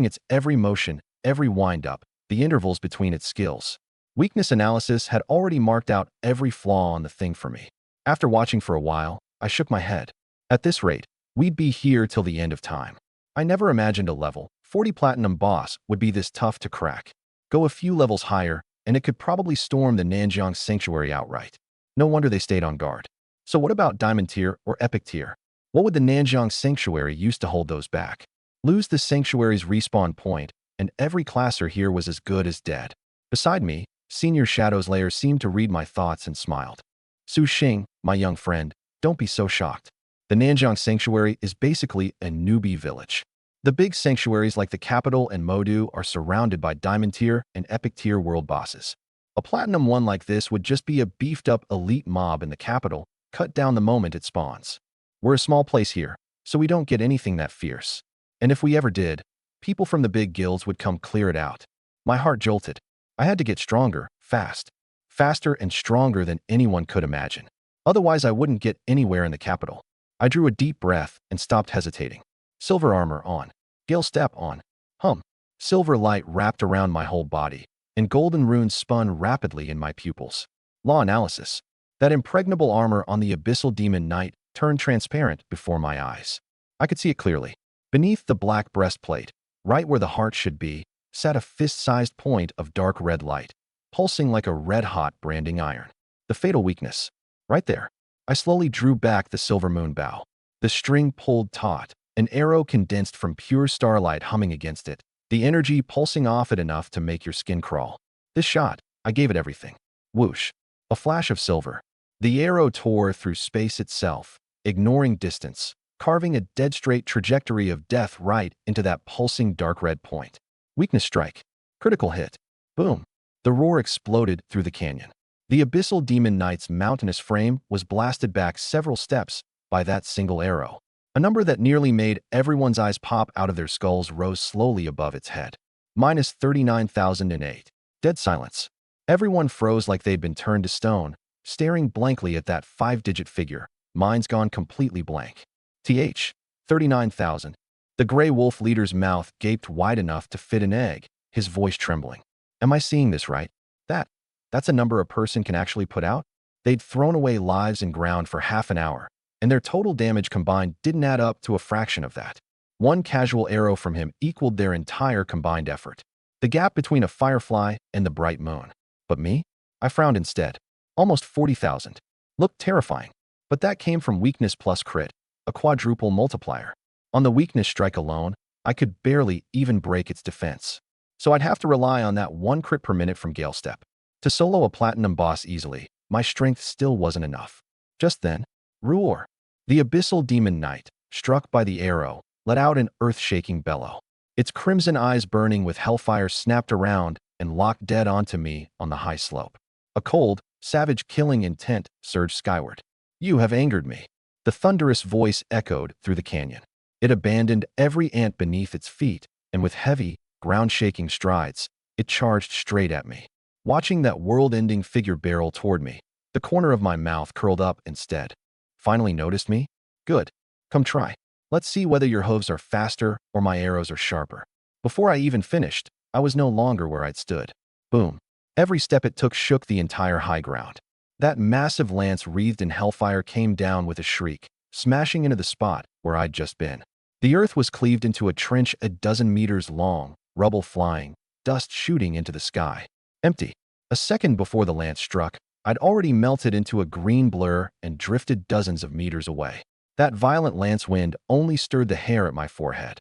Speaker 1: its every motion, every wind-up, the intervals between its skills. Weakness analysis had already marked out every flaw on the thing for me. After watching for a while, I shook my head. At this rate, we'd be here till the end of time. I never imagined a level 40 platinum boss would be this tough to crack. Go a few levels higher, and it could probably storm the Nanjiang Sanctuary outright. No wonder they stayed on guard. So what about Diamond Tier or Epic Tier? What would the Nanjiang Sanctuary use to hold those back? Lose the Sanctuary's respawn point, and every classer here was as good as dead. Beside me, Senior Shadows Layer seemed to read my thoughts and smiled. Su Xing, my young friend, don't be so shocked. The Nanjiang Sanctuary is basically a newbie village. The big sanctuaries like the Capital and Modu are surrounded by Diamond Tier and Epic Tier world bosses. A Platinum one like this would just be a beefed-up elite mob in the Capital, cut down the moment it spawns. We're a small place here, so we don't get anything that fierce. And if we ever did, people from the big guilds would come clear it out. My heart jolted. I had to get stronger, fast. Faster and stronger than anyone could imagine. Otherwise, I wouldn't get anywhere in the Capital. I drew a deep breath and stopped hesitating. Silver armor on. Gale step on. Hum. Silver light wrapped around my whole body, and golden runes spun rapidly in my pupils. Law analysis. That impregnable armor on the Abyssal Demon Knight turned transparent before my eyes. I could see it clearly. Beneath the black breastplate, right where the heart should be, sat a fist-sized point of dark red light, pulsing like a red-hot branding iron. The fatal weakness. Right there. I slowly drew back the silver moon bow. The string pulled taut, an arrow condensed from pure starlight humming against it, the energy pulsing off it enough to make your skin crawl. This shot, I gave it everything. Whoosh. A flash of silver. The arrow tore through space itself, ignoring distance, carving a dead-straight trajectory of death right into that pulsing dark red point. Weakness strike. Critical hit. Boom. The roar exploded through the canyon. The abyssal demon knight's mountainous frame was blasted back several steps by that single arrow. A number that nearly made everyone's eyes pop out of their skulls rose slowly above its head. Minus 39,008. Dead silence. Everyone froze like they'd been turned to stone, staring blankly at that 5-digit figure, minds gone completely blank. 39,000. The gray wolf leader's mouth gaped wide enough to fit an egg, his voice trembling. Am I seeing this right? That's a number a person can actually put out? They'd thrown away lives and ground for half an hour, and their total damage combined didn't add up to a fraction of that. One casual arrow from him equaled their entire combined effort. The gap between a firefly and the bright moon. But me? I frowned instead. Almost 40,000. Looked terrifying. But that came from weakness plus crit, a quadruple multiplier. On the weakness strike alone, I could barely even break its defense. So I'd have to rely on that 1 crit per minute from Gale Step. To solo a platinum boss easily, my strength still wasn't enough. Just then, roar. The abyssal demon knight, struck by the arrow, let out an earth-shaking bellow. Its crimson eyes burning with hellfire snapped around and locked dead onto me on the high slope. A cold, savage killing intent surged skyward. You have angered me. The thunderous voice echoed through the canyon. It abandoned every ant beneath its feet, and with heavy, ground-shaking strides, it charged straight at me. Watching that world-ending figure barrel toward me, the corner of my mouth curled up instead. Finally noticed me? Good. Come try. Let's see whether your hooves are faster or my arrows are sharper. Before I even finished, I was no longer where I'd stood. Boom. Every step it took shook the entire high ground. That massive lance wreathed in hellfire came down with a shriek, smashing into the spot where I'd just been. The earth was cleaved into a trench a dozen meters long, rubble flying, dust shooting into the sky. Empty. A second before the lance struck, I'd already melted into a green blur and drifted dozens of meters away. That violent lance wind only stirred the hair at my forehead.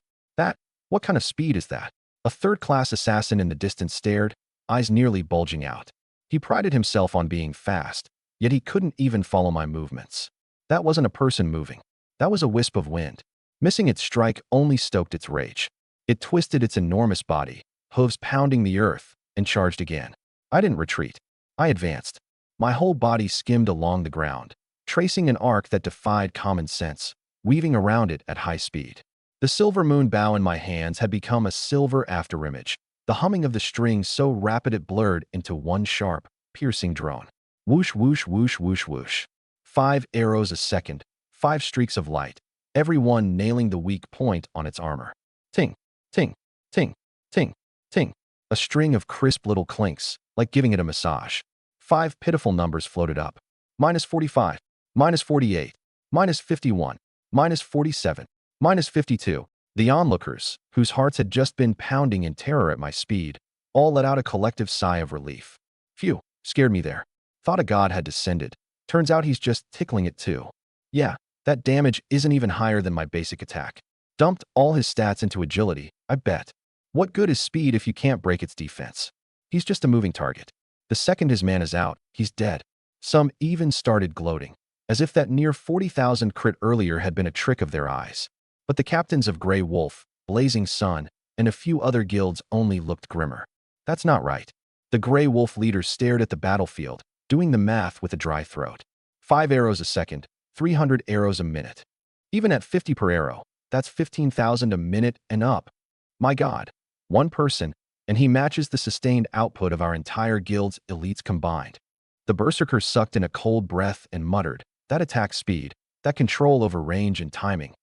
Speaker 1: What kind of speed is that? A third-class assassin in the distance stared, eyes nearly bulging out. He prided himself on being fast, yet he couldn't even follow my movements. That wasn't a person moving. That was a wisp of wind. Missing its strike only stoked its rage. It twisted its enormous body, hooves pounding the earth, and charged again. I didn't retreat. I advanced. My whole body skimmed along the ground, tracing an arc that defied common sense, weaving around it at high speed. The silver moon bow in my hands had become a silver afterimage, the humming of the string so rapid it blurred into one sharp, piercing drone. Whoosh, whoosh, whoosh, whoosh, whoosh. 5 arrows a second, 5 streaks of light, every one nailing the weak point on its armor. Ting, ting, ting, ting, ting. A string of crisp little clinks, like giving it a massage. 5 pitiful numbers floated up. Minus 45, minus 48, minus 51, minus 47, minus 52. The onlookers, whose hearts had just been pounding in terror at my speed, all let out a collective sigh of relief. Phew, scared me there. Thought a god had descended. Turns out he's just tickling it too. Yeah, that damage isn't even higher than my basic attack. Dumped all his stats into agility, I bet. What good is speed if you can't break its defense? He's just a moving target. The second his mana's out, he's dead. Some even started gloating, as if that near 40,000 crit earlier had been a trick of their eyes. But the captains of Grey Wolf, Blazing Sun, and a few other guilds only looked grimmer. That's not right. The Grey Wolf leaders stared at the battlefield, doing the math with a dry throat. 5 arrows a second, 300 arrows a minute. Even at 50 per arrow, that's 15,000 a minute and up. My god. One person, and he matches the sustained output of our entire guild's elites combined. The berserker sucked in a cold breath and muttered, that attack speed, that control over range and timing.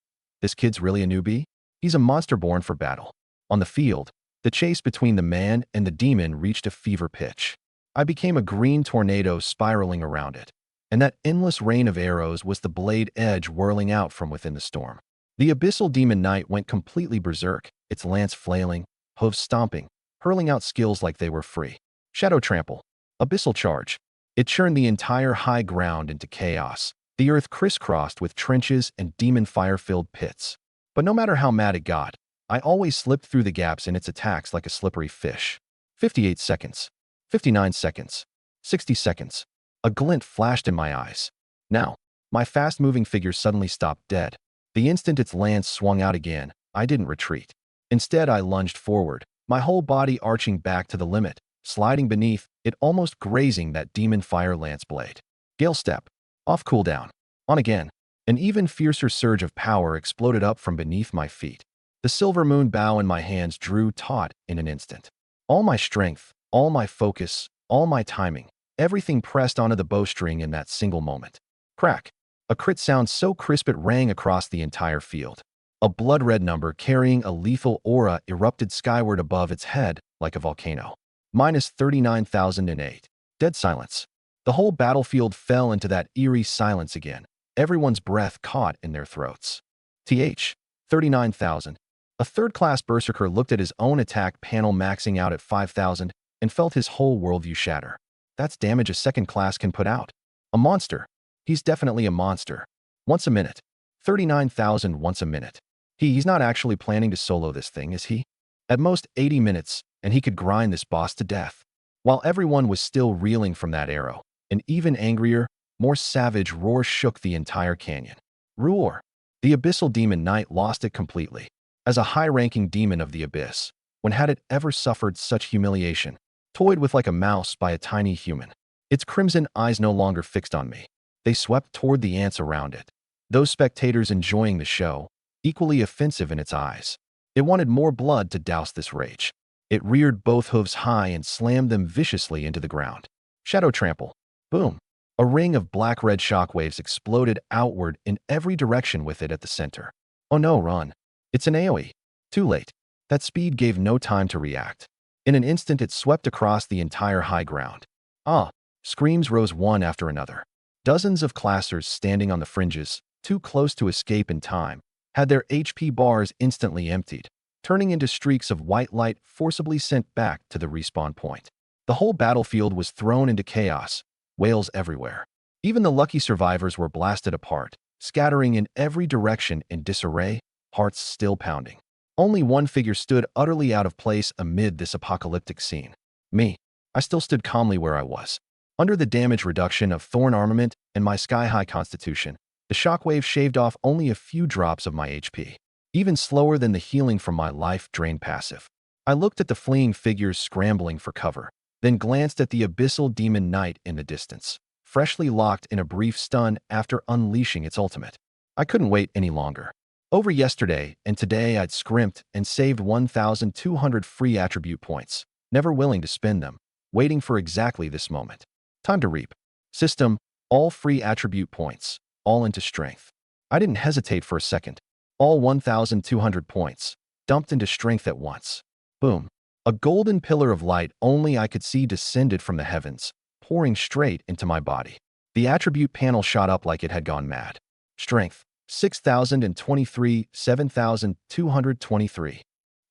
Speaker 1: This kid's really a newbie? He's a monster born for battle. On the field, the chase between the man and the demon reached a fever pitch. I became a green tornado spiraling around it, and that endless rain of arrows was the blade edge whirling out from within the storm. The Abyssal Demon Knight went completely berserk, its lance flailing, hooves stomping, hurling out skills like they were free. Shadow Trample. Abyssal Charge. It churned the entire high ground into chaos. The earth crisscrossed with trenches and demon fire-filled pits. But no matter how mad it got, I always slipped through the gaps in its attacks like a slippery fish. 58 seconds. 59 seconds. 60 seconds. A glint flashed in my eyes. Now, my fast-moving figure suddenly stopped dead. The instant its lance swung out again, I didn't retreat. Instead, I lunged forward, my whole body arching back to the limit, sliding beneath it, almost grazing that demon fire lance blade. Gale Step. Off cooldown. On again. An even fiercer surge of power exploded up from beneath my feet. The silver moon bow in my hands drew taut in an instant. All my strength, all my focus, all my timing, everything pressed onto the bowstring in that single moment. Crack. A crit sound so crisp it rang across the entire field. A blood-red number carrying a lethal aura erupted skyward above its head like a volcano. Minus 39,008. Dead silence. The whole battlefield fell into that eerie silence again, everyone's breath caught in their throats. 39,000. A third-class berserker looked at his own attack panel maxing out at 5,000 and felt his whole worldview shatter. That's damage a second class can put out. A monster. He's definitely a monster. Once a minute. 39,000 once a minute. He's not actually planning to solo this thing, is he? At most 80 minutes, and he could grind this boss to death. While everyone was still reeling from that arrow, an even angrier, more savage roar shook the entire canyon. Roar! The Abyssal Demon Knight lost it completely. As a high-ranking demon of the abyss, when had it ever suffered such humiliation, toyed with like a mouse by a tiny human? Its crimson eyes no longer fixed on me. They swept toward the ants around it. Those spectators enjoying the show, equally offensive in its eyes. It wanted more blood to douse this rage. It reared both hooves high and slammed them viciously into the ground. Shadow Trample. Boom. A ring of black-red shockwaves exploded outward in every direction with it at the center. Oh no, run. It's an AoE. Too late. That speed gave no time to react. In an instant, it swept across the entire high ground. Ah! Screams rose one after another. Dozens of classers standing on the fringes, too close to escape in time, had their HP bars instantly emptied, turning into streaks of white light forcibly sent back to the respawn point. The whole battlefield was thrown into chaos, wails everywhere. Even the lucky survivors were blasted apart, scattering in every direction in disarray, hearts still pounding. Only one figure stood utterly out of place amid this apocalyptic scene. Me. I still stood calmly where I was. Under the damage reduction of thorn armament and my sky-high constitution, the shockwave shaved off only a few drops of my HP, even slower than the healing from my life-drained passive. I looked at the fleeing figures scrambling for cover, then glanced at the Abyssal Demon Knight in the distance, freshly locked in a brief stun after unleashing its ultimate. I couldn't wait any longer. Over yesterday and today I'd scrimped and saved 1,200 free attribute points, never willing to spend them, waiting for exactly this moment. Time to reap. System, all free attribute points, all into strength. I didn't hesitate for a second. All 1,200 points, dumped into strength at once. Boom. A golden pillar of light only I could see descended from the heavens, pouring straight into my body. The attribute panel shot up like it had gone mad. Strength, 6,023, 7,223.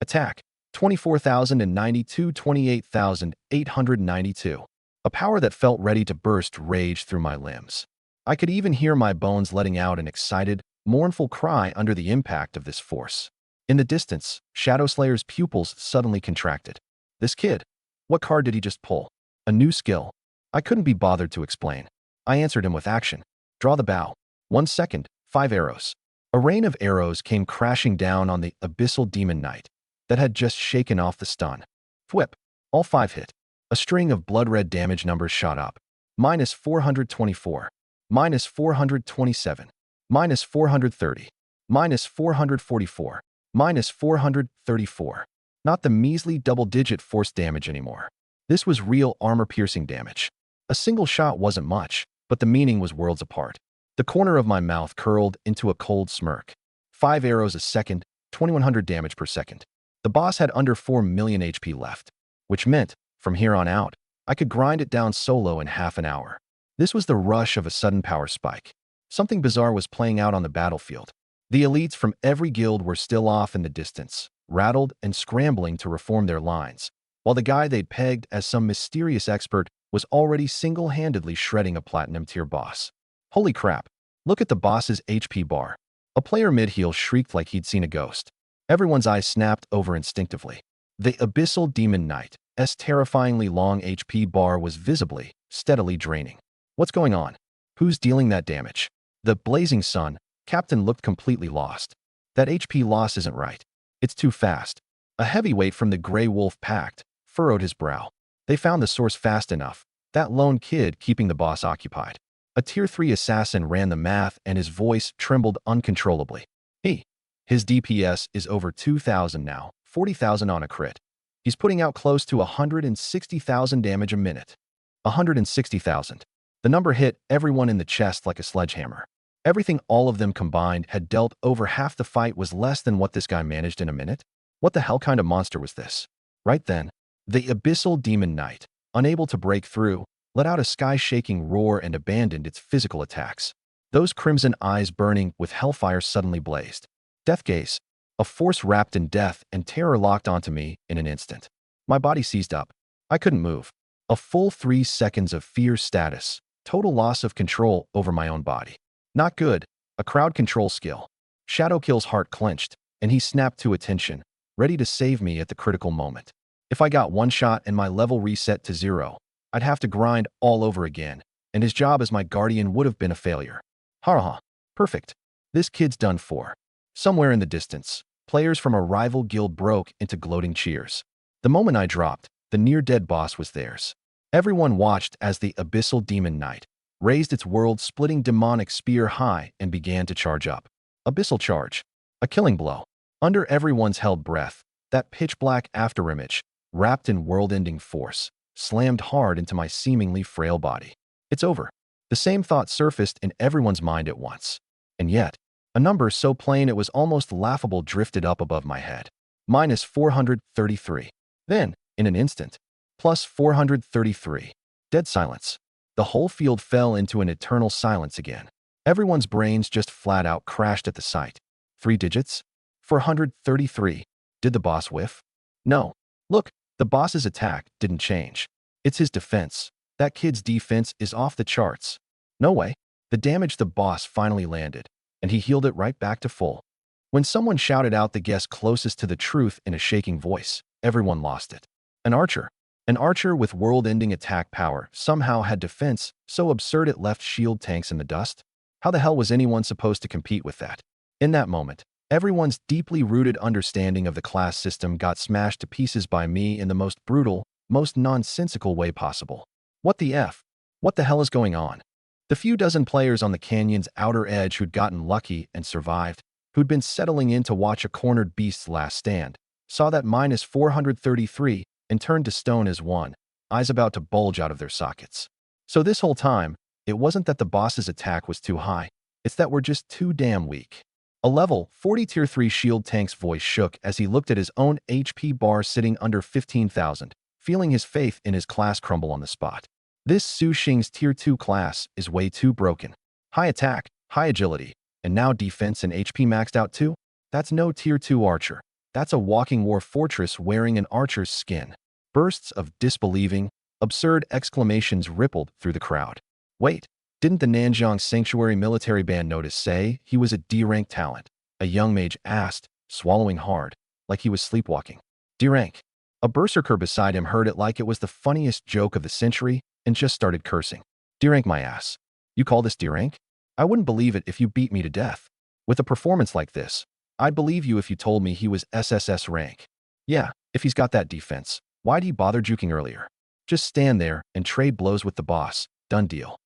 Speaker 1: Attack, 24,092, 28,892. A power that felt ready to burst rage through my limbs. I could even hear my bones letting out an excited, mournful cry under the impact of this force. In the distance, Shadow Slayer's pupils suddenly contracted. This kid, what card did he just pull? A new skill. I couldn't be bothered to explain. I answered him with action. Draw the bow. 1 second, 5 arrows. A rain of arrows came crashing down on the Abyssal Demon Knight that had just shaken off the stun. Thwip. All 5 hit. A string of blood-red damage numbers shot up. Minus 424. Minus 427. Minus 430. Minus 444. Minus 434. Not the measly double-digit force damage anymore. This was real armor-piercing damage. A single shot wasn't much, but the meaning was worlds apart. The corner of my mouth curled into a cold smirk. 5 arrows a second, 2,100 damage per second. The boss had under 4 million HP left, which meant, from here on out, I could grind it down solo in half an hour. This was the rush of a sudden power spike. Something bizarre was playing out on the battlefield. The elites from every guild were still off in the distance, rattled and scrambling to reform their lines, while the guy they'd pegged as some mysterious expert was already single-handedly shredding a platinum-tier boss. Holy crap, look at the boss's HP bar. A player mid-heal shrieked like he'd seen a ghost. Everyone's eyes snapped over instinctively. The Abyssal Demon Knight's terrifyingly long HP bar was visibly, steadily draining. What's going on? Who's dealing that damage? The Blazing Sun Captain looked completely lost. That HP loss isn't right. It's too fast. A heavyweight from the Grey Wolf Pact furrowed his brow. They found the source fast enough. That lone kid keeping the boss occupied. A Tier 3 assassin ran the math and his voice trembled uncontrollably. His DPS is over 2,000 now, 40,000 on a crit. He's putting out close to 160,000 damage a minute. 160,000. The number hit everyone in the chest like a sledgehammer. Everything all of them combined had dealt over half the fight was less than what this guy managed in a minute. What the hell kind of monster was this? Right then, the Abyssal Demon Knight, unable to break through, let out a sky-shaking roar and abandoned its physical attacks. Those crimson eyes burning with hellfire suddenly blazed. Death gaze, a force wrapped in death and terror locked onto me in an instant. My body seized up. I couldn't move. A full 3 seconds of fear status, total loss of control over my own body. Not good. A crowd control skill. Shadowkill's heart clenched, and he snapped to attention, ready to save me at the critical moment. If I got one shot and my level reset to 0, I'd have to grind all over again, and his job as my guardian would have been a failure. Ha. Perfect. This kid's done for. Somewhere in the distance, players from a rival guild broke into gloating cheers. The moment I dropped, the near-dead boss was theirs. Everyone watched as the Abyssal Demon Knight raised its world-splitting demonic spear high and began to charge up. Abyssal charge. A killing blow. Under everyone's held breath, that pitch-black afterimage, wrapped in world-ending force, slammed hard into my seemingly frail body. It's over. The same thought surfaced in everyone's mind at once. And yet, a number so plain it was almost laughable drifted up above my head. Minus 433. Then, in an instant, plus 433. Dead silence. The whole field fell into an eternal silence again. Everyone's brains just flat out crashed at the sight. 3 digits? 433. Did the boss whiff? No. Look, the boss's attack didn't change. It's his defense. That kid's defense is off the charts. No way. The damage the boss finally landed, and he healed it right back to full. When someone shouted out the guess closest to the truth in a shaking voice, everyone lost it. An archer. An archer with world-ending attack power somehow had defense so absurd it left shield tanks in the dust? How the hell was anyone supposed to compete with that? In that moment, everyone's deeply rooted understanding of the class system got smashed to pieces by me in the most brutal, most nonsensical way possible. What the F? What the hell is going on? The few dozen players on the canyon's outer edge who'd gotten lucky and survived, who'd been settling in to watch a cornered beast's last stand, saw that minus 433 and turned to stone as one, eyes about to bulge out of their sockets. So this whole time, it wasn't that the boss's attack was too high, it's that we're just too damn weak. A level 40 Tier 3 shield tank's voice shook as he looked at his own HP bar sitting under 15,000, feeling his faith in his class crumble on the spot. This Su Xing's Tier 2 class is way too broken. High attack, high agility, and now defense and HP maxed out too? That's no Tier 2 archer. That's a walking war fortress wearing an archer's skin. Bursts of disbelieving, absurd exclamations rippled through the crowd. Wait, didn't the Nanjiang Sanctuary military band notice say he was a D-rank talent? A young mage asked, swallowing hard, like he was sleepwalking. D-rank. A berserker beside him heard it like it was the funniest joke of the century and just started cursing. D-rank my ass. You call this D-rank? I wouldn't believe it if you beat me to death. With a performance like this, I'd believe you if you told me he was SSS-rank. Yeah, if he's got that defense, why'd he bother juking earlier? Just stand there and trade blows with the boss. Done deal.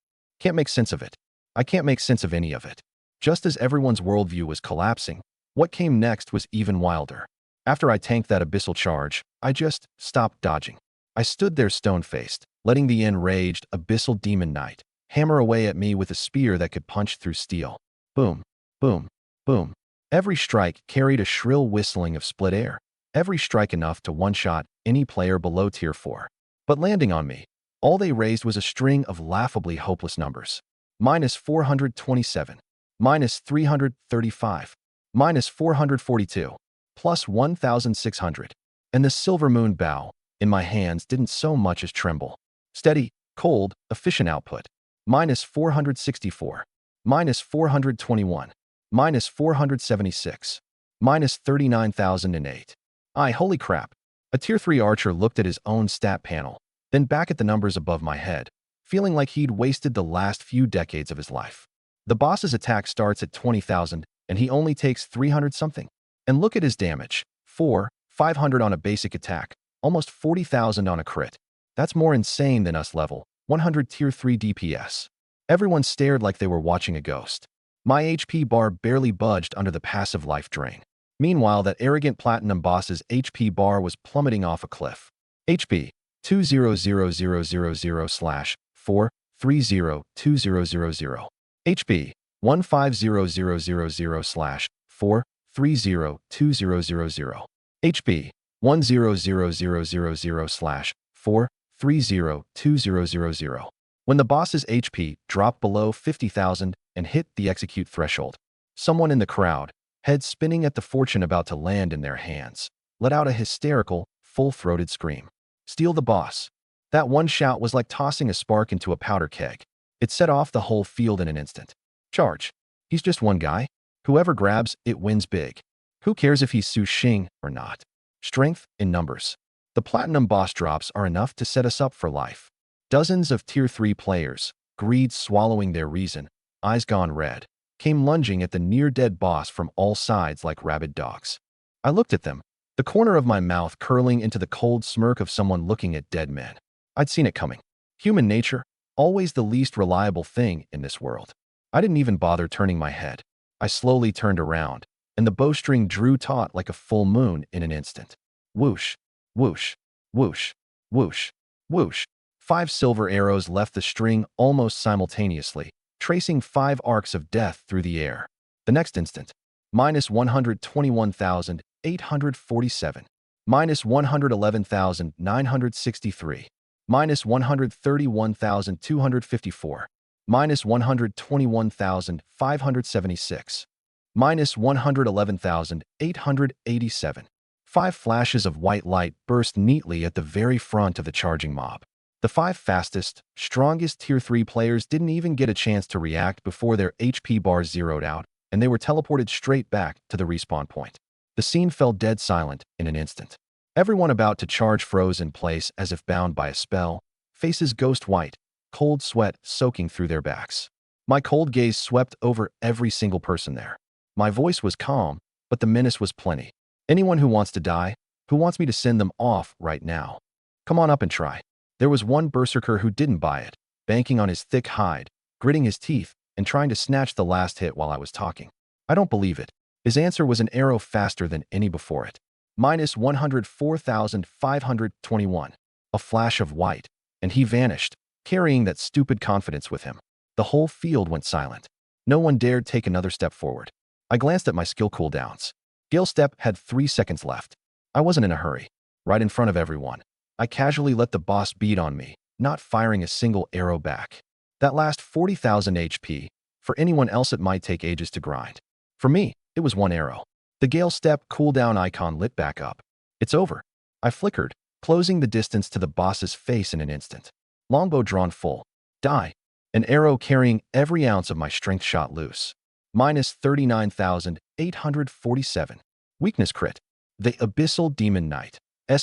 Speaker 1: Can't make sense of it. I can't make sense of any of it. Just as everyone's worldview was collapsing, what came next was even wilder. After I tanked that abyssal charge, I just stopped dodging. I stood there stone-faced, letting the enraged Abyssal Demon Knight hammer away at me with a spear that could punch through steel. Boom, boom, boom. Every strike carried a shrill whistling of split air. Every strike enough to one-shot any player below Tier 4. But landing on me, all they raised was a string of laughably hopeless numbers. Minus 427. Minus 335. minus 442, plus 1,600. And the silver moon bow in my hands didn't so much as tremble. Steady, cold, efficient output. Minus 464, minus 421, minus 476, minus 39,008. Holy crap. A tier 3 archer looked at his own stat panel, then back at the numbers above my head, feeling like he'd wasted the last few decades of his life. The boss's attack starts at 20,000, and he only takes 300 something. And look at his damage. 500 on a basic attack, almost 40,000 on a crit. That's more insane than us level 100 tier 3 DPS. Everyone stared like they were watching a ghost. My HP bar barely budged under the passive life drain. Meanwhile, that arrogant platinum boss's HP bar was plummeting off a cliff. HP 20000/4302000. HP 15000/4302000. HP 10000/4302000. When the boss's HP dropped below 50,000 and hit the execute threshold, someone in the crowd, head spinning at the fortune about to land in their hands, let out a hysterical, full-throated scream. Steal the boss. That one shout was like tossing a spark into a powder keg. It set off the whole field in an instant. Charge. He's just one guy. Whoever grabs, it wins big. Who cares if he's Su Xing or not? Strength in numbers. The platinum boss drops are enough to set us up for life. Dozens of tier 3 players, greed swallowing their reason, eyes gone red, came lunging at the near-dead boss from all sides like rabid dogs. I looked at them, the corner of my mouth curling into the cold smirk of someone looking at dead men. I'd seen it coming. Human nature, always the least reliable thing in this world. I didn't even bother turning my head. I slowly turned around, and the bowstring drew taut like a full moon in an instant. Whoosh, whoosh, whoosh, whoosh, whoosh. 5 silver arrows left the string almost simultaneously, tracing 5 arcs of death through the air. The next instant, minus 121,847, minus 111,963, minus 131,254, minus 121,576, minus 111,887. 5 flashes of white light burst neatly at the very front of the charging mob. The 5 fastest, strongest tier 3 players didn't even get a chance to react before their HP bars zeroed out, and they were teleported straight back to the respawn point. The scene fell dead silent in an instant. Everyone about to charge froze in place as if bound by a spell, faces ghost white, cold sweat soaking through their backs. My cold gaze swept over every single person there. My voice was calm, but the menace was plenty. Anyone who wants to die, who wants me to send them off right now, come on up and try. There was one berserker who didn't buy it, banking on his thick hide, gritting his teeth, and trying to snatch the last hit while I was talking. I don't believe it. His answer was an arrow faster than any before it. Minus 104,521. A flash of white, and he vanished, carrying that stupid confidence with him. The whole field went silent. No one dared take another step forward. I glanced at my skill cooldowns. Gale Step had 3 seconds left. I wasn't in a hurry. Right in front of everyone, I casually let the boss beat on me, not firing a single arrow back. That last 40,000 HP, for anyone else it might take ages to grind. For me, it was 1 arrow. The Gale Step cooldown icon lit back up. It's over. I flickered, closing the distance to the boss's face in an instant. Longbow drawn full. Die. An arrow carrying every ounce of my strength shot loose. Minus 39,847. Weakness crit. The Abyssal Demon Knight.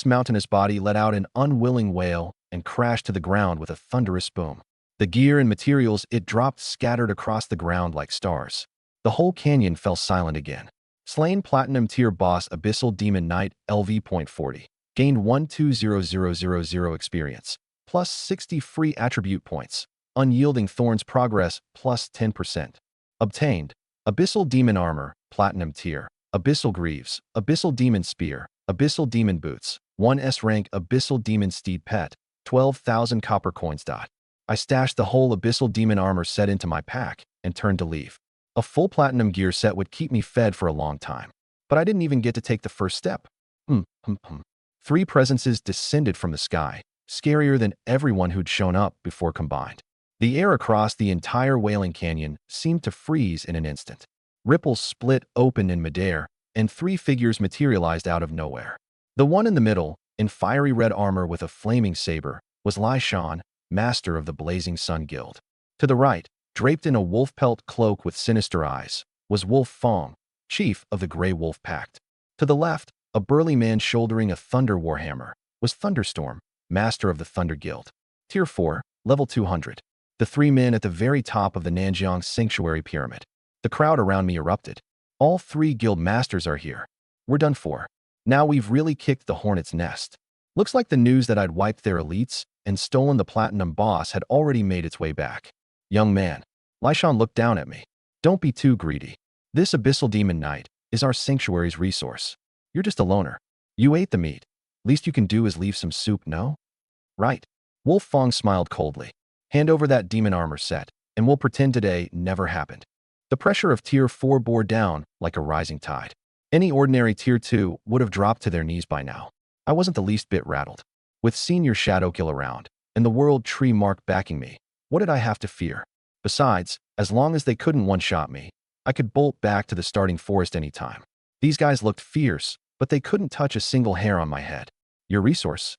Speaker 1: Mountainous body let out an unwilling wail and crashed to the ground with a thunderous boom. The gear and materials it dropped scattered across the ground like stars. The whole canyon fell silent again. Slain Platinum Tier Boss Abyssal Demon Knight LV.40. Gained 120,000 experience. Plus 60 free attribute points. Unyielding Thorns progress plus 10%. Obtained. Abyssal Demon Armor, Platinum Tier. Abyssal Greaves, Abyssal Demon Spear, Abyssal Demon Boots, 1S rank Abyssal Demon Steed Pet, 12,000 copper coins. I stashed the whole Abyssal Demon Armor set into my pack and turned to leave. A full platinum gear set would keep me fed for a long time. But I didn't even get to take the first step. 3 presences descended from the sky, scarier than everyone who'd shown up before combined. The air across the entire Wailing Canyon seemed to freeze in an instant. Ripples split open in midair, and three figures materialized out of nowhere. The one in the middle, in fiery red armor with a flaming saber, was Lai Shan, master of the Blazing Sun Guild. To the right, draped in a wolf pelt cloak with sinister eyes, was Wolf Fong, chief of the Grey Wolf Pact. To the left, a burly man shouldering a thunder warhammer, was Thunderstorm, master of the Thunder Guild. Tier 4, level 200. The three men at the very top of the Nanjiang Sanctuary Pyramid. The crowd around me erupted. All three guild masters are here. We're done for. Now we've really kicked the hornet's nest. Looks like the news that I'd wiped their elites and stolen the platinum boss had already made its way back. Young man, Lai Shan looked down at me. Don't be too greedy. This Abyssal Demon Knight is our sanctuary's resource. You're just a loner. You ate the meat. Least you can do is leave some soup, no? Right. Wolf Fong smiled coldly. Hand over that demon armor set, and we'll pretend today never happened. The pressure of Tier 4 bore down like a rising tide. Any ordinary Tier 2 would have dropped to their knees by now. I wasn't the least bit rattled. With Senior Shadowkill around, and the World Tree Mark backing me, what did I have to fear? Besides, as long as they couldn't one-shot me, I could bolt back to the starting forest anytime. These guys looked fierce, but they couldn't touch a single hair on my head. Your resource?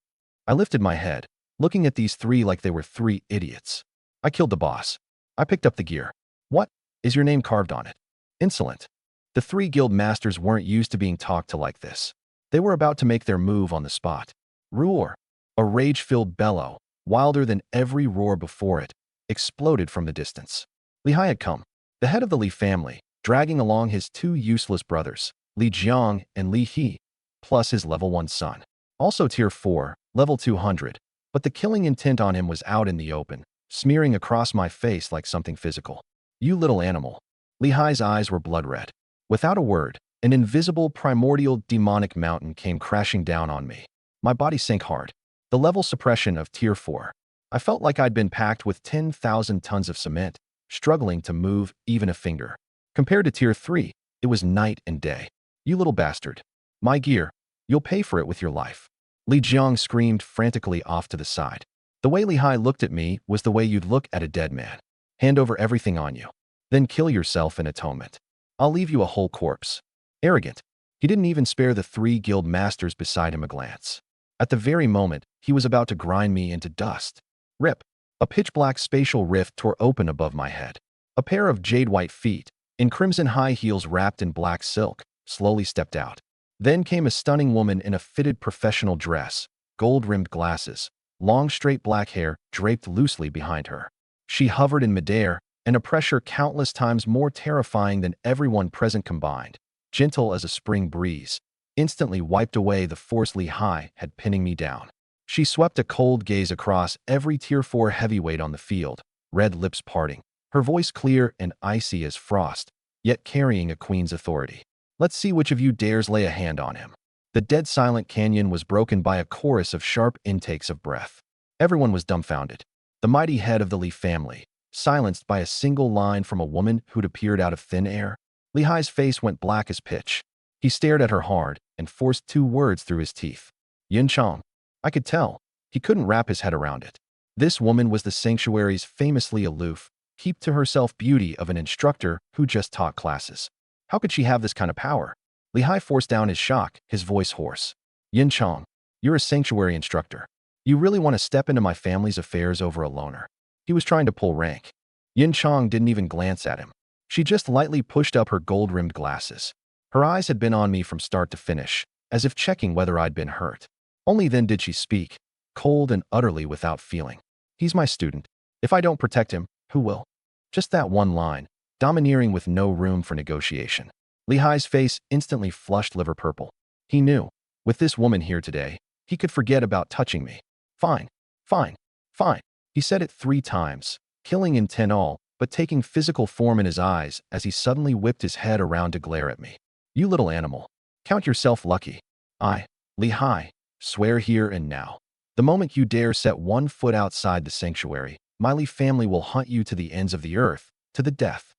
Speaker 1: I lifted my head, looking at these three like they were three idiots. I killed the boss. I picked up the gear. What? Is your name carved on it? Insolent. The three guild masters weren't used to being talked to like this. They were about to make their move on the spot. Roar! A rage-filled bellow, wilder than every roar before it, exploded from the distance. Li Hai had come, the head of the Li family, dragging along his two useless brothers, Li Jiang and Li He, plus his level 1 son. Also Tier 4, level 200, but the killing intent on him was out in the open, smearing across my face like something physical. You little animal. Li Hai's eyes were blood red. Without a word, an invisible primordial demonic mountain came crashing down on me. My body sank hard. The level suppression of Tier 4. I felt like I'd been packed with 10,000 tons of cement, struggling to move even a finger. Compared to Tier 3, it was night and day. You little bastard. My gear. You'll pay for it with your life. Li Jiang screamed frantically off to the side. The way Li Hai looked at me was the way you'd look at a dead man. Hand over everything on you. Then kill yourself in atonement. I'll leave you a whole corpse. Arrogant. He didn't even spare the three guild masters beside him a glance. At the very moment, he was about to grind me into dust. Rip. A pitch-black spatial rift tore open above my head. A pair of jade-white feet, in crimson high heels wrapped in black silk, slowly stepped out. Then came a stunning woman in a fitted professional dress, gold-rimmed glasses, long straight black hair draped loosely behind her. She hovered in midair, and a pressure countless times more terrifying than everyone present combined, gentle as a spring breeze, instantly wiped away the force Li Hai had pinning me down. She swept a cold gaze across every Tier 4 heavyweight on the field, red lips parting, her voice clear and icy as frost, yet carrying a queen's authority. Let's see which of you dares lay a hand on him. The dead silent canyon was broken by a chorus of sharp intakes of breath. Everyone was dumbfounded. The mighty head of the Li family, silenced by a single line from a woman who'd appeared out of thin air. Li Hai's face went black as pitch. He stared at her hard and forced two words through his teeth. Yin Chong. I could tell. He couldn't wrap his head around it. This woman was the sanctuary's famously aloof, keep-to-herself beauty of an instructor who just taught classes. How could she have this kind of power? Li Hai forced down his shock, his voice hoarse. Yin Chong, you're a sanctuary instructor. You really want to step into my family's affairs over a loner? He was trying to pull rank. Yin Chong didn't even glance at him. She just lightly pushed up her gold-rimmed glasses. Her eyes had been on me from start to finish, as if checking whether I'd been hurt. Only then did she speak, cold and utterly without feeling. He's my student. If I don't protect him, who will? Just that one line, domineering with no room for negotiation. Li Hai's face instantly flushed liver purple. He knew, with this woman here today, he could forget about touching me. Fine, fine, fine. He said it 3 times, killing in 10 all, but taking physical form in his eyes as he suddenly whipped his head around to glare at me. You little animal. Count yourself lucky. I, Li Hai, swear here and now. The moment you dare set one foot outside the sanctuary, my Li family will hunt you to the ends of the earth, to the death.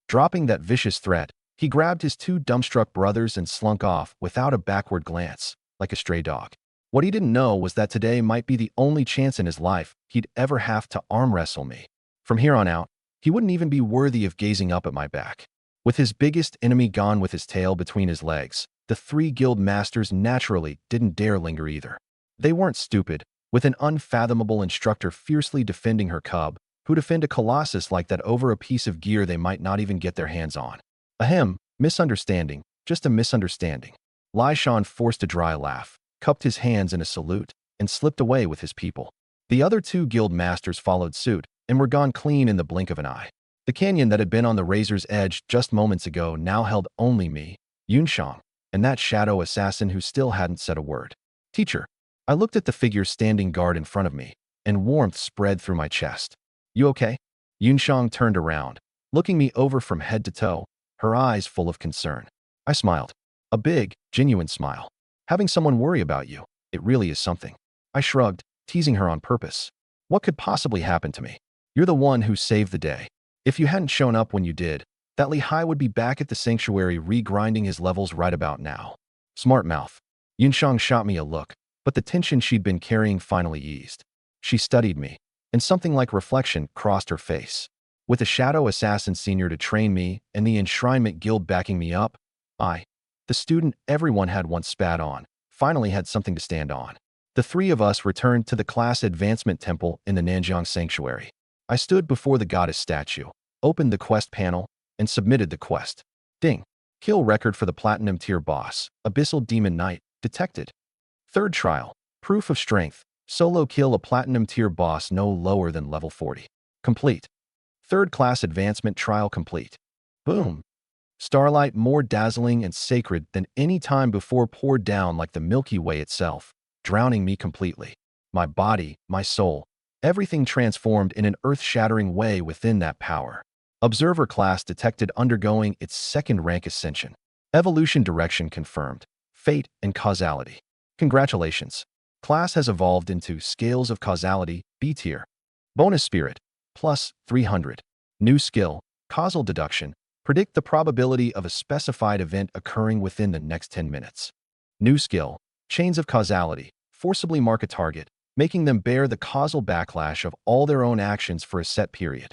Speaker 1: Dropping that vicious threat, he grabbed his 2 dumbstruck brothers and slunk off without a backward glance, like a stray dog. What he didn't know was that today might be the only chance in his life he'd ever have to arm wrestle me. From here on out, he wouldn't even be worthy of gazing up at my back. With his biggest enemy gone with his tail between his legs, the three guild masters naturally didn't dare linger either. They weren't stupid, with an unfathomable instructor fiercely defending her cub, who defend a colossus like that over a piece of gear they might not even get their hands on. Ahem, misunderstanding, just a misunderstanding. Lai Shan forced a dry laugh, cupped his hands in a salute, and slipped away with his people. The other two guild masters followed suit, and were gone clean in the blink of an eye. The canyon that had been on the razor's edge just moments ago now held only me, Yunshang, and that shadow assassin who still hadn't said a word. Teacher. I looked at the figure standing guard in front of me, and warmth spread through my chest. You okay? Yunshang turned around, looking me over from head to toe, her eyes full of concern. I smiled. A big, genuine smile. Having someone worry about you, it really is something. I shrugged, teasing her on purpose. What could possibly happen to me? You're the one who saved the day. If you hadn't shown up when you did, that Lehigh would be back at the sanctuary re-grinding his levels right about now. Smart mouth. Yunshang shot me a look, but the tension she'd been carrying finally eased. She studied me, and something like reflection crossed her face. With the Shadow Assassin Senior to train me and the Enshrinement Guild backing me up, the student everyone had once spat on, finally had something to stand on. The three of us returned to the class advancement temple in the Nanjiang Sanctuary. I stood before the goddess statue, opened the quest panel, and submitted the quest. Ding. Kill record for the Platinum Tier boss, Abyssal Demon Knight, detected. Third trial. Proof of strength. Solo kill a Platinum Tier boss no lower than level 40. Complete. Third class advancement trial complete. Boom. Starlight more dazzling and sacred than any time before poured down like the Milky Way itself, drowning me completely. My body, my soul, everything transformed in an earth-shattering way within that power. Observer class detected undergoing its second rank ascension. Evolution direction confirmed. Fate and causality. Congratulations. Class has evolved into Scales of Causality, B tier. Bonus Spirit, plus 300. New skill, Causal Deduction. Predict the probability of a specified event occurring within the next 10 minutes. New skill, Chains of Causality. Forcibly mark a target, making them bear the causal backlash of all their own actions for a set period.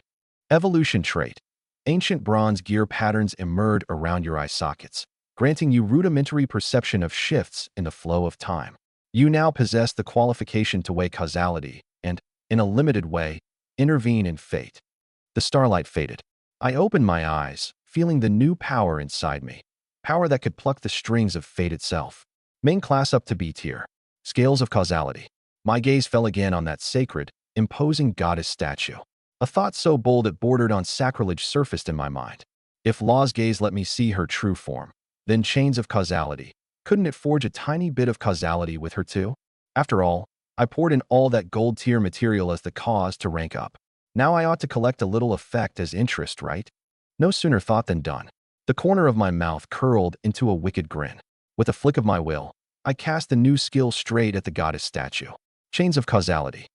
Speaker 1: Evolution trait. Ancient bronze gear patterns emerge around your eye sockets, granting you rudimentary perception of shifts in the flow of time. You now possess the qualification to weigh causality and, in a limited way, intervene in fate. The starlight faded. I opened my eyes, feeling the new power inside me. Power that could pluck the strings of fate itself. Main class up to B tier. Scales of Causality. My gaze fell again on that sacred, imposing goddess statue. A thought so bold it bordered on sacrilege surfaced in my mind. If Law's gaze let me see her true form, then Chains of Causality. Couldn't it forge a tiny bit of causality with her too? After all, I poured in all that gold tier material as the cause to rank up. Now I ought to collect a little effect as interest, right? No sooner thought than done. The corner of my mouth curled into a wicked grin. With a flick of my will, I cast the new skill straight at the goddess statue. Chains of Causality.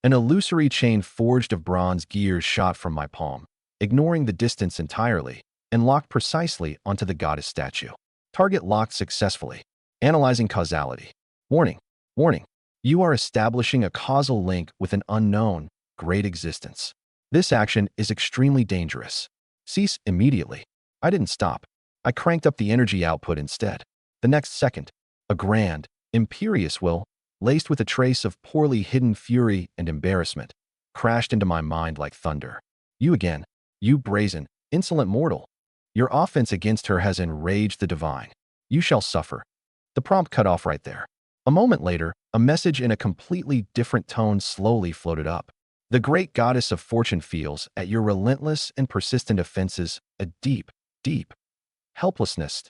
Speaker 1: An illusory chain forged of bronze gears shot from my palm, ignoring the distance entirely, and locked precisely onto the goddess statue. Target locked successfully. Analyzing causality. Warning. Warning. You are establishing a causal link with an unknown, great existence. This action is extremely dangerous. Cease immediately. I didn't stop. I cranked up the energy output instead. The next second, a grand, imperious will, laced with a trace of poorly hidden fury and embarrassment, crashed into my mind like thunder. You again, you brazen, insolent mortal. Your offense against her has enraged the divine. You shall suffer. The prompt cut off right there. A moment later, a message in a completely different tone slowly floated up. The great goddess of fortune feels, at your relentless and persistent offenses, a deep, deep helplessness.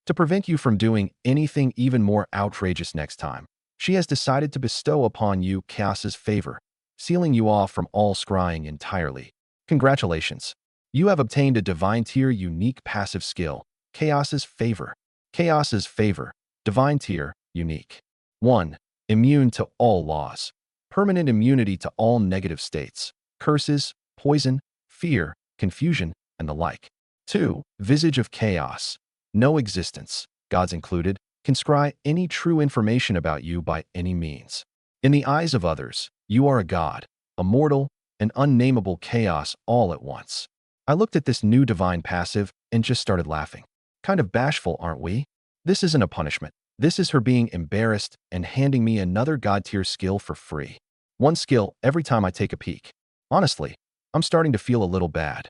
Speaker 1: To prevent you from doing anything even more outrageous next time, she has decided to bestow upon you Chaos's favor, sealing you off from all scrying entirely. Congratulations. You have obtained a divine tier unique passive skill, Chaos's favor. Chaos's favor, divine tier, unique. 1. Immune to all laws. Permanent immunity to all negative states, curses, poison, fear, confusion, and the like. 2. Visage of Chaos. No existence, gods included, can scry any true information about you by any means. In the eyes of others, you are a god, a mortal, an unnameable chaos all at once. I looked at this new divine passive and just started laughing. Kind of bashful, aren't we? This isn't a punishment. This is her being embarrassed and handing me another god-tier skill for free. One skill every time I take a peek. Honestly, I'm starting to feel a little bad.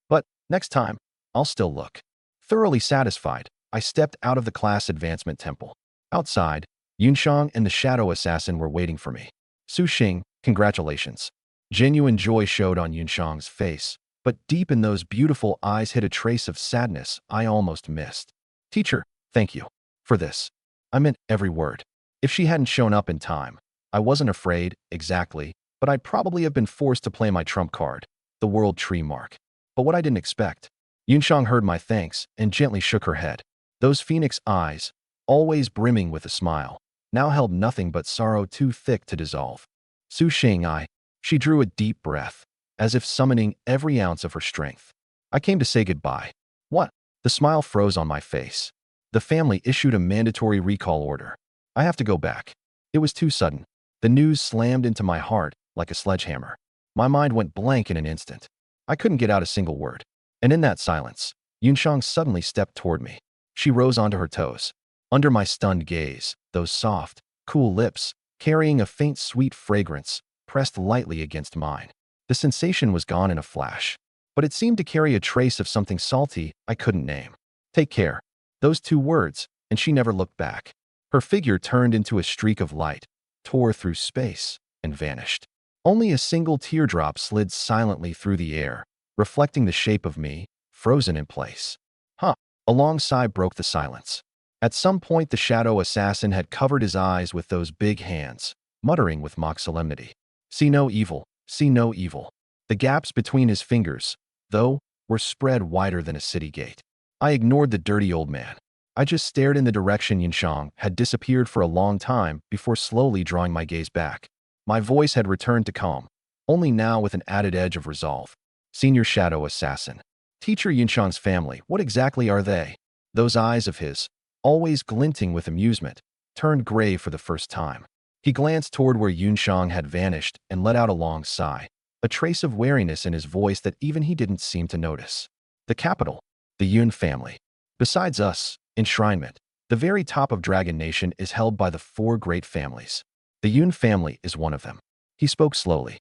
Speaker 1: But next time, I'll still look. Thoroughly satisfied, I stepped out of the class advancement temple. Outside, Yunxiang and the shadow assassin were waiting for me. Su Xing, congratulations. Genuine joy showed on Yunxiang's face, but deep in those beautiful eyes hid a trace of sadness I almost missed. Teacher, thank you for this. I meant every word. If she hadn't shown up in time, I wasn't afraid, exactly, but I'd probably have been forced to play my trump card, the world tree mark. But what I didn't expect. Yunxiang heard my thanks and gently shook her head. Those phoenix eyes, always brimming with a smile, now held nothing but sorrow too thick to dissolve. Su Xing, she drew a deep breath, as if summoning every ounce of her strength. I came to say goodbye. What? The smile froze on my face. The family issued a mandatory recall order. I have to go back. It was too sudden. The news slammed into my heart like a sledgehammer. My mind went blank in an instant. I couldn't get out a single word. And in that silence, Yunxiang suddenly stepped toward me. She rose onto her toes. Under my stunned gaze, those soft, cool lips, carrying a faint sweet fragrance, pressed lightly against mine. The sensation was gone in a flash, but it seemed to carry a trace of something salty I couldn't name. Take care. Those two words, and she never looked back. Her figure turned into a streak of light, tore through space, and vanished. Only a single teardrop slid silently through the air, reflecting the shape of me, frozen in place. Huh. A long sigh broke the silence. At some point the shadow assassin had covered his eyes with those big hands, muttering with mock solemnity. See no evil, see no evil. The gaps between his fingers, though, were spread wider than a city gate. I ignored the dirty old man. I just stared in the direction Yunxiang had disappeared for a long time before slowly drawing my gaze back. My voice had returned to calm, only now with an added edge of resolve. Senior Shadow Assassin. Teacher Yunxiang's family, what exactly are they? Those eyes of his, always glinting with amusement, turned gray for the first time. He glanced toward where Yunxiang had vanished and let out a long sigh, a trace of wariness in his voice that even he didn't seem to notice. The capital, the Yun family. Besides us, enshrinement, the very top of Dragon Nation is held by the four great families. The Yun family is one of them. He spoke slowly.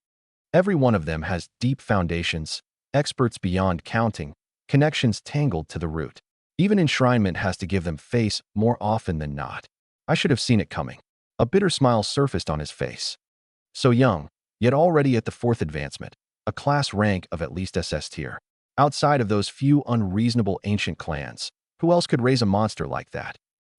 Speaker 1: Every one of them has deep foundations, experts beyond counting, connections tangled to the root. Even enshrinement has to give them face more often than not. I should have seen it coming. A bitter smile surfaced on his face. So young, yet already at the 4th advancement, a class rank of at least SS tier. Outside of those few unreasonable ancient clans, who else could raise a monster like that?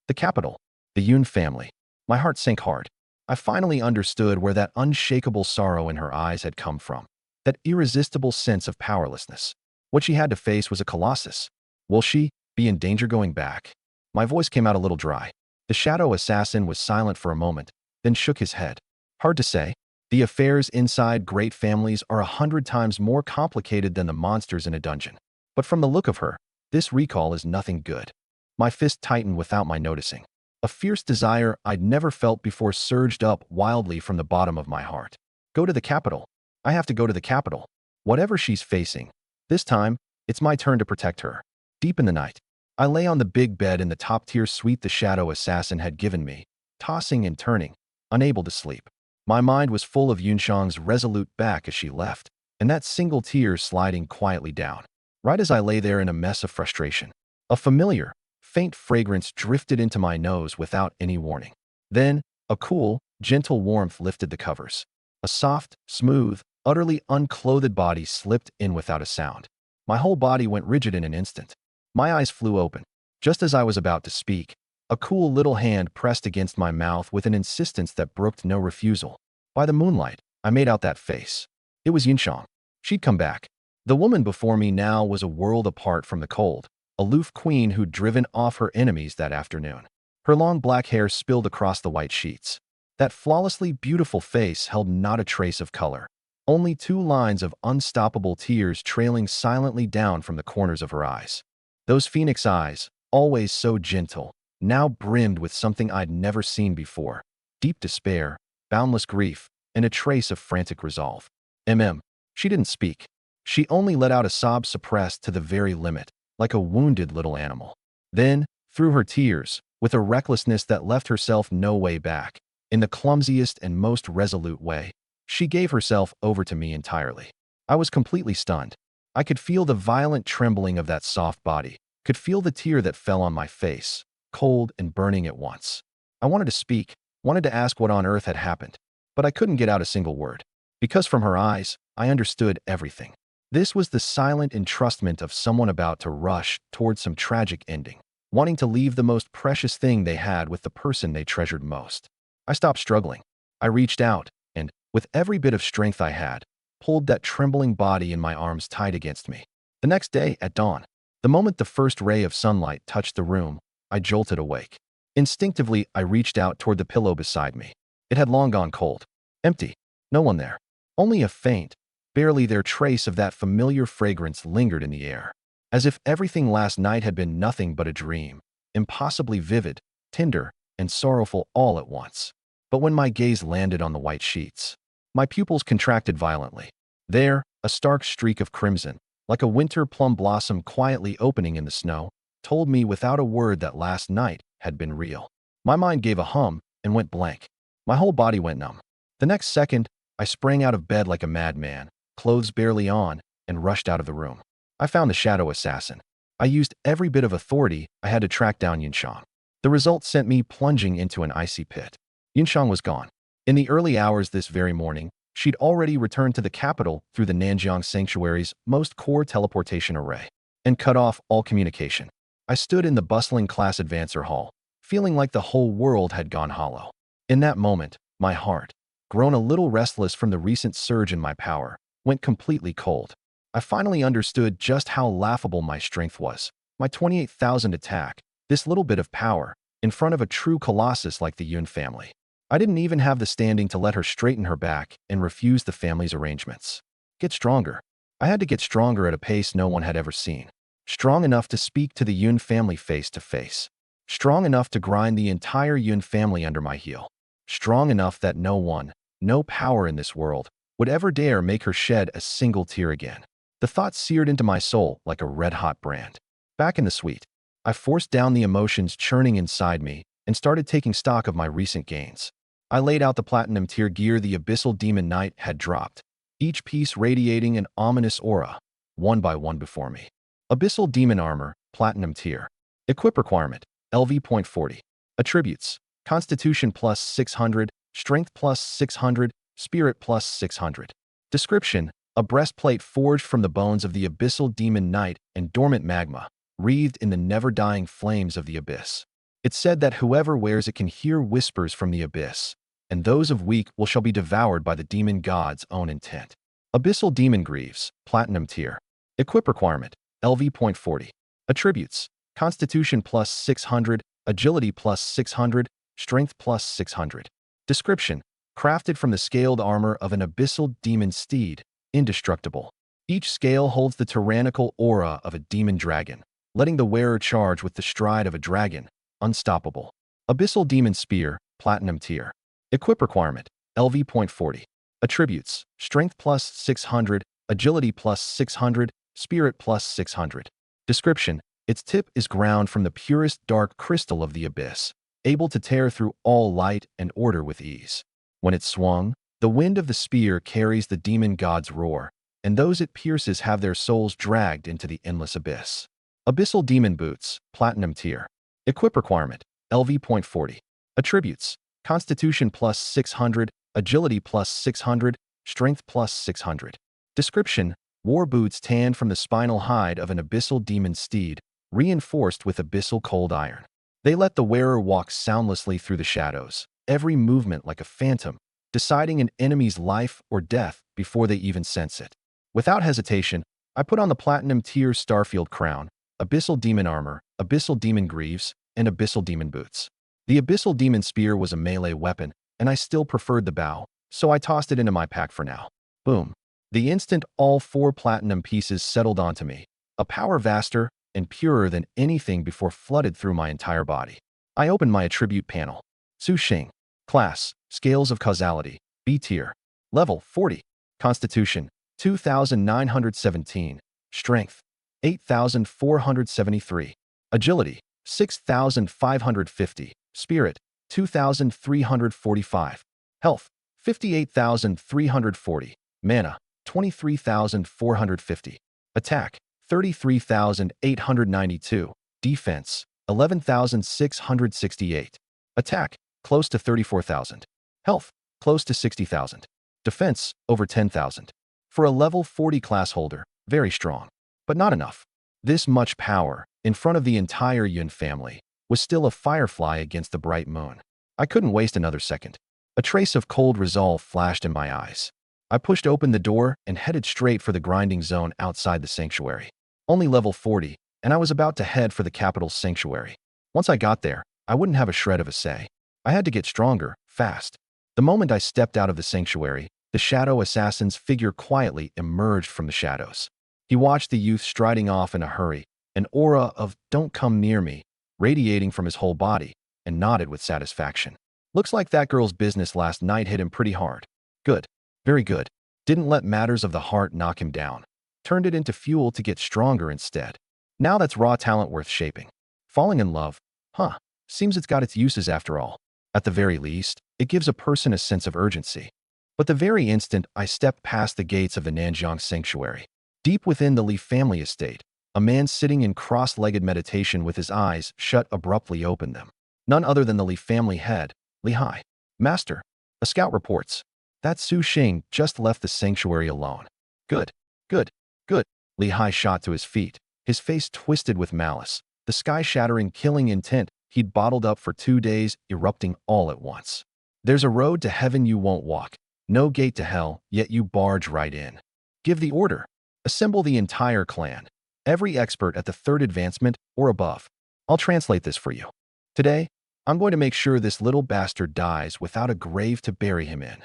Speaker 1: The capital, the Yun family. My heart sank hard. I finally understood where that unshakable sorrow in her eyes had come from. That irresistible sense of powerlessness. What she had to face was a colossus. Will she be in danger going back? My voice came out a little dry. The shadow assassin was silent for a moment, then shook his head. Hard to say. The affairs inside great families are 100 times more complicated than the monsters in a dungeon. But from the look of her, this recall is nothing good. My fist tightened without my noticing. A fierce desire I'd never felt before surged up wildly from the bottom of my heart. Go to the capital. I have to go to the capital. Whatever she's facing, this time, it's my turn to protect her. Deep in the night, I lay on the big bed in the top-tier suite the shadow assassin had given me, tossing and turning, unable to sleep. My mind was full of Yunxiang's resolute back as she left, and that single tear sliding quietly down. Right as I lay there in a mess of frustration, a familiar, faint fragrance drifted into my nose without any warning. Then, a cool, gentle warmth lifted the covers. A soft, smooth, utterly unclothed body slipped in without a sound. My whole body went rigid in an instant. My eyes flew open. Just as I was about to speak, a cool little hand pressed against my mouth with an insistence that brooked no refusal. By the moonlight, I made out that face. It was Yunxiang. She'd come back. The woman before me now was a world apart from the cold, aloof queen who'd driven off her enemies that afternoon. Her long black hair spilled across the white sheets. That flawlessly beautiful face held not a trace of color. Only 2 lines of unstoppable tears trailing silently down from the corners of her eyes. Those phoenix eyes, always so gentle, now brimmed with something I'd never seen before. Deep despair, boundless grief, and a trace of frantic resolve. She didn't speak. She only let out a sob suppressed to the very limit, like a wounded little animal. Then, through her tears, with a recklessness that left herself no way back, in the clumsiest and most resolute way, she gave herself over to me entirely. I was completely stunned. I could feel the violent trembling of that soft body, could feel the tear that fell on my face, cold and burning at once. I wanted to speak, wanted to ask what on earth had happened, but I couldn't get out a single word, because from her eyes, I understood everything. This was the silent entrustment of someone about to rush toward some tragic ending, wanting to leave the most precious thing they had with the person they treasured most. I stopped struggling. I reached out, and, with every bit of strength I had, pulled that trembling body in my arms tight against me. The next day, at dawn, the moment the first ray of sunlight touched the room, I jolted awake. Instinctively, I reached out toward the pillow beside me. It had long gone cold. Empty. No one there. Only a faint, barely there trace of that familiar fragrance lingered in the air, as if everything last night had been nothing but a dream, impossibly vivid, tender, and sorrowful all at once. But when my gaze landed on the white sheets, my pupils contracted violently. There, a stark streak of crimson, like a winter plum blossom quietly opening in the snow, told me without a word that last night had been real. My mind gave a hum and went blank. My whole body went numb. The next second, I sprang out of bed like a madman, clothes barely on, and rushed out of the room. I found the shadow assassin. I used every bit of authority I had to track down Yunshang. The result sent me plunging into an icy pit. Yunshang was gone. In the early hours this very morning, she'd already returned to the capital through the Nanjiang Sanctuary's most core teleportation array, and cut off all communication. I stood in the bustling class advancer hall, feeling like the whole world had gone hollow. In that moment, my heart, grown a little restless from the recent surge in my power, went completely cold. I finally understood just how laughable my strength was. My 28,000 attack, this little bit of power, in front of a true colossus like the Yun family. I didn't even have the standing to let her straighten her back and refuse the family's arrangements. Get stronger. I had to get stronger at a pace no one had ever seen. Strong enough to speak to the Yun family face to face. Strong enough to grind the entire Yun family under my heel. Strong enough that no one, no power in this world, would ever dare make her shed a single tear again. The thought seared into my soul like a red-hot brand. Back in the suite, I forced down the emotions churning inside me and started taking stock of my recent gains. I laid out the platinum tier gear the Abyssal Demon Knight had dropped, each piece radiating an ominous aura, one by one before me. Abyssal Demon Armor, Platinum Tier. Equip Requirement, LV.40. Attributes, Constitution plus 600, Strength plus 600, Spirit plus 600. Description, a breastplate forged from the bones of the Abyssal Demon Knight and dormant magma, wreathed in the never-dying flames of the abyss. It's said that whoever wears it can hear whispers from the abyss, and those of weak will shall be devoured by the demon god's own intent. Abyssal Demon Greaves, Platinum Tier. Equip Requirement, LV.40. Attributes, Constitution plus 600, Agility plus 600, Strength plus 600. Description, crafted from the scaled armor of an abyssal demon steed, indestructible. Each scale holds the tyrannical aura of a demon dragon, letting the wearer charge with the stride of a dragon, unstoppable. Abyssal Demon Spear, Platinum Tier. Equip Requirement, LV.40. Attributes, Strength plus 600, Agility plus 600, Spirit plus 600. Description, its tip is ground from the purest dark crystal of the abyss, able to tear through all light and order with ease. When it's swung, the wind of the spear carries the demon god's roar, and those it pierces have their souls dragged into the endless abyss. Abyssal Demon Boots, Platinum Tier. Equip Requirement, LV.40. Attributes, Constitution plus 600, Agility plus 600, Strength plus 600. Description, war boots tanned from the spinal hide of an abyssal demon steed, reinforced with abyssal cold iron. They let the wearer walk soundlessly through the shadows, every movement like a phantom, deciding an enemy's life or death before they even sense it. Without hesitation, I put on the Platinum Tier Starfield Crown, Abyssal Demon Armor, Abyssal Demon Greaves, and Abyssal Demon Boots. The Abyssal Demon Spear was a melee weapon, and I still preferred the bow, so I tossed it into my pack for now. Boom. The instant all 4 platinum pieces settled onto me, a power vaster and purer than anything before flooded through my entire body. I opened my attribute panel. Su Xing. Class, Scales of Causality, B Tier. Level, 40. Constitution, 2,917. Strength, 8,473. Agility, 6,550. Spirit, 2,345. Health, 58,340. Mana, 23,450. Attack, 33,892. Defense, 11,668. Attack, close to 34,000. Health, close to 60,000. Defense, over 10,000. For a level 40 class holder, very strong. But not enough. This much power, in front of the entire Yun family, was still a firefly against the bright moon. I couldn't waste another second. A trace of cold resolve flashed in my eyes. I pushed open the door and headed straight for the grinding zone outside the sanctuary. Only level 40, and I was about to head for the capital's sanctuary. Once I got there, I wouldn't have a shred of a say. I had to get stronger, fast. The moment I stepped out of the sanctuary, the shadow assassin's figure quietly emerged from the shadows. He watched the youth striding off in a hurry, an aura of "don't come near me" radiating from his whole body, and nodded with satisfaction. Looks like that girl's business last night hit him pretty hard. Good. Very good. Didn't let matters of the heart knock him down. Turned it into fuel to get stronger instead. Now that's raw talent worth shaping. Falling in love? Huh. Seems it's got its uses after all. At the very least, it gives a person a sense of urgency. But the very instant I stepped past the gates of the Nanjiang Sanctuary, deep within the Li family estate, a man sitting in cross-legged meditation with his eyes shut abruptly opened them. None other than the Li family head, Li Hai. Master, a scout reports that Su Xing just left the sanctuary alone. Good, good, good. Li Hai shot to his feet, his face twisted with malice, the sky-shattering killing intent he'd bottled up for 2 days erupting all at once. There's a road to heaven you won't walk, no gate to hell, yet you barge right in. Give the order. Assemble the entire clan, every expert at the 3rd advancement or above. I'll translate this for you. Today, I'm going to make sure this little bastard dies without a grave to bury him in.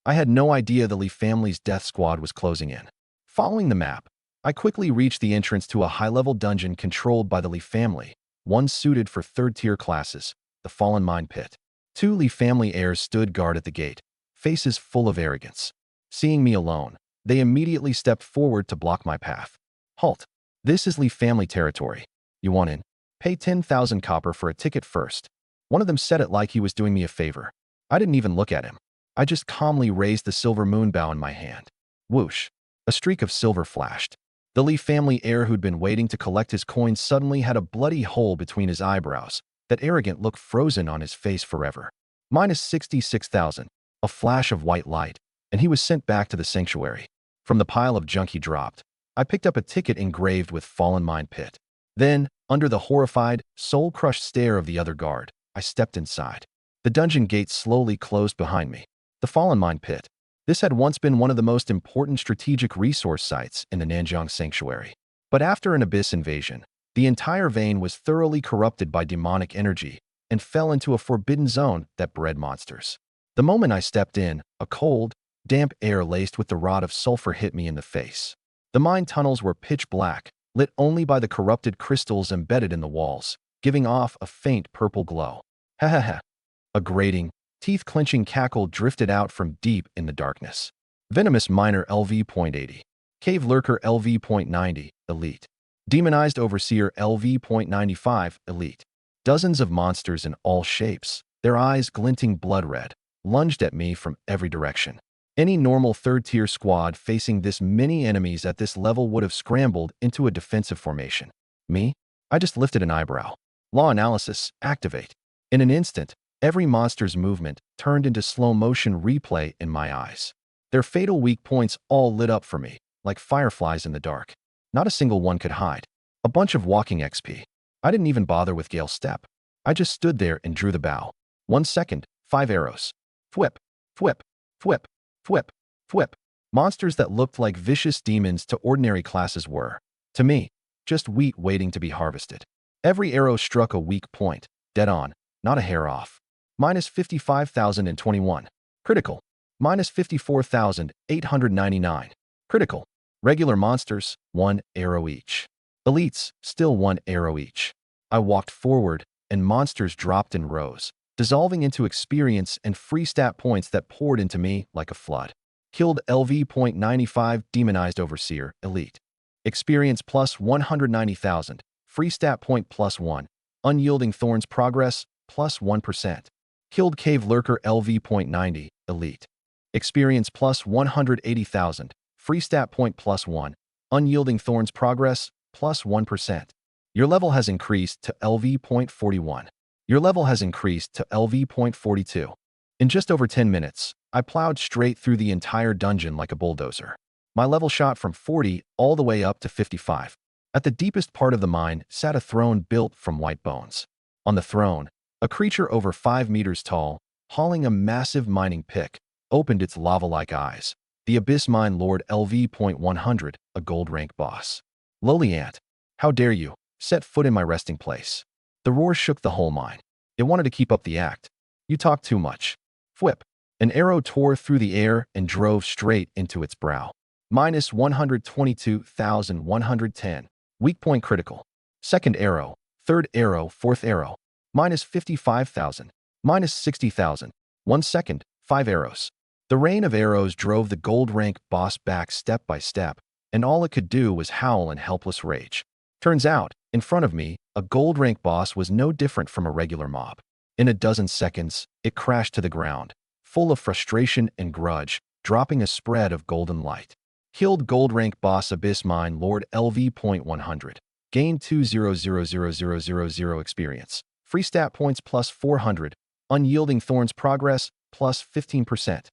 Speaker 1: I had no idea the Li family's death squad was closing in. Following the map, I quickly reached the entrance to a high-level dungeon controlled by the Li family, one suited for 3rd-tier classes, the Fallen Mine Pit. 2 Li family heirs stood guard at the gate, faces full of arrogance. Seeing me alone, they immediately stepped forward to block my path. Halt. This is Li family territory. You want in? Pay 10,000 copper for a ticket first. One of them said it like he was doing me a favor. I didn't even look at him. I just calmly raised the silver moonbow in my hand. Whoosh. A streak of silver flashed. The Li family heir who'd been waiting to collect his coins suddenly had a bloody hole between his eyebrows, that arrogant look frozen on his face forever. Minus 66,000. A flash of white light, and he was sent back to the sanctuary. From the pile of junk he dropped, I picked up a ticket engraved with Fallen Mine Pit. Then, under the horrified, soul-crushed stare of the other guard, I stepped inside. The dungeon gate slowly closed behind me. The Fallen Mine Pit. This had once been one of the most important strategic resource sites in the Nanjiang Sanctuary. But after an abyss invasion, the entire vein was thoroughly corrupted by demonic energy and fell into a forbidden zone that bred monsters. The moment I stepped in, a cold, damp air laced with the rot of sulfur hit me in the face. The mine tunnels were pitch black, lit only by the corrupted crystals embedded in the walls, giving off a faint purple glow. Ha ha ha. A grating, teeth-clenching cackle drifted out from deep in the darkness. Venomous Miner LV.80. Cave Lurker LV.90, Elite. Demonized Overseer LV.95, Elite. Dozens of monsters in all shapes, their eyes glinting blood red, lunged at me from every direction. Any normal 3rd-tier squad facing this many enemies at this level would have scrambled into a defensive formation. Me? I just lifted an eyebrow. Law analysis, activate. In an instant, every monster's movement turned into slow-motion replay in my eyes. Their fatal weak points all lit up for me, like fireflies in the dark. Not a single one could hide. A bunch of walking XP. I didn't even bother with Gale's step. I just stood there and drew the bow. 1 second, 5 arrows. Thwip, thwip, thwip, thwip, thwip. Monsters that looked like vicious demons to ordinary classes were, to me, just wheat waiting to be harvested. Every arrow struck a weak point, dead on, not a hair off. Minus 55,021. Critical. Minus 54,899. Critical. Regular monsters, 1 arrow each. Elites, still 1 arrow each. I walked forward, and monsters dropped in rows, dissolving into experience and free stat points that poured into me like a flood. Killed LV.95 Demonized Overseer, Elite. Experience plus 190,000. Free stat point plus 1. Unyielding Thorns Progress, plus 1%. Killed Cave Lurker LV.90, Elite. Experience plus 180,000. Free stat point plus 1. Unyielding Thorns Progress, plus 1%. Your level has increased to LV.41. Your level has increased to LV.42. In just over 10 minutes, I plowed straight through the entire dungeon like a bulldozer. My level shot from 40 all the way up to 55. At the deepest part of the mine sat a throne built from white bones. On the throne, a creature over 5 meters tall, hauling a massive mining pick, opened its lava-like eyes. The Abyss Mine Lord LV.100, a gold rank boss. Lowly ant, how dare you set foot in my resting place? The roar shook the whole mine. It wanted to keep up the act. You talk too much. Whip. An arrow tore through the air and drove straight into its brow. Minus 122,110. Weak point critical. Second arrow, third arrow, fourth arrow. Minus 55,000. Minus 60,000. 1 second, 5 arrows. The rain of arrows drove the gold rank boss back step by step, and all it could do was howl in helpless rage. Turns out, in front of me, a gold rank boss was no different from a regular mob. In a dozen seconds, it crashed to the ground, full of frustration and grudge, dropping a spread of golden light. Killed gold rank boss Abyss Mine Lord LV.100. Gained 200,000 experience. Free stat points plus 400. Unyielding Thorns Progress plus 15%.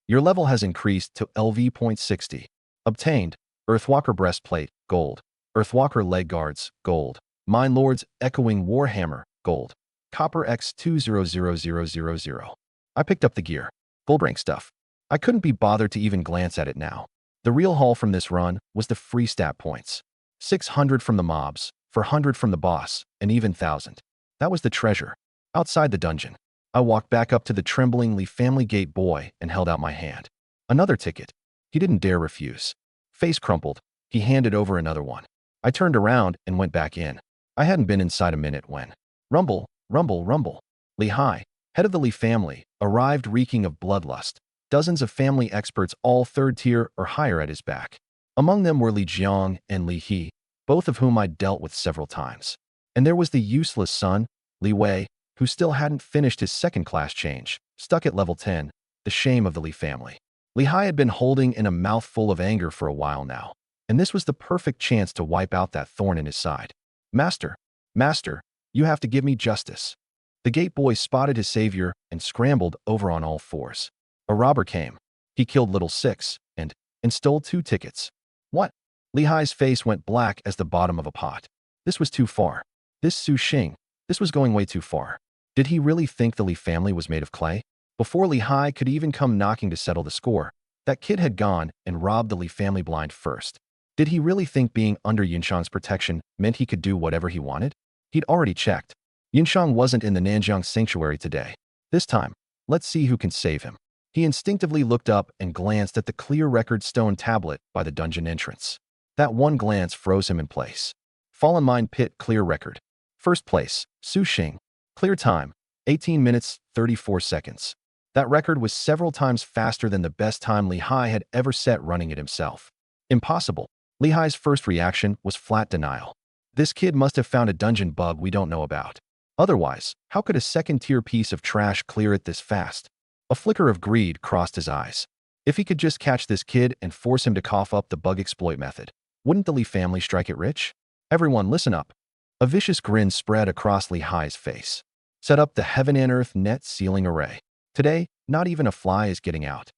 Speaker 1: Your level has increased to LV.60. Obtained Earthwalker Breastplate, Gold. Earthwalker Leg Guards, Gold. Mine Lord's Echoing Warhammer, Gold. Copper X 200,000. I picked up the gear. Gold rank stuff. I couldn't be bothered to even glance at it now. The real haul from this run was the free stat points. 600 from the mobs, 400 from the boss, and even 1,000. That was the treasure. Outside the dungeon, I walked back up to the trembling Lee family gate boy and held out my hand. Another ticket. He didn't dare refuse. Face crumpled, he handed over another one. I turned around and went back in. I hadn't been inside a minute when rumble, rumble, rumble. Lee Hai, head of the Lee family, arrived reeking of bloodlust. Dozens of family experts, all third tier or higher, at his back. Among them were Li Jiang and Li He, both of whom I'd dealt with several times. And there was the useless son, Li Wei, who still hadn't finished his second-class change, stuck at level 10, the shame of the Li family. Li Hai had been holding in a mouthful of anger for a while now, and this was the perfect chance to wipe out that thorn in his side. Master, Master, you have to give me justice. The gate boy spotted his savior and scrambled over on all fours. A robber came. He killed Little Six and stole 2 tickets. What? Li Hai's face went black as the bottom of a pot. This was too far. This Su Xing, this was going way too far. Did he really think the Li family was made of clay? Before Li Hai could even come knocking to settle the score, that kid had gone and robbed the Li family blind first. Did he really think being under Yunshang's protection meant he could do whatever he wanted? He'd already checked. Yunshang wasn't in the Nanjiang sanctuary today. This time, let's see who can save him. He instinctively looked up and glanced at the clear record stone tablet by the dungeon entrance. That one glance froze him in place. Fallen Mine Pit Clear Record. First place, Su Xing. Clear time, 18 minutes, 34 seconds. That record was several times faster than the best time Li Hai had ever set running it himself. Impossible. Li Hai's first reaction was flat denial. This kid must have found a dungeon bug we don't know about. Otherwise, how could a second-tier piece of trash clear it this fast? A flicker of greed crossed his eyes. If he could just catch this kid and force him to cough up the bug exploit method, wouldn't the Li family strike it rich? Everyone listen up. A vicious grin spread across Li Hai's face. Set up the heaven and earth net ceiling array. Today, not even a fly is getting out.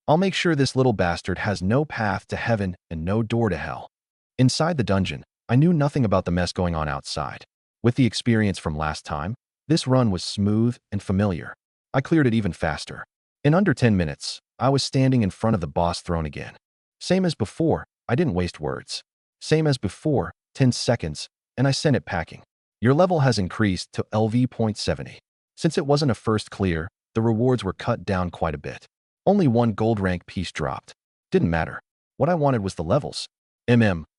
Speaker 1: I'll make sure this little bastard has no path to heaven and no door to hell. Inside the dungeon, I knew nothing about the mess going on outside. With the experience from last time, this run was smooth and familiar. I cleared it even faster. In under 10 minutes, I was standing in front of the boss throne again. Same as before, I didn't waste words. Same as before, 10 seconds, and I sent it packing. Your level has increased to LV.70. Since it wasn't a first clear, the rewards were cut down quite a bit. Only 1 gold rank piece dropped. Didn't matter. What I wanted was the levels.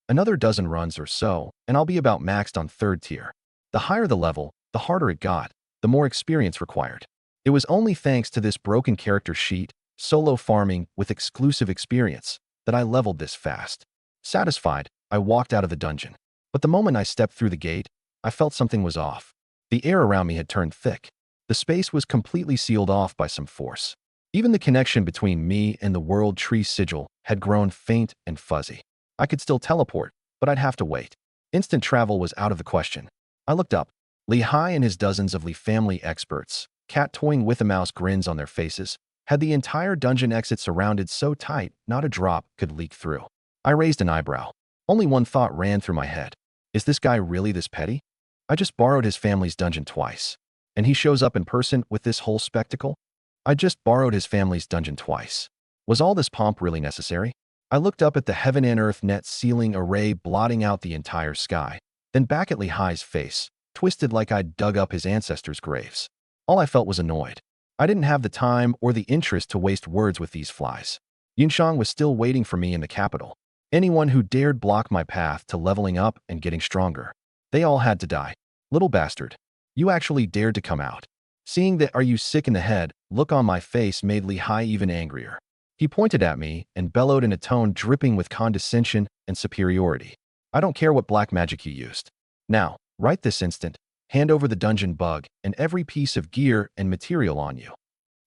Speaker 1: Another dozen runs or so, and I'll be about maxed on third tier. The higher the level, the harder it got, the more experience required. It was only thanks to this broken character sheet, solo farming with exclusive experience, that I leveled this fast. Satisfied, I walked out of the dungeon. But the moment I stepped through the gate, I felt something was off. The air around me had turned thick. The space was completely sealed off by some force. Even the connection between me and the world tree sigil had grown faint and fuzzy. I could still teleport, but I'd have to wait. Instant travel was out of the question. I looked up. Li Hai and his dozens of Li family experts, cat toying with a mouse grins on their faces, had the entire dungeon exit surrounded so tight not a drop could leak through. I raised an eyebrow. Only one thought ran through my head. Is this guy really this petty? I just borrowed his family's dungeon twice. And he shows up in person with this whole spectacle? I just borrowed his family's dungeon twice. Was all this pomp really necessary? I looked up at the heaven and earth net ceiling array blotting out the entire sky, then back at Li Hai's face, twisted like I'd dug up his ancestors' graves. All I felt was annoyed. I didn't have the time or the interest to waste words with these flies. Yunshang was still waiting for me in the capital. Anyone who dared block my path to leveling up and getting stronger, they all had to die. Little bastard. You actually dared to come out. Seeing that "are you sick in the head" look on my face made Li Hai even angrier. He pointed at me and bellowed in a tone dripping with condescension and superiority. I don't care what black magic you used. Now, right this instant, hand over the dungeon bug and every piece of gear and material on you.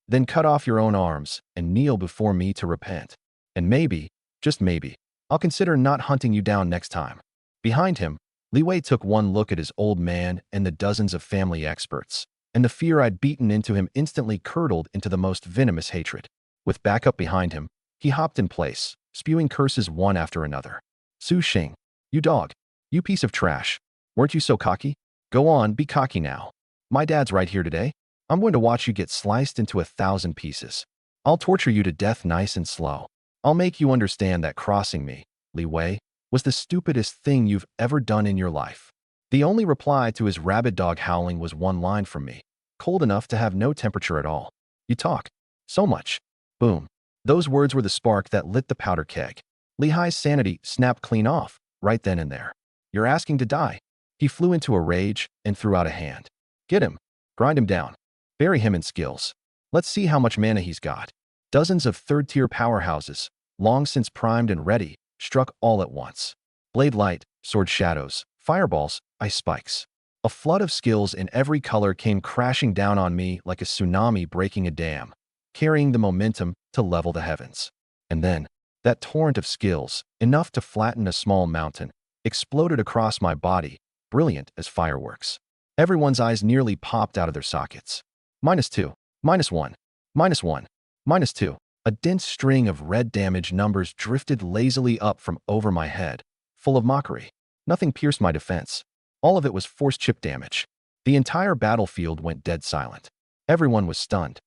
Speaker 1: Then cut off your own arms and kneel before me to repent. And maybe, just maybe, I'll consider not hunting you down next time. Behind him, Li Wei took one look at his old man and the dozens of family experts, and the fear I'd beaten into him instantly curdled into the most venomous hatred. With backup behind him, he hopped in place, spewing curses one after another. Su Xing, you dog, you piece of trash. Weren't you so cocky? Go on, be cocky now. My dad's right here today. I'm going to watch you get sliced into 1,000 pieces. I'll torture you to death nice and slow. I'll make you understand that crossing me, Li Wei, was the stupidest thing you've ever done in your life. The only reply to his rabid dog howling was one line from me, cold enough to have no temperature at all. You talk so much. Boom. Those words were the spark that lit the powder keg. Li Hai's sanity snapped clean off, right then and there. You're asking to die. He flew into a rage and threw out a hand. Get him. Grind him down. Bury him in skills. Let's see how much mana he's got. Dozens of third-tier powerhouses, long since primed and ready, struck all at once. Blade light, sword shadows, fireballs, ice spikes. A flood of skills in every color came crashing down on me like a tsunami breaking a dam, carrying the momentum to level the heavens. And then, that torrent of skills, enough to flatten a small mountain, exploded across my body, brilliant as fireworks. Everyone's eyes nearly popped out of their sockets. -2, -1, -1, -2. A dense string of red damage numbers drifted lazily up from over my head, full of mockery. Nothing pierced my defense. All of it was force chip damage. The entire battlefield went dead silent. Everyone was stunned.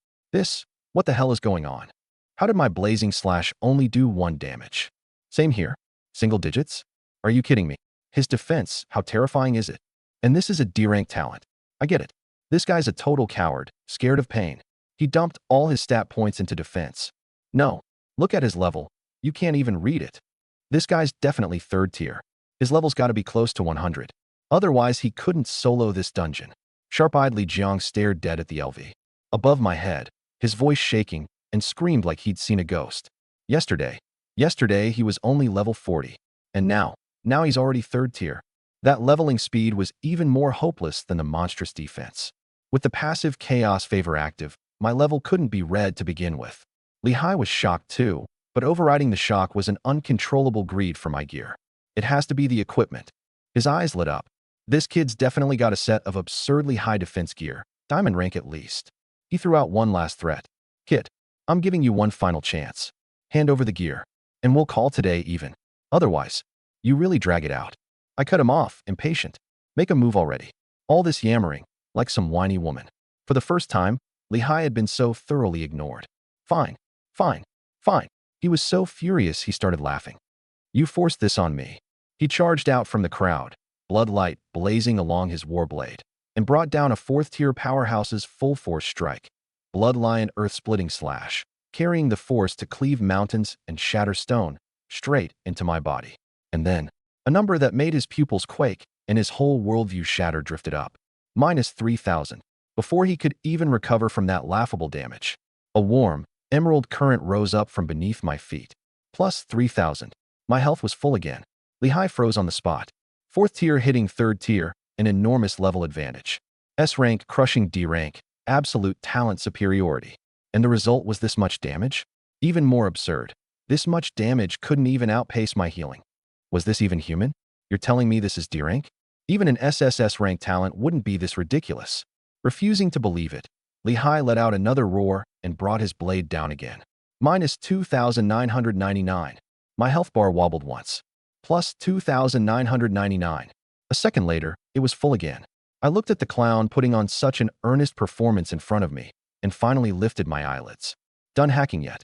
Speaker 1: What the hell is going on? How did my blazing slash only do 1 damage? Same here. Single digits? Are you kidding me? His defense, how terrifying is it? And this is a D-rank talent. I get it. This guy's a total coward, scared of pain. He dumped all his stat points into defense. No, look at his level. You can't even read it. This guy's definitely 3rd tier. His level's got to be close to 100. Otherwise, he couldn't solo this dungeon. Sharp-eyed Li Jiang stared dead at the LV. Above my head, his voice shaking, and screamed like he'd seen a ghost. Yesterday he was only level 40. And now he's already 3rd tier. That leveling speed was even more hopeless than the monstrous defense. With the passive chaos favor active, my level couldn't be read to begin with. Li Hai was shocked too, but overriding the shock was an uncontrollable greed for my gear. It has to be the equipment. His eyes lit up. This kid's definitely got a set of absurdly high defense gear, diamond rank at least. He threw out one last threat. Kid, I'm giving you one final chance. Hand over the gear, and we'll call today even. Otherwise, you really drag it out. I cut him off, impatient. Make a move already. All this yammering, like some whiny woman. For the first time, Li Hai had been so thoroughly ignored. Fine. He was so furious he started laughing. You forced this on me. He charged out from the crowd, blood light blazing along his warblade, and brought down a 4th-tier powerhouse's full-force strike. Blood lion earth-splitting slash, carrying the force to cleave mountains and shatter stone, straight into my body. And then, a number that made his pupils quake and his whole worldview shatter drifted up. -3,000. Before he could even recover from that laughable damage. A warm, Emerald current rose up from beneath my feet. Plus 3,000. My health was full again. Lehigh froze on the spot. 4th tier hitting 3rd tier, an enormous level advantage. S-rank crushing D-rank, absolute talent superiority. And the result was this much damage? Even more absurd. This much damage couldn't even outpace my healing. Was this even human? You're telling me this is D-rank? Even an SSS-rank talent wouldn't be this ridiculous. Refusing to believe it, Lehigh let out another roar and brought his blade down again. Minus 2,999. My health bar wobbled once. Plus 2,999. A second later, it was full again. I looked at the clown putting on such an earnest performance in front of me, and finally lifted my eyelids. Done hacking yet?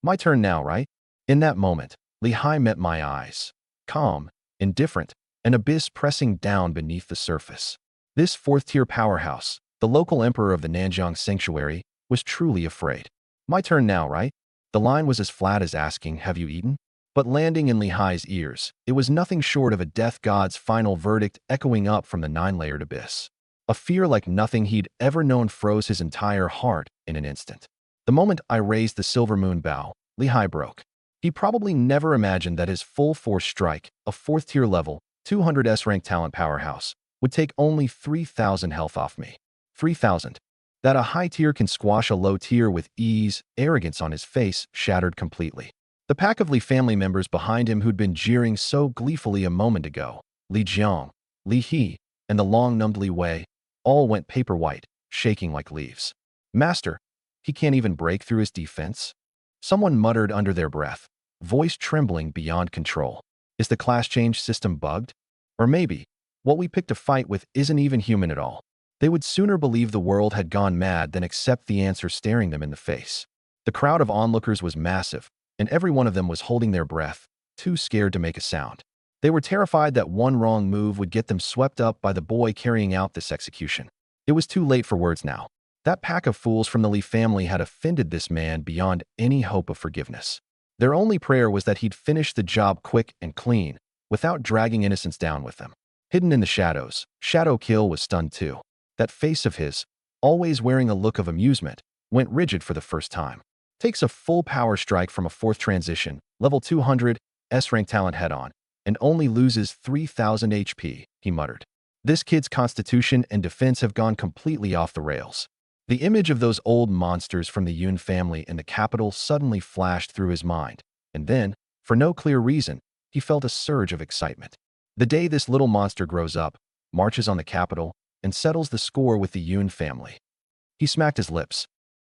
Speaker 1: My turn now, right? In that moment, Lehigh met my eyes. Calm, indifferent, an abyss pressing down beneath the surface. This 4th-tier powerhouse, the local emperor of the Nanjiang Sanctuary, was truly afraid. My turn now, right? The line was as flat as asking, have you eaten? But landing in Lehigh's ears, it was nothing short of a death god's final verdict echoing up from the 9-layered abyss. A fear like nothing he'd ever known froze his entire heart in an instant. The moment I raised the silver moon bow, Lehigh broke. He probably never imagined that his full force strike, a 4th-tier level, 200 S-rank talent powerhouse, would take only 3,000 health off me. 3,000. That a high tier can squash a low tier with ease, arrogance on his face shattered completely. The pack of Li family members behind him who'd been jeering so gleefully a moment ago, Li Jiang, Li He, and the long-numbed Li Wei, all went paper white, shaking like leaves. Master, he can't even break through his defense? Someone muttered under their breath, voice trembling beyond control. Is the class change system bugged? Or maybe, what we picked a fight with isn't even human at all. They would sooner believe the world had gone mad than accept the answer staring them in the face. The crowd of onlookers was massive, and every one of them was holding their breath, too scared to make a sound. They were terrified that one wrong move would get them swept up by the boy carrying out this execution. It was too late for words now. That pack of fools from the Li family had offended this man beyond any hope of forgiveness. Their only prayer was that he'd finish the job quick and clean, without dragging innocents down with them. Hidden in the shadows, Shadow Kill was stunned too. That face of his, always wearing a look of amusement, went rigid for the first time. Takes a full power strike from a 4th transition, level 200, S-rank talent head-on, and only loses 3,000 HP, he muttered. This kid's constitution and defense have gone completely off the rails. The image of those old monsters from the Yun family in the capital suddenly flashed through his mind, and then, for no clear reason, he felt a surge of excitement. The day this little monster grows up, marches on the capital, and settles the score with the Yun family. He smacked his lips.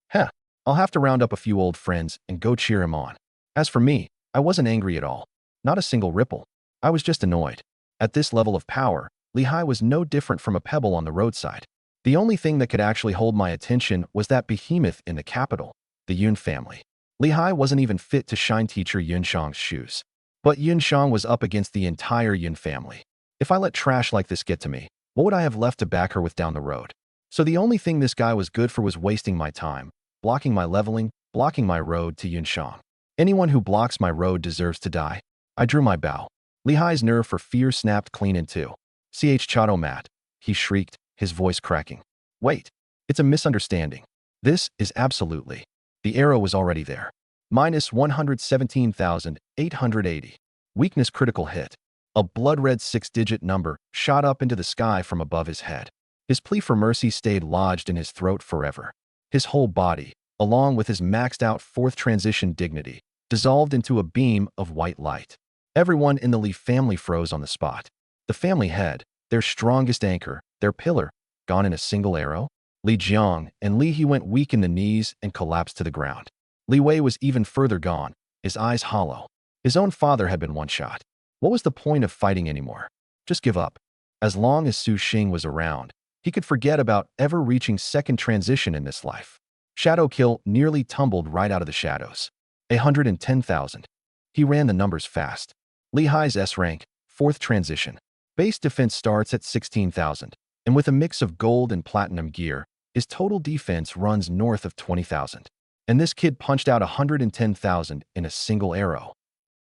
Speaker 1: Heh, I'll have to round up a few old friends and go cheer him on. As for me, I wasn't angry at all. Not a single ripple. I was just annoyed. At this level of power, Lehigh was no different from a pebble on the roadside. The only thing that could actually hold my attention was that behemoth in the capital, the Yun family. Lehigh wasn't even fit to shine teacher Yunshang's shoes. But Yunshang was up against the entire Yun family. If I let trash like this get to me, what would I have left to back her with down the road? So the only thing this guy was good for was wasting my time, blocking my leveling, blocking my road to Yunshang. Anyone who blocks my road deserves to die. I drew my bow. Lehigh's nerve for fear snapped clean in two. Chato Mat, he shrieked, his voice cracking. Wait, it's a misunderstanding. This is absolutely. The arrow was already there. Minus 117,880. Weakness critical hit. A blood-red 6-digit number shot up into the sky from above his head. His plea for mercy stayed lodged in his throat forever. His whole body, along with his maxed-out 4th transition dignity, dissolved into a beam of white light. Everyone in the Li family froze on the spot. The family head, their strongest anchor, their pillar, gone in a single arrow? Li Jiang and Li He went weak in the knees and collapsed to the ground. Li Wei was even further gone, his eyes hollow. His own father had been one shot. What was the point of fighting anymore? Just give up. As long as Su Xing was around, he could forget about ever reaching 2nd transition in this life. Shadow Kill nearly tumbled right out of the shadows. 110,000. He ran the numbers fast. Lehigh's S-rank, 4th transition. Base defense starts at 16,000, and with a mix of gold and platinum gear, his total defense runs north of 20,000. And this kid punched out 110,000 in a single arrow.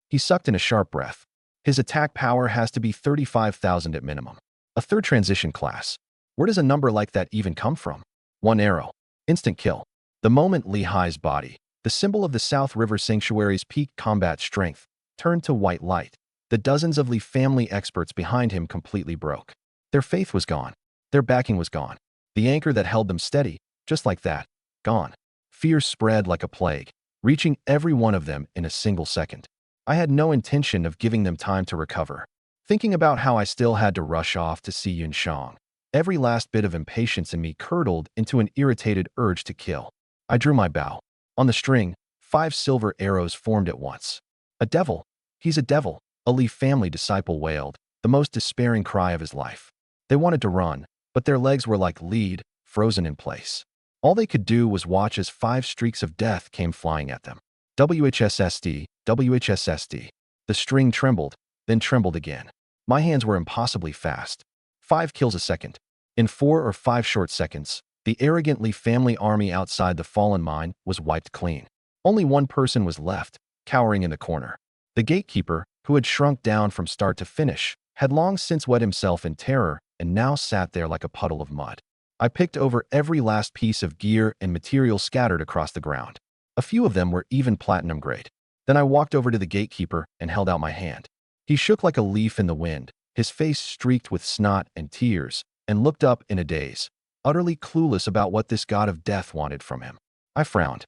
Speaker 1: He sucked in a sharp breath. His attack power has to be 35,000 at minimum. A 3rd transition class. Where does a number like that even come from? One arrow. Instant kill. The moment Lehigh's body, The symbol of the South River Sanctuary's peak combat strength turned to white light. The dozens of Lee family experts behind him completely broke. Their faith was gone. Their backing was gone. The anchor that held them steady, just like that, gone. Fear spread like a plague, reaching every one of them in a single second. I had no intention of giving them time to recover. Thinking about how I still had to rush off to see Yun Shang, every last bit of impatience in me curdled into an irritated urge to kill. I drew my bow. On the string, 5 silver arrows formed at once. A devil. He's a devil, a Lee family disciple wailed, the most despairing cry of his life. They wanted to run, but their legs were like lead, frozen in place. All they could do was watch as 5 streaks of death came flying at them. WHSSD, WHSSD. The string trembled, then trembled again. My hands were impossibly fast. 5 kills a second. In 4 or 5 short seconds, the arrogant Lee family army outside the fallen mine was wiped clean. Only one person was left, cowering in the corner. The gatekeeper, who had shrunk down from start to finish, had long since wet himself in terror and now sat there like a puddle of mud. I picked over every last piece of gear and material scattered across the ground. A few of them were even platinum grade. Then I walked over to the gatekeeper and held out my hand. He shook like a leaf in the wind, his face streaked with snot and tears, and looked up in a daze, utterly clueless about what this god of death wanted from him. I frowned.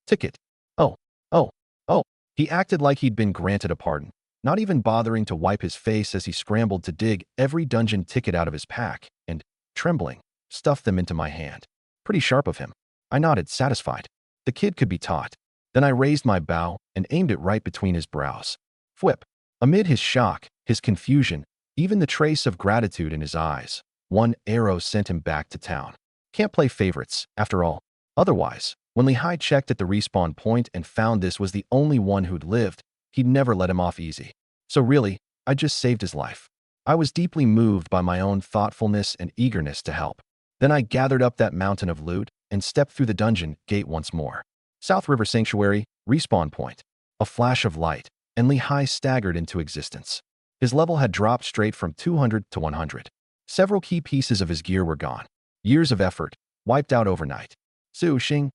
Speaker 1: Ticket. Oh, oh, oh. He acted like he'd been granted a pardon, not even bothering to wipe his face as he scrambled to dig every dungeon ticket out of his pack and, trembling, stuffed them into my hand. Pretty sharp of him. I nodded, satisfied. The kid could be taught. Then I raised my bow and aimed it right between his brows. Whip. Amid his shock, his confusion, even the trace of gratitude in his eyes, one arrow sent him back to town. Can't play favorites, after all. Otherwise, when Lehigh checked at the respawn point and found this was the only one who'd lived, he'd never let him off easy. So really, I just saved his life. I was deeply moved by my own thoughtfulness and eagerness to help. Then I gathered up that mountain of loot and stepped through the dungeon gate once more. South River Sanctuary, respawn point. A flash of light, and Lehigh staggered into existence. His level had dropped straight from 200 to 100. Several key pieces of his gear were gone. Years of effort, wiped out overnight. Su Xing.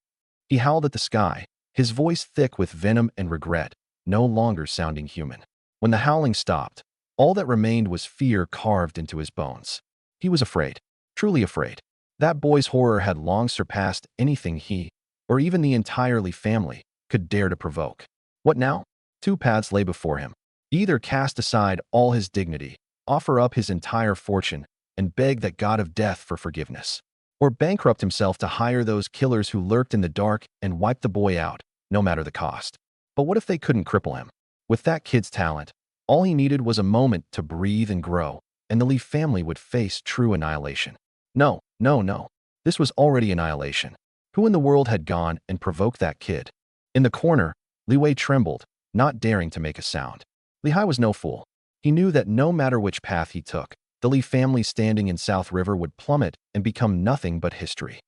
Speaker 1: He howled at the sky, his voice thick with venom and regret, no longer sounding human. When the howling stopped, all that remained was fear carved into his bones. He was afraid, truly afraid. That boy's horror had long surpassed anything he, or even the entire Lee family, could dare to provoke. What now? 2 paths lay before him. Either cast aside all his dignity, offer up his entire fortune, and beg that god of death for forgiveness. Or bankrupt himself to hire those killers who lurked in the dark and wipe the boy out, no matter the cost. But what if they couldn't cripple him? With that kid's talent, all he needed was a moment to breathe and grow, and the Lee family would face true annihilation. No, no, no. This was already annihilation. Who in the world had gone and provoked that kid? In the corner, Li Wei trembled, not daring to make a sound. Lehigh was no fool. He knew that no matter which path he took, the Lee family standing in South River would plummet and become nothing but history.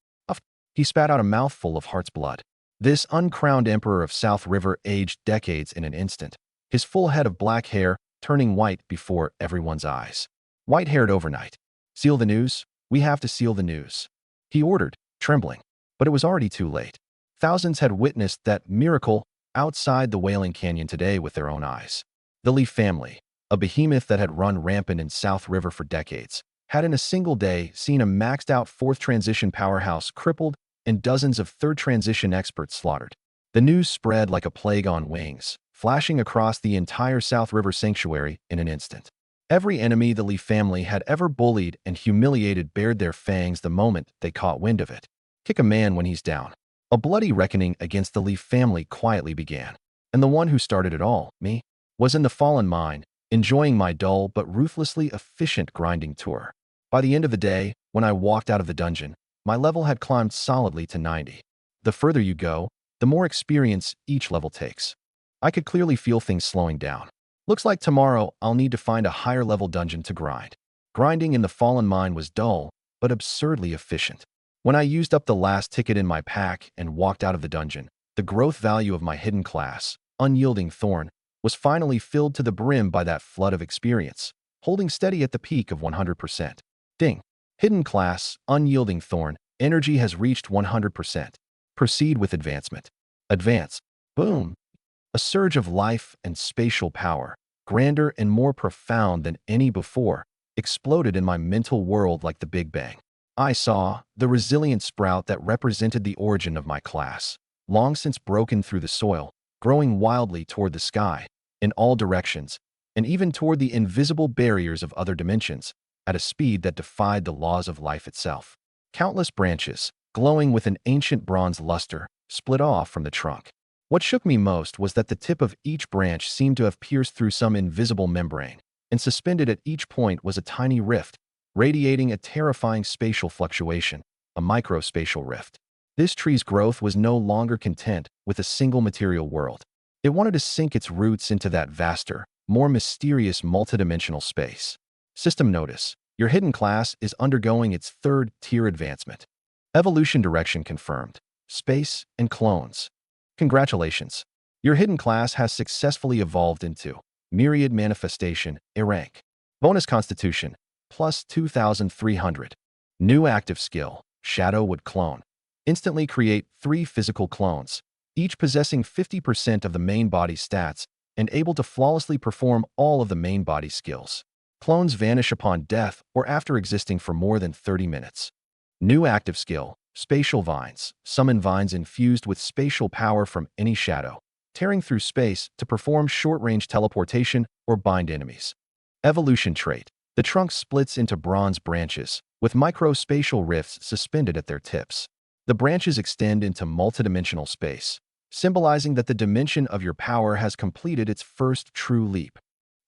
Speaker 1: He spat out a mouthful of heart's blood. This uncrowned emperor of South River aged decades in an instant, his full head of black hair turning white before everyone's eyes. White-haired overnight. Seal the news? We have to seal the news. He ordered, trembling. But it was already too late. Thousands had witnessed that miracle outside the Wailing Canyon today with their own eyes. The Lee family, a behemoth that had run rampant in South River for decades, had in a single day seen a maxed-out 4th transition powerhouse crippled and dozens of 3rd transition experts slaughtered. The news spread like a plague on wings, flashing across the entire South River Sanctuary in an instant. Every enemy the Lee family had ever bullied and humiliated bared their fangs the moment they caught wind of it. Kick a man when he's down. A bloody reckoning against the Lee family quietly began. And the one who started it all, me, was in the fallen mine, enjoying my dull but ruthlessly efficient grinding tour. By the end of the day, when I walked out of the dungeon, my level had climbed solidly to 90. The further you go, the more experience each level takes. I could clearly feel things slowing down. Looks like tomorrow I'll need to find a higher level dungeon to grind. Grinding in the fallen mine was dull, but absurdly efficient. When I used up the last ticket in my pack and walked out of the dungeon, the growth value of my hidden class, Unyielding Thorn, was finally filled to the brim by that flood of experience, holding steady at the peak of 100%. Ding. Hidden class, Unyielding Thorn, energy has reached 100%. Proceed with advancement. Advance. Boom. A surge of life and spatial power, grander and more profound than any before, exploded in my mental world like the Big Bang. I saw the resilient sprout that represented the origin of my class, long since broken through the soil, growing wildly toward the sky, in all directions, and even toward the invisible barriers of other dimensions, at a speed that defied the laws of life itself. Countless branches, glowing with an ancient bronze luster, split off from the trunk. What shook me most was that the tip of each branch seemed to have pierced through some invisible membrane, and suspended at each point was a tiny rift, radiating a terrifying spatial fluctuation, a microspatial rift. This tree's growth was no longer content with a single material world. It wanted to sink its roots into that vaster, more mysterious multidimensional space. System notice: your hidden class is undergoing its third-tier advancement. Evolution direction confirmed. Space and clones. Congratulations. Your hidden class has successfully evolved into Myriad Manifestation, A rank. Bonus Constitution, plus 2,300. New active skill, Shadowwood Clone. Instantly create 3 physical clones, each possessing 50% of the main body stats and able to flawlessly perform all of the main body skills. Clones vanish upon death or after existing for more than 30 minutes. New active skill, Spatial Vines. Summon vines infused with spatial power from any shadow, tearing through space to perform short-range teleportation or bind enemies. Evolution trait. The trunk splits into bronze branches, with microspatial rifts suspended at their tips. The branches extend into multidimensional space, symbolizing that the dimension of your power has completed its first true leap.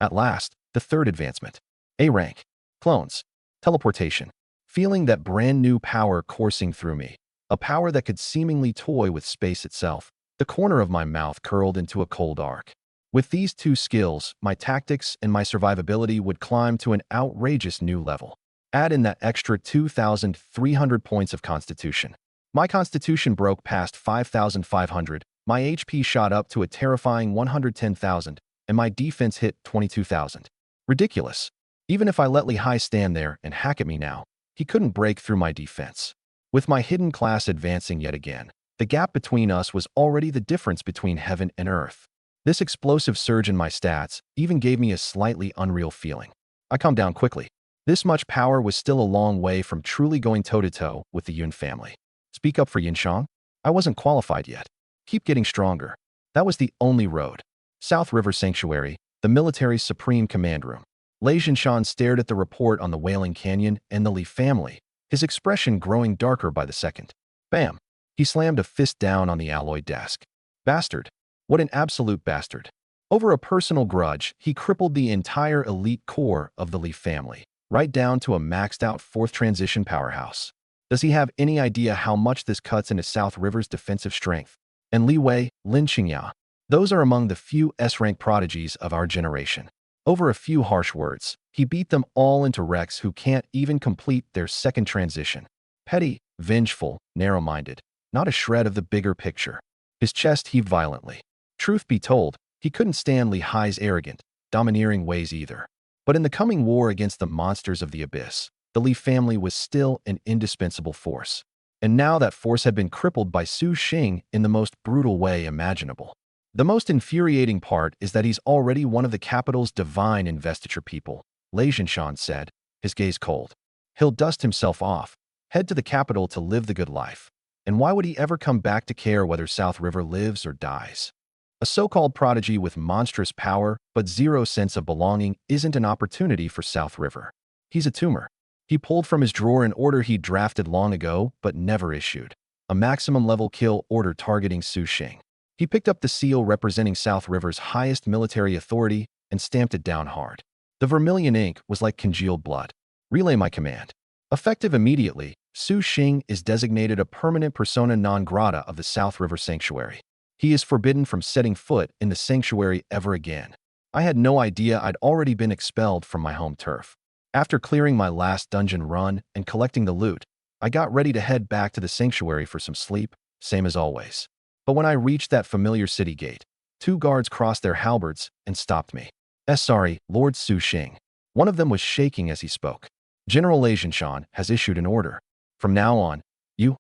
Speaker 1: At last, the third advancement. A rank. Clones. Teleportation. Feeling that brand new power coursing through me, a power that could seemingly toy with space itself, the corner of my mouth curled into a cold arc. With these 2 skills, my tactics and my survivability would climb to an outrageous new level. Add in that extra 2,300 points of Constitution. My Constitution broke past 5,500, my HP shot up to a terrifying 110,000, and my defense hit 22,000. Ridiculous. Even if I let Lehigh stand there and hack at me now, he couldn't break through my defense. With my hidden class advancing yet again, the gap between us was already the difference between heaven and earth. This explosive surge in my stats even gave me a slightly unreal feeling. I calmed down quickly. This much power was still a long way from truly going toe-to-toe with the Yun family. Speak up for Yinshang? I wasn't qualified yet. Keep getting stronger. That was the only road. South River Sanctuary, the military's supreme command room. Lei Jinshan stared at the report on the Wailing Canyon and the Li family, his expression growing darker by the second. Bam! He slammed a fist down on the alloy desk. Bastard. What an absolute bastard. Over a personal grudge, he crippled the entire elite core of the Li family, right down to a maxed-out 4th transition powerhouse. Does he have any idea how much this cuts into South River's defensive strength? And Li Wei, Lin Qingya, those are among the few S-rank prodigies of our generation. Over a few harsh words, he beat them all into wrecks who can't even complete their 2nd transition. Petty, vengeful, narrow-minded, not a shred of the bigger picture. His chest heaved violently. Truth be told, he couldn't stand Lehigh's arrogant, domineering ways either. But in the coming war against the monsters of the abyss, the Li family was still an indispensable force. And now that force had been crippled by Su Xing in the most brutal way imaginable. The most infuriating part is that he's already one of the capital's divine investiture people, Lei Jinshan said, his gaze cold. He'll dust himself off, head to the capital to live the good life. And why would he ever come back to care whether South River lives or dies? A so-called prodigy with monstrous power but zero sense of belonging isn't an opportunity for South River. He's a tumor. He pulled from his drawer an order he'd drafted long ago but never issued. A maximum level kill order targeting Su Xing. He picked up the seal representing South River's highest military authority and stamped it down hard. The vermilion ink was like congealed blood. Relay my command. Effective immediately, Su Xing is designated a permanent persona non grata of the South River Sanctuary. He is forbidden from setting foot in the sanctuary ever again. I had no idea I'd already been expelled from my home turf. After clearing my last dungeon run and collecting the loot, I got ready to head back to the sanctuary for some sleep, same as always. But when I reached that familiar city gate, 2 guards crossed their halberds and stopped me. Sorry, Lord Su Xing. One of them was shaking as he spoke. General Lei Jinshan has issued an order. From now on, you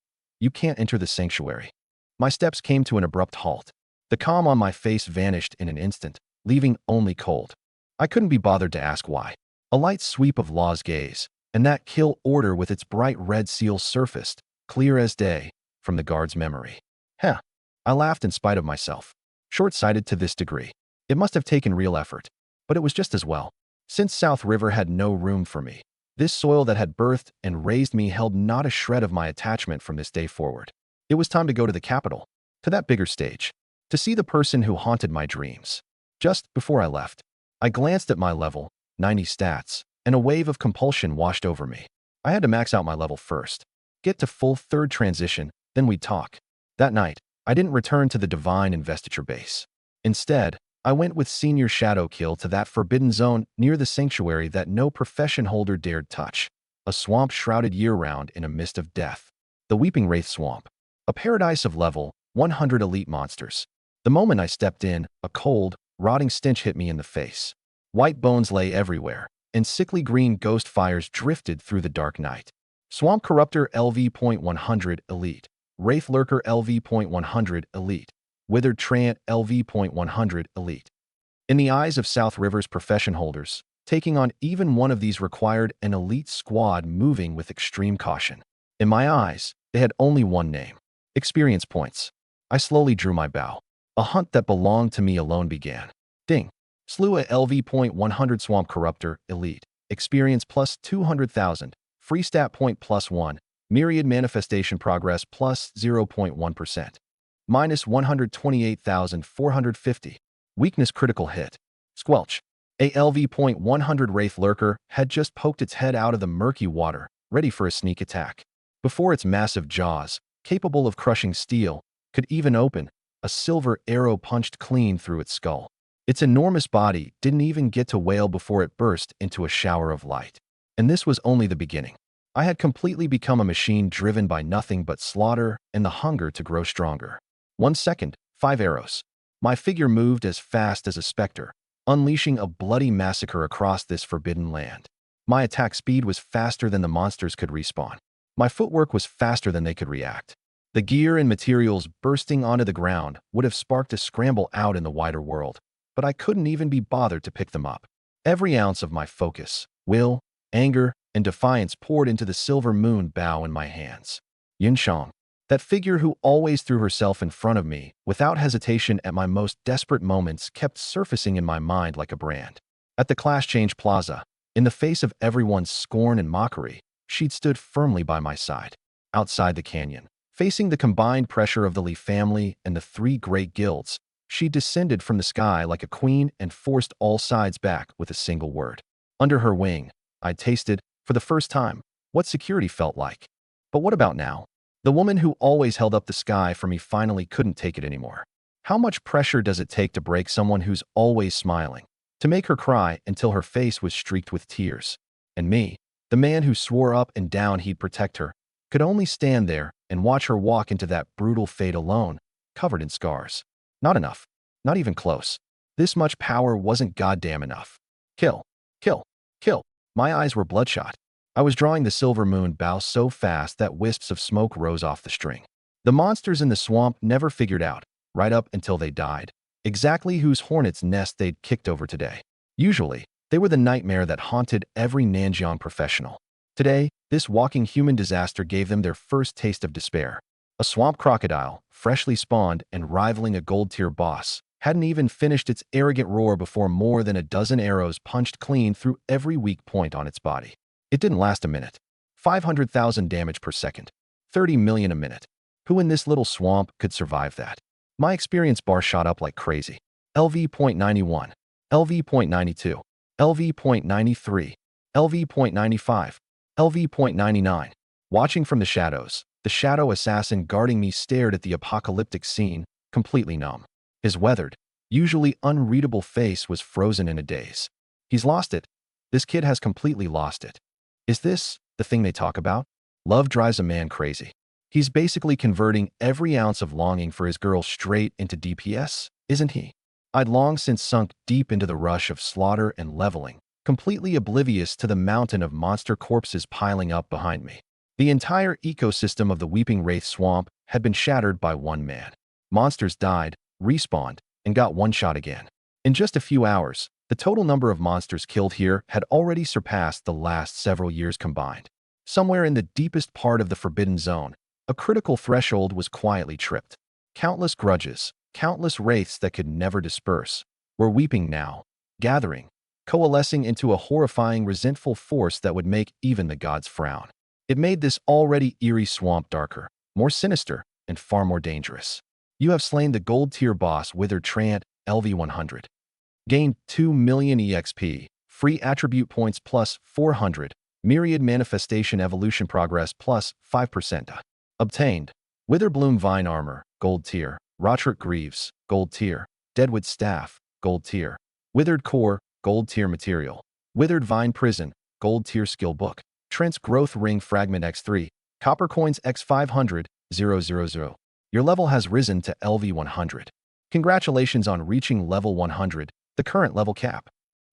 Speaker 1: can't enter the sanctuary. My steps came to an abrupt halt. The calm on my face vanished in an instant, leaving only cold. I couldn't be bothered to ask why. A light sweep of law's gaze, and that kill order with its bright red seal surfaced, clear as day, from the guard's memory. Heh. I laughed in spite of myself. Short-sighted to this degree. It must have taken real effort, but it was just as well. Since South River had no room for me, this soil that had birthed and raised me held not a shred of my attachment from this day forward. It was time to go to the capital, to that bigger stage, to see the person who haunted my dreams. Just before I left, I glanced at my level, 90 stats, and a wave of compulsion washed over me. I had to max out my level first, get to full third transition, then we'd talk. That night, I didn't return to the Divine Investiture base. Instead, I went with Senior Shadow Kill to that forbidden zone near the sanctuary that no profession holder dared touch, a swamp shrouded year-round in a mist of death. The Weeping Wraith Swamp, a paradise of level 100 elite monsters. The moment I stepped in, a cold, rotting stench hit me in the face. White bones lay everywhere, and sickly green ghost fires drifted through the dark night. Swamp Corruptor LV.100 Elite, Wraith Lurker LV.100 Elite, Withered Treant LV.100 Elite. In the eyes of South River's profession holders, taking on even one of these required an elite squad moving with extreme caution. In my eyes, they had only one name: experience points. I slowly drew my bow. A hunt that belonged to me alone began. Ding. Slew a LV.100 Swamp Corruptor Elite. Experience plus 200,000. Free stat point plus 1. Myriad manifestation progress plus 0.1%. Minus 128,450. Weakness critical hit. Squelch. A LV.100 Wraith Lurker had just poked its head out of the murky water, ready for a sneak attack. Before its massive jaws, capable of crushing steel, could even open, a silver arrow punched clean through its skull. Its enormous body didn't even get to wail before it burst into a shower of light. And this was only the beginning. I had completely become a machine driven by nothing but slaughter and the hunger to grow stronger. 1 second, 5 arrows. My figure moved as fast as a specter, unleashing a bloody massacre across this forbidden land. My attack speed was faster than the monsters could respawn. My footwork was faster than they could react. The gear and materials bursting onto the ground would have sparked a scramble out in the wider world, but I couldn't even be bothered to pick them up. Every ounce of my focus, will, anger, and defiance poured into the silver moon bow in my hands. Yin Shang, that figure who always threw herself in front of me without hesitation at my most desperate moments, kept surfacing in my mind like a brand. At the Clash Change Plaza, in the face of everyone's scorn and mockery, she'd stood firmly by my side. Outside the canyon, facing the combined pressure of the Lee family and the 3 great guilds, she descended from the sky like a queen and forced all sides back with a single word. Under her wing, I tasted, for the first time, what security felt like. But what about now? The woman who always held up the sky for me finally couldn't take it anymore. How much pressure does it take to break someone who's always smiling? To make her cry until her face was streaked with tears? And me, the man who swore up and down he'd protect her, could only stand there and watch her walk into that brutal fate alone, covered in scars. Not enough. Not even close. This much power wasn't goddamn enough. Kill. Kill. Kill. My eyes were bloodshot. I was drawing the silver moon bow so fast that wisps of smoke rose off the string. The monsters in the swamp never figured out, right up until they died, exactly whose hornet's nest they'd kicked over today. Usually, they were the nightmare that haunted every Nanjiang professional. Today, this walking human disaster gave them their first taste of despair. A swamp crocodile, freshly spawned and rivaling a gold-tier boss, hadn't even finished its arrogant roar before more than a dozen arrows punched clean through every weak point on its body. It didn't last a minute. 500,000 damage per second. 30 million a minute. Who in this little swamp could survive that? My experience bar shot up like crazy. LV.91, LV.92, LV.93, LV.95, LV.99. Watching from the shadows, the shadow assassin guarding me stared at the apocalyptic scene, completely numb. His weathered, usually unreadable face was frozen in a daze. He's lost it. This kid has completely lost it. Is this the thing they talk about? Love drives a man crazy. He's basically converting every ounce of longing for his girl straight into DPS, isn't he? I'd long since sunk deep into the rush of slaughter and leveling, completely oblivious to the mountain of monster corpses piling up behind me. The entire ecosystem of the Weeping Wraith Swamp had been shattered by one man. Monsters died, respawned, and got one shot again. In just a few hours, the total number of monsters killed here had already surpassed the last several years combined. Somewhere in the deepest part of the Forbidden Zone, a critical threshold was quietly tripped. Countless grudges, countless wraiths that could never disperse, were weeping now, gathering, coalescing into a horrifying, resentful force that would make even the gods frown. It made this already eerie swamp darker, more sinister, and far more dangerous. You have slain the gold-tier boss Withered Treant, LV100. Gained 2 million EXP, free attribute points plus 400, myriad manifestation evolution progress plus 5%. Obtained. Witherbloom Vine Armor, Gold Tier. Rotrick Greaves, Gold Tier. Deadwood Staff, Gold Tier. Withered Core, Gold Tier Material. Withered Vine Prison, Gold Tier Skill Book. Trent's Growth Ring Fragment X3, Copper Coins X500, 000. Your level has risen to LV100. Congratulations on reaching level 100, the current level cap.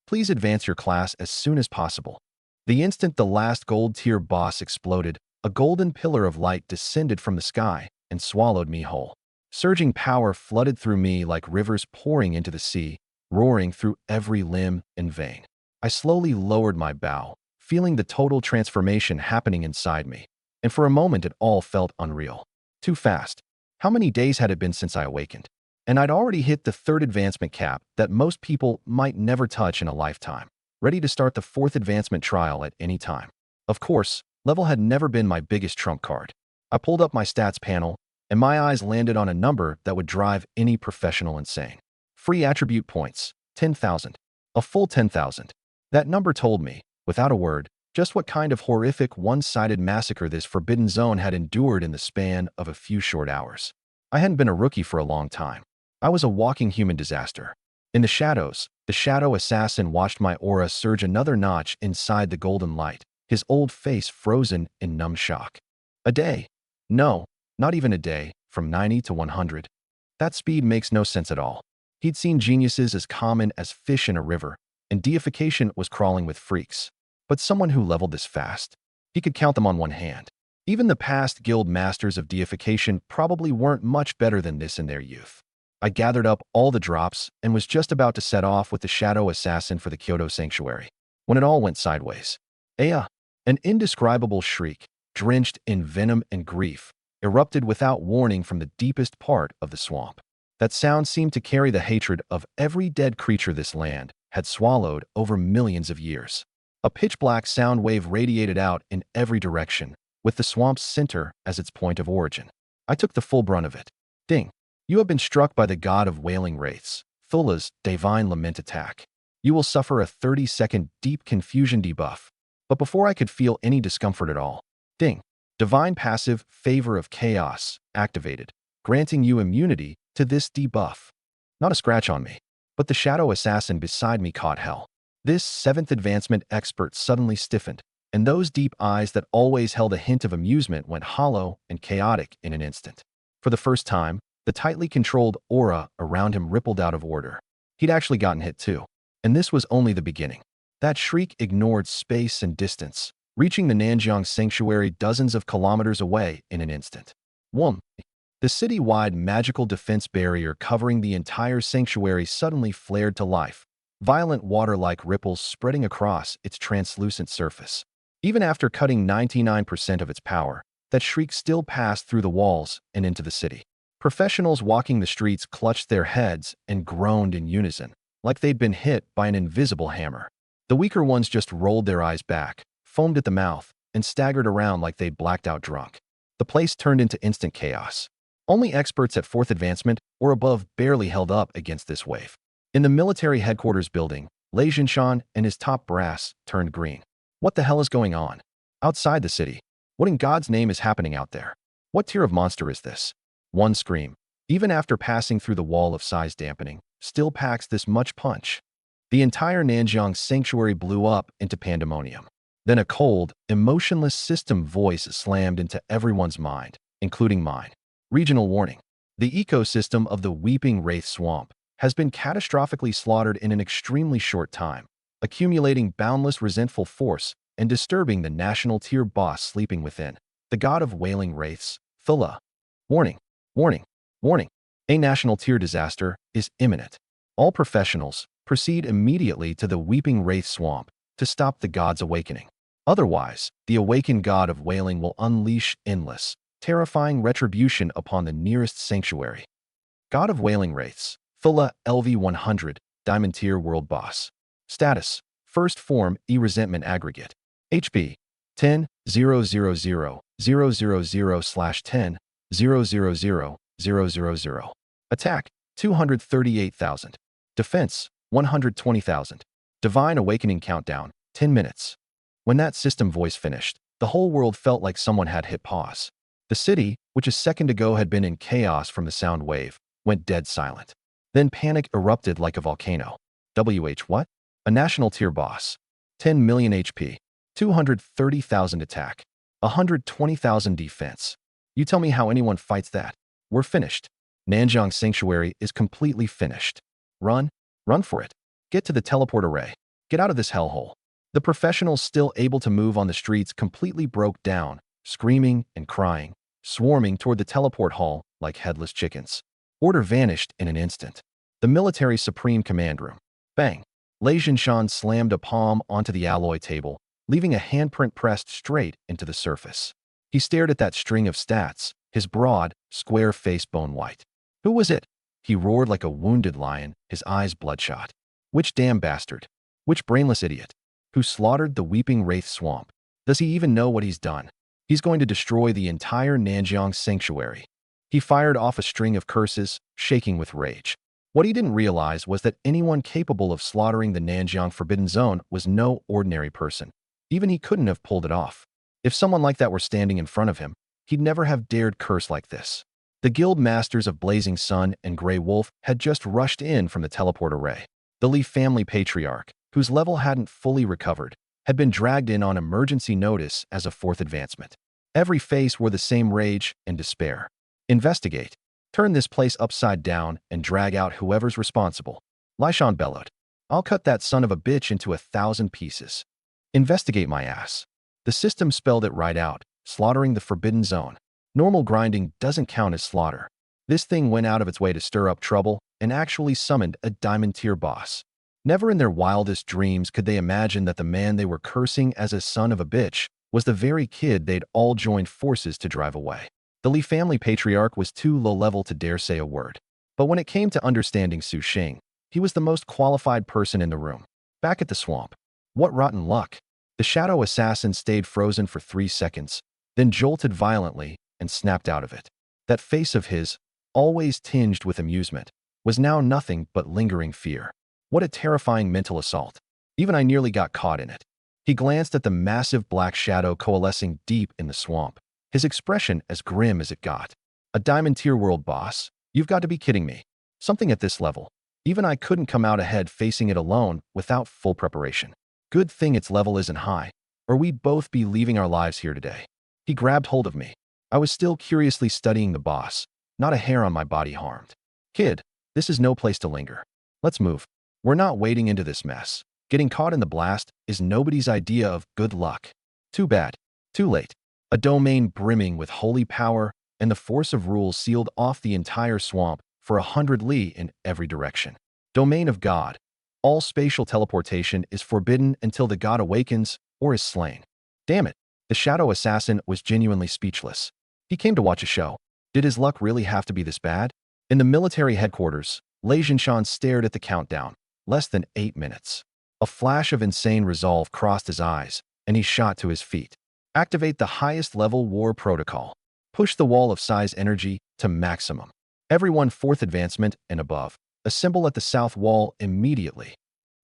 Speaker 1: Please advance your class as soon as possible. The instant the last gold tier boss exploded, a golden pillar of light descended from the sky and swallowed me whole. Surging power flooded through me like rivers pouring into the sea, roaring through every limb and vein. I slowly lowered my bow, feeling the total transformation happening inside me, and for a moment it all felt unreal. Too fast. How many days had it been since I awakened? And I'd already hit the third advancement cap that most people might never touch in a lifetime, ready to start the fourth advancement trial at any time. Of course, level had never been my biggest trump card. I pulled up my stats panel, and my eyes landed on a number that would drive any professional insane. Free attribute points, 10,000. A full 10,000. That number told me, without a word, just what kind of horrific one-sided massacre this Forbidden Zone had endured in the span of a few short hours. I hadn't been a rookie for a long time. I was a walking human disaster. In the shadows, the shadow assassin watched my aura surge another notch inside the golden light, his old face frozen in numb shock. A day. No, not even a day, from 90 to 100. That speed makes no sense at all. He'd seen geniuses as common as fish in a river, and deification was crawling with freaks. But someone who leveled this fast, he could count them on one hand. Even the past guild masters of deification probably weren't much better than this in their youth. I gathered up all the drops and was just about to set off with the shadow assassin for the Kyoto Sanctuary, when it all went sideways. Aya! An indescribable shriek, drenched in venom and grief, erupted without warning from the deepest part of the swamp. That sound seemed to carry the hatred of every dead creature this land had swallowed over millions of years. A pitch-black sound wave radiated out in every direction, with the swamp's center as its point of origin. I took the full brunt of it. Ding! You have been struck by the god of wailing wraiths, Thula's divine lament attack. You will suffer a 30-second deep confusion debuff. But before I could feel any discomfort at all, ding! Divine passive Favor of Chaos activated, granting you immunity to this debuff. Not a scratch on me, but the shadow assassin beside me caught hell. This 7th advancement expert suddenly stiffened, and those deep eyes that always held a hint of amusement went hollow and chaotic in an instant. For the first time, the tightly controlled aura around him rippled out of order. He'd actually gotten hit too, and this was only the beginning. That shriek ignored space and distance, reaching the Nanjiang Sanctuary dozens of kilometers away in an instant. 1. The city-wide magical defense barrier covering the entire sanctuary suddenly flared to life, violent water-like ripples spreading across its translucent surface. Even after cutting 99% of its power, that shriek still passed through the walls and into the city. Professionals walking the streets clutched their heads and groaned in unison, like they'd been hit by an invisible hammer. The weaker ones just rolled their eyes back, foamed at the mouth, and staggered around like they'd blacked out drunk. The place turned into instant chaos. Only experts at 4th advancement or above barely held up against this wave. In the military headquarters building, Lei Jinshan and his top brass turned green. What the hell is going on? Outside the city, what in God's name is happening out there? What tier of monster is this? One scream, even after passing through the wall of size dampening, still packs this much punch. The entire Nanjiang Sanctuary blew up into pandemonium. Then a cold, emotionless system voice slammed into everyone's mind, including mine. Regional warning. The ecosystem of the Weeping Wraith Swamp has been catastrophically slaughtered in an extremely short time, accumulating boundless resentful force and disturbing the national tier boss sleeping within, the god of wailing wraiths, Thula. Warning, warning, warning. A national tier disaster is imminent. All professionals proceed immediately to the Weeping Wraith Swamp to stop the god's awakening. Otherwise, the awakened god of wailing will unleash endless, terrifying retribution upon the nearest sanctuary. God of Wailing Wraiths, Phila LV100, Diamond Tier World Boss. Status, First Form E-Resentment Aggregate. HP, 10 000 000 /10 000 000. Attack, 238,000. Defense, 120,000. Divine Awakening Countdown, 10 minutes. When that system voice finished, the whole world felt like someone had hit pause. The city, which a second ago had been in chaos from the sound wave, went dead silent. Then panic erupted like a volcano. What? A national tier boss. 10 million HP. 230,000 attack. 120,000 defense. You tell me how anyone fights that. We're finished. Nanjiang Sanctuary is completely finished. Run. Run for it. Get to the teleport array. Get out of this hellhole. The professionals still able to move on the streets completely broke down, screaming and crying, swarming toward the teleport hall like headless chickens. Order vanished in an instant. The military supreme command room. Bang. Lei Jinshan slammed a palm onto the alloy table, leaving a handprint pressed straight into the surface. He stared at that string of stats, his broad, square face bone white. Who was it? He roared like a wounded lion, his eyes bloodshot. Which damn bastard? Which brainless idiot? Who slaughtered the Weeping Wraith Swamp? Does he even know what he's done? He's going to destroy the entire Nanjiang Sanctuary. He fired off a string of curses, shaking with rage. What he didn't realize was that anyone capable of slaughtering the Nanjiang Forbidden Zone was no ordinary person. Even he couldn't have pulled it off. If someone like that were standing in front of him, he'd never have dared curse like this. The guild masters of Blazing Sun and Grey Wolf had just rushed in from the teleport array. The Lee family patriarch, whose level hadn't fully recovered, had been dragged in on emergency notice as a fourth advancement. Every face wore the same rage and despair. Investigate. Turn this place upside down and drag out whoever's responsible. Lishan bellowed. I'll cut that son of a bitch into 1,000 pieces. Investigate my ass. The system spelled it right out, slaughtering the Forbidden Zone. Normal grinding doesn't count as slaughter. This thing went out of its way to stir up trouble and actually summoned a diamond tier boss. Never in their wildest dreams could they imagine that the man they were cursing as a son of a bitch was the very kid they'd all joined forces to drive away. The Li family patriarch was too low-level to dare say a word. But when it came to understanding Su Xing, he was the most qualified person in the room. Back at the swamp. What rotten luck. The shadow assassin stayed frozen for 3 seconds, then jolted violently and snapped out of it. That face of his, always tinged with amusement, was now nothing but lingering fear. What a terrifying mental assault. Even I nearly got caught in it. He glanced at the massive black shadow coalescing deep in the swamp, his expression as grim as it got. A diamond tier world boss? You've got to be kidding me. Something at this level. Even I couldn't come out ahead facing it alone without full preparation. Good thing its level isn't high, or we'd both be leaving our lives here today. He grabbed hold of me. I was still curiously studying the boss, not a hair on my body harmed. Kid, this is no place to linger. Let's move. We're not wading into this mess. Getting caught in the blast is nobody's idea of good luck. Too bad. Too late. A domain brimming with holy power and the force of rules sealed off the entire swamp for 100 li in every direction. Domain of God. All spatial teleportation is forbidden until the god awakens or is slain. Damn it. The shadow assassin was genuinely speechless. He came to watch a show. Did his luck really have to be this bad? In the military headquarters, Lei Jinshan stared at the countdown. Less than 8 minutes. A flash of insane resolve crossed his eyes, and he shot to his feet. Activate the highest level war protocol. Push the wall of size energy to maximum. Everyone 4th advancement and above. Assemble at the south wall immediately.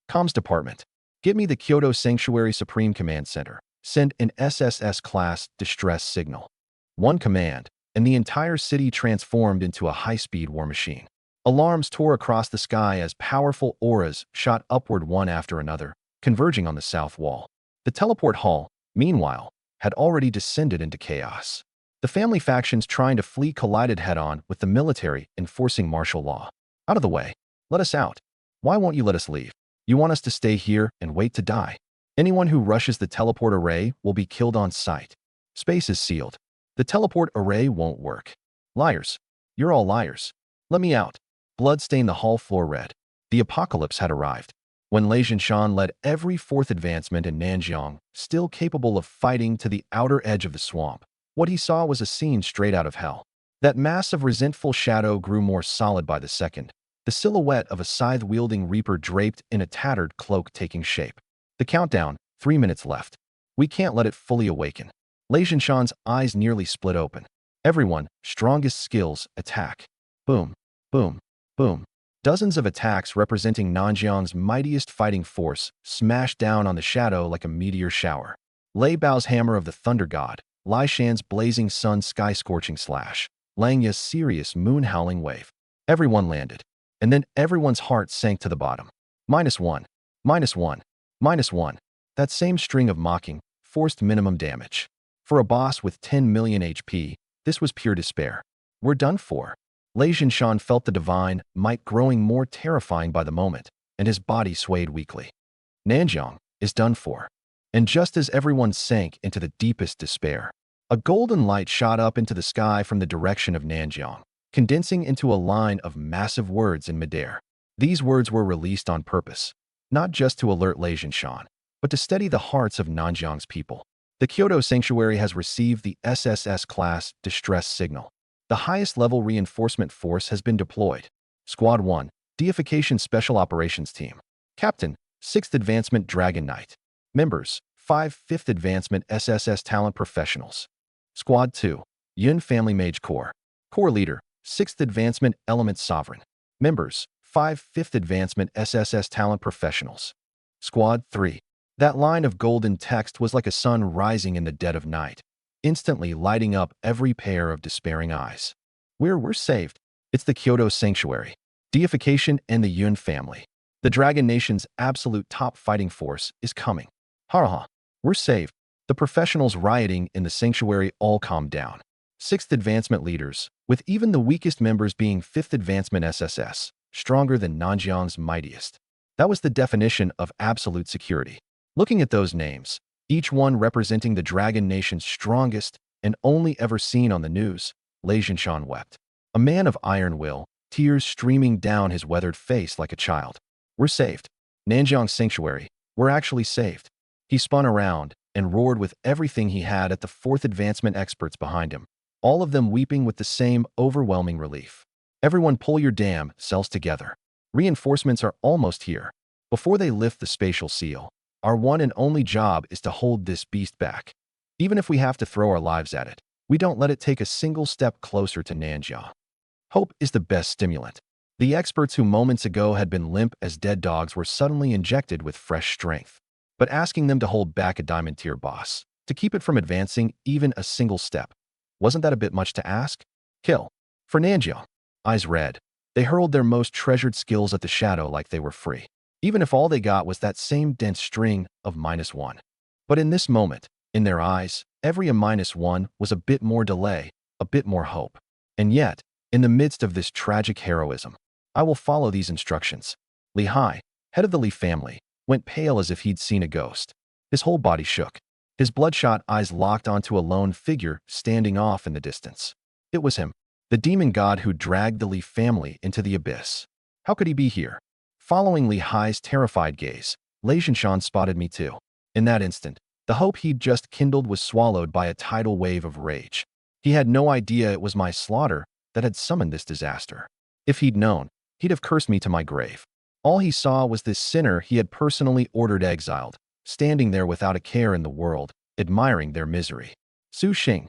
Speaker 1: Comms Department. Get me the Kyoto Sanctuary Supreme Command Center. Send an SSS class distress signal. One command, and the entire city transformed into a high-speed war machine. Alarms tore across the sky as powerful auras shot upward one after another, converging on the south wall. The teleport hall, meanwhile, had already descended into chaos. The family factions trying to flee collided head-on with the military enforcing martial law. Out of the way. Let us out. Why won't you let us leave? You want us to stay here and wait to die? Anyone who rushes the teleport array will be killed on sight. Space is sealed. The teleport array won't work. Liars. You're all liars. Let me out. Blood stained the hall floor red. The apocalypse had arrived. When Lei Jinshan led every fourth advancement in Nanjiang, still capable of fighting to the outer edge of the swamp, what he saw was a scene straight out of hell. That mass of resentful shadow grew more solid by the second, the silhouette of a scythe-wielding reaper draped in a tattered cloak taking shape. The countdown, 3 minutes left. We can't let it fully awaken. Lei Jinshan's eyes nearly split open. Everyone, strongest skills, attack. Boom, boom, boom. Dozens of attacks representing Nanjiang's mightiest fighting force smashed down on the shadow like a meteor shower. Lei Bao's hammer of the thunder god, Lai Shan's blazing sun sky-scorching slash, Lang Ya's serious moon-howling wave. Everyone landed. And then everyone's heart sank to the bottom. -1, -1, -1. That same string of mocking, forced minimum damage. For a boss with 10 million HP, this was pure despair. We're done for. Lei Jinshan felt the divine might growing more terrifying by the moment, and his body swayed weakly. Nanjiang is done for. And just as everyone sank into the deepest despair, a golden light shot up into the sky from the direction of Nanjiang, condensing into a line of massive words in midair. These words were released on purpose, not just to alert Lei Jinshan, but to steady the hearts of Nanjiang's people. The Kyoto Sanctuary has received the SSS class distress signal. The highest level reinforcement force has been deployed. Squad 1, Deification Special Operations Team. Captain, 6th Advancement Dragon Knight. Members, 5 5th Advancement SSS Talent Professionals. Squad 2, Yun Family Mage Corps. Corps Leader, 6th Advancement Element Sovereign. Members, 5 5th Advancement SSS Talent Professionals. Squad 3. That line of golden text was like a sun rising in the dead of night, instantly lighting up every pair of despairing eyes. We're saved. It's the Kyoto Sanctuary, Deification, and the Yun family. The Dragon Nation's absolute top fighting force is coming. Ha! We're saved. The professionals rioting in the sanctuary all calmed down. 6th Advancement leaders, with even the weakest members being 5th Advancement SSS, stronger than Nanjiang's mightiest. That was the definition of absolute security. Looking at those names, each one representing the Dragon Nation's strongest and only ever seen on the news, Lei Jinshan wept. A man of iron will, tears streaming down his weathered face like a child. We're saved. Nanjiang Sanctuary, we're actually saved. He spun around and roared with everything he had at the 4th Advancement experts behind him, all of them weeping with the same overwhelming relief. Everyone pull your damn cells together. Reinforcements are almost here. Before they lift the spatial seal, our one and only job is to hold this beast back. Even if we have to throw our lives at it, we don't let it take a single step closer to Nanjiang. Hope is the best stimulant. The experts who moments ago had been limp as dead dogs were suddenly injected with fresh strength. But asking them to hold back a diamond tier boss, to keep it from advancing even a single step, wasn't that a bit much to ask? Kill. For Nanjiang. Eyes red, they hurled their most treasured skills at the shadow like they were free, even if all they got was that same dense string of -1. But in this moment, in their eyes, every -1 was a bit more delay, a bit more hope. And yet, in the midst of this tragic heroism, I will follow these instructions. Li Hai, head of the Li family, went pale as if he'd seen a ghost. His whole body shook. His bloodshot eyes locked onto a lone figure standing off in the distance. It was him, the demon god who dragged the Li family into the abyss. How could he be here? Following Li Hai's terrified gaze, Lei Jinshan spotted me too. In that instant, the hope he'd just kindled was swallowed by a tidal wave of rage. He had no idea it was my slaughter that had summoned this disaster. If he'd known, he'd have cursed me to my grave. All he saw was this sinner he had personally ordered exiled, standing there without a care in the world, admiring their misery. Su Xing.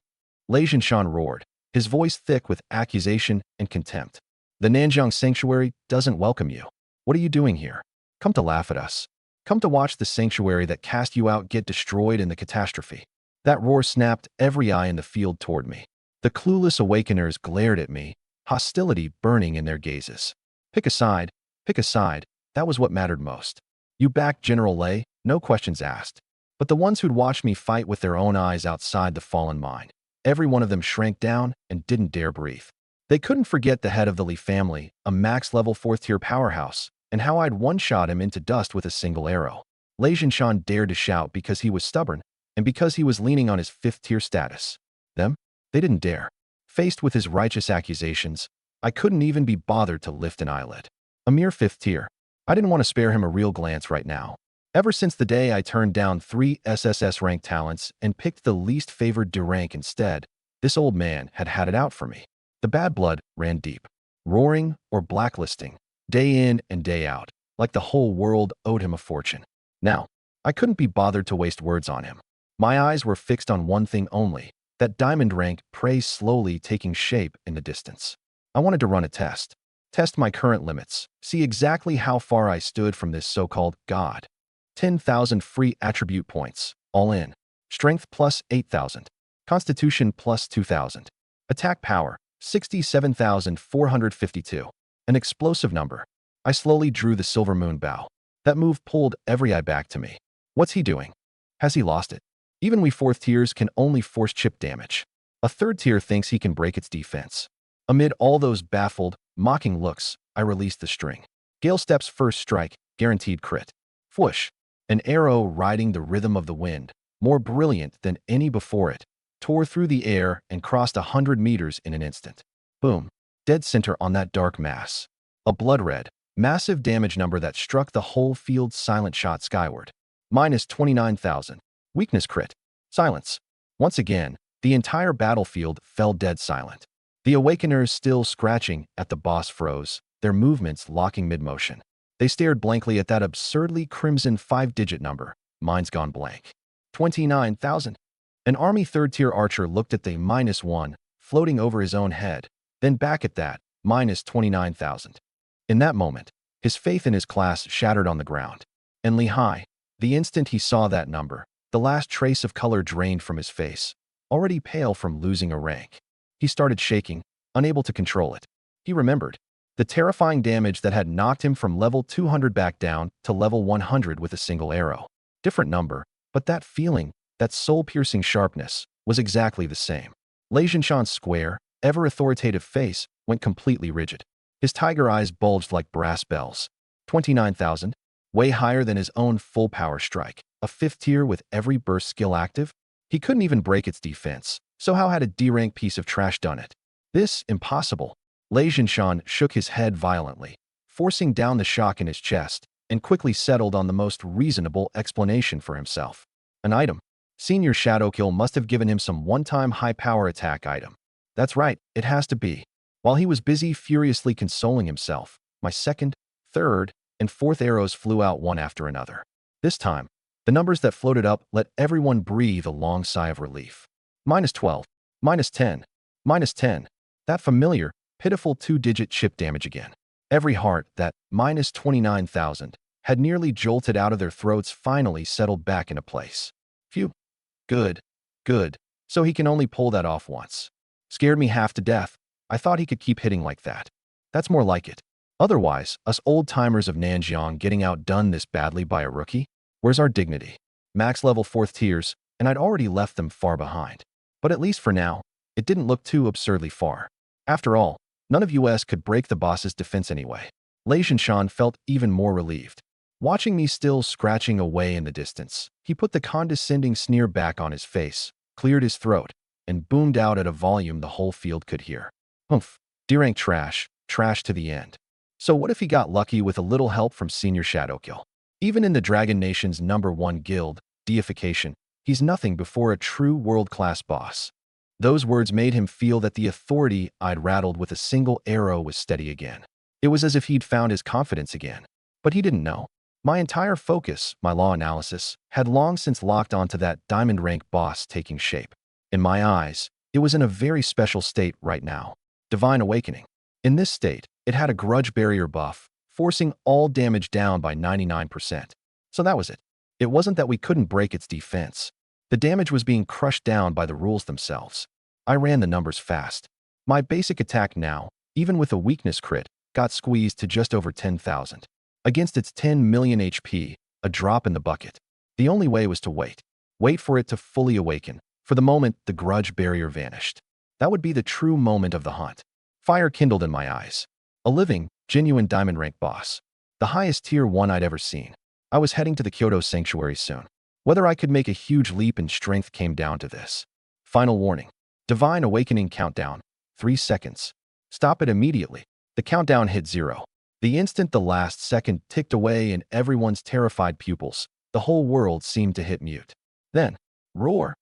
Speaker 1: Lei Jinshan roared, his voice thick with accusation and contempt. The Nanjiang Sanctuary doesn't welcome you. What are you doing here? Come to laugh at us. Come to watch the sanctuary that cast you out get destroyed in the catastrophe. That roar snapped every eye in the field toward me. The clueless awakeners glared at me, hostility burning in their gazes. Pick a side, that was what mattered most. You backed General Lei, no questions asked. But the ones who'd watched me fight with their own eyes outside the fallen mine, every one of them shrank down and didn't dare breathe. They couldn't forget the head of the Li family, a max-level 4th-tier powerhouse, and how I'd one-shot him into dust with a single arrow. Lei Jinshan dared to shout because he was stubborn, and because he was leaning on his 5th-tier status. Them? They didn't dare. Faced with his righteous accusations, I couldn't even be bothered to lift an eyelid. A mere 5th tier. I didn't want to spare him a real glance right now. Ever since the day I turned down 3 SSS-rank talents and picked the least favored D rank instead, this old man had had it out for me. The bad blood ran deep. Roaring or blacklisting, day in and day out, like the whole world owed him a fortune. Now, I couldn't be bothered to waste words on him. My eyes were fixed on one thing only, that diamond rank prey slowly taking shape in the distance. I wanted to run a test. Test my current limits, see exactly how far I stood from this so-called god. 10,000 free attribute points, all in. Strength plus 8,000. Constitution plus 2,000. Attack power, 67,452. An explosive number. I slowly drew the silver moon bow. That move pulled every eye back to me. What's he doing? Has he lost it? Even we 4th tiers can only force chip damage. A 3rd tier thinks he can break its defense. Amid all those baffled, mocking looks, I released the string. Gale Step's first strike, guaranteed crit. Whoosh! An arrow riding the rhythm of the wind, more brilliant than any before it, tore through the air and crossed 100 meters in an instant. Boom! Dead center on that dark mass. A blood red, massive damage number that struck the whole field's silent shot skyward. Minus 29,000. Weakness crit. Silence. Once again, the entire battlefield fell dead silent. The Awakeners, still scratching at the boss, froze, their movements locking mid-motion. They stared blankly at that absurdly crimson 5-digit number. Mine's gone blank. 29,000. An army 3rd-tier archer looked at the -1, floating over his own head, then back at that, minus 29,000. In that moment, his faith in his class shattered on the ground. And Lehigh, the instant he saw that number, the last trace of color drained from his face, already pale from losing a rank. He started shaking, unable to control it. He remembered the terrifying damage that had knocked him from level 200 back down to level 100 with a single arrow. Different number, but that feeling, that soul-piercing sharpness, was exactly the same. Lei Jinshan's square, ever-authoritative face went completely rigid. His tiger eyes bulged like brass bells. 29,000, way higher than his own full-power strike. A 5th tier with every burst skill active? He couldn't even break its defense, so how had a D-rank piece of trash done it? This, impossible. Lei Jinshan shook his head violently, forcing down the shock in his chest, and quickly settled on the most reasonable explanation for himself. An item. Senior Shadowkill must have given him some one-time high-power attack item. That's right, it has to be. While he was busy furiously consoling himself, my 2nd, 3rd, and 4th arrows flew out one after another. This time, the numbers that floated up let everyone breathe a long sigh of relief. -12, -10, -10. That familiar, pitiful 2-digit chip damage again. Every heart that, -29,000, had nearly jolted out of their throats finally settled back into place. Phew. Good. Good. So he can only pull that off once. Scared me half to death. I thought he could keep hitting like that. That's more like it. Otherwise, us old-timers of Nanjiang getting outdone this badly by a rookie? Where's our dignity? Max level 4th tiers, and I'd already left them far behind. But at least for now, it didn't look too absurdly far. After all, none of us could break the boss's defense anyway. Lei Jinshan felt even more relieved. Watching me still scratching away in the distance, he put the condescending sneer back on his face, cleared his throat, and boomed out at a volume the whole field could hear. Humph. D-rank trash. Trash to the end. So what if he got lucky with a little help from Senior Shadowkill? Even in the Dragon Nation's #1 guild, deification, he's nothing before a true world-class boss. Those words made him feel that the authority I'd rattled with a single arrow was steady again. It was as if he'd found his confidence again. But he didn't know. My entire focus, my law analysis, had long since locked onto that diamond rank boss taking shape. In my eyes, it was in a very special state right now. Divine Awakening. In this state, it had a grudge barrier buff, forcing all damage down by 99%. So that was it. It wasn't that we couldn't break its defense. The damage was being crushed down by the rules themselves. I ran the numbers fast. My basic attack now, even with a weakness crit, got squeezed to just over 10,000. Against its 10 million HP, a drop in the bucket. The only way was to wait. Wait for it to fully awaken. For the moment, the grudge barrier vanished. That would be the true moment of the hunt. Fire kindled in my eyes. A living, genuine diamond rank boss. The highest tier 1 I'd ever seen. I was heading to the Kyoto Sanctuary soon. Whether I could make a huge leap in strength came down to this. Final warning. Divine Awakening countdown. 3 seconds. Stop it immediately. The countdown hit 0. The instant the last second ticked away in everyone's terrified pupils, the whole world seemed to hit mute. Then, roar.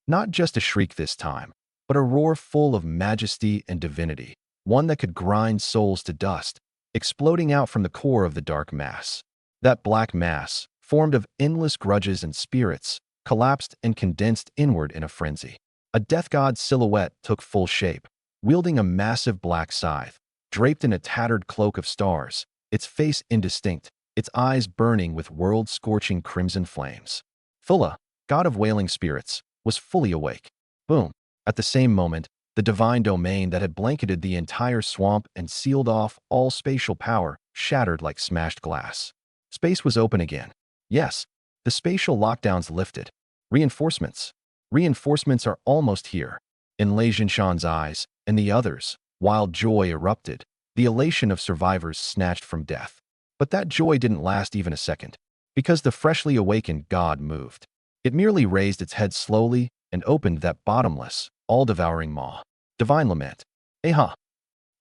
Speaker 1: Not just a shriek this time, but a roar full of majesty and divinity, one that could grind souls to dust, exploding out from the core of the dark mass. That black mass, formed of endless grudges and spirits, collapsed and condensed inward in a frenzy. A death god silhouette took full shape, wielding a massive black scythe, draped in a tattered cloak of stars, its face indistinct, its eyes burning with world-scorching crimson flames. Fulla, god of wailing spirits, was fully awake. Boom. At the same moment, the divine domain that had blanketed the entire swamp and sealed off all spatial power shattered like smashed glass. Space was open again. Yes, the spatial lockdowns lifted. Reinforcements. Reinforcements are almost here. In Lei Jinshan's eyes, and the others, wild joy erupted, the elation of survivors snatched from death. But that joy didn't last even a second, because the freshly awakened god moved. It merely raised its head slowly and opened that bottomless, all-devouring maw. Divine lament. Eha!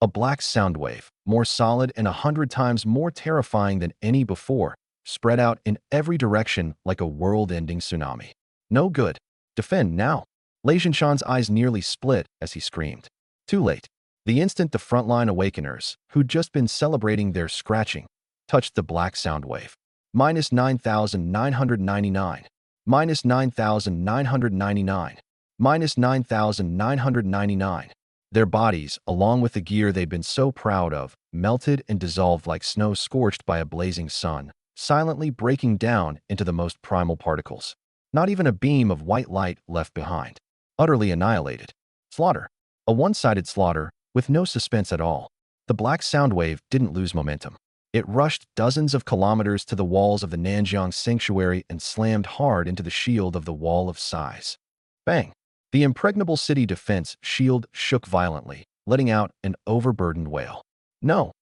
Speaker 1: A black sound wave, more solid and 100 times more terrifying than any before, spread out in every direction like a world-ending tsunami. No good. Defend now. Lei Jinshan's eyes nearly split as he screamed. Too late. The instant the frontline awakeners, who'd just been celebrating their scratching, touched the black sound wave. Minus 9,999. Minus 9,999. Minus 9,999. Their bodies, along with the gear they'd been so proud of, melted and dissolved like snow scorched by a blazing sun, silently breaking down into the most primal particles. Not even a beam of white light left behind. Utterly annihilated. Slaughter. A one-sided slaughter, with no suspense at all. The black sound wave didn't lose momentum. It rushed dozens of kilometers to the walls of the Nanjiang sanctuary and slammed hard into the shield of the Wall of Sighs. Bang! The impregnable city defense shield shook violently, letting out an overburdened wail. No!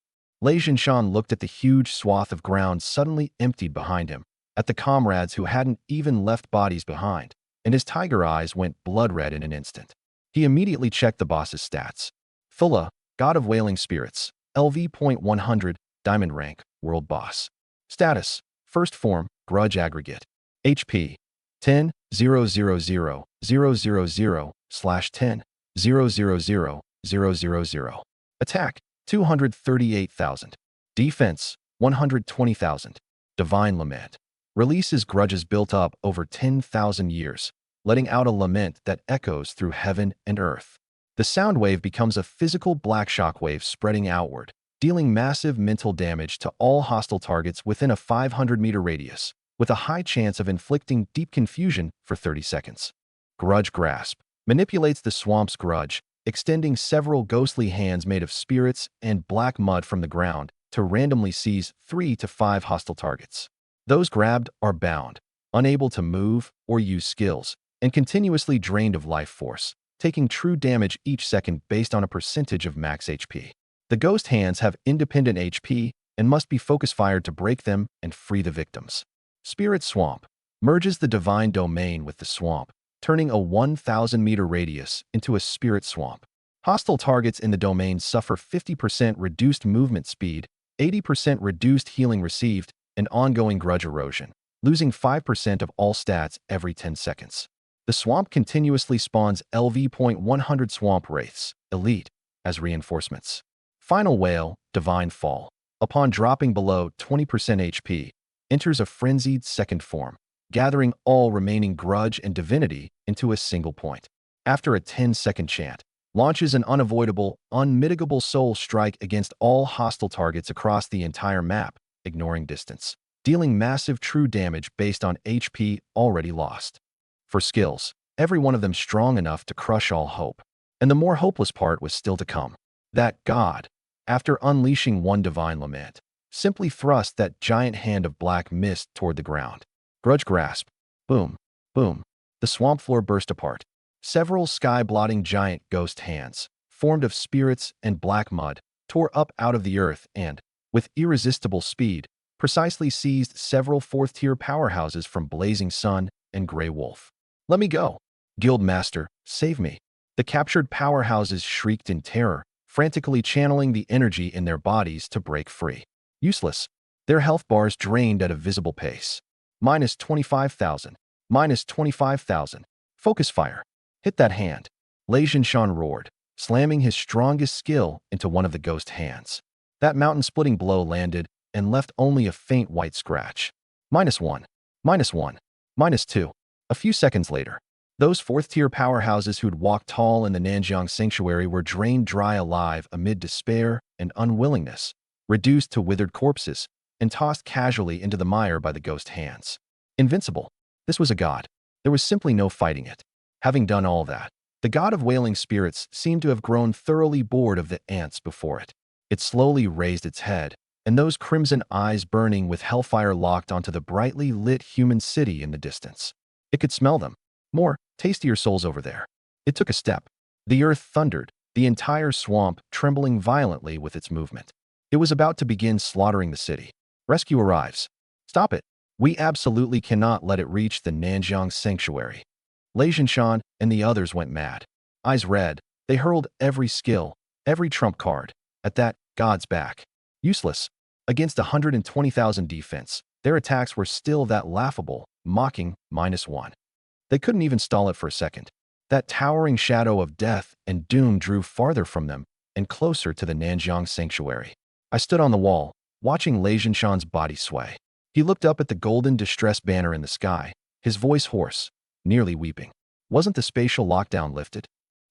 Speaker 1: Lei Jinshan looked at the huge swath of ground suddenly emptied behind him, at the comrades who hadn't even left bodies behind, and his tiger eyes went blood-red in an instant. He immediately checked the boss's stats. Fulla, god of wailing spirits, LV.100, diamond rank, world boss. Status, first form, grudge aggregate. HP, 10, 000, 000, 000, /10, 000, 000. Attack, 238,000. Defense, 120,000. Divine lament. Releases grudges built up over 10,000 years, letting out a lament that echoes through heaven and earth. The sound wave becomes a physical black shockwave spreading outward, dealing massive mental damage to all hostile targets within a 500-meter radius, with a high chance of inflicting deep confusion for 30 seconds. Grudge grasp. Manipulates the swamp's grudge, extending several ghostly hands made of spirits and black mud from the ground to randomly seize 3 to 5 hostile targets. Those grabbed are bound, unable to move or use skills, and continuously drained of life force, taking true damage each second based on a percentage of max HP. The ghost hands have independent HP and must be focus-fired to break them and free the victims. Spirit Swamp merges the divine domain with the swamp, turning a 1,000-meter radius into a spirit swamp. Hostile targets in the domain suffer 50% reduced movement speed, 80% reduced healing received, and ongoing grudge erosion, losing 5% of all stats every 10 seconds. The swamp continuously spawns LV.100 swamp wraiths, elite, as reinforcements. Final Whale, Divine Fall. Upon dropping below 20% HP, enters a frenzied second form, gathering all remaining grudge and divinity into a single point. After a 10-second chant, launches an unavoidable, unmitigable soul strike against all hostile targets across the entire map, ignoring distance, dealing massive true damage based on HP already lost. For skills, every one of them strong enough to crush all hope. And the more hopeless part was still to come. That god, after unleashing one divine lament, simply thrust that giant hand of black mist toward the ground. Grudge grasp. Boom. Boom. The swamp floor burst apart. Several sky-blotting giant ghost hands, formed of spirits and black mud, tore up out of the earth and, with irresistible speed, precisely seized several fourth-tier powerhouses from Blazing Sun and Grey Wolf. Let me go. Guild Master, save me. The captured powerhouses shrieked in terror, frantically channeling the energy in their bodies to break free. Useless. Their health bars drained at a visible pace. Minus 25,000. Minus 25,000. Focus fire. Hit that hand. Lei Zhinshan roared, slamming his strongest skill into one of the ghost hands. That mountain-splitting blow landed and left only a faint white scratch. Minus 1. Minus 1. Minus 2. A few seconds later, those fourth-tier powerhouses who'd walked tall in the Nanjiang Sanctuary were drained dry alive amid despair and unwillingness, reduced to withered corpses, and tossed casually into the mire by the ghost hands. Invincible. This was a god. There was simply no fighting it. Having done all that, the god of wailing spirits seemed to have grown thoroughly bored of the ants before it. It slowly raised its head, and those crimson eyes burning with hellfire locked onto the brightly lit human city in the distance. It could smell them. More, tastier souls over there. It took a step. The earth thundered, the entire swamp trembling violently with its movement. It was about to begin slaughtering the city. Rescue arrives. Stop it. We absolutely cannot let it reach the Nanjiang Sanctuary. Lei Zhinshan and the others went mad. Eyes red, they hurled every skill, every trump card, at that god's back. Useless. Against 120,000 defense, their attacks were still that laughable, mocking -1. They couldn't even stall it for a second. That towering shadow of death and doom drew farther from them and closer to the Nanjiang Sanctuary. I stood on the wall, watching Lei Zhinshan's body sway. He looked up at the golden distress banner in the sky, his voice hoarse, nearly weeping. Wasn't the spatial lockdown lifted?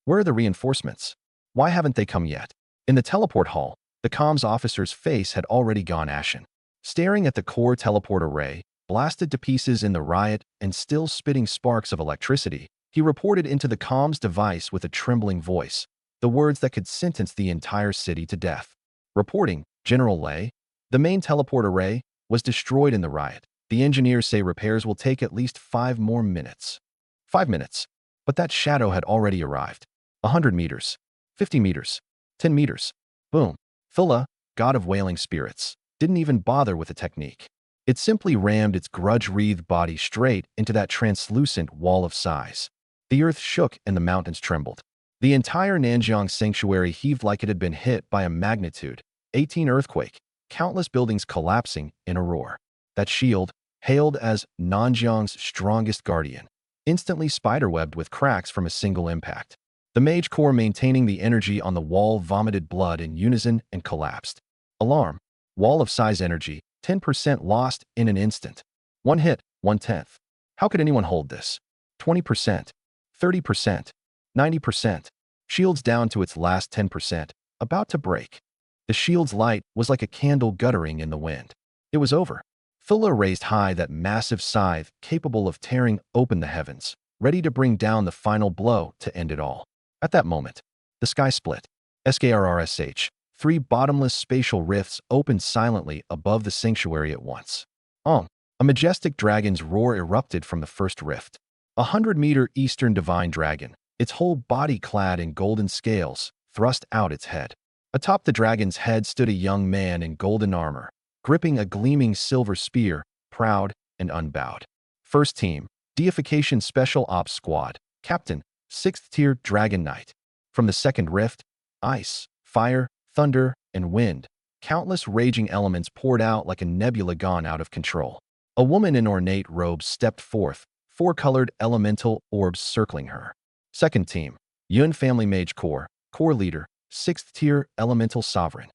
Speaker 1: Where are the reinforcements? Why haven't they come yet? In the teleport hall, the comms officer's face had already gone ashen. Staring at the core teleport array, blasted to pieces in the riot and still spitting sparks of electricity, he reported into the comms device with a trembling voice, the words that could sentence the entire city to death. Reporting, General Lei, the main teleport array was destroyed in the riot. The engineers say repairs will take at least 5 more minutes. 5 minutes. But that shadow had already arrived. 100 meters. 50 meters. 10 meters. Boom. Phila, god of wailing spirits, didn't even bother with a technique. It simply rammed its grudge-wreathed body straight into that translucent wall of size. The earth shook and the mountains trembled. The entire Nanjiang Sanctuary heaved like it had been hit by a magnitude 18 earthquake, countless buildings collapsing in a roar. That shield, hailed as Nanjiang's strongest guardian, instantly spiderwebbed with cracks from a single impact. The mage core maintaining the energy on the wall vomited blood in unison and collapsed. Alarm. Wall of size energy, 10% lost in an instant. One hit, 1/10. How could anyone hold this? 20%, 30%, 90%. Shields down to its last 10%, about to break. The shield's light was like a candle guttering in the wind. It was over. Phila raised high that massive scythe capable of tearing open the heavens, ready to bring down the final blow to end it all. At that moment, the sky split. SKRRSH, 3 bottomless spatial rifts opened silently above the sanctuary at once. A majestic dragon's roar erupted from the first rift. 100-meter eastern divine dragon, its whole body clad in golden scales, thrust out its head. Atop the dragon's head stood a young man in golden armor, gripping a gleaming silver spear, proud and unbowed. First Team, Deification Special Ops Squad, Captain, 6th Tier Dragon Knight. From the second rift, ice, fire, thunder, and wind, countless raging elements poured out like a nebula gone out of control. A woman in ornate robes stepped forth, 4-colored elemental orbs circling her. Second Team, Yun Family Mage Core, Core Leader, 6th Tier Elemental Sovereign.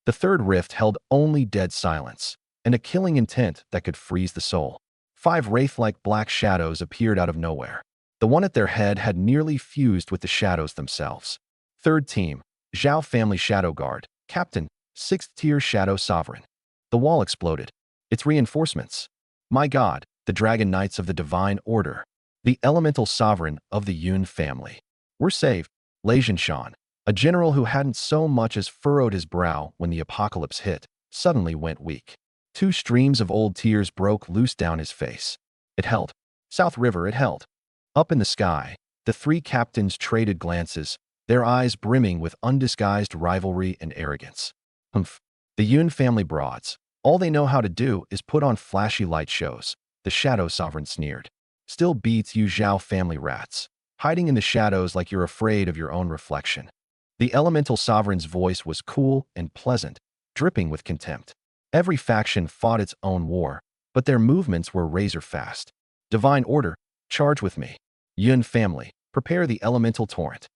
Speaker 1: The third rift held only dead silence, and a killing intent that could freeze the soul. 5 wraith-like black shadows appeared out of nowhere. The one at their head had nearly fused with the shadows themselves. Third Team, Zhao Family Shadow Guard, Captain, 6th Tier Shadow Sovereign. The wall exploded. Its reinforcements. My God, the Dragon Knights of the Divine Order, the Elemental Sovereign of the Yun family. We're saved. Lei Zhinshan, a general who hadn't so much as furrowed his brow when the apocalypse hit, suddenly went weak. 2 streams of old tears broke loose down his face. It held. South River, it held. Up in the sky, the 3 captains traded glances, their eyes brimming with undisguised rivalry and arrogance. Humph. The Yun family broads. All they know how to do is put on flashy light shows, the Shadow Sovereign sneered. Still beats you Zhao family rats. hiding in the shadows like you're afraid of your own reflection. The elemental sovereign's voice was cool and pleasant, dripping with contempt. Every faction fought its own war, but their movements were razor-fast. Divine Order, charge with me. Yun family, prepare the elemental torrent.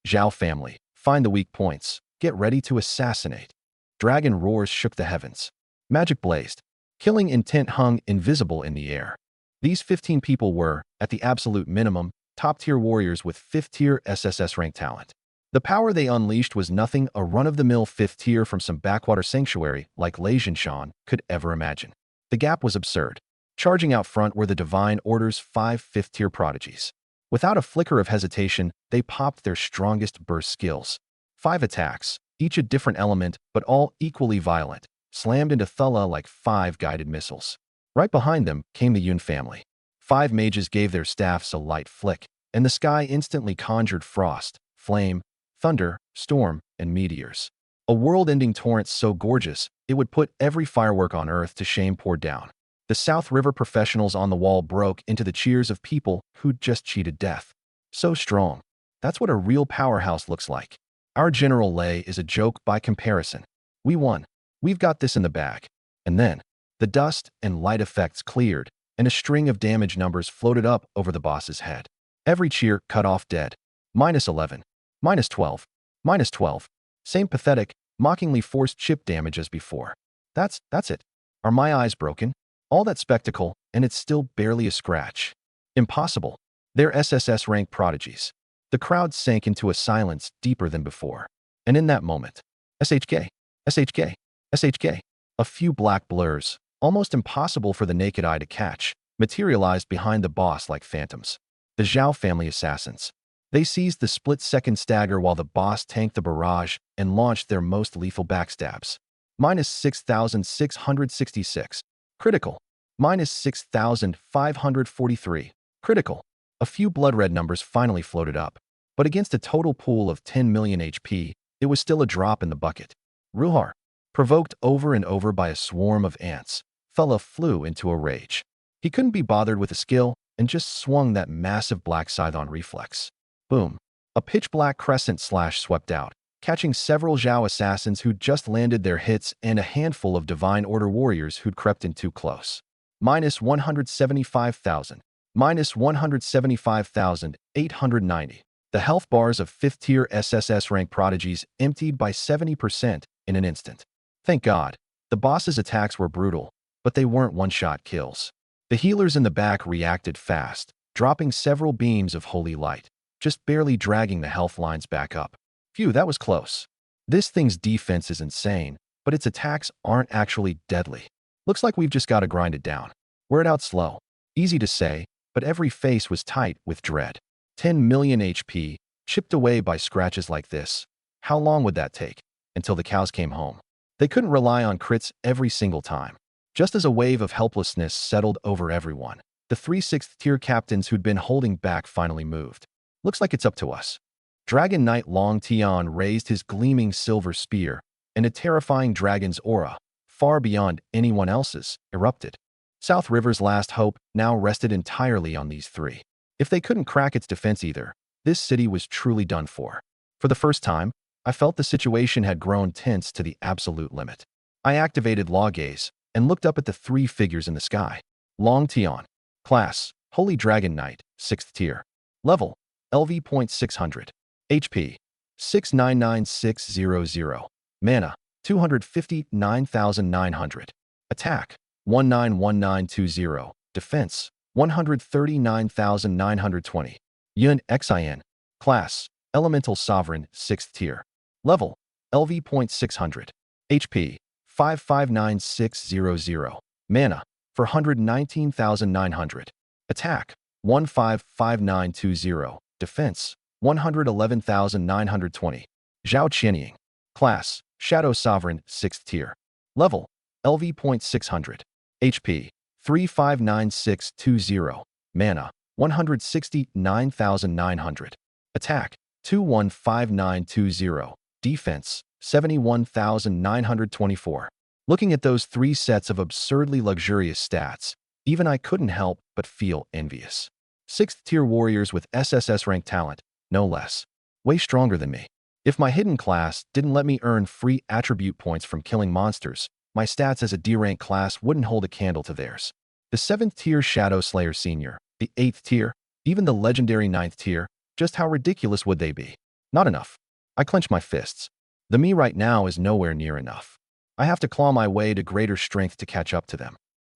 Speaker 1: Zhao family, find the weak points. Get ready to assassinate. Dragon roars shook the heavens. Magic blazed. Killing intent hung invisible in the air. These 15 people were, at the absolute minimum, top-tier warriors with 5th-tier SSS-rank talent. The power they unleashed was nothing a run-of-the-mill 5th tier from some backwater sanctuary like Lei Jinshan could ever imagine. The gap was absurd. Charging out front were the Divine Order's 5 5th-tier prodigies. Without a flicker of hesitation, they popped their strongest burst skills. 5 attacks, each a different element but all equally violent, slammed into Thulla like 5 guided missiles. Right behind them came the Yun family. 5 mages gave their staffs a light flick, and the sky instantly conjured frost, flame, thunder, storm, and meteors. A world-ending torrent so gorgeous, it would put every firework on Earth to shame pour down. The South River professionals on the wall broke into the cheers of people who'd just cheated death. So strong. That's what a real powerhouse looks like. Our General Lei is a joke by comparison. We won. We've got this in the bag. And then, the dust and light effects cleared, and a string of damage numbers floated up over the boss's head. Every cheer cut off dead. -11. -12. -12. Same pathetic, mockingly forced chip damage as before. That's it. Are my eyes broken? All that spectacle, and it's still barely a scratch. Impossible. They're SSS-rank prodigies. The crowd sank into a silence deeper than before. And in that moment, SHK, SHK, SHK, a few black blurs, almost impossible for the naked eye to catch, materialized behind the boss like phantoms. The Zhao family assassins. They seized the split-second stagger while the boss tanked the barrage and launched their most lethal backstabs. -6,666. Critical. -6,543. Critical. A few blood-red numbers finally floated up, but against a total pool of 10 million HP, it was still a drop in the bucket. Ruhar, provoked over and over by a swarm of ants, Thulla flew into a rage. He couldn't be bothered with a skill and just swung that massive black scythe on reflex. Boom. A pitch-black crescent slash swept out, catching several Zhao assassins who'd just landed their hits and a handful of Divine Order warriors who'd crept in too close. -175,000. -175,890. The health bars of 5th-tier SSS-rank prodigies emptied by 70% in an instant. Thank God. The boss's attacks were brutal, but they weren't one-shot kills. The healers in the back reacted fast, dropping several beams of holy light, just barely dragging the health lines back up. Phew, that was close. This thing's defense is insane, but its attacks aren't actually deadly. Looks like we've just got to grind it down. Wear it out slow. Easy to say, but every face was tight with dread. 10 million HP, chipped away by scratches like this. How long would that take? Until the cows came home. They couldn't rely on crits every single time. Just as a wave of helplessness settled over everyone, the 3 6th-tier captains who'd been holding back finally moved. Looks like it's up to us. Dragon Knight Long Tian raised his gleaming silver spear, and a terrifying dragon's aura, far beyond anyone else's, erupted. South River's last hope now rested entirely on these 3. If they couldn't crack its defense either, this city was truly done for. For the first time, I felt the situation had grown tense to the absolute limit. I activated Law Gaze and looked up at the 3 figures in the sky. Long Tian. Class, Holy Dragon Knight, 6th tier. Level, LV.600. HP, 699600. Mana, 259,900. Attack, 191920. Defense, 139,920. Yun Xin. Class, Elemental Sovereign, 6th tier. Level, LV.600. HP, 559600. Mana, 419,900. Attack, 155920. Defense, 111,920. Zhao Qianying. Class, Shadow Sovereign, 6th tier. Level, LV.600. HP, 359620. Mana, 169,900. Attack, 215920. Defense, 71,924. Looking at those 3 sets of absurdly luxurious stats, even I couldn't help but feel envious. 6th-tier warriors with SSS-rank talent, no less. Way stronger than me. If my hidden class didn't let me earn free attribute points from killing monsters, my stats as a D-rank class wouldn't hold a candle to theirs. The 7th-tier Shadow Slayer Senior, the 8th tier, even the legendary 9th tier, just how ridiculous would they be? Not enough. I clench my fists. The me right now is nowhere near enough. I have to claw my way to greater strength to catch up to them.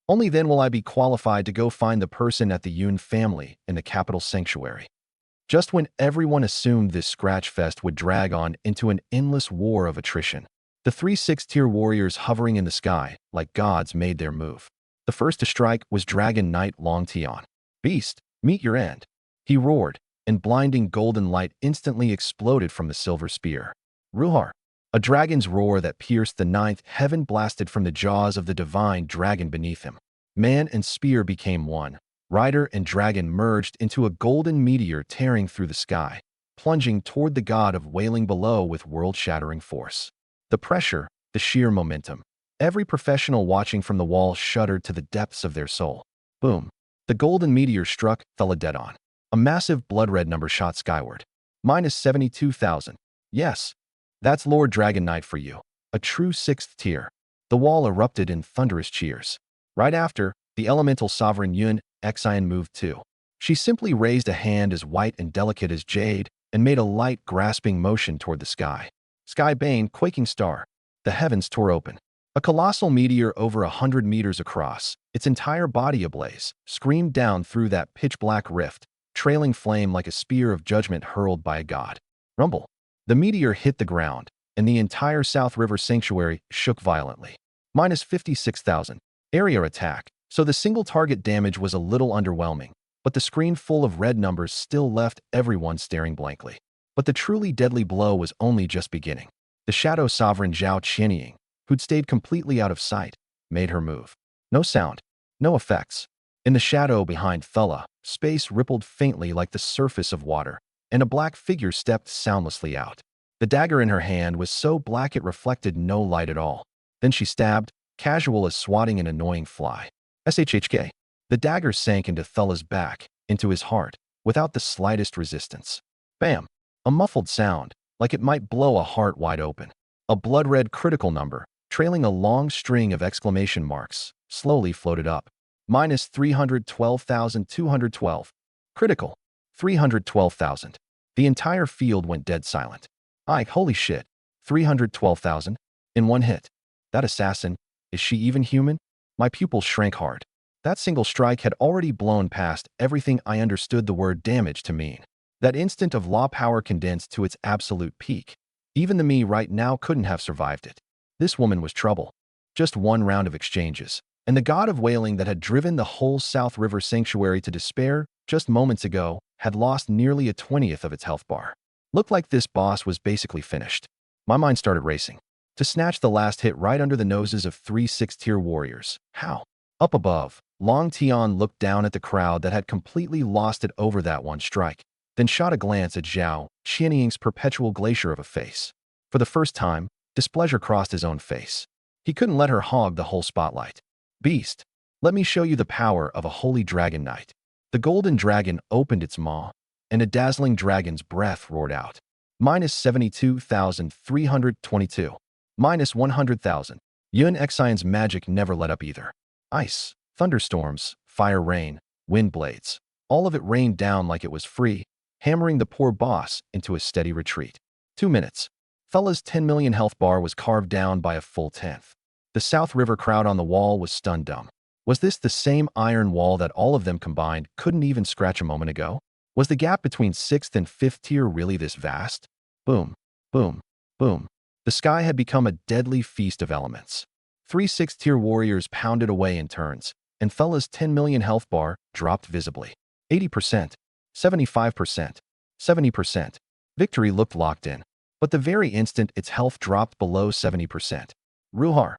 Speaker 1: Only then will I be qualified to go find the person at the Yun family in the capital sanctuary. Just when everyone assumed this scratch fest would drag on into an endless war of attrition, the 3 6th-tier warriors hovering in the sky like gods made their move. The first to strike was Dragon Knight Long Tian. Beast, meet your end. He roared, and blinding golden light instantly exploded from the silver spear. Ruhar, a dragon's roar that pierced the 9th heaven blasted from the jaws of the divine dragon beneath him. Man and spear became one. Rider and dragon merged into a golden meteor tearing through the sky, plunging toward the god of wailing below with world-shattering force. The pressure, the sheer momentum. Every professional watching from the wall shuddered to the depths of their soul. Boom. The golden meteor struck, fell dead on. A massive blood-red number shot skyward. Minus 72,000. Yes. That's Lord Dragon Knight for you. A true 6th tier. The wall erupted in thunderous cheers. Right after, the elemental sovereign Yun Xian moved too. She simply raised a hand as white and delicate as jade and made a light, grasping motion toward the sky. Sky Bane, quaking star. The heavens tore open. A colossal meteor over 100 meters across, its entire body ablaze, screamed down through that pitch-black rift, trailing flame like a spear of judgment hurled by a god. Rumble. The meteor hit the ground, and the entire South River Sanctuary shook violently. Minus 56,000. Area attack. So the single target damage was a little underwhelming, but the screen full of red numbers still left everyone staring blankly. But the truly deadly blow was only just beginning. The Shadow Sovereign Zhao Qianying, who'd stayed completely out of sight, made her move. No sound, no effects. In the shadow behind Thula, space rippled faintly like the surface of water, and a black figure stepped soundlessly out. The dagger in her hand was so black it reflected no light at all. Then she stabbed, casual as swatting an annoying fly. SHHK. The dagger sank into Thula's back, into his heart, without the slightest resistance. Bam! A muffled sound, like it might blow a heart wide open. A blood-red critical number, trailing a long string of exclamation marks, slowly floated up. Minus 312,212. Critical. 312,000. The entire field went dead silent. Holy shit. 312,000? In one hit. That assassin, is she even human? My pupils shrank hard. That single strike had already blown past everything I understood the word damage to mean. That instant of law power condensed to its absolute peak. Even the me right now couldn't have survived it. This woman was trouble. Just one round of exchanges, and the god of wailing that had driven the whole South River Sanctuary to despair just moments ago had lost nearly a 20th of its health bar. Looked like this boss was basically finished. My mind started racing. To snatch the last hit right under the noses of 3 6th-tier warriors. How? Up above, Long Tian looked down at the crowd that had completely lost it over that one strike, then shot a glance at Zhao Qianying's perpetual glacier of a face. For the first time, displeasure crossed his own face. He couldn't let her hog the whole spotlight. Beast, let me show you the power of a holy dragon knight. The golden dragon opened its maw, and a dazzling dragon's breath roared out. Minus 72,322. Minus 100,000. Yun Xian's magic never let up either. Ice, thunderstorms, fire rain, wind blades. All of it rained down like it was free, hammering the poor boss into a steady retreat. 2 minutes. Thula's 10 million health bar was carved down by a full 10th. The South River crowd on the wall was stunned dumb. Was this the same iron wall that all of them combined couldn't even scratch a moment ago? Was the gap between 6th and 5th tier really this vast? Boom, boom, boom. The sky had become a deadly feast of elements. 3 6th-tier warriors pounded away in turns, and Thula's 10 million health bar dropped visibly. 80%, 75%, 70%. Victory looked locked in, but the very instant its health dropped below 70%. Ruhar,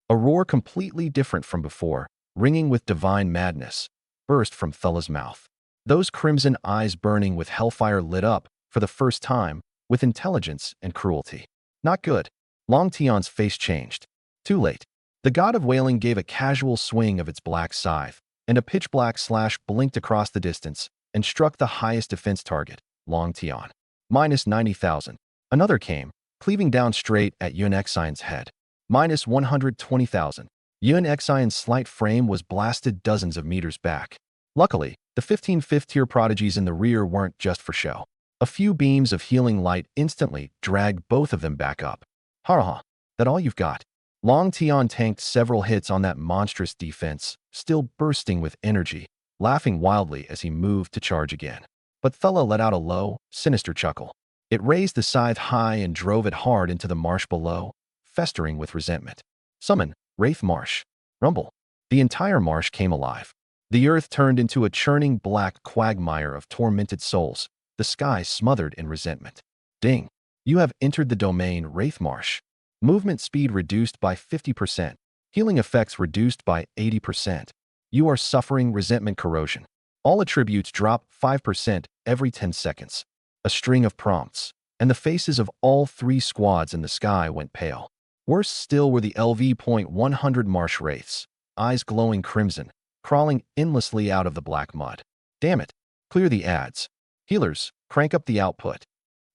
Speaker 1: a roar completely different from before, ringing with divine madness, burst from Thula's mouth. Those crimson eyes burning with hellfire lit up, for the first time, with intelligence and cruelty. Not good. Long Tian's face changed. Too late. The god of wailing gave a casual swing of its black scythe, and a pitch-black slash blinked across the distance, and struck the highest defense target, Long Tian. Minus 90,000. Another came, cleaving down straight at Yun Xian's head. Minus 120,000. Yun Xian's slight frame was blasted dozens of meters back. Luckily, the 15 fifth-tier prodigies in the rear weren't just for show. A few beams of healing light instantly dragged both of them back up. Ha, that all you've got? Long Tian tanked several hits on that monstrous defense, still bursting with energy, laughing wildly as he moved to charge again. But Thella let out a low, sinister chuckle. It raised the scythe high and drove it hard into the marsh below, festering with resentment. Summon, Wraith Marsh. Rumble. The entire marsh came alive. The earth turned into a churning black quagmire of tormented souls, the sky smothered in resentment. Ding. You have entered the domain Wraith Marsh. Movement speed reduced by 50%. Healing effects reduced by 80%. You are suffering resentment corrosion. All attributes drop 5% every 10 seconds. A string of prompts, and the faces of all 3 squads in the sky went pale. Worse still were the LV.100 marsh wraiths, eyes glowing crimson, crawling endlessly out of the black mud. Damn it. Clear the ads. Healers, crank up the output.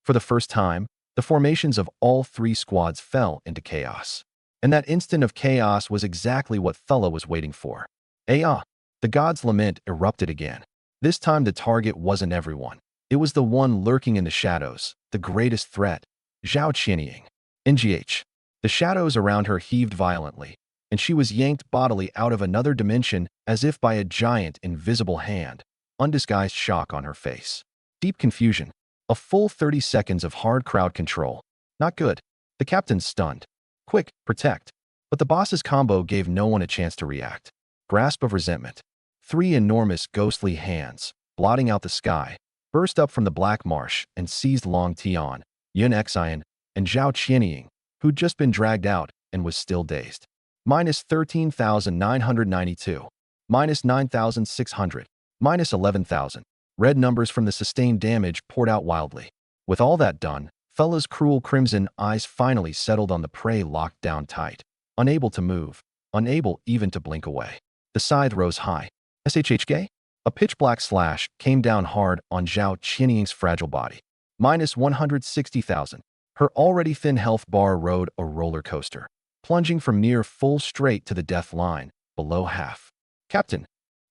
Speaker 1: For the first time, the formations of all 3 squads fell into chaos. And that instant of chaos was exactly what Thella was waiting for. The god's lament erupted again. This time the target wasn't everyone. It was the one lurking in the shadows, the greatest threat, Zhao Qianying. NGH. The shadows around her heaved violently, and she was yanked bodily out of another dimension as if by a giant invisible hand, undisguised shock on her face. Deep confusion. A full 30 seconds of hard crowd control. Not good. The captain's stunned. Quick, protect. But the boss's combo gave no one a chance to react. Grasp of resentment. 3 enormous ghostly hands, blotting out the sky, burst up from the black marsh and seized Long Tian, Yun Xian, and Zhao Qianying, who'd just been dragged out and was still dazed. Minus 13,992. Minus 9,600. Minus 11,000. Red numbers from the sustained damage poured out wildly. With all that done, Thella's cruel crimson eyes finally settled on the prey locked down tight. Unable to move, unable even to blink away. The scythe rose high. SHHK? A pitch-black slash came down hard on Zhao Qianying's fragile body. Minus 160,000. Her already thin health bar rode a roller coaster, plunging from near full straight to the death line, below half. Captain,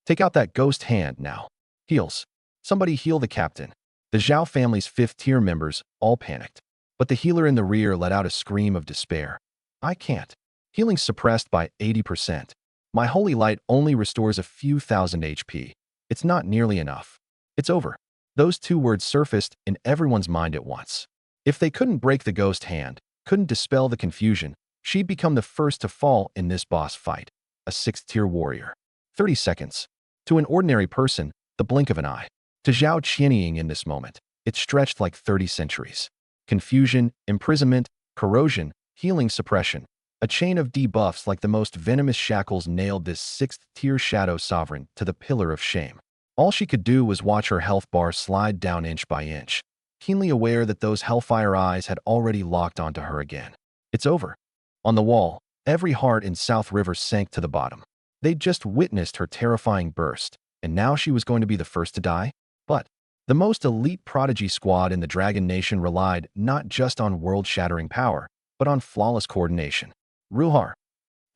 Speaker 1: take out that ghost hand now. Heals. Somebody heal the captain. The Zhao family's 5th-tier members all panicked, but the healer in the rear let out a scream of despair. I can't. Healing suppressed by 80%. My holy light only restores a few thousand HP. It's not nearly enough. It's over. Those 2 words surfaced in everyone's mind at once. If they couldn't break the ghost hand, couldn't dispel the confusion, she'd become the first to fall in this boss fight. A 6th-tier warrior. 30 seconds. To an ordinary person, the blink of an eye. To Zhao Qianying in this moment, it stretched like 30 centuries. Confusion, imprisonment, corrosion, healing suppression. A chain of debuffs like the most venomous shackles nailed this 6th-tier shadow sovereign to the pillar of shame. All she could do was watch her health bar slide down inch by inch, keenly aware that those hellfire eyes had already locked onto her again. It's over. On the wall, every heart in South River sank to the bottom. They'd just witnessed her terrifying burst, and now she was going to be the first to die? But the most elite prodigy squad in the Dragon Nation relied not just on world-shattering power, but on flawless coordination. Ruhar.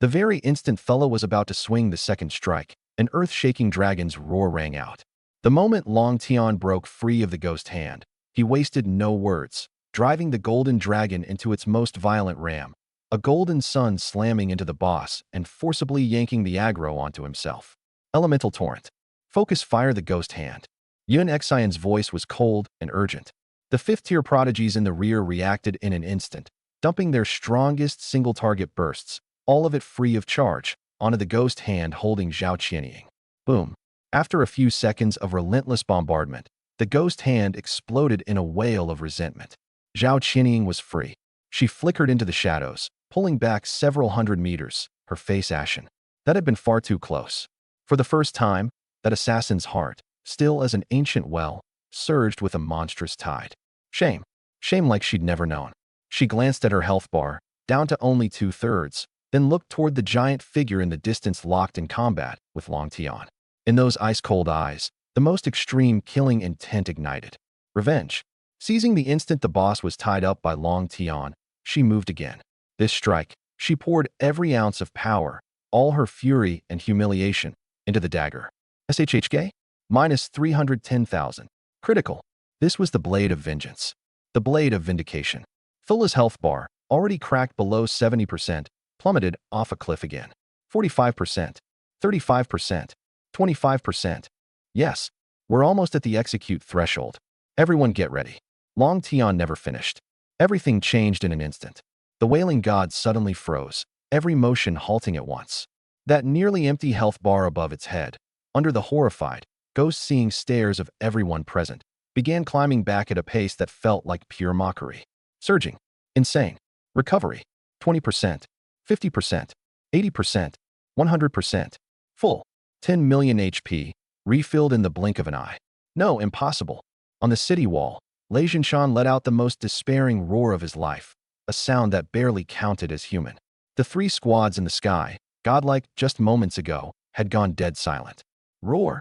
Speaker 1: The very instant Thella was about to swing the second strike, an earth-shaking dragon's roar rang out. The moment Long Tian broke free of the ghost hand, he wasted no words, driving the golden dragon into its most violent ram, a golden sun slamming into the boss and forcibly yanking the aggro onto himself. Elemental Torrent. Focus fire the ghost hand. Yun Xian's voice was cold and urgent. The 5th-tier prodigies in the rear reacted in an instant, dumping their strongest single-target bursts, all of it free of charge, onto the ghost hand holding Zhao Qianying. Boom. After a few seconds of relentless bombardment, the ghost hand exploded in a wail of resentment. Zhao Qianying was free. She flickered into the shadows, pulling back several hundred meters, her face ashen. That had been far too close. For the first time, that assassin's heart, still as an ancient well, surged with a monstrous tide. Shame. Shame like she'd never known. She glanced at her health bar, down to only 2/3, then looked toward the giant figure in the distance locked in combat with Long Tian. In those ice-cold eyes, The most extreme killing intent ignited. Revenge. Seizing the instant the boss was tied up by Long Tian, she moved again. This strike, she poured every ounce of power, all her fury and humiliation, into the dagger. SHHK? Minus 310,000. Critical. This was the blade of vengeance. The blade of vindication. Thula's health bar, already cracked below 70%, plummeted off a cliff again. 45%. 35%. 25%. Yes, we're almost at the execute threshold. Everyone get ready. Long Tian never finished. Everything changed in an instant. The wailing god suddenly froze, every motion halting at once. That nearly empty health bar above its head, under the horrified, ghost-seeing stares of everyone present, began climbing back at a pace that felt like pure mockery. Surging. Insane. Recovery. 20%. 50%. 80%. 100%. Full. 10 million HP, refilled in the blink of an eye. No, impossible. On the city wall, Lei Jinshan let out the most despairing roar of his life, a sound that barely counted as human. The three squads in the sky, godlike just moments ago, had gone dead silent. Roar.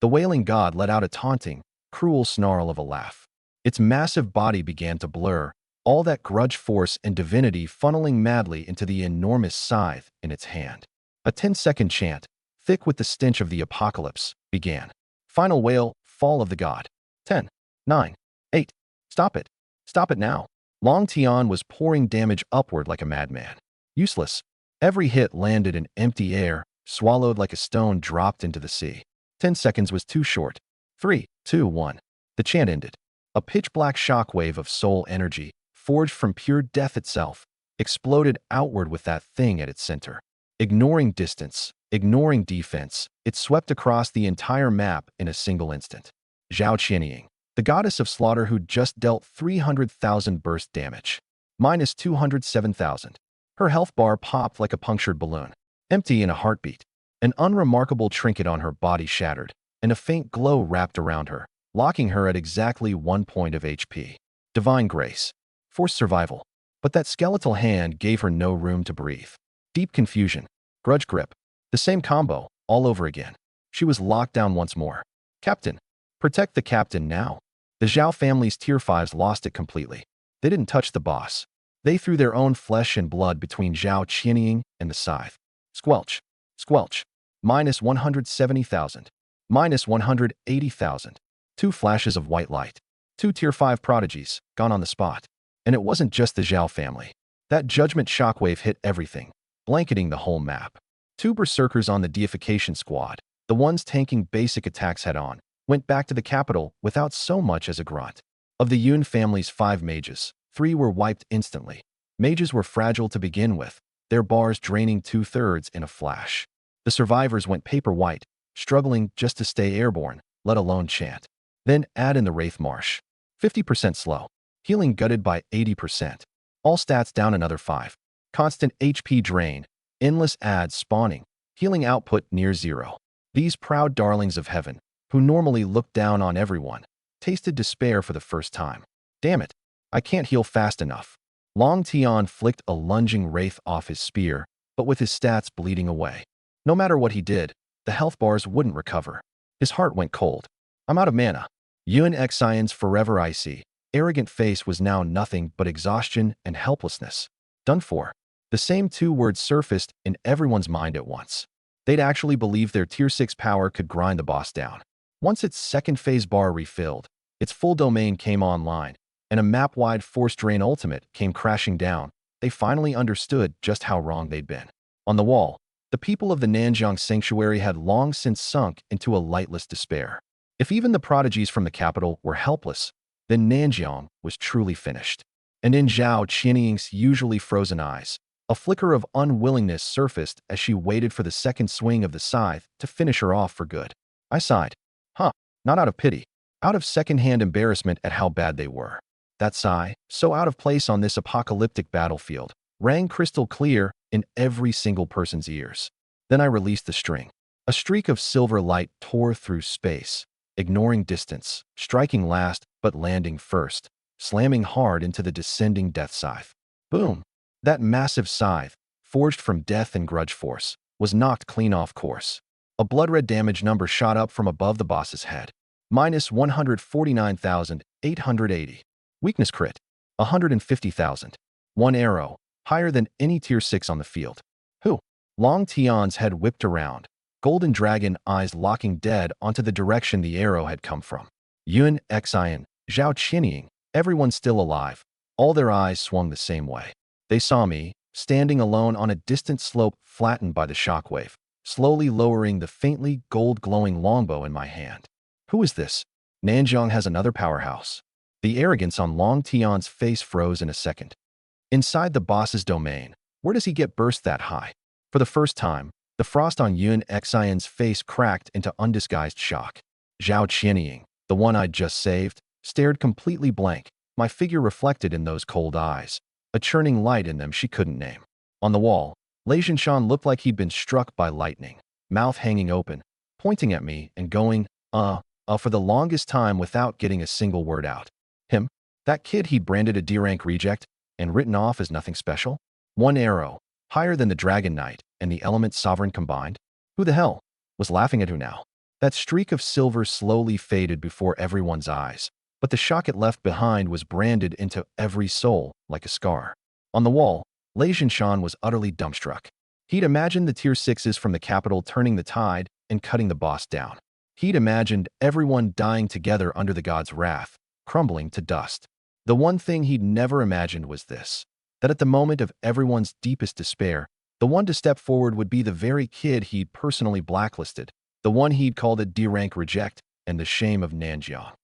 Speaker 1: The wailing god let out a taunting, cruel snarl of a laugh. Its massive body began to blur, all that grudge force and divinity funneling madly into the enormous scythe in its hand. A 10-second chant, thick with the stench of the apocalypse, began. Final wail, fall of the god. 10, 9, 8. Stop it. Stop it now. Long Tian was pouring damage upward like a madman. Useless. Every hit landed in empty air, swallowed like a stone dropped into the sea. 10 seconds was too short. 3, 2, 1. The chant ended. A pitch-black shockwave of soul energy, forged from pure death itself, exploded outward with that thing at its center. Ignoring distance, ignoring defense, it swept across the entire map in a single instant. Zhao Qianying, the goddess of slaughter who'd just dealt 300,000 burst damage. Minus 207,000. Her health bar popped like a punctured balloon. Empty in a heartbeat. An unremarkable trinket on her body shattered, and a faint glow wrapped around her, locking her at exactly 1 point of HP. Divine grace. Forced survival. But that skeletal hand gave her no room to breathe. Deep confusion. Grudge grip. The same combo, all over again. She was locked down once more. Captain. Protect the captain now. The Zhao family's tier 5s lost it completely. They didn't touch the boss. They threw their own flesh and blood between Zhao Qianying and the scythe. Squelch. Squelch. Minus 170,000. Minus 180,000. 2 flashes of white light. 2 tier 5 prodigies, gone on the spot. And it wasn't just the Zhao family. That judgment shockwave hit everything, blanketing the whole map. 2 berserkers on the deification squad, the ones tanking basic attacks head-on, went back to the capital without so much as a grunt. Of the Yun family's 5 mages, 3 were wiped instantly. Mages were fragile to begin with, their bars draining 2/3 in a flash. The survivors went paper white, struggling just to stay airborne, let alone chant. Then add in the Wraith Marsh. 50% slow. Healing gutted by 80%. All stats down another 5. Constant HP drain. Endless ads spawning. Healing output near 0. These proud darlings of heaven, who normally looked down on everyone, tasted despair for the first time. Damn it. I can't heal fast enough. Long Tian flicked a lunging wraith off his spear, but with his stats bleeding away. No matter what he did, the health bars wouldn't recover. His heart went cold. I'm out of mana. Yun Xian's forever icy, arrogant face was now nothing but exhaustion and helplessness. Done for. The same 2 words surfaced in everyone's mind at once. They'd actually believed their tier 6 power could grind the boss down. Once its second phase bar refilled, its full domain came online, and a map-wide force drain ultimate came crashing down, they finally understood just how wrong they'd been. On the wall, the people of the Nanjiang Sanctuary had long since sunk into a lightless despair. If even the prodigies from the capital were helpless, then Nanjiang was truly finished. And in Zhao Qianying's usually frozen eyes, a flicker of unwillingness surfaced as she waited for the second swing of the scythe to finish her off for good. I sighed. Not out of pity. Out of second-hand embarrassment at how bad they were. That sigh, so out of place on this apocalyptic battlefield, rang crystal clear in every single person's ears. Then I released the string. A streak of silver light tore through space, ignoring distance, striking last but landing first, slamming hard into the descending death scythe. Boom! That massive scythe, forged from death and grudge force, was knocked clean off course. A blood-red damage number shot up from above the boss's head. Minus 149,880. Weakness crit. 150,000. One arrow, higher than any tier 6 on the field. Who? Long Tian's head whipped around, golden dragon eyes locking dead onto the direction the arrow had come from. Yun, Xian, Zhao Qinying, everyone still alive. All their eyes swung the same way. They saw me, standing alone on a distant slope flattened by the shockwave, slowly lowering the faintly gold-glowing longbow in my hand. Who is this? Nanjiang has another powerhouse. The arrogance on Long Tian's face froze in a second. Inside the boss's domain, where does he get burst that high? For the first time, the frost on Yun Xian's face cracked into undisguised shock. Zhao Qinying, the one I'd just saved, stared completely blank, my figure reflected in those cold eyes, a churning light in them she couldn't name. On the wall, Lei Zhinshan looked like he'd been struck by lightning, mouth hanging open, pointing at me and going, for the longest time without getting a single word out. Him? That kid he'd branded a D-rank reject and written off as nothing special? One arrow, higher than the Dragon Knight and the Element Sovereign combined? Who the hell was laughing at who now? That streak of silver slowly faded before everyone's eyes, but the shock it left behind was branded into every soul like a scar. On the wall, Lei Zhinshan was utterly dumbstruck. He'd imagined the tier 6s from the capital turning the tide and cutting the boss down. He'd imagined everyone dying together under the god's wrath, crumbling to dust. The one thing he'd never imagined was this, that at the moment of everyone's deepest despair, the one to step forward would be the very kid he'd personally blacklisted, the one he'd called a D-rank reject and the shame of Nanjiang.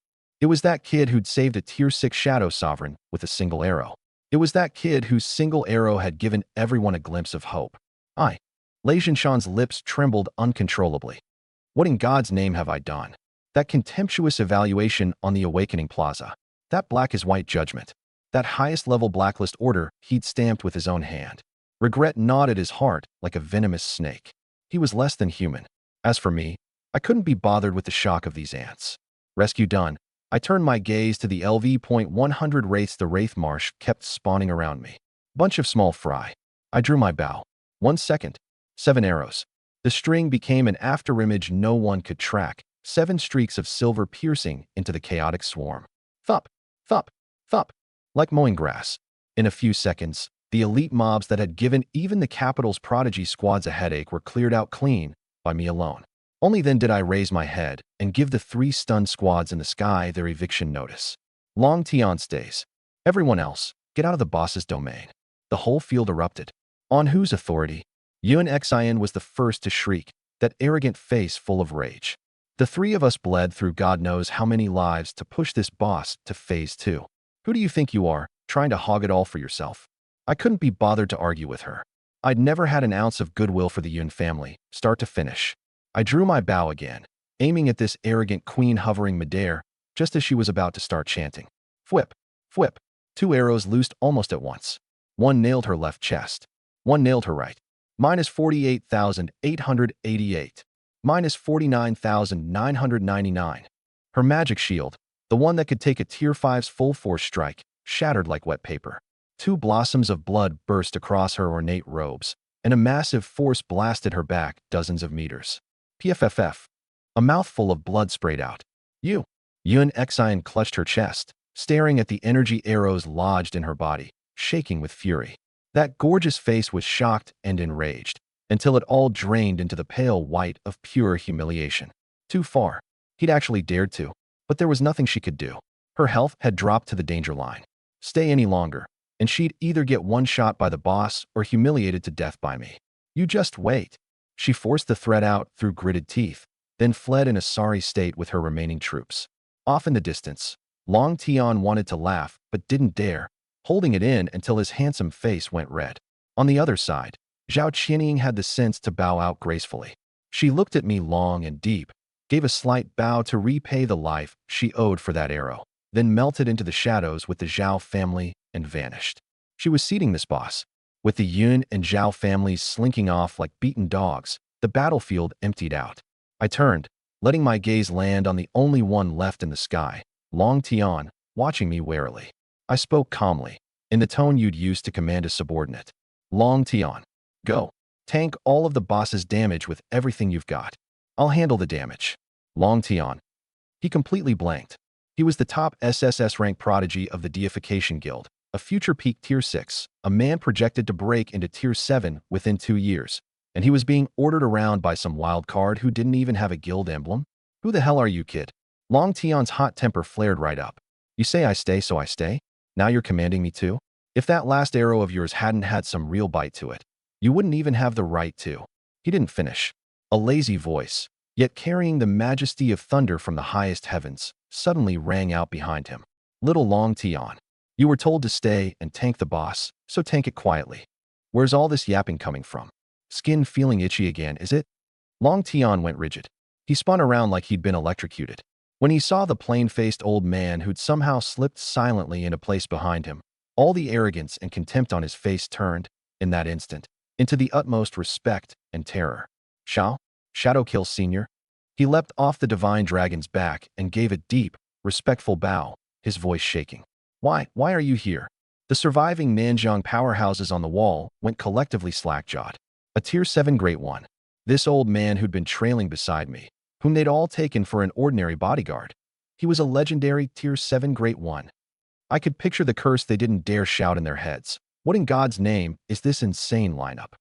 Speaker 1: It was that kid who'd saved a tier 6 shadow sovereign with a single arrow. It was that kid whose single arrow had given everyone a glimpse of hope. Lei Zhinshan's lips trembled uncontrollably. What in God's name have I done? That contemptuous evaluation on the Awakening Plaza. That black is white judgment. That highest-level blacklist order he'd stamped with his own hand. Regret gnawed at his heart like a venomous snake. He was less than human. As for me, I couldn't be bothered with the shock of these ants. Rescue done, I turned my gaze to the LV.100 wraiths the Wraith Marsh kept spawning around me. Bunch of small fry. I drew my bow. 1 second. 7 arrows. The string became an afterimage no one could track, 7 streaks of silver piercing into the chaotic swarm. Thup, thup, thup. Like mowing grass. In a few seconds, the elite mobs that had given even the capital's prodigy squads a headache were cleared out clean by me alone. Only then did I raise my head and give the 3 stunned squads in the sky their eviction notice. Long Tian stays. Everyone else, get out of the boss's domain. The whole field erupted. On whose authority? Yun Xian was the first to shriek, that arrogant face full of rage. The 3 of us bled through God knows how many lives to push this boss to phase 2. Who do you think you are, trying to hog it all for yourself? I couldn't be bothered to argue with her. I'd never had an ounce of goodwill for the Yun family, start to finish. I drew my bow again, aiming at this arrogant queen hovering midair, just as she was about to start chanting. Fwip, fwip. 2 arrows loosed almost at once. One nailed her left chest. One nailed her right. Minus 48,888. Minus 49,999. Her magic shield, the one that could take a tier 5's full force strike, shattered like wet paper. 2 blossoms of blood burst across her ornate robes, and a massive force blasted her back dozens of meters. PFFF. A mouthful of blood sprayed out. Yun Xian clutched her chest, staring at the energy arrows lodged in her body, shaking with fury. That gorgeous face was shocked and enraged, until it all drained into the pale white of pure humiliation. Too far. He'd actually dared to, but there was nothing she could do. Her health had dropped to the danger line. Stay any longer, and she'd either get one shot by the boss or humiliated to death by me. You just wait. She forced the threat out through gritted teeth, then fled in a sorry state with her remaining troops. Off in the distance, Long Tian wanted to laugh but didn't dare, holding it in until his handsome face went red. On the other side, Zhao Qinying had the sense to bow out gracefully. She looked at me long and deep, gave a slight bow to repay the life she owed for that arrow, then melted into the shadows with the Zhao family and vanished. She was seating this boss. With the Yun and Zhao families slinking off like beaten dogs, the battlefield emptied out. I turned, letting my gaze land on the only one left in the sky, Long Tian, watching me warily. I spoke calmly, in the tone you'd use to command a subordinate. Long Tian, go. Tank all of the boss's damage with everything you've got. I'll handle the damage. Long Tian. He completely blanked. He was the top SSS-rank prodigy of the Deification Guild, a future peak Tier 6, a man projected to break into Tier 7 within 2 years, and he was being ordered around by some wild card who didn't even have a guild emblem? Who the hell are you, kid? Long Tian's hot temper flared right up. You say I stay, so I stay? Now you're commanding me too? If that last arrow of yours hadn't had some real bite to it, you wouldn't even have the right to. He didn't finish. A lazy voice, yet carrying the majesty of thunder from the highest heavens, suddenly rang out behind him. Little Long Tian, you were told to stay and tank the boss, so tank it quietly. Where's all this yapping coming from? Skin feeling itchy again, is it? Long Tian went rigid. He spun around like he'd been electrocuted. When he saw the plain-faced old man who'd somehow slipped silently into place behind him, all the arrogance and contempt on his face turned, in that instant, into the utmost respect and terror. Shadowkill Sr. He leapt off the divine dragon's back and gave a deep, respectful bow, his voice shaking. Why are you here? The surviving Nanjiang powerhouses on the wall went collectively slack-jawed. A Tier 7 Great One. This old man who'd been trailing beside me, whom they'd all taken for an ordinary bodyguard. He was a legendary Tier 7 Great One. I could picture the curse they didn't dare shout in their heads. What in God's name is this insane lineup?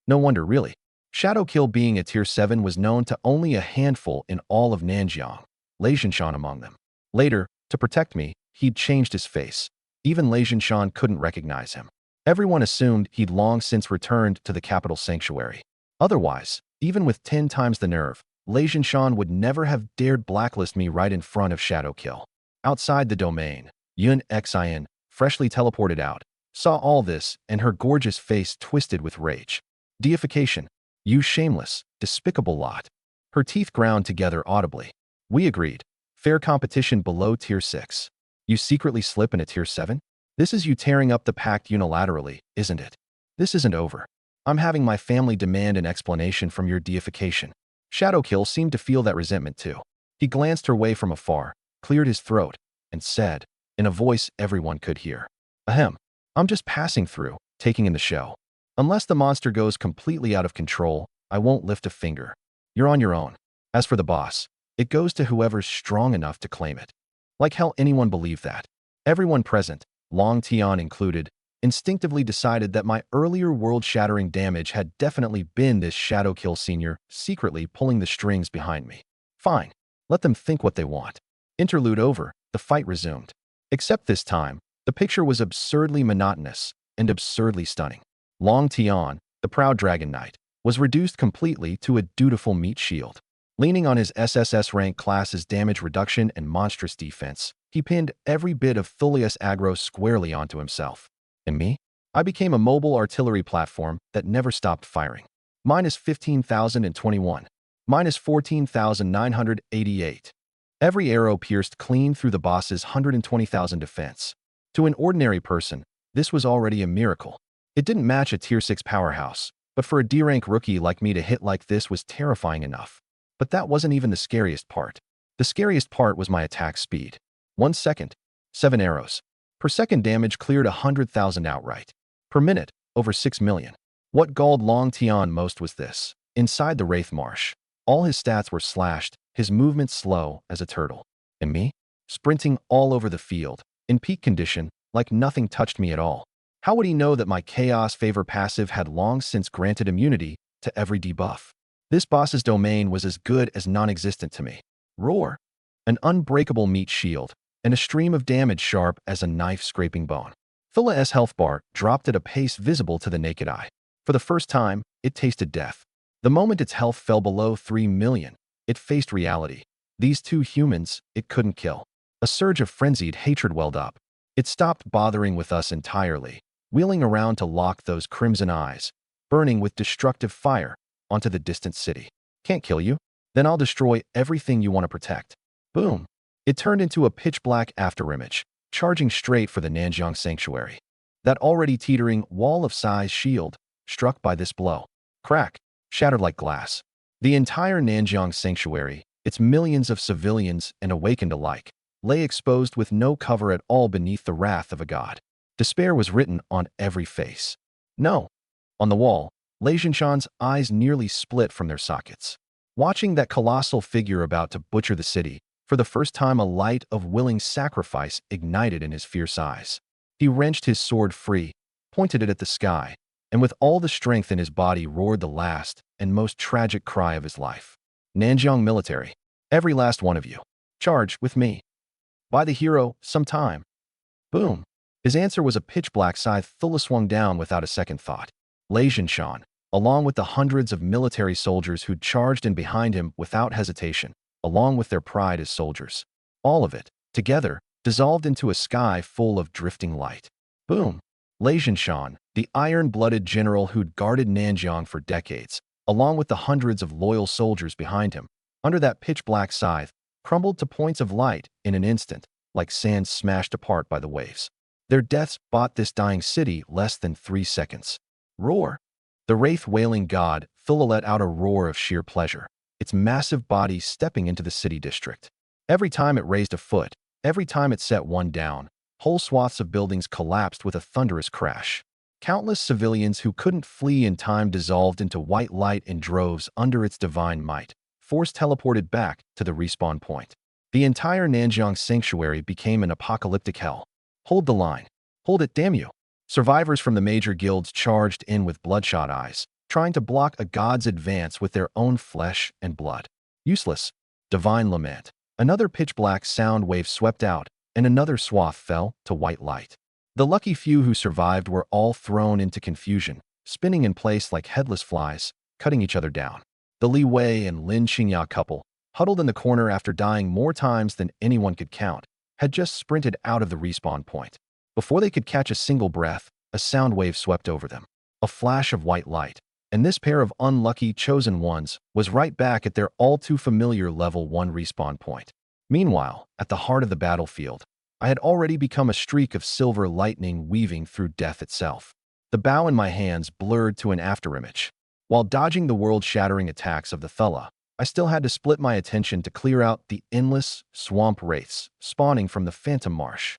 Speaker 1: No wonder, really. Shadowkill being a Tier 7 was known to only a handful in all of Nanjiang, Lei Zhenshan among them. Later, to protect me, he'd changed his face. Even Lei Zhenshan couldn't recognize him. Everyone assumed he'd long since returned to the capital sanctuary. Otherwise, even with 10 times the nerve, Lei Zhenshan would never have dared blacklist me right in front of Shadowkill. Outside the domain, Yun Xin, freshly teleported out, saw all this and her gorgeous face twisted with rage. Deification. You shameless, despicable lot. Her teeth ground together audibly. We agreed. Fair competition below Tier 6. You secretly slip in a Tier 7? This is you tearing up the pact unilaterally, isn't it? This isn't over. I'm having my family demand an explanation from your deification. Shadowkill seemed to feel that resentment too. He glanced her way from afar, cleared his throat, and said, in a voice everyone could hear, Ahem. I'm just passing through, taking in the show. Unless the monster goes completely out of control, I won't lift a finger. You're on your own. As for the boss, it goes to whoever's strong enough to claim it. Like hell anyone believed that. Everyone present, Long Tian included, instinctively decided that my earlier world-shattering damage had definitely been this Shadowkill Sr. secretly pulling the strings behind me. Fine. Let them think what they want. Interlude over, the fight resumed. Except this time, the picture was absurdly monotonous and absurdly stunning. Long Tian, the proud Dragon Knight, was reduced completely to a dutiful meat shield. Leaning on his SSS-rank class's damage reduction and monstrous defense, he pinned every bit of Thulius aggro squarely onto himself. And me? I became a mobile artillery platform that never stopped firing. Minus 15,021. Minus 14,988. Every arrow pierced clean through the boss's 120,000 defense. To an ordinary person, this was already a miracle. It didn't match a Tier 6 powerhouse, but for a D-rank rookie like me to hit like this was terrifying enough. But that wasn't even the scariest part. The scariest part was my attack speed. 1 second, 7 arrows. Per second damage cleared 100,000 outright. Per minute, over 6 million. What galled Long Tian most was this. Inside the Wraith Marsh, all his stats were slashed, his movement slow as a turtle. And me? Sprinting all over the field, in peak condition, like nothing touched me at all. How would he know that my Chaos Favor passive had long since granted immunity to every debuff? This boss's domain was as good as non-existent to me. Roar. An unbreakable meat shield, and a stream of damage sharp as a knife scraping bone. Thulius' health bar dropped at a pace visible to the naked eye. For the first time, it tasted death. The moment its health fell below 3 million, it faced reality. These two humans, it couldn't kill. A surge of frenzied hatred welled up. It stopped bothering with us entirely, wheeling around to lock those crimson eyes, burning with destructive fire, onto the distant city. Can't kill you? Then I'll destroy everything you want to protect. Boom. It turned into a pitch-black afterimage, charging straight for the Nanjiang sanctuary. That already teetering wall of size shield, struck by this blow. Crack. Shattered like glass. The entire Nanjiang sanctuary, its millions of civilians and awakened alike, lay exposed with no cover at all beneath the wrath of a god. Despair was written on every face. No. On the wall, Lei Zhenshan's eyes nearly split from their sockets. Watching that colossal figure about to butcher the city, for the first time a light of willing sacrifice ignited in his fierce eyes. He wrenched his sword free, pointed it at the sky, and with all the strength in his body roared the last and most tragic cry of his life. Nanjiang military, every last one of you, charge with me. By the hero, some time. Boom. His answer was a pitch-black scythe Thula swung down without a second thought. Lei Zhinshan, along with the hundreds of military soldiers who'd charged in behind him without hesitation, along with their pride as soldiers. All of it, together, dissolved into a sky full of drifting light. Boom. Lei Zhinshan, the iron-blooded general who'd guarded Nanjiang for decades, along with the hundreds of loyal soldiers behind him, under that pitch-black scythe, crumbled to points of light in an instant, like sand smashed apart by the waves. Their deaths bought this dying city less than 3 seconds. Roar! The wraith-wailing god, Thula let out a roar of sheer pleasure, its massive body stepping into the city district. Every time it raised a foot, every time it set one down, whole swaths of buildings collapsed with a thunderous crash. Countless civilians who couldn't flee in time dissolved into white light in droves under its divine might, force teleported back to the respawn point. The entire Nanjiang sanctuary became an apocalyptic hell. Hold the line. Hold it, damn you. Survivors from the major guilds charged in with bloodshot eyes, trying to block a god's advance with their own flesh and blood. Useless. Divine lament. Another pitch-black sound wave swept out, and another swath fell to white light. The lucky few who survived were all thrown into confusion, spinning in place like headless flies, cutting each other down. The Li Wei and Lin Xingya couple, huddled in the corner after dying more times than anyone could count, had just sprinted out of the respawn point. Before they could catch a single breath, a sound wave swept over them. A flash of white light, and this pair of unlucky chosen ones was right back at their all-too-familiar level 1 respawn point. Meanwhile, at the heart of the battlefield, I had already become a streak of silver lightning weaving through death itself. The bow in my hands blurred to an afterimage. While dodging the world-shattering attacks of the Thula, I still had to split my attention to clear out the endless swamp wraiths spawning from the phantom marsh.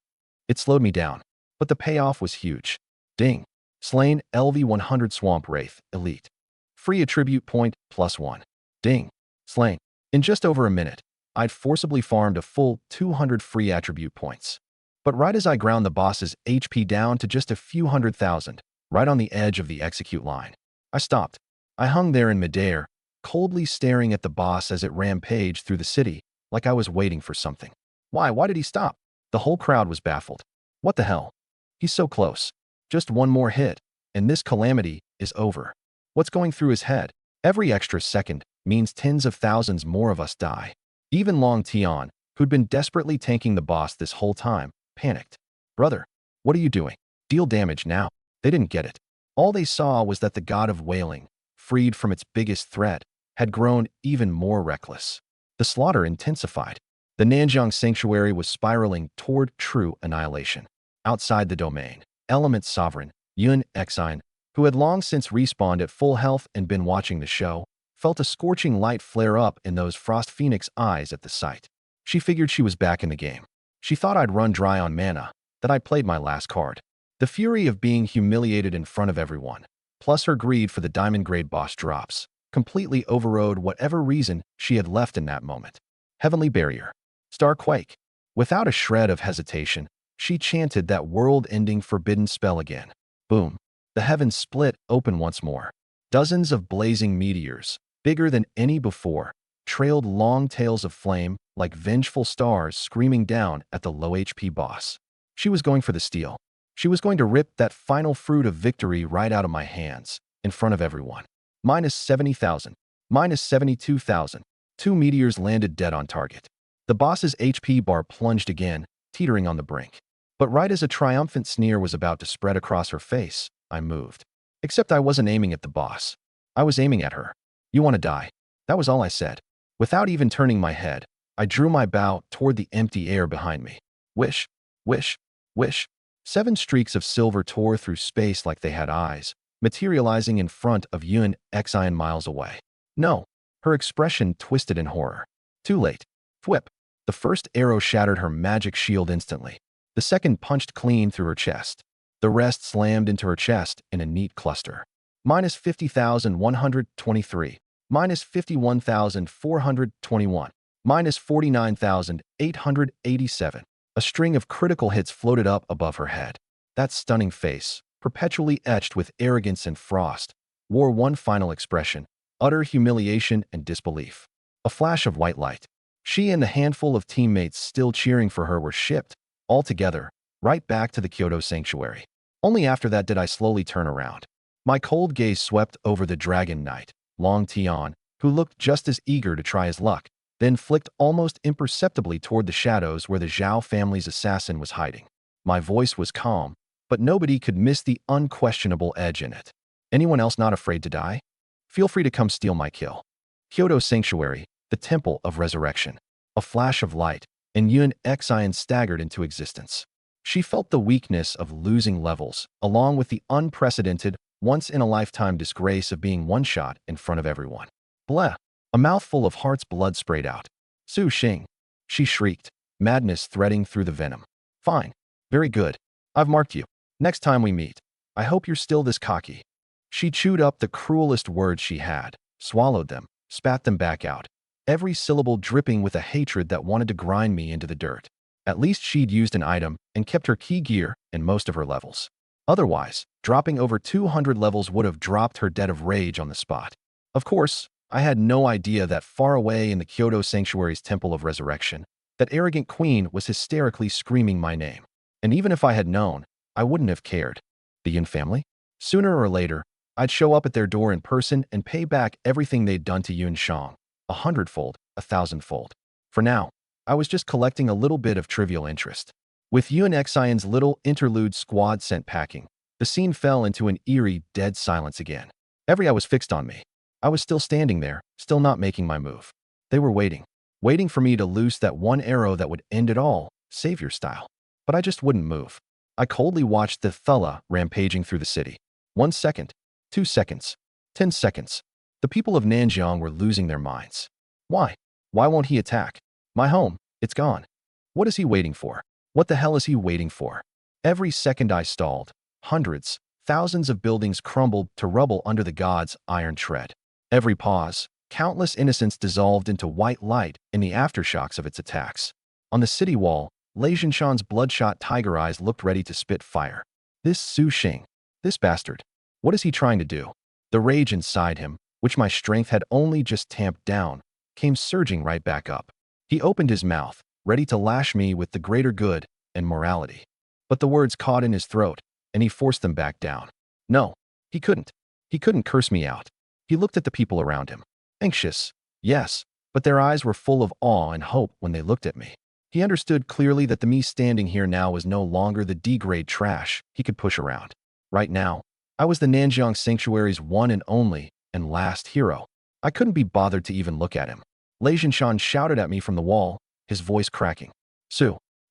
Speaker 1: It slowed me down, but the payoff was huge. Ding. Slain LV-100 Swamp Wraith, Elite. Free attribute point +1. Ding. Slain. In just over a minute, I'd forcibly farmed a full 200 free attribute points. But right as I ground the boss's HP down to just a few 100,000, right on the edge of the execute line, I stopped. I hung there in midair, coldly staring at the boss as it rampaged through the city, like I was waiting for something. Why did he stop? The whole crowd was baffled. What the hell? He's so close. Just one more hit, and this calamity is over. What's going through his head? Every extra second means tens of thousands more of us die. Even Long Tian, who'd been desperately tanking the boss this whole time, panicked. Brother, what are you doing? Deal damage now. They didn't get it. All they saw was that the god of wailing, freed from its biggest threat, had grown even more reckless. The slaughter intensified. The Nanjiang sanctuary was spiraling toward true annihilation. Outside the domain, Element's sovereign, Yun Exine, who had long since respawned at full health and been watching the show, felt a scorching light flare up in those Frost Phoenix eyes at the sight. She figured she was back in the game. She thought I'd run dry on mana, that I'd played my last card. The fury of being humiliated in front of everyone, plus her greed for the diamond-grade boss drops, completely overrode whatever reason she had left in that moment. Heavenly Barrier. Starquake. Without a shred of hesitation, she chanted that world-ending forbidden spell again. Boom. The heavens split open once more. Dozens of blazing meteors, bigger than any before, trailed long tails of flame like vengeful stars screaming down at the low HP boss. She was going for the steal. She was going to rip that final fruit of victory right out of my hands, in front of everyone. Minus 70,000. Minus 72,000. 2 meteors landed dead on target. The boss's HP bar plunged again, teetering on the brink. But right as a triumphant sneer was about to spread across her face, I moved. Except I wasn't aiming at the boss. I was aiming at her. You want to die? That was all I said. Without even turning my head, I drew my bow toward the empty air behind me. Wish, wish, wish. 7 streaks of silver tore through space like they had eyes, materializing in front of Yun Exine miles away. No. Her expression twisted in horror. Too late. Thwip. The first arrow shattered her magic shield instantly. The second punched clean through her chest. The rest slammed into her chest in a neat cluster. Minus 50,123. minus 51,421, minus 49,887. A string of critical hits floated up above her head. That stunning face, perpetually etched with arrogance and frost, wore one final expression: utter humiliation and disbelief. A flash of white light. She and the handful of teammates still cheering for her were shipped, all together, right back to the Kyoto sanctuary. Only after that did I slowly turn around. My cold gaze swept over the Dragon Knight, Long Tian, who looked just as eager to try his luck, then flicked almost imperceptibly toward the shadows where the Zhao family's assassin was hiding. My voice was calm, but nobody could miss the unquestionable edge in it. Anyone else not afraid to die? Feel free to come steal my kill. Kyoto Sanctuary, the Temple of Resurrection. A flash of light, and Yun Xian staggered into existence. She felt the weakness of losing levels, along with the unprecedented, once-in-a-lifetime disgrace of being one-shot in front of everyone. Bleh! A mouthful of heart's blood sprayed out. Su Xing! She shrieked, madness threading through the venom. Fine. Very good. I've marked you. Next time we meet, I hope you're still this cocky. She chewed up the cruelest words she had, swallowed them, spat them back out, every syllable dripping with a hatred that wanted to grind me into the dirt. At least she'd used an item and kept her key gear in most of her levels. Otherwise, dropping over 200 levels would have dropped her dead of rage on the spot. Of course, I had no idea that far away in the Kyoto Sanctuary's Temple of Resurrection, that arrogant queen was hysterically screaming my name. And even if I had known, I wouldn't have cared. The Yin family? Sooner or later, I'd show up at their door in person and pay back everything they'd done to Yun Shang, 100-fold, 1,000-fold. For now, I was just collecting a little bit of trivial interest. With Yun Xian's little interlude squad sent packing, the scene fell into an eerie, dead silence again. Every eye was fixed on me. I was still standing there, still not making my move. They were waiting for me to loose that one arrow that would end it all, savior style. But I just wouldn't move. I coldly watched the Thula rampaging through the city. 1 second, 2 seconds, 10 seconds. The people of Nanjiang were losing their minds. Why? Why won't he attack? My home, it's gone. What is he waiting for? What the hell is he waiting for? Every second I stalled, hundreds, thousands of buildings crumbled to rubble under the god's iron tread. Every pause, countless innocents dissolved into white light in the aftershocks of its attacks. On the city wall, Lei Zhinshan's bloodshot tiger eyes looked ready to spit fire. This Su Xing, this bastard. What is he trying to do? The rage inside him, which my strength had only just tamped down, came surging right back up. He opened his mouth, ready to lash me with the greater good and morality. But the words caught in his throat, and he forced them back down. No, he couldn't. He couldn't curse me out. He looked at the people around him. Anxious, yes, but their eyes were full of awe and hope when they looked at me. He understood clearly that the me standing here now was no longer the D-grade trash he could push around. Right now, I was the Nanjiang Sanctuary's one and only and last hero. I couldn't be bothered to even look at him. Lei Zhinshan shouted at me from the wall, his voice cracking.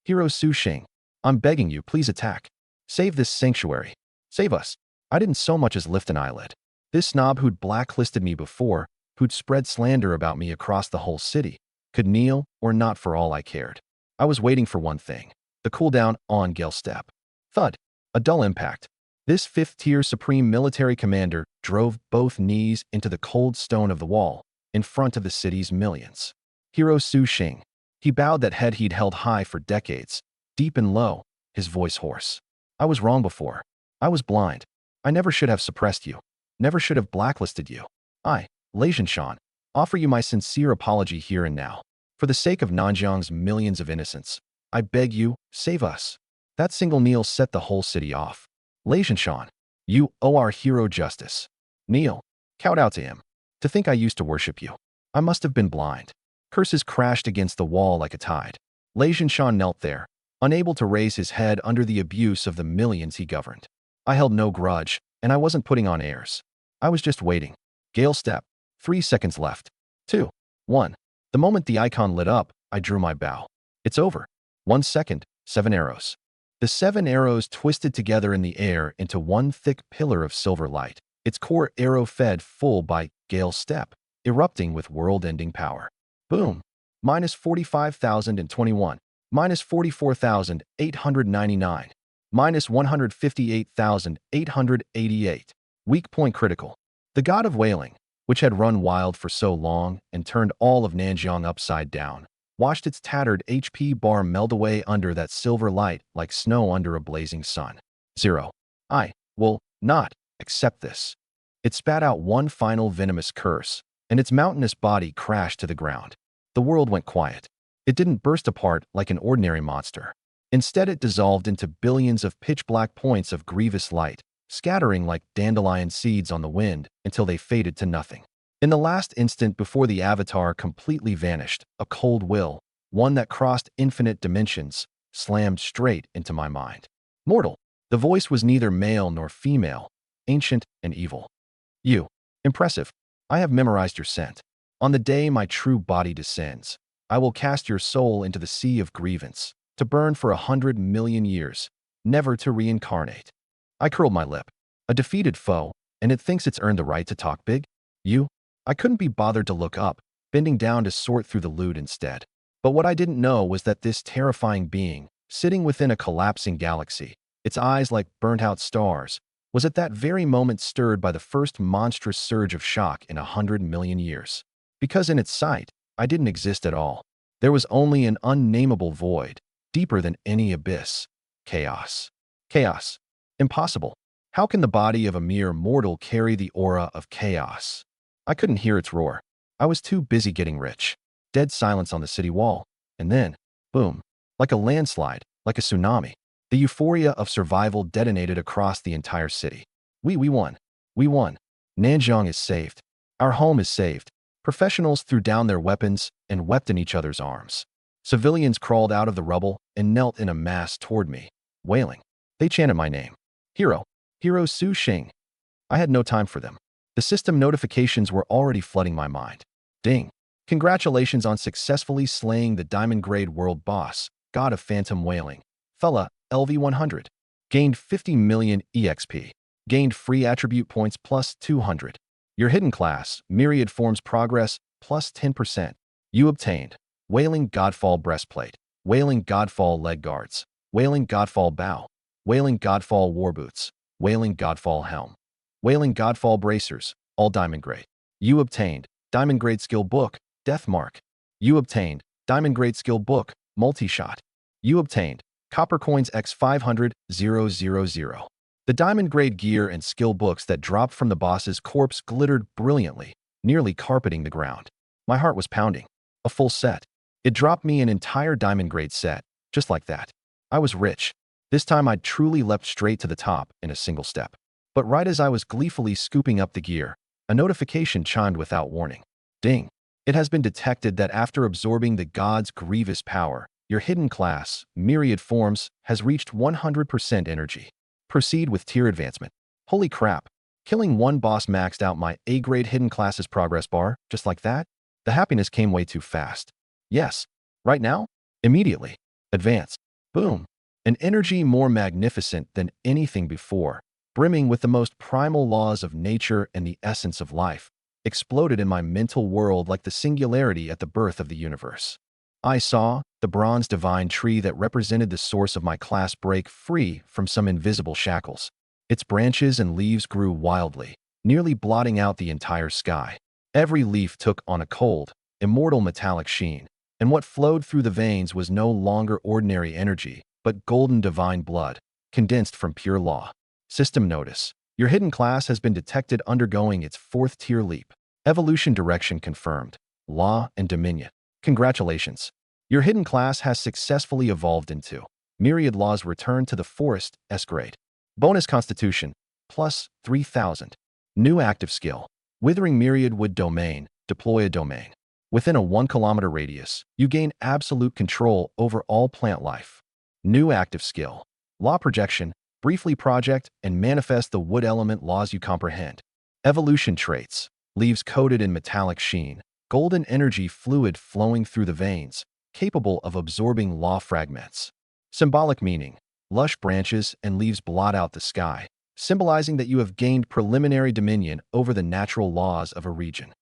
Speaker 1: Hero Su Xing, I'm begging you, please attack. Save this sanctuary. Save us. I didn't so much as lift an eyelid. This snob who'd blacklisted me before, who'd spread slander about me across the whole city, could kneel or not for all I cared. I was waiting for one thing, the cooldown on Gale Step. Thud. A dull impact. This 5th-tier supreme military commander drove both knees into the cold stone of the wall, in front of the city's millions. Hero Su Xing. He bowed that head he'd held high for decades, deep and low, his voice hoarse. I was wrong before. I was blind. I never should have suppressed you. Never should have blacklisted you. I, Lei Zhinshan, offer you my sincere apology here and now. For the sake of Nanjiang's millions of innocents, I beg you, save us. That single kneel set the whole city off. Lei Zhinshan, you owe our hero justice. Kneel. Kowtow to him. To think I used to worship you. I must have been blind. Curses crashed against the wall like a tide. Lei Zhinshan knelt there, unable to raise his head under the abuse of the millions he governed. I held no grudge, and I wasn't putting on airs. I was just waiting. Gale Step. 3 seconds left. 2. 1. The moment the icon lit up, I drew my bow. It's over. 1 second. 7 arrows. The 7 arrows twisted together in the air into one thick pillar of silver light, its core arrow fed full by Gale Step, erupting with world-ending power. Boom. Minus 45,021. Minus 44,899. Minus 158,888. Weak point critical. The god of wailing, which had run wild for so long and turned all of Nanjiang upside down, watched its tattered HP bar melt away under that silver light like snow under a blazing sun. Zero. I will not accept this. It spat out one final venomous curse, and its mountainous body crashed to the ground. The world went quiet. It didn't burst apart like an ordinary monster. Instead, it dissolved into billions of pitch-black points of grievous light, scattering like dandelion seeds on the wind until they faded to nothing. In the last instant before the avatar completely vanished, a cold will, one that crossed infinite dimensions, slammed straight into my mind. Mortal. The voice was neither male nor female, ancient and evil. You. Impressive. I have memorized your scent. On the day my true body descends, I will cast your soul into the sea of grievance, to burn for 100 million years, never to reincarnate. I curled my lip. A defeated foe, and it thinks it's earned the right to talk big? You? I couldn't be bothered to look up, bending down to sort through the loot instead. But what I didn't know was that this terrifying being, sitting within a collapsing galaxy, its eyes like burnt-out stars, was at that very moment stirred by the first monstrous surge of shock in 100 million years. Because in its sight, I didn't exist at all. There was only an unnameable void, deeper than any abyss. Chaos. Chaos. Impossible. How can the body of a mere mortal carry the aura of chaos? I couldn't hear its roar. I was too busy getting rich. Dead silence on the city wall. And then, boom. Like a landslide, like a tsunami. The euphoria of survival detonated across the entire city. We won. We won. Nanjiang is saved. Our home is saved. Professionals threw down their weapons and wept in each other's arms. Civilians crawled out of the rubble and knelt in a mass toward me, wailing. They chanted my name. Hero. Hero Su Xing. I had no time for them. The system notifications were already flooding my mind. Ding. Congratulations on successfully slaying the Diamond Grade World Boss, God of Phantom Wailing. Fella, LV100. Gained 50 million EXP. Gained free attribute points plus 200. Your hidden class, Myriad Forms Progress, plus 10%. You obtained Wailing Godfall Breastplate, Wailing Godfall Leg Guards, Wailing Godfall Bow, Wailing Godfall War Boots, Wailing Godfall Helm, Wailing Godfall Bracers, all Diamond Grade. You obtained Diamond Grade Skill Book, Death Mark. You obtained Diamond Grade Skill Book, Multi-Shot. You obtained Copper Coins X500 000. The Diamond Grade gear and skill books that dropped from the boss's corpse glittered brilliantly, nearly carpeting the ground. My heart was pounding. A full set. It dropped me an entire Diamond Grade set, just like that. I was rich. This time I'd truly leapt straight to the top in a single step. But right as I was gleefully scooping up the gear, a notification chimed without warning. Ding. It has been detected that after absorbing the god's grievous power, your hidden class, Myriad Forms, has reached 100% energy. Proceed with tier advancement. Holy crap. Killing one boss maxed out my A-grade hidden class's progress bar, just like that? The happiness came way too fast. Yes. Right now? Immediately. Advance. Boom. An energy more magnificent than anything before, brimming with the most primal laws of nature and the essence of life, exploded in my mental world like the singularity at the birth of the universe. I saw the bronze divine tree that represented the source of my class break free from some invisible shackles. Its branches and leaves grew wildly, nearly blotting out the entire sky. Every leaf took on a cold, immortal metallic sheen, and what flowed through the veins was no longer ordinary energy, but golden divine blood, condensed from pure law. System notice. Your hidden class has been detected undergoing its 4th tier leap. Evolution direction confirmed. Law and Dominion. Congratulations. Your hidden class has successfully evolved into Myriad Law's return to the Forest S-grade. Bonus Constitution, plus 3,000. New active skill. Withering Myriad Wood Domain. Deploy a domain. Within a 1-kilometer radius, you gain absolute control over all plant life. New active skill. Law Projection. Briefly project and manifest the wood element laws you comprehend. Evolution traits. Leaves coated in metallic sheen. Golden energy fluid flowing through the veins, capable of absorbing law fragments. Symbolic meaning. Lush branches and leaves blot out the sky, symbolizing that you have gained preliminary dominion over the natural laws of a region.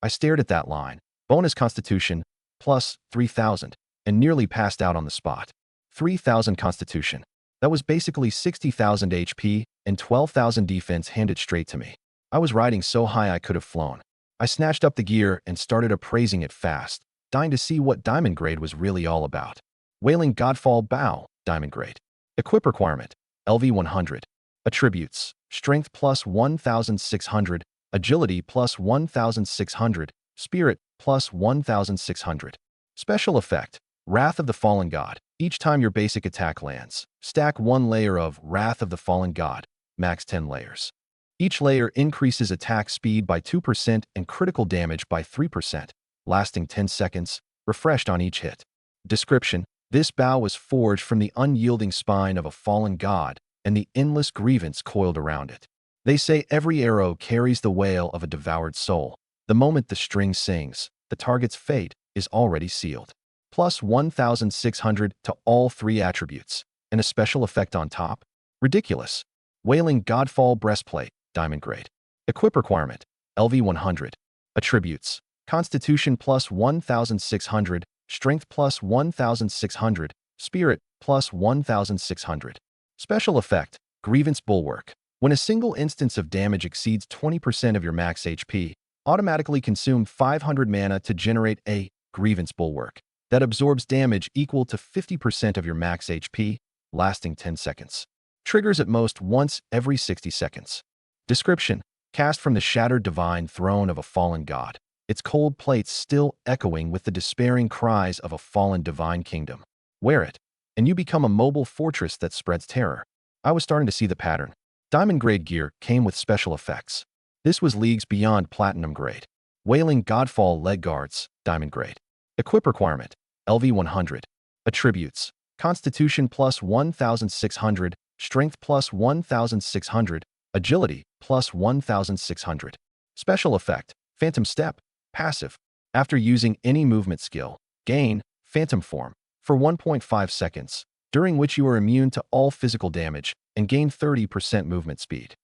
Speaker 1: I stared at that line. Bonus Constitution, plus 3,000, and nearly passed out on the spot. 3,000 Constitution. That was basically 60,000 HP and 12,000 defense handed straight to me. I was riding so high I could have flown. I snatched up the gear and started appraising it fast, dying to see what diamond grade was really all about. Wailing Godfall Bow, diamond grade. Equip requirement, LV100. Attributes, strength plus 1600, agility plus 1600, spirit plus 1600. Special effect, Wrath of the Fallen God. Each time your basic attack lands, stack 1 layer of Wrath of the Fallen God, max 10 layers. Each layer increases attack speed by 2% and critical damage by 3%, lasting 10 seconds, refreshed on each hit. Description: this bow was forged from the unyielding spine of a fallen god and the endless grievance coiled around it. They say every arrow carries the wail of a devoured soul. The moment the string sings, the target's fate is already sealed. Plus 1600 to all 3 attributes, and a special effect on top? Ridiculous. Wailing Godfall Breastplate, diamond grade. Equip requirement, LV100. Attributes, Constitution plus 1600, Strength plus 1600, Spirit plus 1600. Special effect, Grievance Bulwark. When a single instance of damage exceeds 20% of your max HP, automatically consume 500 mana to generate a Grievance Bulwark that absorbs damage equal to 50% of your max HP, lasting 10 seconds. Triggers at most once every 60 seconds. Description: cast from the shattered divine throne of a fallen god, its cold plates still echoing with the despairing cries of a fallen divine kingdom. Wear it, and you become a mobile fortress that spreads terror. I was starting to see the pattern. Diamond grade gear came with special effects. This was leagues beyond platinum grade. Wailing Godfall leg guards, diamond grade. Equip requirement, LV100. Attributes, Constitution plus 1600, Strength plus 1600, Agility plus 1600. Special effect, Phantom Step, passive. After using any movement skill, gain Phantom Form for 1.5 seconds, during which you are immune to all physical damage and gain 30% movement speed.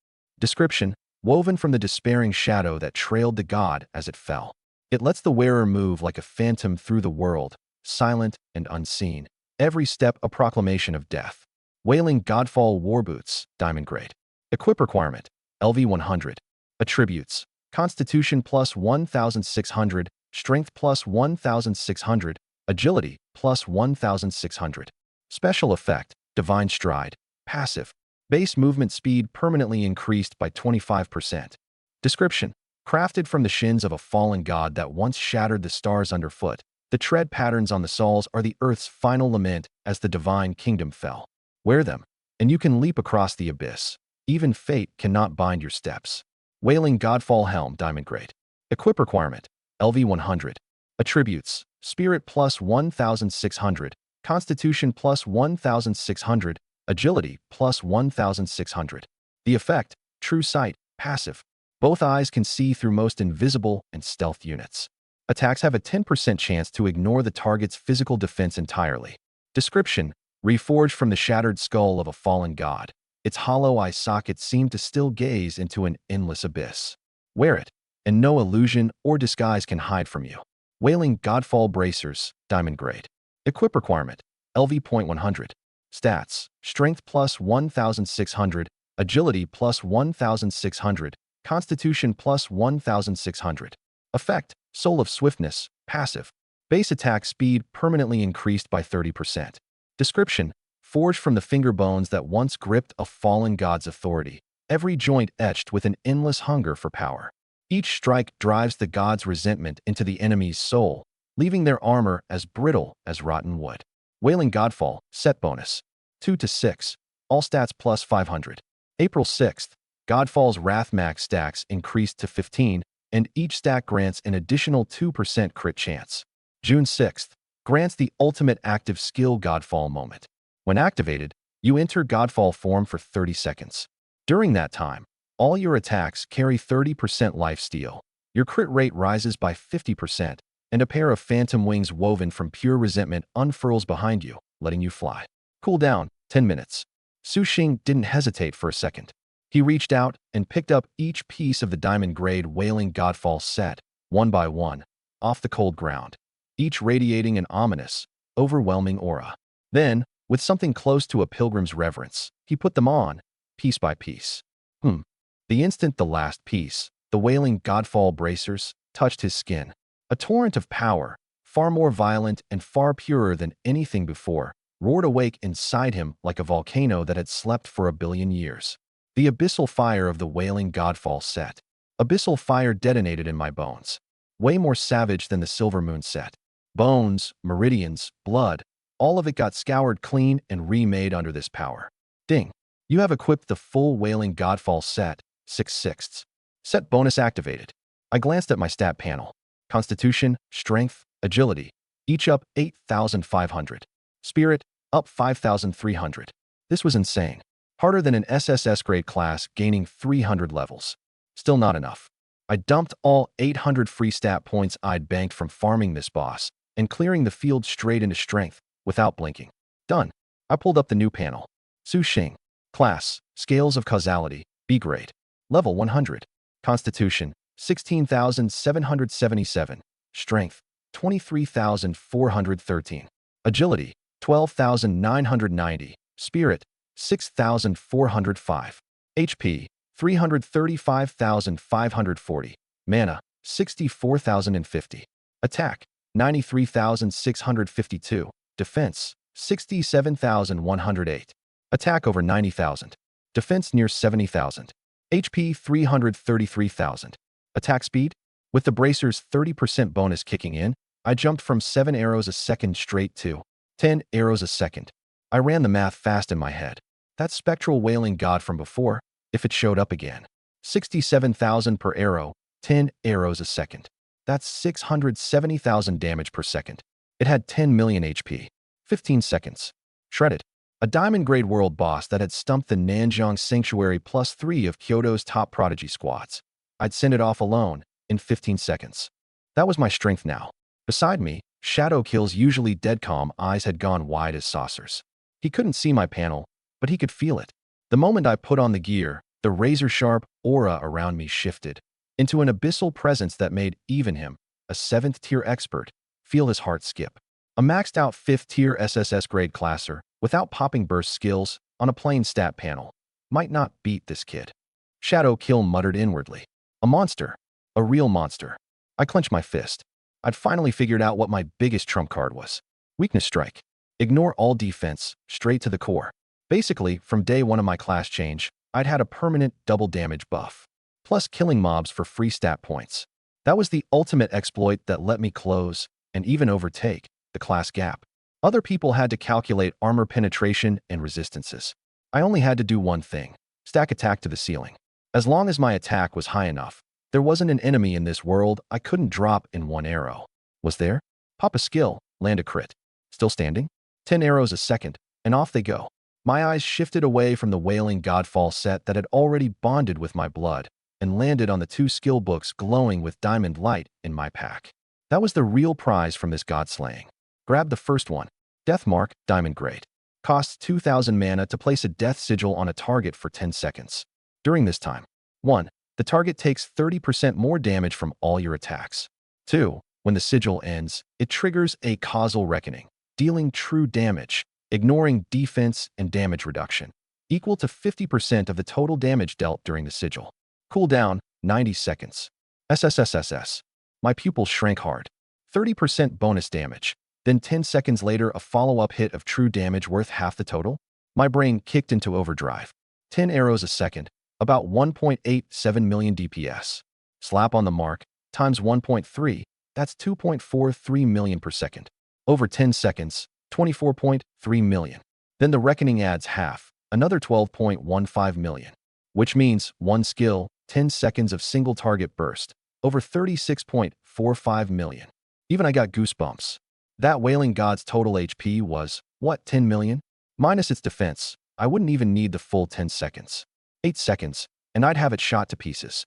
Speaker 1: Description: woven from the despairing shadow that trailed the god as it fell. It lets the wearer move like a phantom through the world, silent and unseen, every step a proclamation of death. Wailing Godfall War Boots, diamond grade. Equip requirement, LV100. Attributes, Constitution plus 1600, Strength plus 1600, Agility plus 1600. Special effect, Divine Stride, passive. Base movement speed permanently increased by 25%. Description: crafted from the shins of a fallen god that once shattered the stars underfoot, the tread patterns on the soles are the earth's final lament as the divine kingdom fell. Wear them, and you can leap across the abyss. Even fate cannot bind your steps. Wailing Godfall Helm, diamond grade. Equip requirement, LV100. Attributes, Spirit plus 1600, Constitution plus 1600, Agility plus 1600. The effect, True Sight, passive. Both eyes can see through most invisible and stealth units. Attacks have a 10% chance to ignore the target's physical defense entirely. Description: reforged from the shattered skull of a fallen god, its hollow eye sockets seem to still gaze into an endless abyss. Wear it, and no illusion or disguise can hide from you. Wailing Godfall Bracers, diamond grade. Equip requirement, LV.100. Stats: Strength plus 1600, Agility plus 1600, Constitution plus 1600. Effect: Soul of Swiftness, passive. Base attack speed permanently increased by 30%. Description: forged from the finger bones that once gripped a fallen god's authority, every joint etched with an endless hunger for power. Each strike drives the god's resentment into the enemy's soul, leaving their armor as brittle as rotten wood. Wailing Godfall, set bonus. 2 to 6, all stats plus 500. April 6th, Godfall's Wrath max stacks increased to 15, and each stack grants an additional 2% crit chance. June 6th, grants the ultimate active skill Godfall moment. When activated, you enter Godfall form for 30 seconds. During that time, all your attacks carry 30% lifesteal. Your crit rate rises by 50%, and a pair of phantom wings woven from pure resentment unfurls behind you, letting you fly. Cooldown, 10 minutes. Su Xing didn't hesitate for a second. He reached out and picked up each piece of the diamond grade Wailing Godfall set, one by one, off the cold ground, each radiating an ominous, overwhelming aura. Then, with something close to a pilgrim's reverence, he put them on, piece by piece. The instant the last piece, the Wailing Godfall Bracers, touched his skin. A torrent of power, far more violent and far purer than anything before, roared awake inside him like a volcano that had slept for a billion years. The abyssal fire of the wailing godfall set. Abyssal fire detonated in my bones. Way more savage than the silver moon set. Bones, meridians, blood, all of it got scoured clean and remade under this power. Ding. You have equipped the full wailing godfall set, 6/6. Set bonus activated. I glanced at my stat panel. Constitution, Strength, Agility, each up 8,500. Spirit, up 5,300. This was insane. Harder than an SSS grade class gaining 300 levels. Still not enough. I dumped all 800 free stat points I'd banked from farming this boss and clearing the field straight into strength without blinking. Done. I pulled up the new panel. Su Xing. Class, Scales of Causality, B grade. Level 100. Constitution, 16,777. Strength, 23,413. Agility, 12,990. Spirit, 6,405. HP, 335,540. Mana, 64,050. Attack, 93,652. Defense, 67,108. Attack over 90,000. Defense near 70,000. HP 333,000. Attack speed? With the bracer's 30% bonus kicking in, I jumped from 7 arrows a second straight to 10 arrows a second. I ran the math fast in my head. That spectral wailing god from before, if it showed up again. 67,000 per arrow, 10 arrows a second. That's 670,000 damage per second. It had 10 million HP. 15 seconds. Shredded. A diamond-grade world boss that had stumped the Nanjiang Sanctuary +3 of Kyoto's top prodigy squads. I'd send it off alone in 15 seconds. That was my strength now. Beside me, Shadow Kill's usually dead calm eyes had gone wide as saucers. He couldn't see my panel, but he could feel it. The moment I put on the gear, the razor-sharp aura around me shifted into an abyssal presence that made even him, a 7th-tier expert, feel his heart skip. A maxed-out 5th-tier SSS-grade classer, without popping burst skills, on a plain stat panel, might not beat this kid. Shadow Kill muttered inwardly. A monster. A real monster. I clenched my fist. I'd finally figured out what my biggest trump card was. Weakness Strike. Ignore all defense, straight to the core. Basically, from day one of my class change, I'd had a permanent double damage buff, plus killing mobs for free stat points. That was the ultimate exploit that let me close, and even overtake, the class gap. Other people had to calculate armor penetration and resistances. I only had to do one thing: stack attack to the ceiling. As long as my attack was high enough, there wasn't an enemy in this world I couldn't drop in one arrow. Was there? Pop a skill, land a crit. Still standing? 10 arrows a second, and off they go. My eyes shifted away from the wailing godfall set that had already bonded with my blood and landed on the 2 skill books glowing with diamond light in my pack. That was the real prize from this god-slaying. Grab the first one. Death Mark, Diamond Grade. Costs 2,000 mana to place a death sigil on a target for 10 seconds. During this time, 1. The target takes 30% more damage from all your attacks. 2. When the sigil ends, it triggers a causal reckoning, dealing true damage, ignoring defense and damage reduction, equal to 50% of the total damage dealt during the sigil. Cooldown, 90 seconds. SSSS. My pupils shrank hard. 30% bonus damage. Then 10 seconds later, a follow-up hit of true damage worth half the total. My brain kicked into overdrive. 10 arrows a second, about 1.87 million DPS. Slap on the mark, times 1.3, that's 2.43 million per second. Over 10 seconds, 24.3 million. Then the reckoning adds half, another 12.15 million. Which means, one skill, 10 seconds of single target burst, over 36.45 million. Even I got goosebumps. That wailing god's total HP was, what, 10 million? Minus its defense, I wouldn't even need the full 10 seconds. 8 seconds, and I'd have it shot to pieces.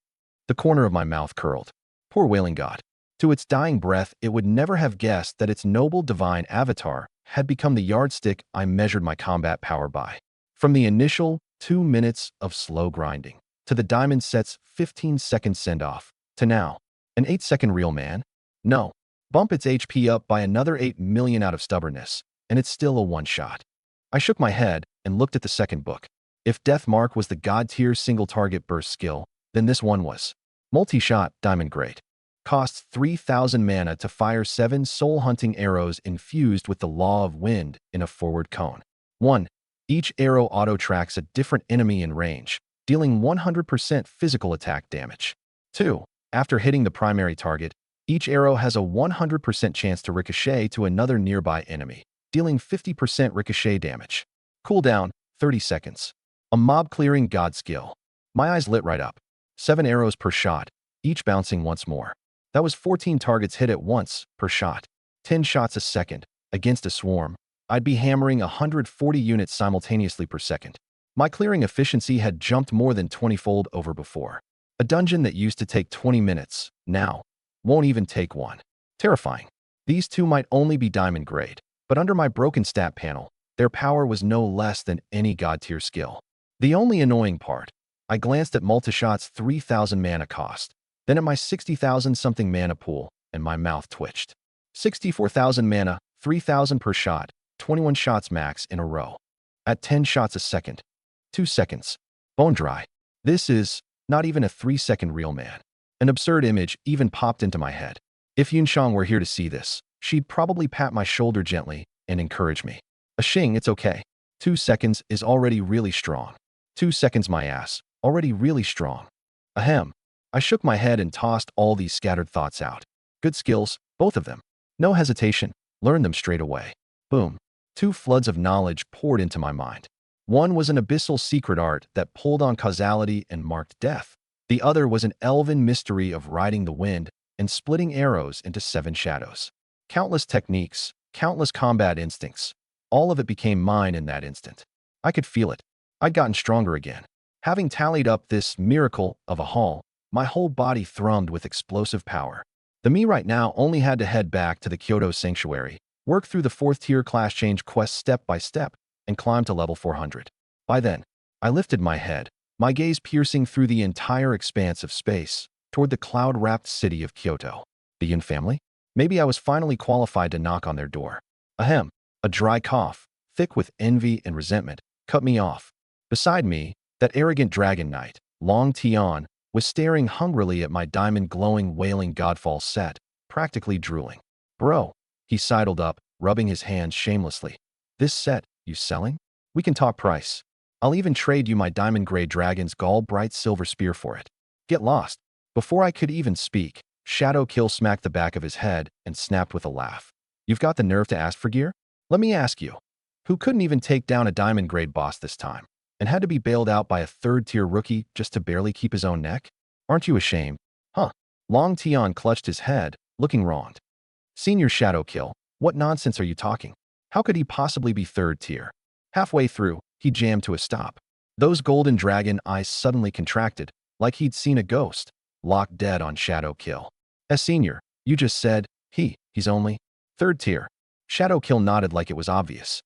Speaker 1: The corner of my mouth curled. Poor wailing god. To its dying breath, it would never have guessed that its noble divine avatar had become the yardstick I measured my combat power by. From the initial 2 minutes of slow grinding, to the diamond set's 15-second send-off, to now, an 8-second real man? No. Bump its HP up by another 8 million out of stubbornness, and it's still a one-shot. I shook my head and looked at the second book. If Death Mark was the god-tier single-target burst skill, then this one was. Multi-shot, Diamond Grade. Costs 3,000 mana to fire 7 soul-hunting arrows infused with the Law of Wind in a forward cone. 1. Each arrow auto-tracks a different enemy in range, dealing 100% physical attack damage. 2. After hitting the primary target, each arrow has a 100% chance to ricochet to another nearby enemy, dealing 50% ricochet damage. Cooldown, 30 seconds. A mob-clearing god skill. My eyes lit right up. 7 arrows per shot, each bouncing once more. That was 14 targets hit at once per shot. 10 shots a second. Against a swarm, I'd be hammering 140 units simultaneously per second. My clearing efficiency had jumped more than 20-fold over before. A dungeon that used to take 20 minutes, now, won't even take 1. Terrifying. These 2 might only be diamond grade, but under my broken stat panel, their power was no less than any god-tier skill. The only annoying part, I glanced at Multishot's 3,000 mana cost, then at my 60,000-something mana pool, and my mouth twitched. 64,000 mana, 3,000 per shot, 21 shots max in a row. At 10 shots a second. 2 seconds. Bone dry. This is not even a 3-second reel, man. An absurd image even popped into my head. If Yunshang were here to see this, she'd probably pat my shoulder gently and encourage me. Xing, it's okay. 2 seconds is already really strong. 2 seconds my ass, already really strong. Ahem. I shook my head and tossed all these scattered thoughts out. Good skills, both of them. No hesitation, learned them straight away. Boom. 2 floods of knowledge poured into my mind. One was an abyssal secret art that pulled on causality and marked death. The other was an elven mystery of riding the wind and splitting arrows into 7 shadows. Countless techniques, countless combat instincts. All of it became mine in that instant. I could feel it. I'd gotten stronger again. Having tallied up this miracle of a haul, my whole body thrummed with explosive power. The me right now only had to head back to the Kyoto Sanctuary, work through the 4th-tier class change quest step by step, and climb to level 400. By then, I lifted my head, my gaze piercing through the entire expanse of space, toward the cloud-wrapped city of Kyoto. The Yin family? Maybe I was finally qualified to knock on their door. Ahem. A dry cough, thick with envy and resentment, cut me off. Beside me, that arrogant dragon knight, Long Tian, was staring hungrily at my diamond-glowing wailing godfall set, practically drooling. Bro, he sidled up, rubbing his hands shamelessly. This set, you selling? We can talk price. I'll even trade you my diamond-grade dragon's gall-bright silver spear for it. Get lost. Before I could even speak, Shadow Kill smacked the back of his head and snapped with a laugh. You've got the nerve to ask for gear? Let me ask you, who couldn't even take down a diamond-grade boss this time, and had to be bailed out by a 3rd-tier rookie just to barely keep his own neck? Aren't you ashamed? Huh? Long Tian clutched his head, looking wronged. Senior Shadow Kill, what nonsense are you talking? How could he possibly be 3rd tier? Halfway through, he jammed to a stop. Those golden dragon eyes suddenly contracted, like he'd seen a ghost, locked dead on Shadow Kill. Senior, you just said, he's only 3rd tier. Shadow Kill nodded like it was obvious.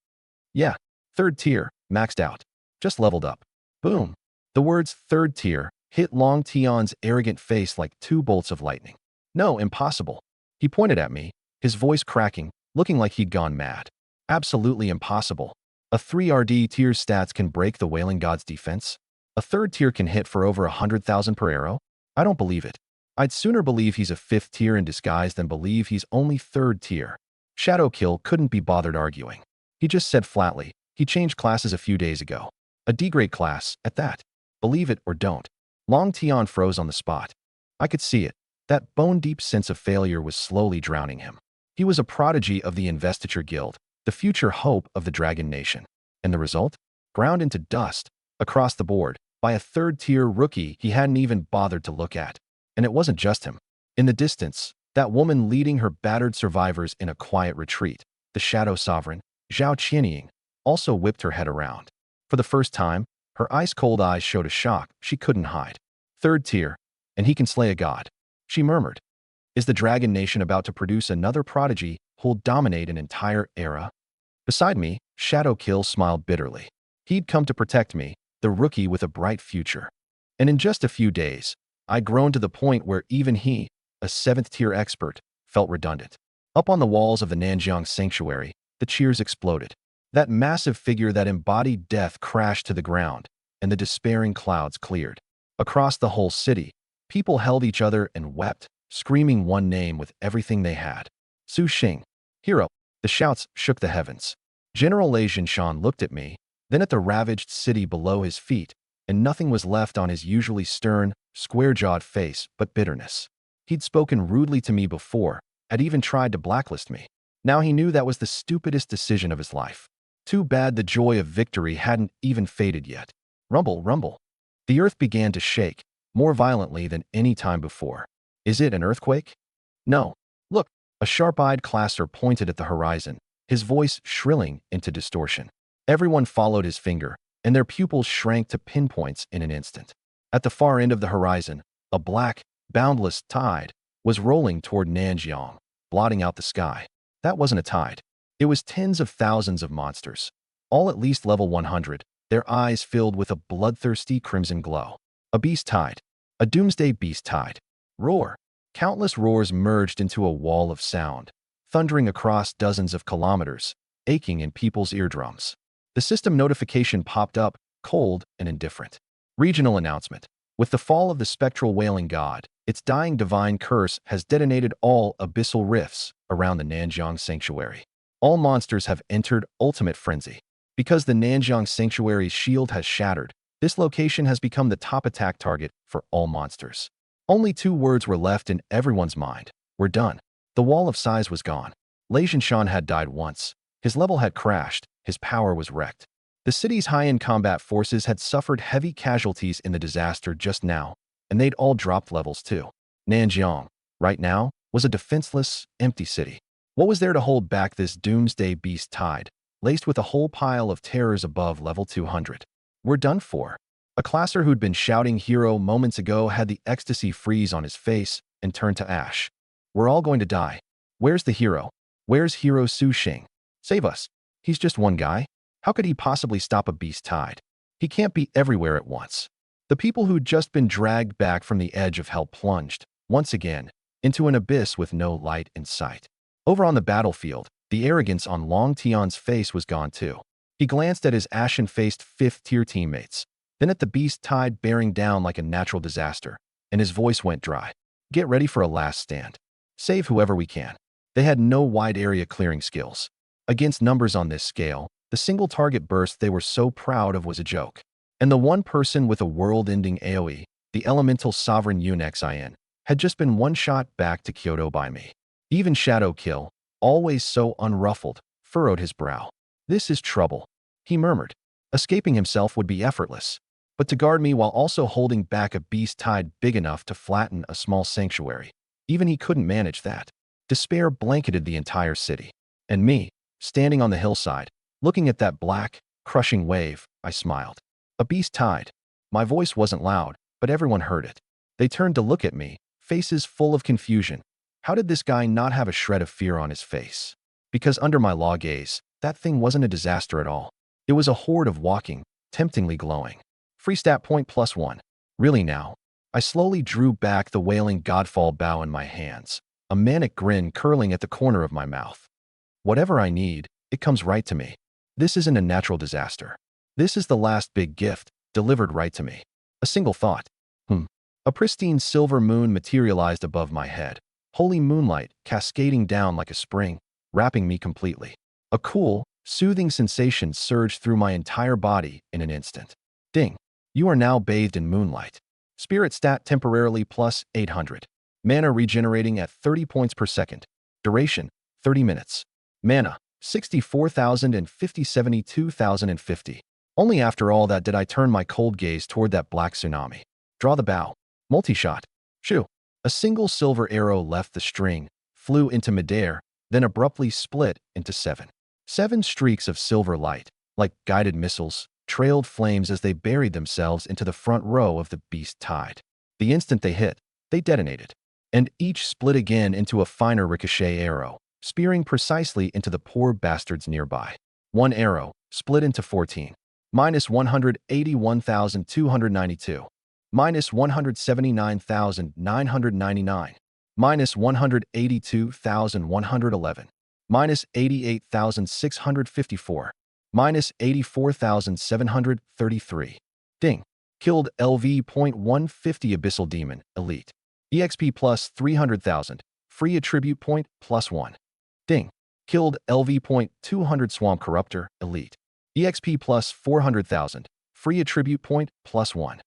Speaker 1: Yeah, 3rd tier, maxed out. Just leveled up. Boom. The words 3rd tier hit Long Tian's arrogant face like 2 bolts of lightning. No, impossible. He pointed at me, his voice cracking, looking like he'd gone mad. Absolutely impossible. A 3RD tier's stats can break the Wailing God's defense? A 3rd tier can hit for over 100,000 per arrow? I don't believe it. I'd sooner believe he's a 5th tier in disguise than believe he's only 3rd tier. Shadow Kill couldn't be bothered arguing. He just said flatly, he changed classes a few days ago. A D-grade class, at that. Believe it or don't. Long Tian froze on the spot. I could see it. That bone-deep sense of failure was slowly drowning him. He was a prodigy of the Investiture Guild, the future hope of the Dragon Nation. And the result? Ground into dust, across the board, by a 3rd-tier rookie he hadn't even bothered to look at. And it wasn't just him. In the distance, that woman leading her battered survivors in a quiet retreat, the Shadow Sovereign, Zhao Qianying, also whipped her head around. For the first time, her ice-cold eyes showed a shock she couldn't hide. 3rd tier, and he can slay a god. She murmured. Is the Dragon Nation about to produce another prodigy who'll dominate an entire era? Beside me, Shadow Kill smiled bitterly. He'd come to protect me, the rookie with a bright future. And in just a few days, I'd grown to the point where even he, a 7th-tier expert, felt redundant. Up on the walls of the Nanjiang Sanctuary, the cheers exploded. That massive figure that embodied death crashed to the ground, and the despairing clouds cleared. Across the whole city, people held each other and wept, screaming one name with everything they had. Su Xing. Hero. The shouts shook the heavens. General Lei Jinshan looked at me, then at the ravaged city below his feet, and nothing was left on his usually stern, square-jawed face but bitterness. He'd spoken rudely to me before, had even tried to blacklist me. Now he knew that was the stupidest decision of his life. Too bad the joy of victory hadn't even faded yet. Rumble, rumble. The earth began to shake, more violently than any time before. Is it an earthquake? No. Look, a sharp-eyed classer pointed at the horizon, his voice shrilling into distortion. Everyone followed his finger, and their pupils shrank to pinpoints in an instant. At the far end of the horizon, a black, boundless tide was rolling toward Nanjiang, blotting out the sky. That wasn't a tide. It was tens of thousands of monsters, all at least level 100, their eyes filled with a bloodthirsty crimson glow. A beast tide. A doomsday beast tide. Roar. Countless roars merged into a wall of sound, thundering across dozens of kilometers, aching in people's eardrums. The system notification popped up, cold and indifferent. Regional announcement. With the fall of the spectral wailing god, its dying divine curse has detonated all abyssal rifts around the Nanjiang Sanctuary. All monsters have entered ultimate frenzy. Because the Nanjiang Sanctuary's shield has shattered, this location has become the top attack target for all monsters. Only 2 words were left in everyone's mind. We're done. The wall of size was gone. Lei Jinshan had died once. His level had crashed. His power was wrecked. The city's high-end combat forces had suffered heavy casualties in the disaster just now, and they'd all dropped levels too. Nanjiang, right now, was a defenseless, empty city. What was there to hold back this doomsday beast tide, laced with a whole pile of terrors above level 200? We're done for. A classer who'd been shouting hero moments ago had the ecstasy freeze on his face and turned to ash. We're all going to die. Where's the hero? Where's Hero Su Xing? Save us. He's just one guy. How could he possibly stop a beast tide? He can't be everywhere at once. The people who'd just been dragged back from the edge of hell plunged, once again, into an abyss with no light in sight. Over on the battlefield, the arrogance on Long Tian's face was gone too. He glanced at his ashen-faced 5th-tier teammates, then at the beast tide bearing down like a natural disaster, and his voice went dry. Get ready for a last stand. Save whoever we can. They had no wide-area clearing skills. Against numbers on this scale, the single target burst they were so proud of was a joke. And the one person with a world-ending AoE, the elemental sovereign Xin, had just been one shot back to Kyoto by me. Even Shadow Kill, always so unruffled, furrowed his brow. This is trouble, he murmured. Escaping himself would be effortless, but to guard me while also holding back a beast tide big enough to flatten a small sanctuary, even he couldn't manage that. Despair blanketed the entire city. And me, standing on the hillside, looking at that black, crushing wave, I smiled. A beast tide. My voice wasn't loud, but everyone heard it. They turned to look at me, faces full of confusion. How did this guy not have a shred of fear on his face? Because under my law gaze, that thing wasn't a disaster at all. It was a horde of walking, temptingly glowing. Free stat point +1. Really now? I slowly drew back the wailing godfall bow in my hands, a manic grin curling at the corner of my mouth. Whatever I need, it comes right to me. This isn't a natural disaster. This is the last big gift, delivered right to me. A single thought. A pristine silver moon materialized above my head, holy moonlight cascading down like a spring, wrapping me completely. A cool, soothing sensation surged through my entire body in an instant. Ding. You are now bathed in moonlight. Spirit stat temporarily +800. Mana regenerating at 30 points per second. Duration, 30 minutes. Mana, 64,050 72,050. Only after all that did I turn my cold gaze toward that black tsunami. Draw the bow. Multi-shot. Shoo. A single silver arrow left the string, flew into midair, then abruptly split into 7. 7 streaks of silver light, like guided missiles, trailed flames as they buried themselves into the front row of the beast tide. The instant they hit, they detonated, and each split again into a finer ricochet arrow, spearing precisely into the poor bastards nearby. One arrow, split into 14. -181,292. -179,999. -182,111. -88,654. -84,733. Ding. Killed LV.150 Abyssal Demon, Elite. EXP plus 300,000. Free attribute point plus 1. Ding. Killed LV point 200 Swamp Corruptor, Elite. EXP plus 400,000. Free attribute point plus 1.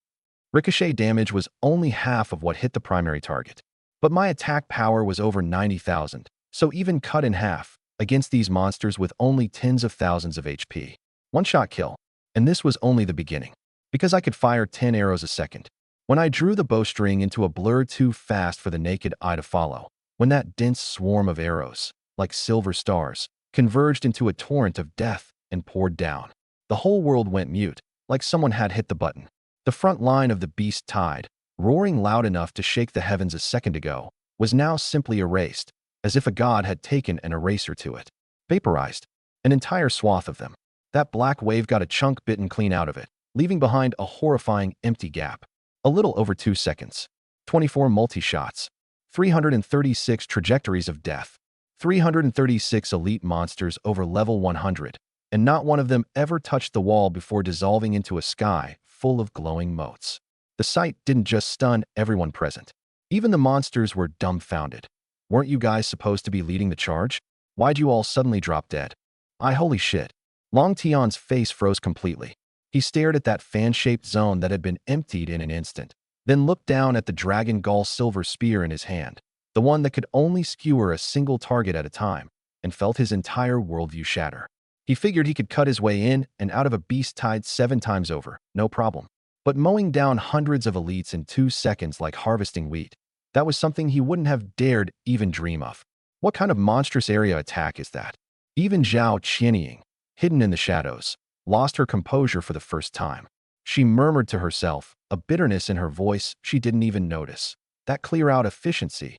Speaker 1: Ricochet damage was only half of what hit the primary target. But my attack power was over 90,000, so even cut in half, against these monsters with only tens of thousands of HP. One-shot kill. And this was only the beginning. Because I could fire 10 arrows a second. When I drew the bowstring into a blur too fast for the naked eye to follow, when that dense swarm of arrows, like silver stars, converged into a torrent of death and poured down, the whole world went mute, like someone had hit the button. The front line of the beast tide, roaring loud enough to shake the heavens a second ago, was now simply erased, as if a god had taken an eraser to it. Vaporized. An entire swath of them. That black wave got a chunk bitten clean out of it, leaving behind a horrifying empty gap. A little over 2 seconds. 24 multi-shots. 336 trajectories of death. 336 elite monsters over level 100, and not one of them ever touched the wall before dissolving into a sky full of glowing motes. The sight didn't just stun everyone present. Even the monsters were dumbfounded. Weren't you guys supposed to be leading the charge? Why'd you all suddenly drop dead? Holy shit. Long Tion's face froze completely. He stared at that fan-shaped zone that had been emptied in an instant, then looked down at the Dragon Gall silver spear in his hand, the one that could only skewer a single target at a time, and felt his entire worldview shatter. He figured he could cut his way in and out of a beast tide 7 times over, no problem. But mowing down hundreds of elites in 2 seconds like harvesting wheat, that was something he wouldn't have dared even dream of. What kind of monstrous area attack is that? Even Zhao Qianying, hidden in the shadows, lost her composure for the first time. She murmured to herself, a bitterness in her voice she didn't even notice. That clear-out efficiency.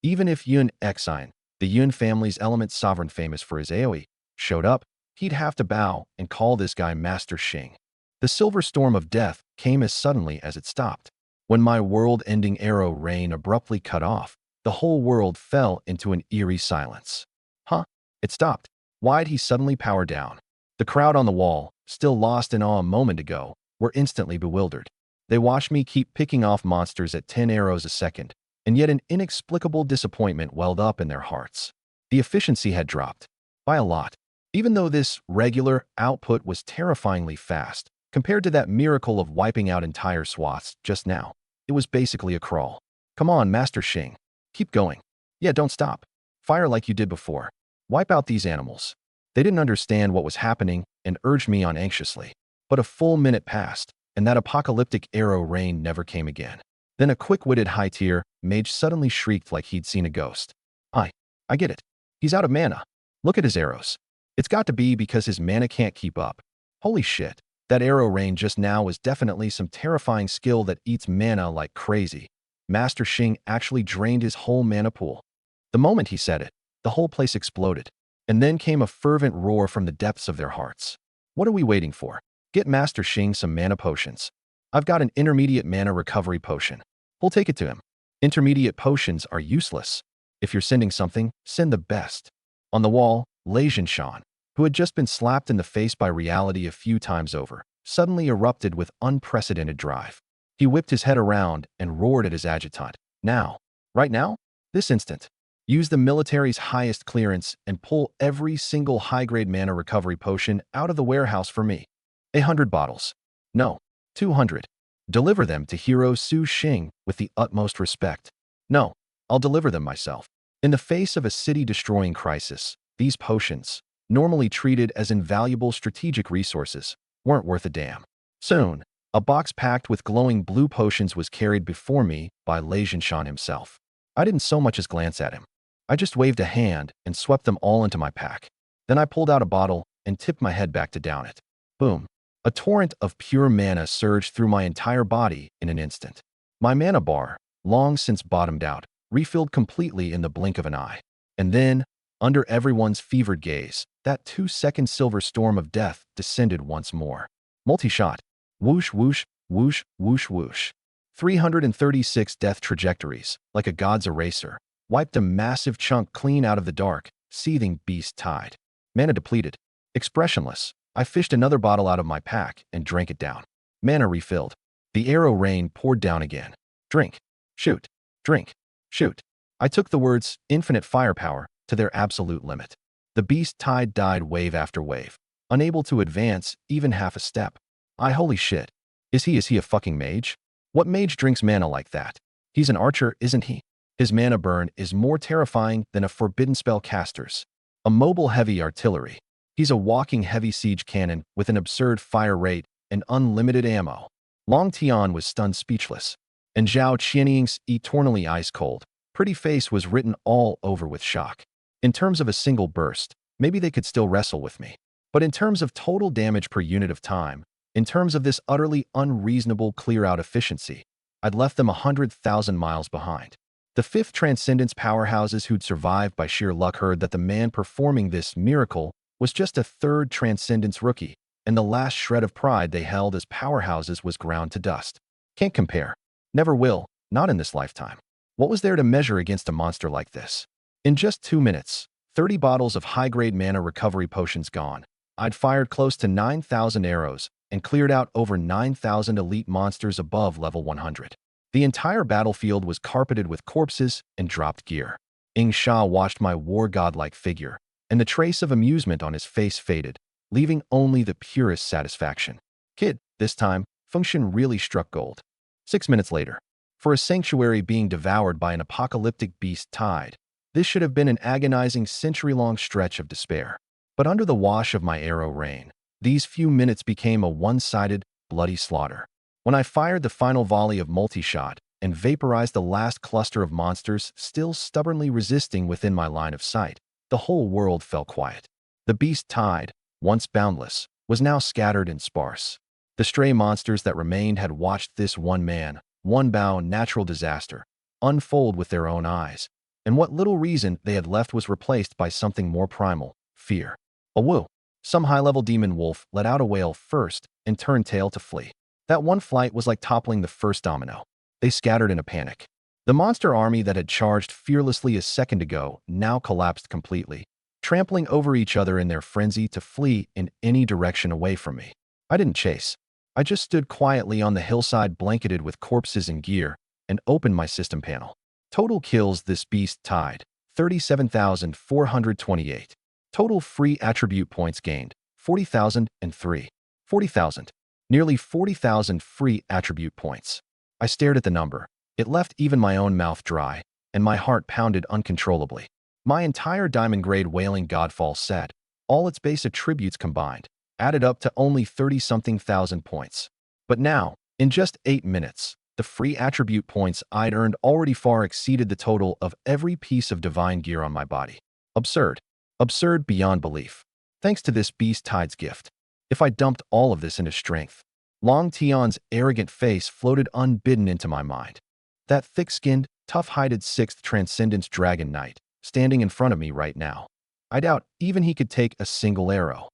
Speaker 1: Even if Yun Exine, the Yun family's element sovereign famous for his AoE, showed up, he'd have to bow and call this guy Master Xing. The silver storm of death came as suddenly as it stopped. When my world-ending arrow rain abruptly cut off, the whole world fell into an eerie silence. Huh? It stopped. Why'd he suddenly power down? The crowd on the wall, still lost in awe a moment ago, were instantly bewildered. They watched me keep picking off monsters at 10 arrows a second, and yet an inexplicable disappointment welled up in their hearts. The efficiency had dropped. By a lot. Even though this regular output was terrifyingly fast, compared to that miracle of wiping out entire swaths just now, it was basically a crawl. Come on, Master Xing. Keep going. Yeah, don't stop. Fire like you did before. Wipe out these animals. They didn't understand what was happening and urged me on anxiously. But a full minute passed, and that apocalyptic arrow rain never came again. Then a quick-witted high-tier mage suddenly shrieked like he'd seen a ghost. I get it. He's out of mana. Look at his arrows. It's got to be because his mana can't keep up. Holy shit. That arrow rain just now was definitely some terrifying skill that eats mana like crazy. Master Xing actually drained his whole mana pool. The moment he said it, the whole place exploded. And then came a fervent roar from the depths of their hearts. What are we waiting for? Get Master Xing some mana potions. I've got an intermediate mana recovery potion. We'll take it to him. Intermediate potions are useless. If you're sending something, send the best. On the wall, Lei Zhinshan, who had just been slapped in the face by reality a few times over, suddenly erupted with unprecedented drive. He whipped his head around and roared at his adjutant. Now. Right now? This instant. Use the military's highest clearance and pull every single high-grade mana recovery potion out of the warehouse for me. 100 bottles. No. 200. Deliver them to Hero Su Xing with the utmost respect. No. I'll deliver them myself. In the face of a city-destroying crisis, these potions, normally treated as invaluable strategic resources, weren't worth a damn. Soon, a box packed with glowing blue potions was carried before me by Lei Zhinshan himself. I didn't so much as glance at him. I just waved a hand and swept them all into my pack. Then I pulled out a bottle and tipped my head back to down it. Boom. A torrent of pure mana surged through my entire body in an instant. My mana bar, long since bottomed out, refilled completely in the blink of an eye. And then, under everyone's fevered gaze, that 2-second silver storm of death descended once more. Multi-shot. Whoosh, whoosh, whoosh, whoosh, whoosh. 336 death trajectories, like a god's eraser, wiped a massive chunk clean out of the dark, seething beast tide. Mana depleted. Expressionless, I fished another bottle out of my pack and drank it down. Mana refilled. The arrow rain poured down again. Drink. Shoot. Drink. Shoot. I took the words infinite firepower to their absolute limit. The beast tide died wave after wave, unable to advance even half a step. Holy shit. Is he a fucking mage? What mage drinks mana like that? He's an archer, isn't he? His mana burn is more terrifying than a forbidden spell caster's. A mobile heavy artillery. He's a walking heavy siege cannon with an absurd fire rate and unlimited ammo. Long Tian was stunned speechless, and Zhao Qianying's eternally ice-cold, pretty face was written all over with shock. In terms of a single burst, maybe they could still wrestle with me. But in terms of total damage per unit of time, in terms of this utterly unreasonable clear-out efficiency, I'd left them 100,000 miles behind. The fifth Transcendence powerhouses who'd survived by sheer luck heard that the man performing this miracle was just a third Transcendence rookie, and the last shred of pride they held as powerhouses was ground to dust. Can't compare. Never will, not in this lifetime. What was there to measure against a monster like this? In just 2 minutes, 30 bottles of high-grade mana recovery potions gone. I'd fired close to 9,000 arrows and cleared out over 9,000 elite monsters above level 100. The entire battlefield was carpeted with corpses and dropped gear. Ing Sha watched my war godlike figure, and the trace of amusement on his face faded, leaving only the purest satisfaction. Kid, this time, function really struck gold. 6 minutes later, for a sanctuary being devoured by an apocalyptic beast tide, this should have been an agonizing century-long stretch of despair. But under the wash of my arrow rain, these few minutes became a one-sided, bloody slaughter. When I fired the final volley of multi-shot and vaporized the last cluster of monsters still stubbornly resisting within my line of sight, the whole world fell quiet. The beast tide, once boundless, was now scattered and sparse. The stray monsters that remained had watched this one man, one bow natural disaster unfold with their own eyes, and what little reason they had left was replaced by something more primal, fear. A woo. Some high-level demon wolf let out a wail first and turned tail to flee. That one flight was like toppling the first domino. They scattered in a panic. The monster army that had charged fearlessly a second ago now collapsed completely, trampling over each other in their frenzy to flee in any direction away from me. I didn't chase. I just stood quietly on the hillside blanketed with corpses and gear and opened my system panel. Total kills this beast tide, 37,428. Total free attribute points gained, 40,003. 40,000. Nearly 40,000 free attribute points. I stared at the number. It left even my own mouth dry, and my heart pounded uncontrollably. My entire diamond-grade Wailing Godfall set, all its base attributes combined, added up to only 30-something thousand points. But now, in just 8 minutes, the free attribute points I'd earned already far exceeded the total of every piece of divine gear on my body. Absurd. Absurd beyond belief. Thanks to this beast tide's gift. If I dumped all of this into strength, Long Tian's arrogant face floated unbidden into my mind. That thick-skinned, tough-hided 6th Transcendence Dragon Knight, standing in front of me right now. I doubt even he could take a single arrow.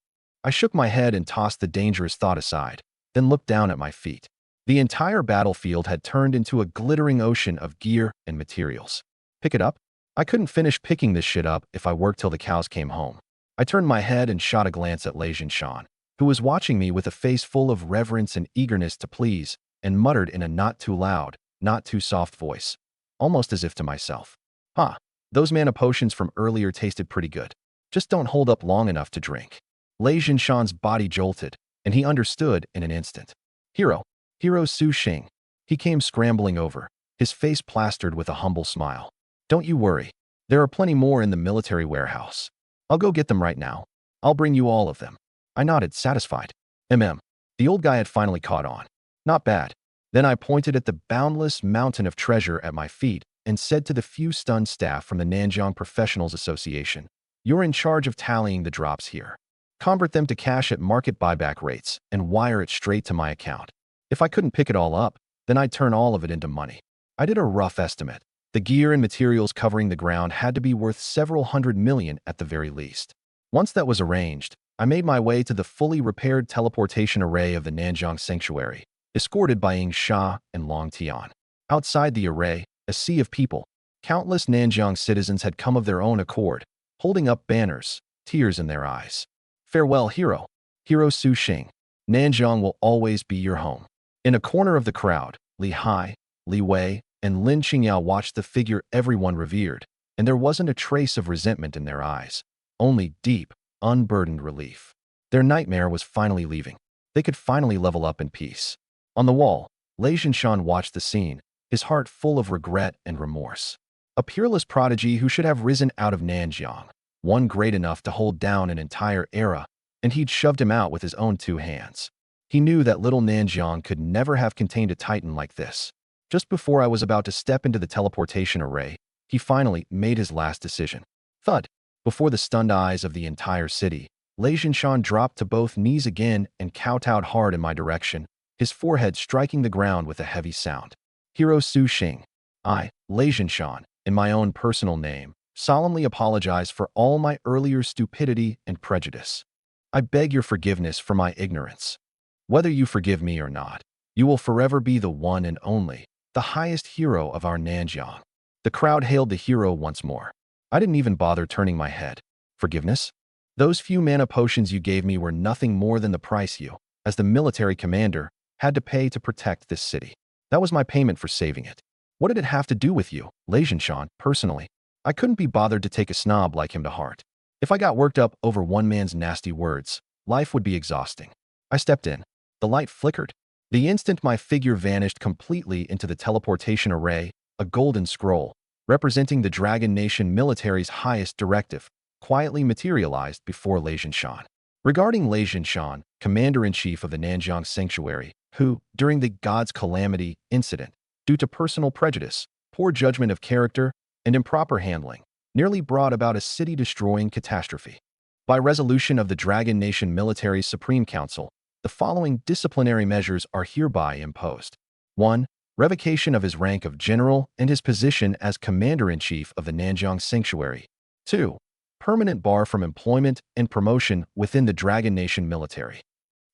Speaker 1: I shook my head and tossed the dangerous thought aside, then looked down at my feet. The entire battlefield had turned into a glittering ocean of gear and materials. Pick it up? I couldn't finish picking this shit up if I worked till the cows came home. I turned my head and shot a glance at Lei Jinshan, who was watching me with a face full of reverence and eagerness to please, and muttered in a not-too-loud, not-too-soft voice, almost as if to myself. Those mana potions from earlier tasted pretty good. Just don't hold up long enough to drink. Lei Jinshan's body jolted, and he understood in an instant. Hero Su Xing. He came scrambling over, his face plastered with a humble smile. Don't you worry. There are plenty more in the military warehouse. I'll go get them right now. I'll bring you all of them. I nodded, satisfied. The old guy had finally caught on. Not bad. Then I pointed at the boundless mountain of treasure at my feet and said to the few stunned staff from the Nanjiang Professionals Association, "You're in charge of tallying the drops here. Convert them to cash at market buyback rates and wire it straight to my account. If I couldn't pick it all up, then I'd turn all of it into money." I did a rough estimate. The gear and materials covering the ground had to be worth several $100 million at the very least. Once that was arranged, I made my way to the fully repaired teleportation array of the Nanjiang Sanctuary, escorted by Ing Sha and Long Tian. Outside the array, a sea of people, countless Nanjiang citizens had come of their own accord, holding up banners, tears in their eyes. Farewell, Hero Su Xing. Nanjiang will always be your home. In a corner of the crowd, Li Hai, Li Wei, and Lin Qingyao watched the figure everyone revered, and there wasn't a trace of resentment in their eyes, only deep, unburdened relief. Their nightmare was finally leaving. They could finally level up in peace. On the wall, Lei Zhinshan watched the scene, his heart full of regret and remorse. A peerless prodigy who should have risen out of Nanjiang, one great enough to hold down an entire era, and he'd shoved him out with his own two hands. He knew that little Nanjiang could never have contained a titan like this. Just before I was about to step into the teleportation array, he finally made his last decision. Thud! Before the stunned eyes of the entire city, Lei Zhinshan dropped to both knees again and kowtowed hard in my direction, his forehead striking the ground with a heavy sound. Hero Su Xing, I, Lei Zhinshan, in my own personal name, solemnly apologize for all my earlier stupidity and prejudice. I beg your forgiveness for my ignorance. Whether you forgive me or not, you will forever be the one and only, the highest hero of our Nanjiang. The crowd hailed the hero once more. I didn't even bother turning my head. Forgiveness? Those few mana potions you gave me were nothing more than the price you, as the military commander, had to pay to protect this city. That was my payment for saving it. What did it have to do with you, Lei Zhinshan, personally? I couldn't be bothered to take a snob like him to heart. If I got worked up over one man's nasty words, life would be exhausting. I stepped in. The light flickered. The instant my figure vanished completely into the teleportation array, a golden scroll, representing the Dragon Nation military's highest directive, quietly materialized before Lei Zhinshan. Regarding Lei Zhinshan, Commander-in-Chief of the Nanjiang Sanctuary, who, during the God's Calamity incident, due to personal prejudice, poor judgment of character, and improper handling, nearly brought about a city-destroying catastrophe. By resolution of the Dragon Nation Military Supreme Council, the following disciplinary measures are hereby imposed. 1. Revocation of his rank of general and his position as Commander-in-Chief of the Nanjiang Sanctuary. 2. Permanent bar from employment and promotion within the Dragon Nation military.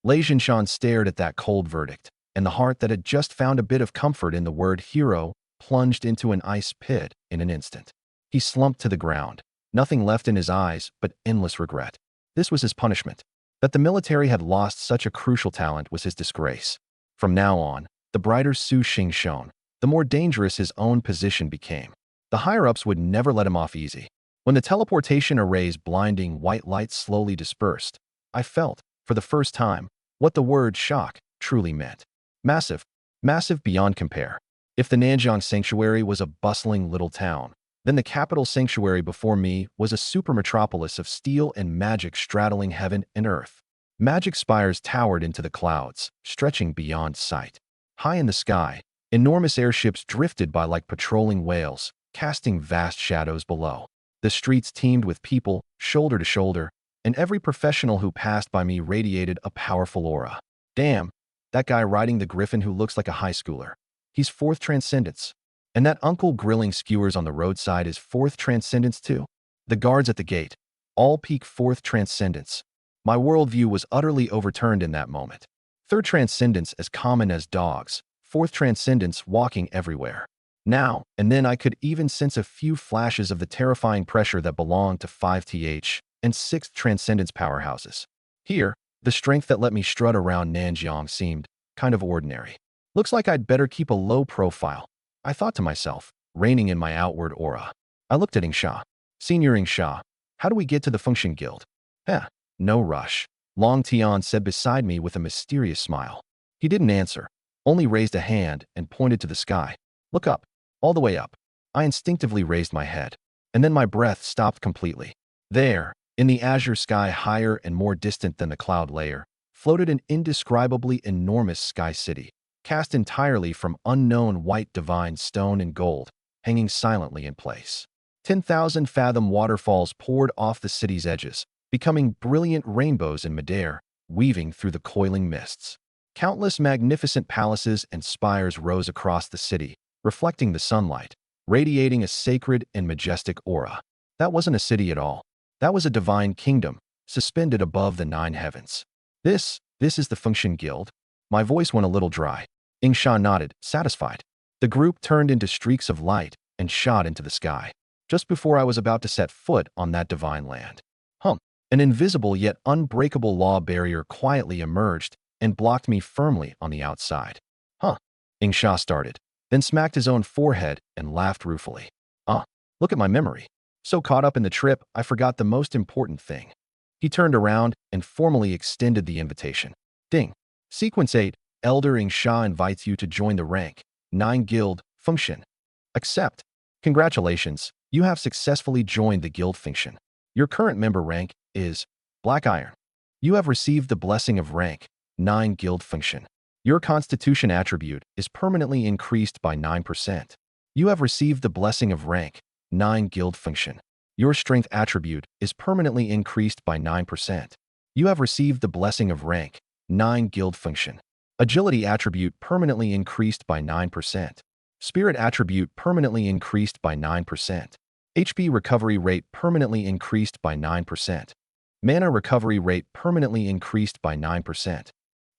Speaker 1: Lei Zhinshan stared at that cold verdict, and the heart that had just found a bit of comfort in the word hero plunged into an ice pit in an instant. He slumped to the ground, nothing left in his eyes but endless regret. This was his punishment. That the military had lost such a crucial talent was his disgrace. From now on, the brighter Su Xing shone, the more dangerous his own position became. The higher-ups would never let him off easy. When the teleportation array's blinding white light slowly dispersed, I felt, for the first time, what the word shock truly meant. Massive. Massive beyond compare. If the Nanjiang Sanctuary was a bustling little town, then the capital sanctuary before me was a supermetropolis of steel and magic straddling heaven and earth. Magic spires towered into the clouds, stretching beyond sight. High in the sky, enormous airships drifted by like patrolling whales, casting vast shadows below. The streets teemed with people, shoulder to shoulder, and every professional who passed by me radiated a powerful aura. Damn, that guy riding the griffin who looks like a high schooler. He's fourth transcendence. And that uncle grilling skewers on the roadside is fourth transcendence too. The guards at the gate, all peak fourth transcendence. My worldview was utterly overturned in that moment. Third transcendence as common as dogs, fourth transcendence walking everywhere. Now and then I could even sense a few flashes of the terrifying pressure that belonged to 5th and 6th transcendence powerhouses. Here, the strength that let me strut around Nanjiang seemed kind of ordinary. Looks like I'd better keep a low profile, I thought to myself, reining in my outward aura. I looked at Yingsha. Senior Yingsha, how do we get to the Function Guild? No rush. Long Tian said beside me with a mysterious smile. He didn't answer, only raised a hand and pointed to the sky. Look up, all the way up. I instinctively raised my head, and then my breath stopped completely. There, in the azure sky higher and more distant than the cloud layer, floated an indescribably enormous sky city, cast entirely from unknown white divine stone and gold, hanging silently in place. 10,000 fathom waterfalls poured off the city's edges, becoming brilliant rainbows in midair, weaving through the coiling mists. Countless magnificent palaces and spires rose across the city, reflecting the sunlight, radiating a sacred and majestic aura. That wasn't a city at all. That was a divine kingdom, suspended above the 9 heavens. This is the Function Guild. My voice went a little dry. Yingsha nodded, satisfied. The group turned into streaks of light and shot into the sky, just before I was about to set foot on that divine land. An invisible yet unbreakable law barrier quietly emerged and blocked me firmly on the outside. Yingsha started. then smacked his own forehead and laughed ruefully. Look at my memory. So caught up in the trip, I forgot the most important thing. He turned around and formally extended the invitation. Ding. Sequence 8, Elder Ing Sha invites you to join the rank 9 guild function. Accept. Congratulations, you have successfully joined the guild function. Your current member rank is Black Iron. You have received the blessing of rank 9 guild function. Your constitution attribute is permanently increased by 9%. You have received the blessing of rank 9 guild function. Your strength attribute is permanently increased by 9%. You have received the blessing of rank 9 guild function. Agility attribute permanently increased by 9%. Spirit attribute permanently increased by 9%. HP recovery rate permanently increased by 9%. Mana recovery rate permanently increased by 9%.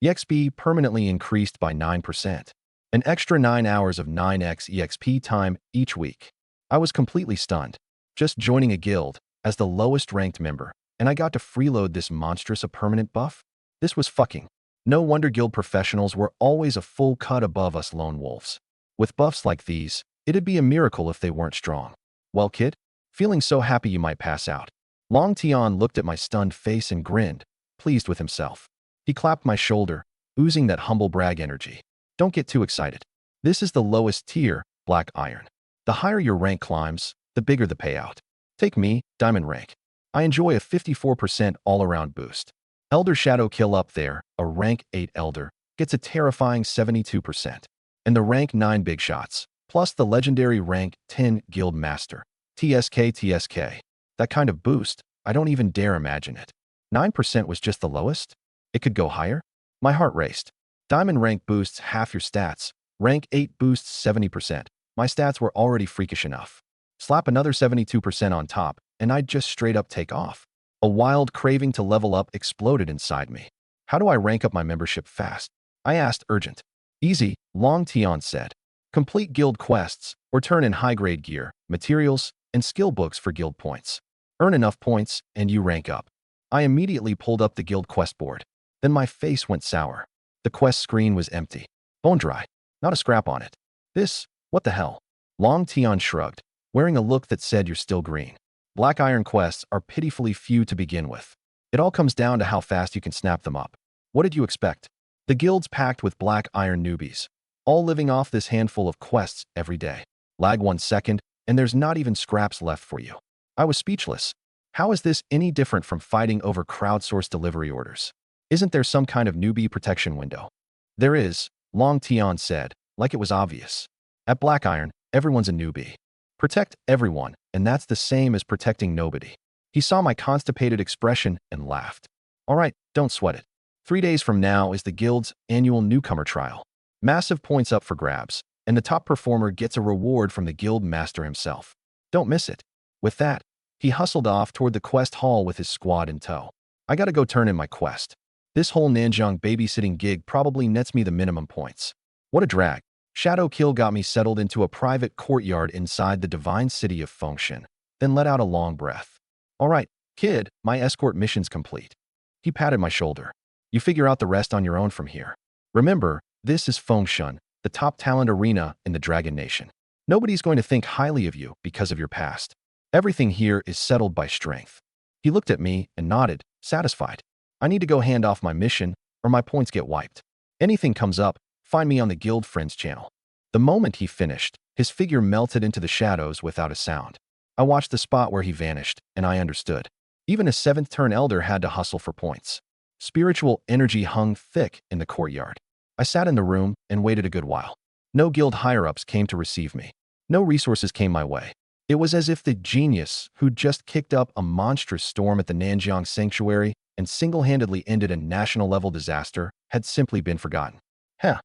Speaker 1: EXP permanently increased by 9%. An extra 9 hours of 9x EXP time each week. I was completely stunned. Just joining a guild as the lowest ranked member, and I got to freeload this monstrous a permanent buff? This was fucking. No wonder guild professionals were always a full cut above us lone wolves. With buffs like these, it'd be a miracle if they weren't strong. Well, kid? Feeling so happy you might pass out. Long Tian looked at my stunned face and grinned, pleased with himself. He clapped my shoulder, oozing that humble brag energy. Don't get too excited. This is the lowest tier, Black Iron. The higher your rank climbs, the bigger the payout. Take me, Diamond rank. I enjoy a 54% all-around boost. Elder Shadow Kill up there, a rank 8 Elder, gets a terrifying 72%. And the rank 9 Big Shots, plus the legendary rank 10 Guild Master. TSK. That kind of boost, I don't even dare imagine it. 9% was just the lowest? It could go higher? My heart raced. Diamond rank boosts half your stats. Rank 8 boosts 70%. My stats were already freakish enough. Slap another 72% on top, and I'd just straight up take off. A wild craving to level up exploded inside me. How do I rank up my membership fast? I asked urgent. Easy, Long Tian said. Complete guild quests, or turn in high-grade gear, materials, and skill books for guild points. Earn enough points, and you rank up. I immediately pulled up the guild quest board. Then my face went sour. The quest screen was empty. Bone dry. Not a scrap on it. What the hell? Long Tian shrugged, wearing a look that said you're still green. Black Iron quests are pitifully few to begin with. It all comes down to how fast you can snap them up. What did you expect? The guild's packed with Black Iron newbies, all living off this handful of quests every day. Lag 1 second, and there's not even scraps left for you. I was speechless. How is this any different from fighting over crowdsourced delivery orders? Isn't there some kind of newbie protection window? There is, Long Tian said, like it was obvious. At Black Iron, everyone's a newbie. Protect everyone, and that's the same as protecting nobody. He saw my constipated expression and laughed. All right, don't sweat it. 3 days from now is the guild's annual newcomer trial. Massive points up for grabs, and the top performer gets a reward from the guild master himself. Don't miss it. With that, he hustled off toward the quest hall with his squad in tow. I gotta go turn in my quest. This whole Nanjiang babysitting gig probably nets me the minimum points. What a drag. Shadow Kill got me settled into a private courtyard inside the divine city of Fengshan, then let out a long breath. All right, kid, my escort mission's complete. He patted my shoulder. You figure out the rest on your own from here. Remember, this is Fengshan, the top talent arena in the Dragon Nation. Nobody's going to think highly of you because of your past. Everything here is settled by strength. He looked at me and nodded, satisfied. I need to go hand off my mission, or my points get wiped. Anything comes up, find me on the Guild Friends channel. The moment he finished, his figure melted into the shadows without a sound. I watched the spot where he vanished, and I understood. Even a 7th turn elder had to hustle for points. Spiritual energy hung thick in the courtyard. I sat in the room and waited a good while. No guild higher-ups came to receive me. No resources came my way. It was as if the genius who'd just kicked up a monstrous storm at the Nanjiang Sanctuary and single-handedly ended a national-level disaster had simply been forgotten. Heh.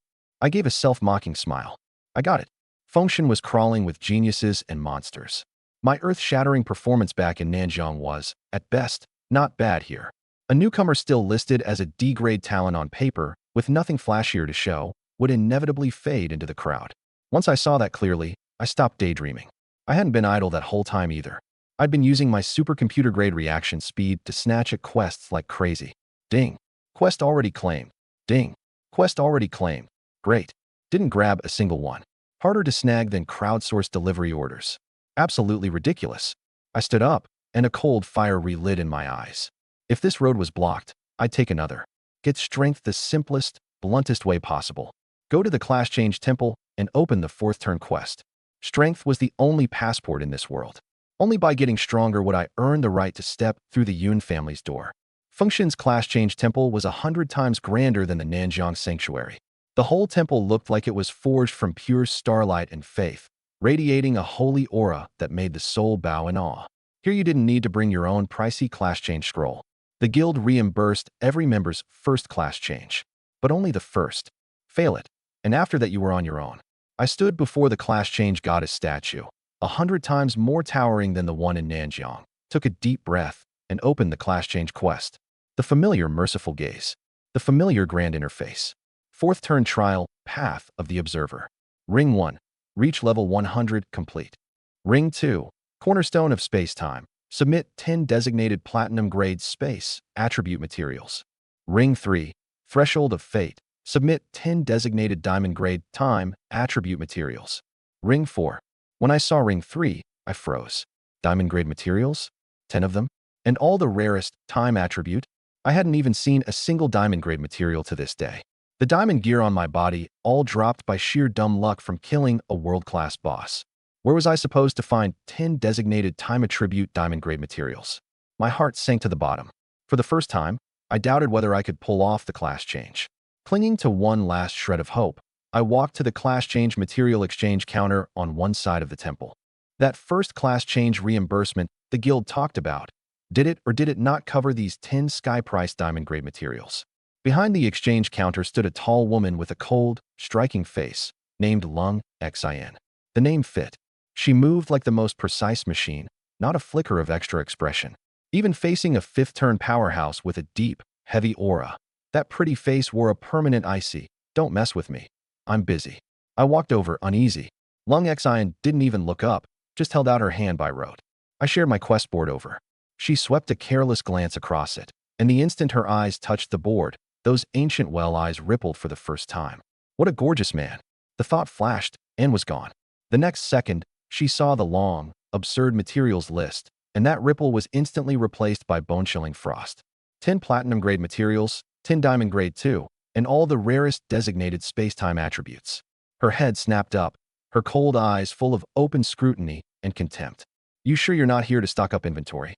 Speaker 1: I gave a self-mocking smile. I got it. Fengshan was crawling with geniuses and monsters. My earth-shattering performance back in Nanjiang was, at best, not bad here. A newcomer still listed as a D-grade talent on paper, with nothing flashier to show, would inevitably fade into the crowd. Once I saw that clearly, I stopped daydreaming. I hadn't been idle that whole time either. I'd been using my supercomputer-grade reaction speed to snatch at quests like crazy. Ding. Quest already claimed. Ding. Quest already claimed. Great. Didn't grab a single one. Harder to snag than crowdsourced delivery orders. Absolutely ridiculous. I stood up, and a cold fire relit in my eyes. If this road was blocked, I'd take another. Get strength the simplest, bluntest way possible. Go to the Class Change Temple and open the 4th turn quest. Strength was the only passport in this world. Only by getting stronger would I earn the right to step through the Yun family's door. Fengxian's Class Change Temple was 100 times grander than the Nanjiang Sanctuary. The whole temple looked like it was forged from pure starlight and faith, radiating a holy aura that made the soul bow in awe. Here you didn't need to bring your own pricey class change scroll. The guild reimbursed every member's first class change, but only the first. Fail it, and after that you were on your own. I stood before the class change goddess statue, 100 times more towering than the one in Nanjiang, took a deep breath, and opened the class change quest. The familiar merciful gaze. The familiar grand interface. 4th turn trial, Path of the Observer. Ring 1. Reach level 100 complete. Ring 2. Cornerstone of Space-Time. Submit 10 designated platinum-grade space attribute materials. Ring 3. Threshold of Fate. Submit 10 designated diamond-grade time attribute materials. Ring 4. When I saw Ring 3, I froze. Diamond-grade materials? 10 of them? And all the rarest time attribute? I hadn't even seen a single diamond-grade material to this day. The diamond gear on my body all dropped by sheer dumb luck from killing a world-class boss. Where was I supposed to find 10 designated time attribute diamond-grade materials? My heart sank to the bottom. For the first time, I doubted whether I could pull off the class change. Clinging to one last shred of hope, I walked to the class change material exchange counter on one side of the temple. That first class change reimbursement the guild talked about, did it or did it not cover these 10 sky-priced diamond-grade materials? Behind the exchange counter stood a tall woman with a cold, striking face, named Lung Xin. The name fit. She moved like the most precise machine, not a flicker of extra expression. Even facing a 5th turn powerhouse with a deep, heavy aura, that pretty face wore a permanent icy, "Don't mess with me. I'm busy." I walked over, uneasy. Lung Xin didn't even look up, just held out her hand by rote. I shared my quest board over. She swept a careless glance across it, and the instant her eyes touched the board, those ancient well eyes rippled for the first time. What a gorgeous man. The thought flashed and was gone. The next second, she saw the long, absurd materials list, and that ripple was instantly replaced by bone-chilling frost. 10 platinum-grade materials, 10 diamond-grade too, and all the rarest designated space-time attributes. Her head snapped up, her cold eyes full of open scrutiny and contempt. "You sure you're not here to stock up inventory?"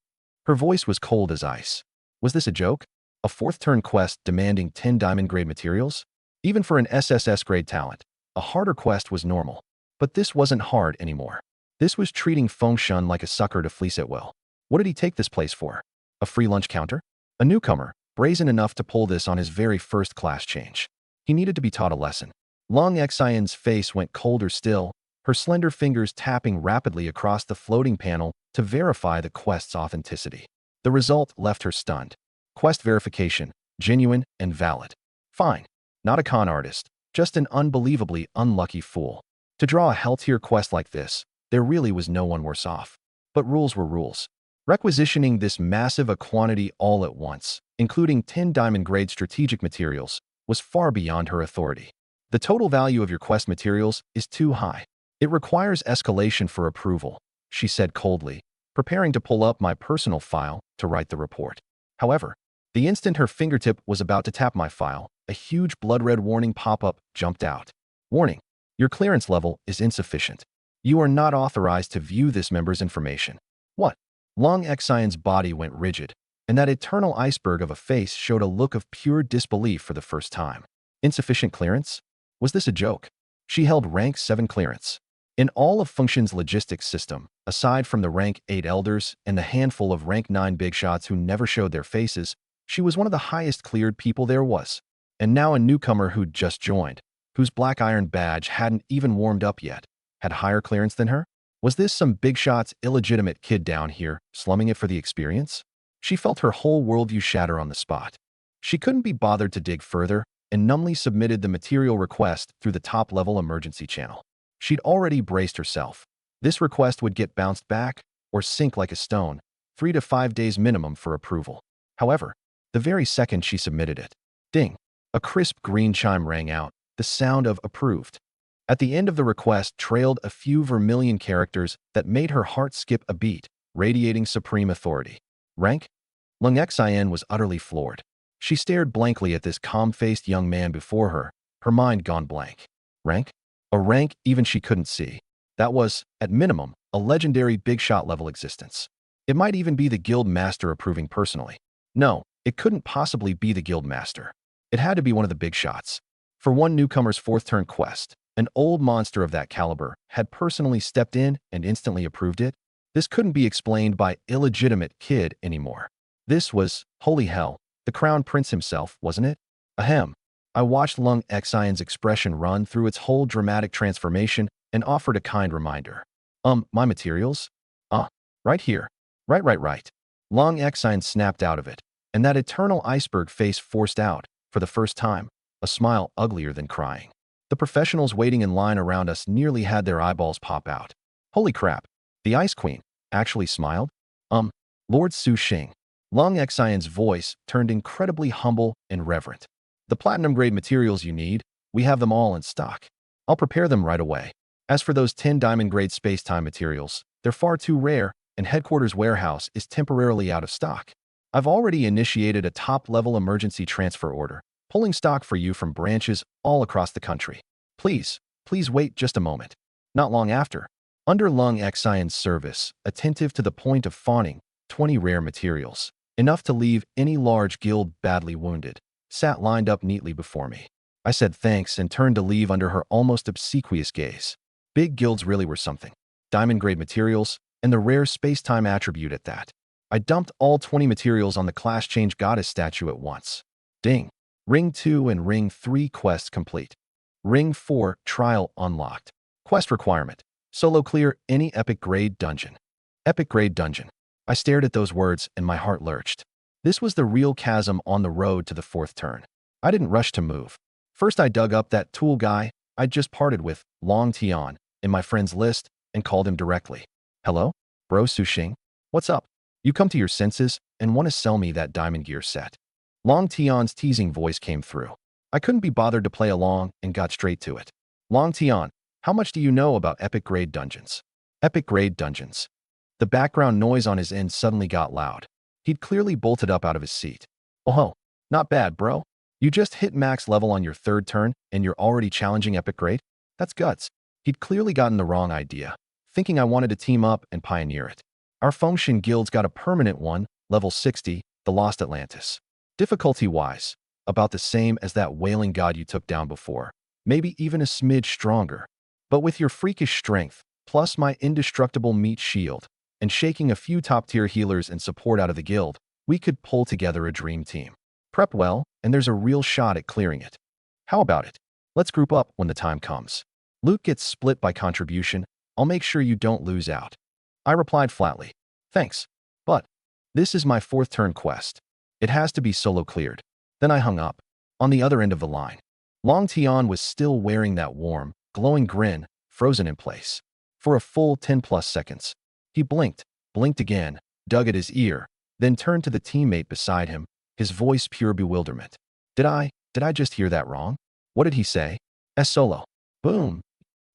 Speaker 1: Her voice was cold as ice. Was this a joke? A 4th turn quest demanding 10 diamond-grade materials? Even for an SSS-grade talent, a harder quest was normal. But this wasn't hard anymore. This was treating Fengxian like a sucker to fleece at will. What did he take this place for? A free lunch counter? A newcomer, brazen enough to pull this on his very first class change. He needed to be taught a lesson. Lung Xian's face went colder still, her slender fingers tapping rapidly across the floating panel to verify the quest's authenticity. The result left her stunned. Quest verification, genuine and valid. Fine. Not a con artist, just an unbelievably unlucky fool. To draw a hell-tier quest like this, there really was no one worse off. But rules were rules. Requisitioning this massive a quantity all at once, including 10 diamond-grade strategic materials, was far beyond her authority. The total value of your quest materials is too high. It requires escalation for approval, she said coldly, preparing to pull up my personal file to write the report. However, the instant her fingertip was about to tap my file, a huge blood-red warning pop-up jumped out. Warning: your clearance level is insufficient. You are not authorized to view this member's information. What? Lung Xian's body went rigid, and that eternal iceberg of a face showed a look of pure disbelief for the first time. Insufficient clearance? Was this a joke? She held rank 7 clearance. In all of Fengxian's logistics system, aside from the rank 8 elders and the handful of rank 9 big shots who never showed their faces, she was one of the highest cleared people there was. And now a newcomer who'd just joined, whose black iron badge hadn't even warmed up yet, had higher clearance than her? Was this some big shot's illegitimate kid down here, slumming it for the experience? She felt her whole worldview shatter on the spot. She couldn't be bothered to dig further, and numbly submitted the material request through the top-level emergency channel. She'd already braced herself. This request would get bounced back, or sink like a stone, 3 to 5 days minimum for approval. However, the very second she submitted it, ding, a crisp green chime rang out, the sound of approved. At the end of the request trailed a few vermilion characters that made her heart skip a beat, radiating supreme authority. Rank? Lung Xin was utterly floored. She stared blankly at this calm-faced young man before her, her mind gone blank. Rank? A rank even she couldn't see. That was, at minimum, a legendary big-shot level existence. It might even be the guild master approving personally. No, it couldn't possibly be the guild master. It had to be one of the big shots. For one newcomer's fourth turn quest, an old monster of that caliber had personally stepped in and instantly approved it. This couldn't be explained by illegitimate kid anymore. This was, holy hell, the crown prince himself, wasn't it? Ahem. I watched Lung Xion's expression run through its whole dramatic transformation and offered a kind reminder. My materials? Right here. Right. Lung Xion snapped out of it, and that eternal iceberg face forced out, for the first time, a smile uglier than crying. The professionals waiting in line around us nearly had their eyeballs pop out. Holy crap, the Ice Queen actually smiled? Lord Su Xing. Lung Xion's voice turned incredibly humble and reverent. The platinum-grade materials you need, we have them all in stock. I'll prepare them right away. As for those 10 diamond-grade space-time materials, they're far too rare, and headquarters warehouse is temporarily out of stock. I've already initiated a top-level emergency transfer order, pulling stock for you from branches all across the country. Please wait just a moment. Not long after, under Lung Xion's service, attentive to the point of fawning, 20 rare materials, enough to leave any large guild badly wounded, sat lined up neatly before me. I said thanks and turned to leave under her almost obsequious gaze. Big guilds really were something. Diamond-grade materials, and the rare space-time attribute at that. I dumped all 20 materials on the Class Change Goddess statue at once. Ding. Ring 2 and Ring 3 quests complete. Ring 4 trial unlocked. Quest requirement: solo clear any epic grade dungeon. Epic grade dungeon. I stared at those words and my heart lurched. This was the real chasm on the road to the fourth turn. I didn't rush to move. First I dug up that tool guy I'd just parted with, Long Tian, in my friends list and called him directly. Hello? Bro Su Xing? What's up? You come to your senses and want to sell me that diamond gear set. Long Tian's teasing voice came through. I couldn't be bothered to play along and got straight to it. Long Tian, how much do you know about epic grade dungeons? Epic grade dungeons. The background noise on his end suddenly got loud. He'd clearly bolted up out of his seat. Oh, not bad, bro. You just hit max level on your third turn and you're already challenging epic grade? That's guts. He'd clearly gotten the wrong idea, thinking I wanted to team up and pioneer it. Our Fengshen guild's got a permanent one, level 60, the Lost Atlantis. Difficulty-wise, about the same as that wailing god you took down before, maybe even a smidge stronger. But with your freakish strength, plus my indestructible meat shield, and shaking a few top-tier healers and support out of the guild, we could pull together a dream team. Prep well, and there's a real shot at clearing it. How about it? Let's group up when the time comes. Loot gets split by contribution. I'll make sure you don't lose out. I replied flatly. Thanks. But this is my fourth turn quest. It has to be solo cleared. Then I hung up. On the other end of the line, Long Tian was still wearing that warm, glowing grin, frozen in place. For a full 10+ seconds. He blinked again, dug at his ear, then turned to the teammate beside him, his voice pure bewilderment. Did I just hear that wrong? What did he say? Solo. Boom.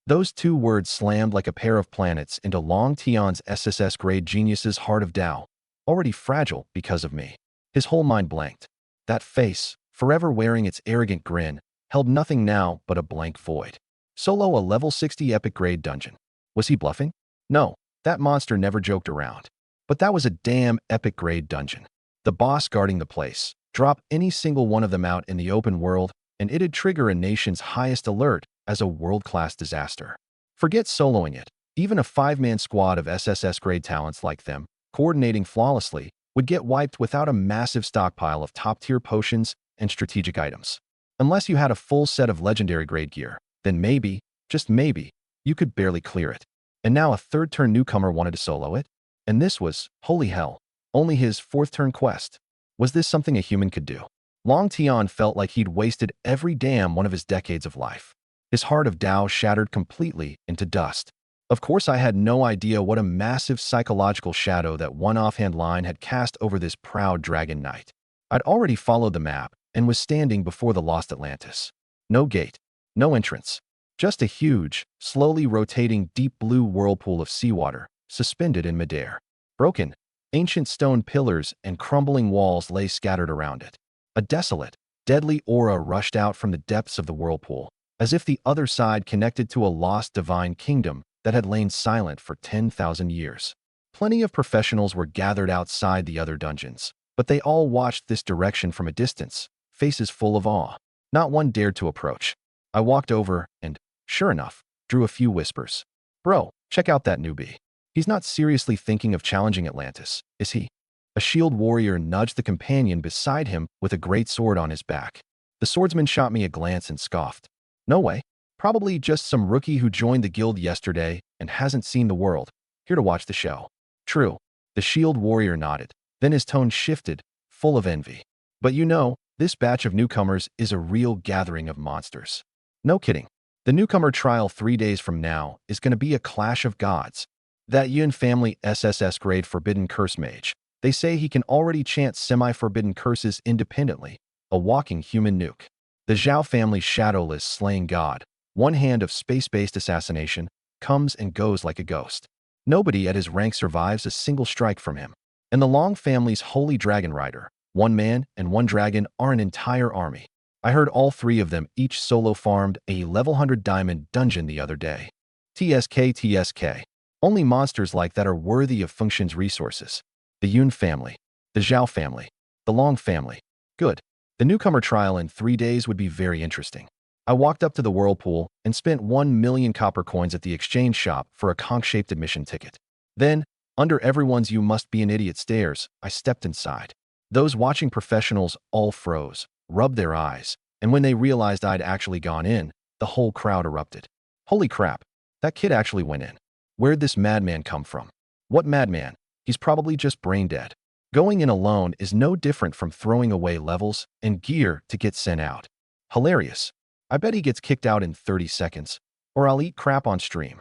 Speaker 1: Those two words slammed like a pair of planets into Long Tian's SSS-grade genius's heart of Tao, already fragile because of me. His whole mind blanked. That face, forever wearing its arrogant grin, held nothing now but a blank void. Solo a level 60 epic grade dungeon. Was he bluffing? No, that monster never joked around. But that was a damn epic grade dungeon. The boss guarding the place. Drop any single one of them out in the open world, and it'd trigger a nation's highest alert as a world-class disaster. Forget soloing it. Even a 5-man squad of SSS-grade talents like them, coordinating flawlessly, would get wiped without a massive stockpile of top-tier potions and strategic items. Unless you had a full set of legendary-grade gear, then maybe, just maybe, you could barely clear it. And now a third-turn newcomer wanted to solo it? And this was, holy hell, only his fourth-turn quest. Was this something a human could do? Long Tian felt like he'd wasted every damn one of his decades of life. His heart of Tao shattered completely into dust. Of course, I had no idea what a massive psychological shadow that one offhand line had cast over this proud dragon knight. I'd already followed the map and was standing before the Lost Atlantis. No gate, no entrance. Just a huge, slowly rotating deep blue whirlpool of seawater, suspended in midair. Broken, ancient stone pillars and crumbling walls lay scattered around it. A desolate, deadly aura rushed out from the depths of the whirlpool, as if the other side connected to a lost divine kingdom that had lain silent for 10,000 years. Plenty of professionals were gathered outside the other dungeons, but they all watched this direction from a distance, faces full of awe. Not one dared to approach. I walked over and, sure enough, drew a few whispers. Bro, check out that newbie. He's not seriously thinking of challenging Atlantis, is he? A shield warrior nudged the companion beside him with a great sword on his back. The swordsman shot me a glance and scoffed. No way. Probably just some rookie who joined the guild yesterday and hasn't seen the world, here to watch the show. True. The shield warrior nodded. Then his tone shifted, full of envy. But you know, this batch of newcomers is a real gathering of monsters. No kidding. The newcomer trial 3 days from now is going to be a clash of gods. That Yun family SSS grade forbidden curse mage. They say he can already chant semi-forbidden curses independently. A walking human nuke. The Zhao family shadowless slaying god. One hand of space-based assassination, comes and goes like a ghost. Nobody at his rank survives a single strike from him. And the Long family's holy dragon rider. One man and one dragon are an entire army. I heard all three of them each solo farmed a level 100 diamond dungeon the other day. TSK. Only monsters like that are worthy of Feng Shen's resources. The Yun family. The Zhao family. The Long family. Good. The newcomer trial in 3 days would be very interesting. I walked up to the whirlpool and spent 1 million copper coins at the exchange shop for a conch-shaped admission ticket. Then, under everyone's "you must be an idiot" stares, I stepped inside. Those watching professionals all froze, rubbed their eyes, and when they realized I'd actually gone in, the whole crowd erupted. Holy crap, that kid actually went in. Where'd this madman come from? What madman? He's probably just brain dead. Going in alone is no different from throwing away levels and gear to get sent out. Hilarious. I bet he gets kicked out in 30 seconds, or I'll eat crap on stream.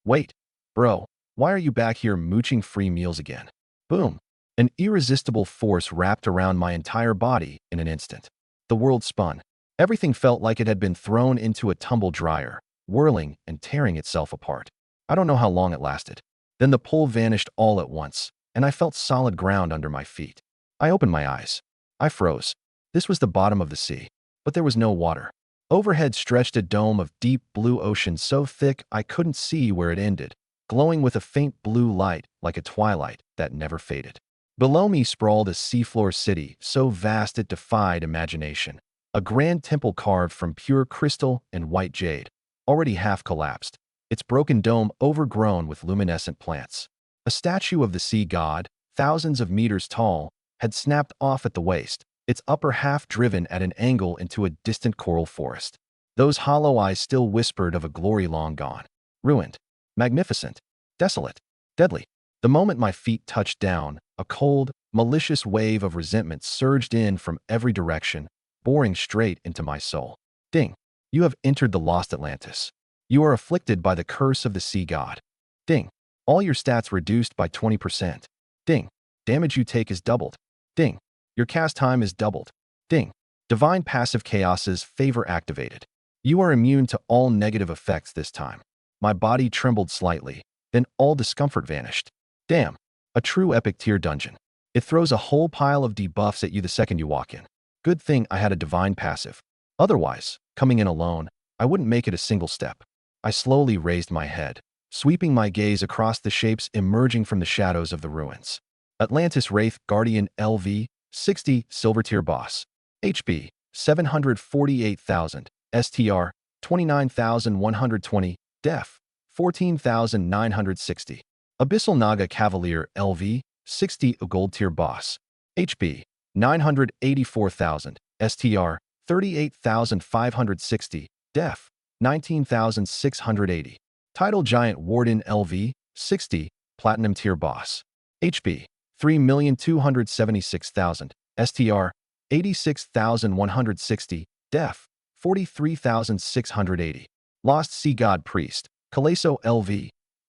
Speaker 1: Wait, bro, why are you back here mooching free meals again? Boom. An irresistible force wrapped around my entire body in an instant. The world spun. Everything felt like it had been thrown into a tumble dryer, whirling and tearing itself apart. I don't know how long it lasted. Then the pull vanished all at once, and I felt solid ground under my feet. I opened my eyes. I froze. This was the bottom of the sea, but there was no water. Overhead stretched a dome of deep blue ocean so thick I couldn't see where it ended, glowing with a faint blue light like a twilight that never faded. Below me sprawled a seafloor city so vast it defied imagination. A grand temple carved from pure crystal and white jade, already half collapsed, its broken dome overgrown with luminescent plants. A statue of the sea god, thousands of meters tall, had snapped off at the waist, its upper half driven at an angle into a distant coral forest. Those hollow eyes still whispered of a glory long gone. Ruined. Magnificent. Desolate. Deadly. The moment my feet touched down, a cold, malicious wave of resentment surged in from every direction, boring straight into my soul. Ding. You have entered the lost Atlantis. You are afflicted by the curse of the sea god. Ding. All your stats reduced by 20%. Ding. Damage you take is doubled. Ding. Your cast time is doubled. Ding. Divine passive chaos's favor activated. You are immune to all negative effects this time. My body trembled slightly, then all discomfort vanished. Damn. A true epic tier dungeon. It throws a whole pile of debuffs at you the second you walk in. Good thing I had a divine passive. Otherwise, coming in alone, I wouldn't make it a single step. I slowly raised my head, sweeping my gaze across the shapes emerging from the shadows of the ruins. Atlantis Wraith Guardian LV 60 Silver Tier Boss. HP 748,000. STR 29,120. Def 14,960. Abyssal Naga Cavalier LV 60 Gold Tier Boss. HP 984,000. STR 38,560. Def 19,680. Tidal Giant Warden LV 60 Platinum Tier Boss. HP 3,276,000. STR 86,160. Def 43,680. Lost Sea God Priest Calaso LV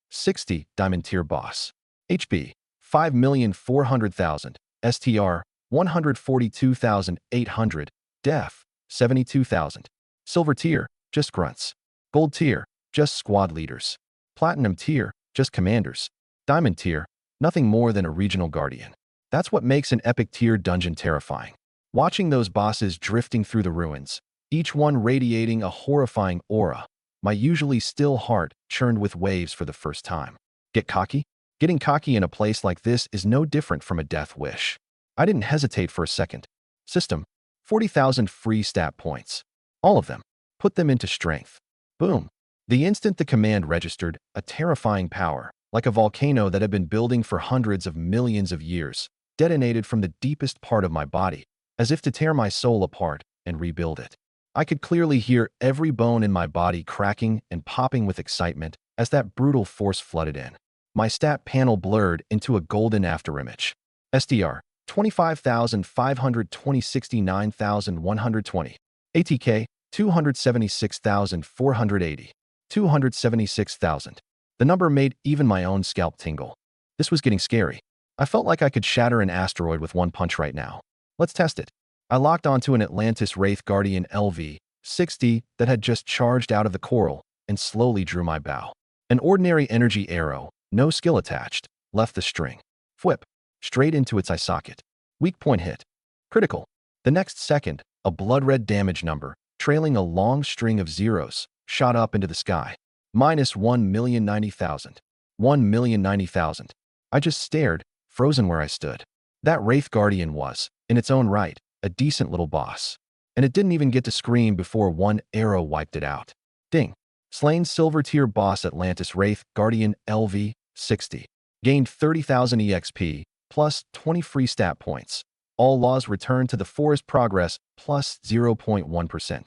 Speaker 1: 60 Diamond Tier Boss. HP 5,400,000. STR 142,800. Def 72,000. Silver Tier, just grunts. Gold tier, just squad leaders. Platinum tier, just commanders. Diamond tier, nothing more than a regional guardian. That's what makes an epic tier dungeon terrifying. Watching those bosses drifting through the ruins, each one radiating a horrifying aura, my usually still heart churned with waves for the first time. Get cocky? Getting cocky in a place like this is no different from a death wish. I didn't hesitate for a second. System, 40,000 free stat points. All of them. Put them into strength. Boom. The instant the command registered, a terrifying power, like a volcano that had been building for hundreds of millions of years, detonated from the deepest part of my body, as if to tear my soul apart and rebuild it. I could clearly hear every bone in my body cracking and popping with excitement as that brutal force flooded in. My stat panel blurred into a golden afterimage. SDR, 25,520, 69,120. ATK, 276,480. 276,000. The number made even my own scalp tingle. This was getting scary. I felt like I could shatter an asteroid with one punch right now. Let's test it. I locked onto an Atlantis Wraith Guardian LV-60 that had just charged out of the coral and slowly drew my bow. An ordinary energy arrow, no skill attached, left the string. Whip. Straight into its eye socket. Weak point hit. Critical. The next second, a blood-red damage number, trailing a long string of zeros, shot up into the sky. Minus 1,090,000. 1,090,000. I just stared, frozen where I stood. That Wraith Guardian was, in its own right, a decent little boss. And it didn't even get to scream before one arrow wiped it out. Ding. Slain silver tier boss Atlantis Wraith Guardian LV-60. Gained 30,000 EXP, plus 20 free stat points. All laws returned to the forest progress, plus 0.1%.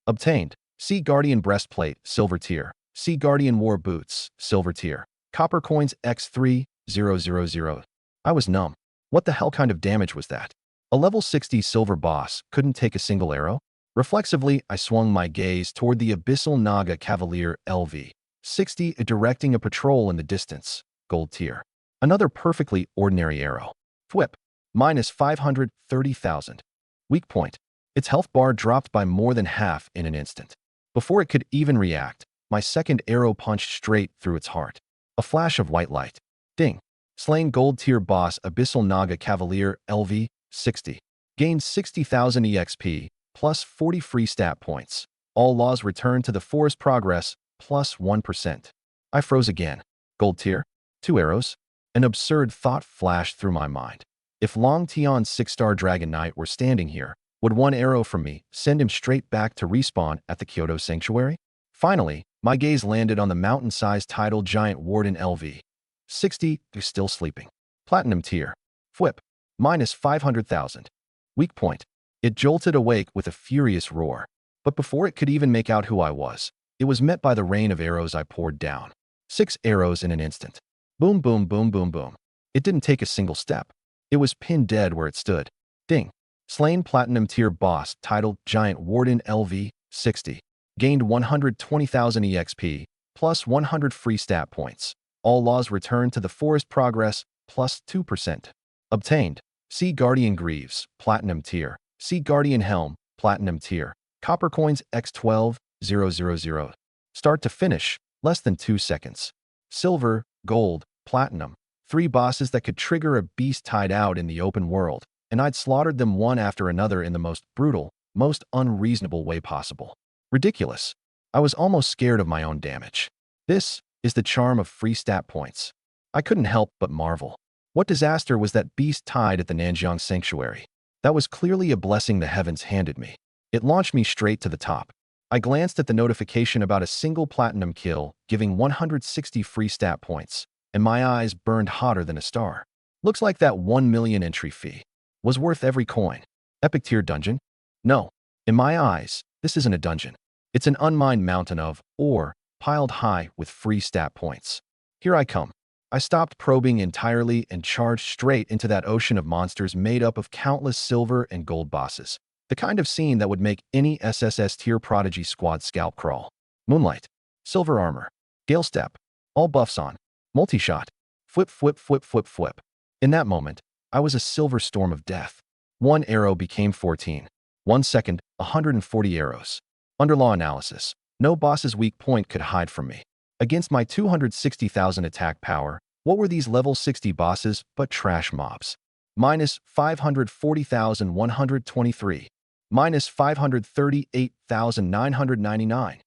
Speaker 1: Obtained. Sea Guardian Breastplate, Silver Tier. Sea Guardian War Boots, Silver Tier. Copper Coins X3000. I was numb. What the hell kind of damage was that? A level 60 silver boss couldn't take a single arrow? Reflexively, I swung my gaze toward the Abyssal Naga Cavalier LV-60, directing a patrol in the distance. Gold Tier. Another perfectly ordinary arrow. Whip. Minus 530,000. Weak point. Its health bar dropped by more than half in an instant. Before it could even react, my second arrow punched straight through its heart. A flash of white light. Ding. Slain gold tier boss Abyssal Naga Cavalier LV-60. Gained 60,000 EXP, plus 40 free stat points. All laws returned to the forest progress, plus 1%. I froze again. Gold tier? 2 arrows? An absurd thought flashed through my mind. If Long Tion's 6-star Dragon Knight were standing here, would one arrow from me send him straight back to respawn at the Kyoto Sanctuary? Finally, my gaze landed on the mountain-sized tidal giant Warden LV-60, who's still sleeping. Platinum tier. Whip. Minus 500,000. Weak point. It jolted awake with a furious roar. But before it could even make out who I was, it was met by the rain of arrows I poured down. 6 arrows in an instant. Boom, boom, boom, boom, boom. It didn't take a single step. It was pinned dead where it stood. Ding. Slain Platinum tier boss titled Giant Warden LV-60. Gained 120,000 EXP, plus 100 free stat points. All laws returned to the forest progress, plus 2%. Obtained. Sea Guardian Greaves, Platinum tier. Sea Guardian Helm, Platinum tier. Copper Coins X12000. Start to finish, less than 2 seconds. Silver, Gold, Platinum. 3 bosses that could trigger a beast tied out in the open world, and I'd slaughtered them one after another in the most brutal, most unreasonable way possible. Ridiculous. I was almost scared of my own damage. This is the charm of free stat points. I couldn't help but marvel. What disaster was that beast tied at the Nanjiang Sanctuary? That was clearly a blessing the heavens handed me. It launched me straight to the top. I glanced at the notification about a single platinum kill, giving 160 free stat points, and my eyes burned hotter than a star. Looks like that 1 million entry fee was worth every coin. Epic tier dungeon? No. In my eyes, this isn't a dungeon. It's an unmined mountain of ore, piled high with free stat points. Here I come. I stopped probing entirely and charged straight into that ocean of monsters made up of countless silver and gold bosses. The kind of scene that would make any SSS tier prodigy squad scalp crawl. Moonlight. Silver armor. Gale step. All buffs on. Multi-shot. Flip, flip, flip, flip, flip. In that moment, I was a silver storm of death. 1 arrow became 14. 1 second, 140 arrows. Under law analysis, No boss's weak point could hide from me. Against my 260,000 attack power, what were these level 60 bosses but trash mobs? Minus 540,123. Minus 538,999.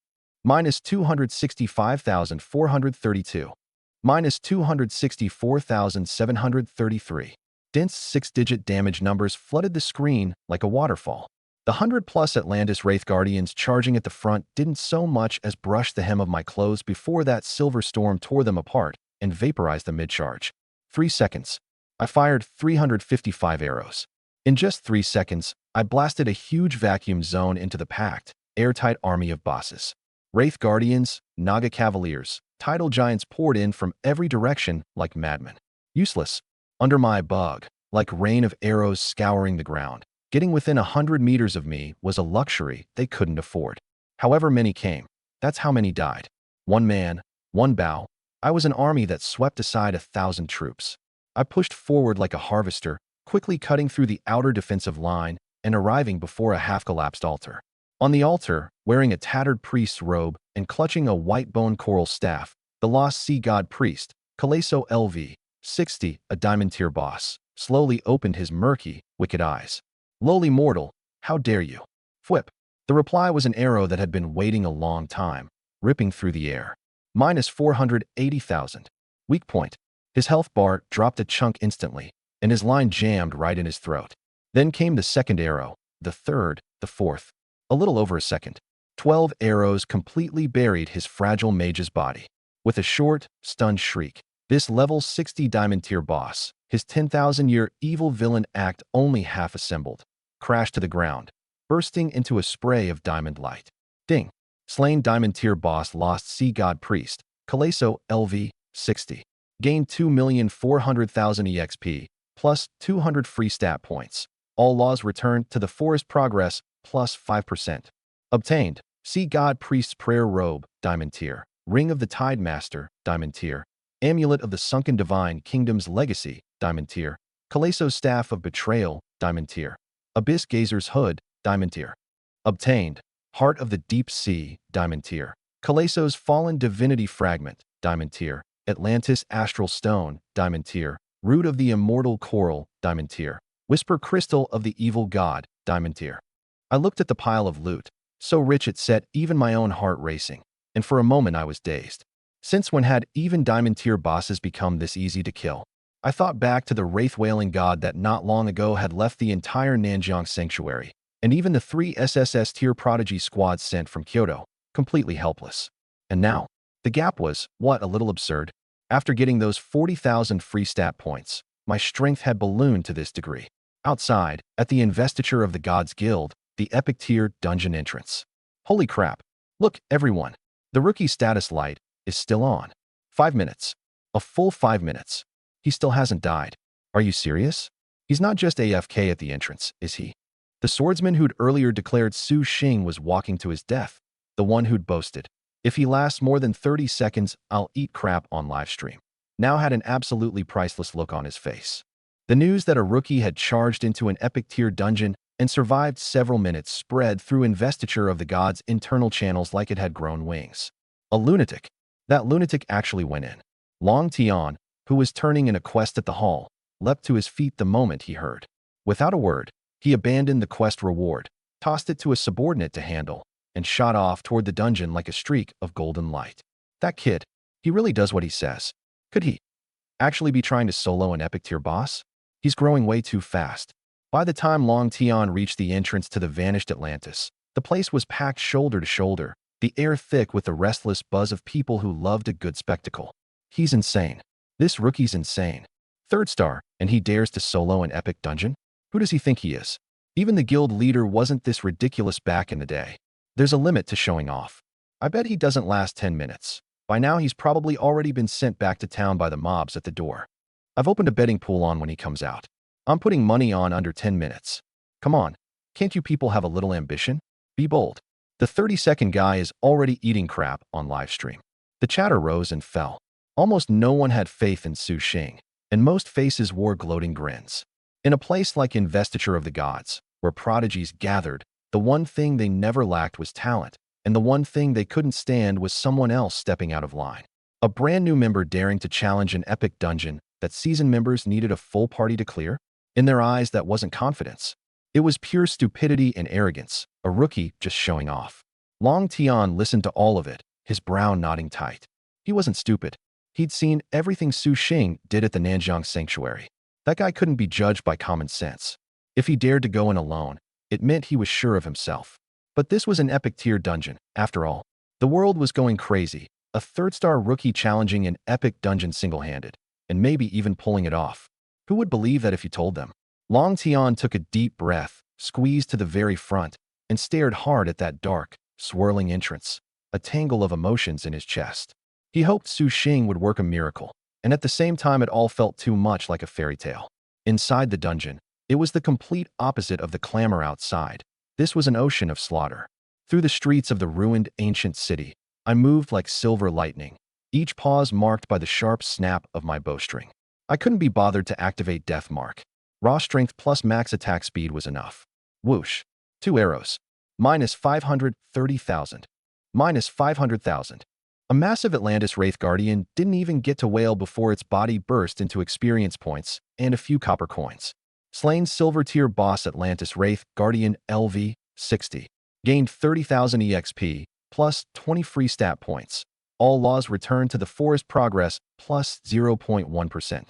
Speaker 1: Minus 265,432. Minus 264,733. Dense six-digit damage numbers flooded the screen like a waterfall. The 100-plus Atlantis Wraith Guardians charging at the front didn't so much as brush the hem of my clothes before that silver storm tore them apart and vaporized them mid-charge. 3 seconds. I fired 355 arrows. In just 3 seconds, I blasted a huge vacuum zone into the packed, airtight army of bosses. Wraith Guardians, Naga Cavaliers, tidal giants poured in from every direction like madmen. Useless. Under my bug, like rain of arrows scouring the ground. Getting within 100 meters of me was a luxury they couldn't afford. However many came, that's how many died. One man, one bow. I was an army that swept aside 1,000 troops. I pushed forward like a harvester, quickly cutting through the outer defensive line and arriving before a half-collapsed altar. On the altar, wearing a tattered priest's robe and clutching a white bone coral staff, the lost sea god priest, Kaleso LV, 60, a diamond tier boss, slowly opened his murky, wicked eyes. Lowly mortal, how dare you? Whip. The reply was an arrow that had been waiting a long time, ripping through the air. Minus 480,000. Weak point. His health bar dropped a chunk instantly, and his line jammed right in his throat. Then came the second arrow, the third, the fourth. A little over a second. 12 arrows completely buried his fragile mage's body. With a short, stunned shriek, this level 60 diamond tier boss, his 10,000-year evil villain act only half assembled, crashed to the ground, bursting into a spray of diamond light. Ding. Slain diamond tier boss lost sea god priest, Kaleso LV, 60. Gained 2,400,000 EXP, plus 200 free stat points. All laws returned to the forest progress, plus 5%. Obtained. Sea god priest's prayer robe, diamond tier. Ring of the Tide Master, diamond tier. Amulet of the Sunken Divine Kingdom's Legacy, diamond tier. Kaleso's Staff of Betrayal, diamond tier. Abyss Gazer's Hood, diamond tier. Obtained. Heart of the Deep Sea, diamond tier. Kaleso's Fallen Divinity Fragment, diamond tier. Atlantis Astral Stone, diamond tier. Root of the Immortal Coral, diamond tier. Whisper Crystal of the Evil God, diamond tier. I looked at the pile of loot, so rich it set even my own heart racing, and for a moment I was dazed. Since when had even diamond tier bosses become this easy to kill? I thought back to the wraith-wailing god that not long ago had left the entire Nanjiang sanctuary, and even the 3 SSS tier prodigy squads sent from Kyoto, completely helpless. And now, the gap was, what, a little absurd? After getting those 40,000 free stat points, my strength had ballooned to this degree. Outside, at the investiture of the Gods Guild, the epic tier dungeon entrance. Holy crap. Look, everyone. The rookie status light is still on. 5 minutes. A full 5 minutes. He still hasn't died. Are you serious? He's not just AFK at the entrance, is he? The swordsman who'd earlier declared Su Xing was walking to his death. The one who'd boasted, if he lasts more than 30 seconds, I'll eat crap on livestream. Now had an absolutely priceless look on his face. The news that a rookie had charged into an epic tier dungeon and survived several minutes spread through investiture of the gods' internal channels like it had grown wings. A lunatic. That lunatic actually went in. Long Tian, who was turning in a quest at the hall, leapt to his feet the moment he heard. Without a word, he abandoned the quest reward, tossed it to a subordinate to handle, and shot off toward the dungeon like a streak of golden light. That kid, he really does what he says. Could he actually be trying to solo an epic tier boss? He's growing way too fast. By the time Long Tian reached the entrance to the vanished Atlantis, the place was packed shoulder to shoulder, the air thick with the restless buzz of people who loved a good spectacle. He's insane. This rookie's insane. 3rd star, and he dares to solo an epic dungeon? Who does he think he is? Even the guild leader wasn't this ridiculous back in the day. There's a limit to showing off. I bet he doesn't last 10 minutes. By now he's probably already been sent back to town by the mobs at the door. I've opened a betting pool on when he comes out. I'm putting money on under 10 minutes. Come on, can't you people have a little ambition? Be bold. The 30-second guy is already eating crap on livestream. The chatter rose and fell. Almost no one had faith in Su Xing, and most faces wore gloating grins. In a place like Investiture of the Gods, where prodigies gathered, the one thing they never lacked was talent, and the one thing they couldn't stand was someone else stepping out of line. A brand new member daring to challenge an epic dungeon that seasoned members needed a full party to clear? In their eyes, that wasn't confidence. It was pure stupidity and arrogance, a rookie just showing off. Long Tian listened to all of it, his brow nodding tight. He wasn't stupid. He'd seen everything Su Xing did at the Nanjiang Sanctuary. That guy couldn't be judged by common sense. If he dared to go in alone, it meant he was sure of himself. But this was an epic tier dungeon, after all. The world was going crazy, a third-star rookie challenging an epic dungeon single-handed, and maybe even pulling it off. Who would believe that if you told them? Long Tian took a deep breath, squeezed to the very front, and stared hard at that dark, swirling entrance, a tangle of emotions in his chest. He hoped Su Xing would work a miracle, and at the same time it all felt too much like a fairy tale. Inside the dungeon, it was the complete opposite of the clamor outside. This was an ocean of slaughter. Through the streets of the ruined ancient city, I moved like silver lightning, each pause marked by the sharp snap of my bowstring. I couldn't be bothered to activate Death Mark. Raw strength plus max attack speed was enough. Whoosh. 2 arrows. Minus 530,000. Minus 500,000. A massive Atlantis Wraith Guardian didn't even get to wail before its body burst into experience points and a few copper coins. Slain silver tier boss Atlantis Wraith Guardian LV 60. Gained 30,000 EXP plus 20 free stat points. All laws returned to the forest progress plus 0.1%.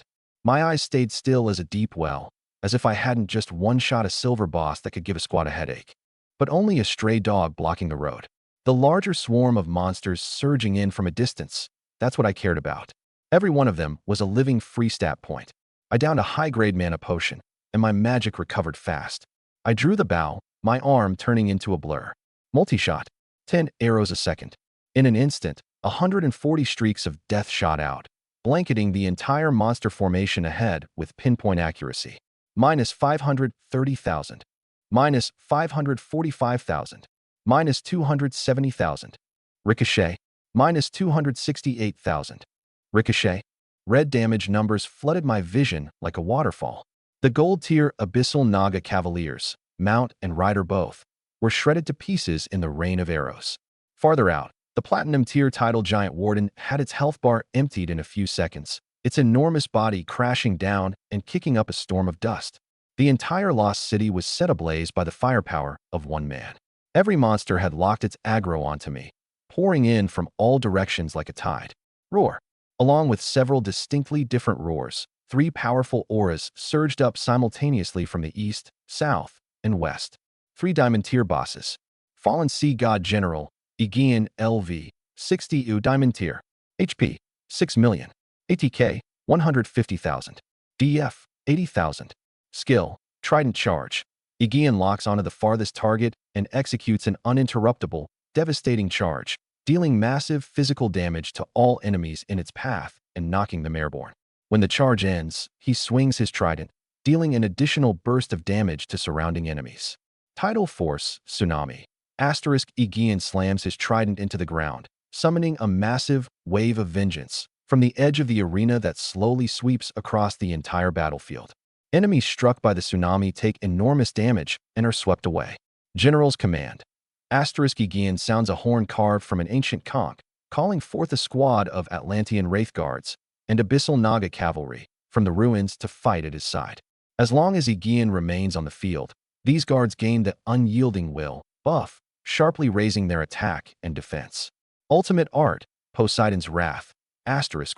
Speaker 1: My eyes stayed still as a deep well, as if I hadn't just one-shot a silver boss that could give a squad a headache, but only a stray dog blocking the road. The larger swarm of monsters surging in from a distance, that's what I cared about. Every one of them was a living free stat point. I downed a high-grade mana potion, and my magic recovered fast. I drew the bow, my arm turning into a blur. Multi-shot. 10 arrows a second. In an instant, 140 streaks of death shot out, blanketing the entire monster formation ahead with pinpoint accuracy. Minus 530,000. Minus 545,000. Minus 270,000. Ricochet. Minus 268,000. Ricochet. Red damage numbers flooded my vision like a waterfall. The gold tier Abyssal Naga Cavaliers, mount and rider both, were shredded to pieces in the rain of arrows. Farther out, the platinum tier Tidal Giant Warden had its health bar emptied in a few seconds, its enormous body crashing down and kicking up a storm of dust. The entire lost city was set ablaze by the firepower of one man. Every monster had locked its aggro onto me, pouring in from all directions like a tide. Roar. Along with several distinctly different roars, 3 powerful auras surged up simultaneously from the east, south, and west. 3 diamond tier bosses. Fallen Sea God General, Aegean LV, 60 U diamond tier. HP, 6 million. ATK, 150,000. DF, 80,000. Skill, Trident Charge. Aegean locks onto the farthest target and executes an uninterruptible, devastating charge, dealing massive physical damage to all enemies in its path and knocking them airborne. When the charge ends, he swings his trident, dealing an additional burst of damage to surrounding enemies. Tidal Force, Tsunami. Aegean slams his trident into the ground, summoning a massive wave of vengeance from the edge of the arena that slowly sweeps across the entire battlefield. Enemies struck by the tsunami take enormous damage and are swept away. General's Command. Aegean sounds a horn carved from an ancient conch, calling forth a squad of Atlantean Wraith Guards and Abyssal Naga Cavalry from the ruins to fight at his side. As long as Aegean remains on the field, these guards gain the Unyielding Will buff, sharply raising their attack and defense. Ultimate Art, Poseidon's Wrath.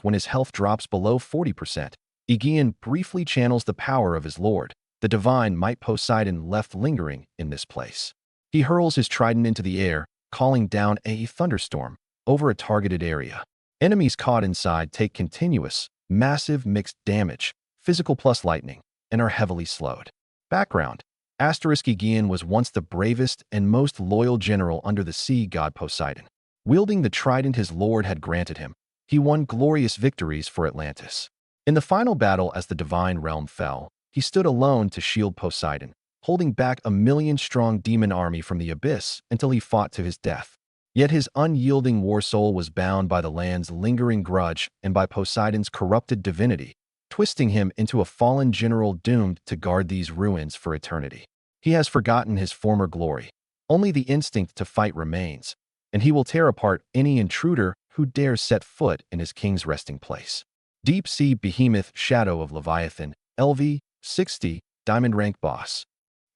Speaker 1: When his health drops below 40%, Aegean briefly channels the power of his lord, the divine might Poseidon left lingering in this place. He hurls his trident into the air, calling down a thunderstorm over a targeted area. Enemies caught inside take continuous, massive mixed damage, physical plus lightning, and are heavily slowed. Background. Aegean was once the bravest and most loyal general under the sea god Poseidon. Wielding the trident his lord had granted him, he won glorious victories for Atlantis. In the final battle as the divine realm fell, he stood alone to shield Poseidon, holding back a million-strong demon army from the abyss until he fought to his death. Yet his unyielding war soul was bound by the land's lingering grudge and by Poseidon's corrupted divinity, twisting him into a fallen general doomed to guard these ruins for eternity. He has forgotten his former glory. Only the instinct to fight remains, and he will tear apart any intruder who dares set foot in his king's resting place. Deep-sea behemoth Shadow of Leviathan, LV 60, diamond rank boss.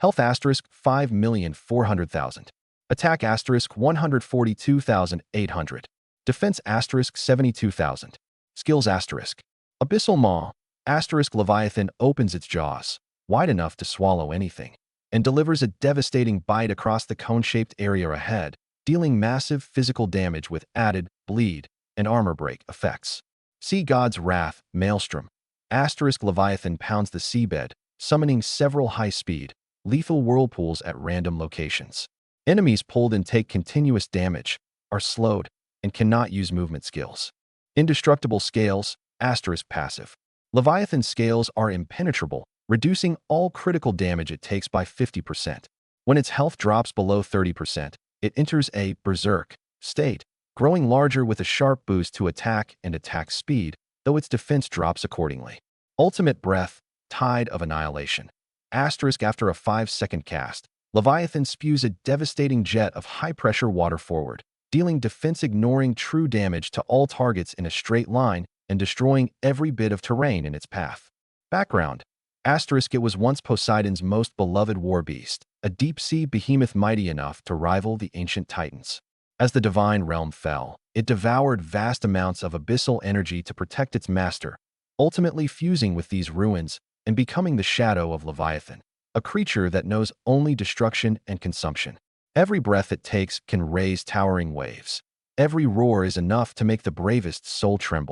Speaker 1: Health asterisk 5,400,000. Attack asterisk 142,800. Defense asterisk 72,000. Skills asterisk. Abyssal Maw asterisk Leviathan opens its jaws, wide enough to swallow anything, and delivers a devastating bite across the cone-shaped area ahead, dealing massive physical damage with added bleed and armor break effects. Sea God's Wrath Maelstrom asterisk Leviathan pounds the seabed, summoning several high-speed, lethal whirlpools at random locations. Enemies pulled and take continuous damage, are slowed, and cannot use movement skills. Indestructible Scales asterisk passive. Leviathan's scales are impenetrable, reducing all critical damage it takes by 50%. When its health drops below 30%, it enters a berserk state, growing larger with a sharp boost to attack and attack speed, though its defense drops accordingly. Ultimate Breath, Tide of Annihilation. Asterisk after a 5-second cast, Leviathan spews a devastating jet of high-pressure water forward, dealing defense-ignoring true damage to all targets in a straight line and destroying every bit of terrain in its path. Background. Asterisk it was once Poseidon's most beloved war beast, a deep-sea behemoth mighty enough to rival the ancient titans. As the divine realm fell, it devoured vast amounts of abyssal energy to protect its master, ultimately fusing with these ruins and becoming the Shadow of Leviathan, a creature that knows only destruction and consumption. Every breath it takes can raise towering waves. Every roar is enough to make the bravest soul tremble.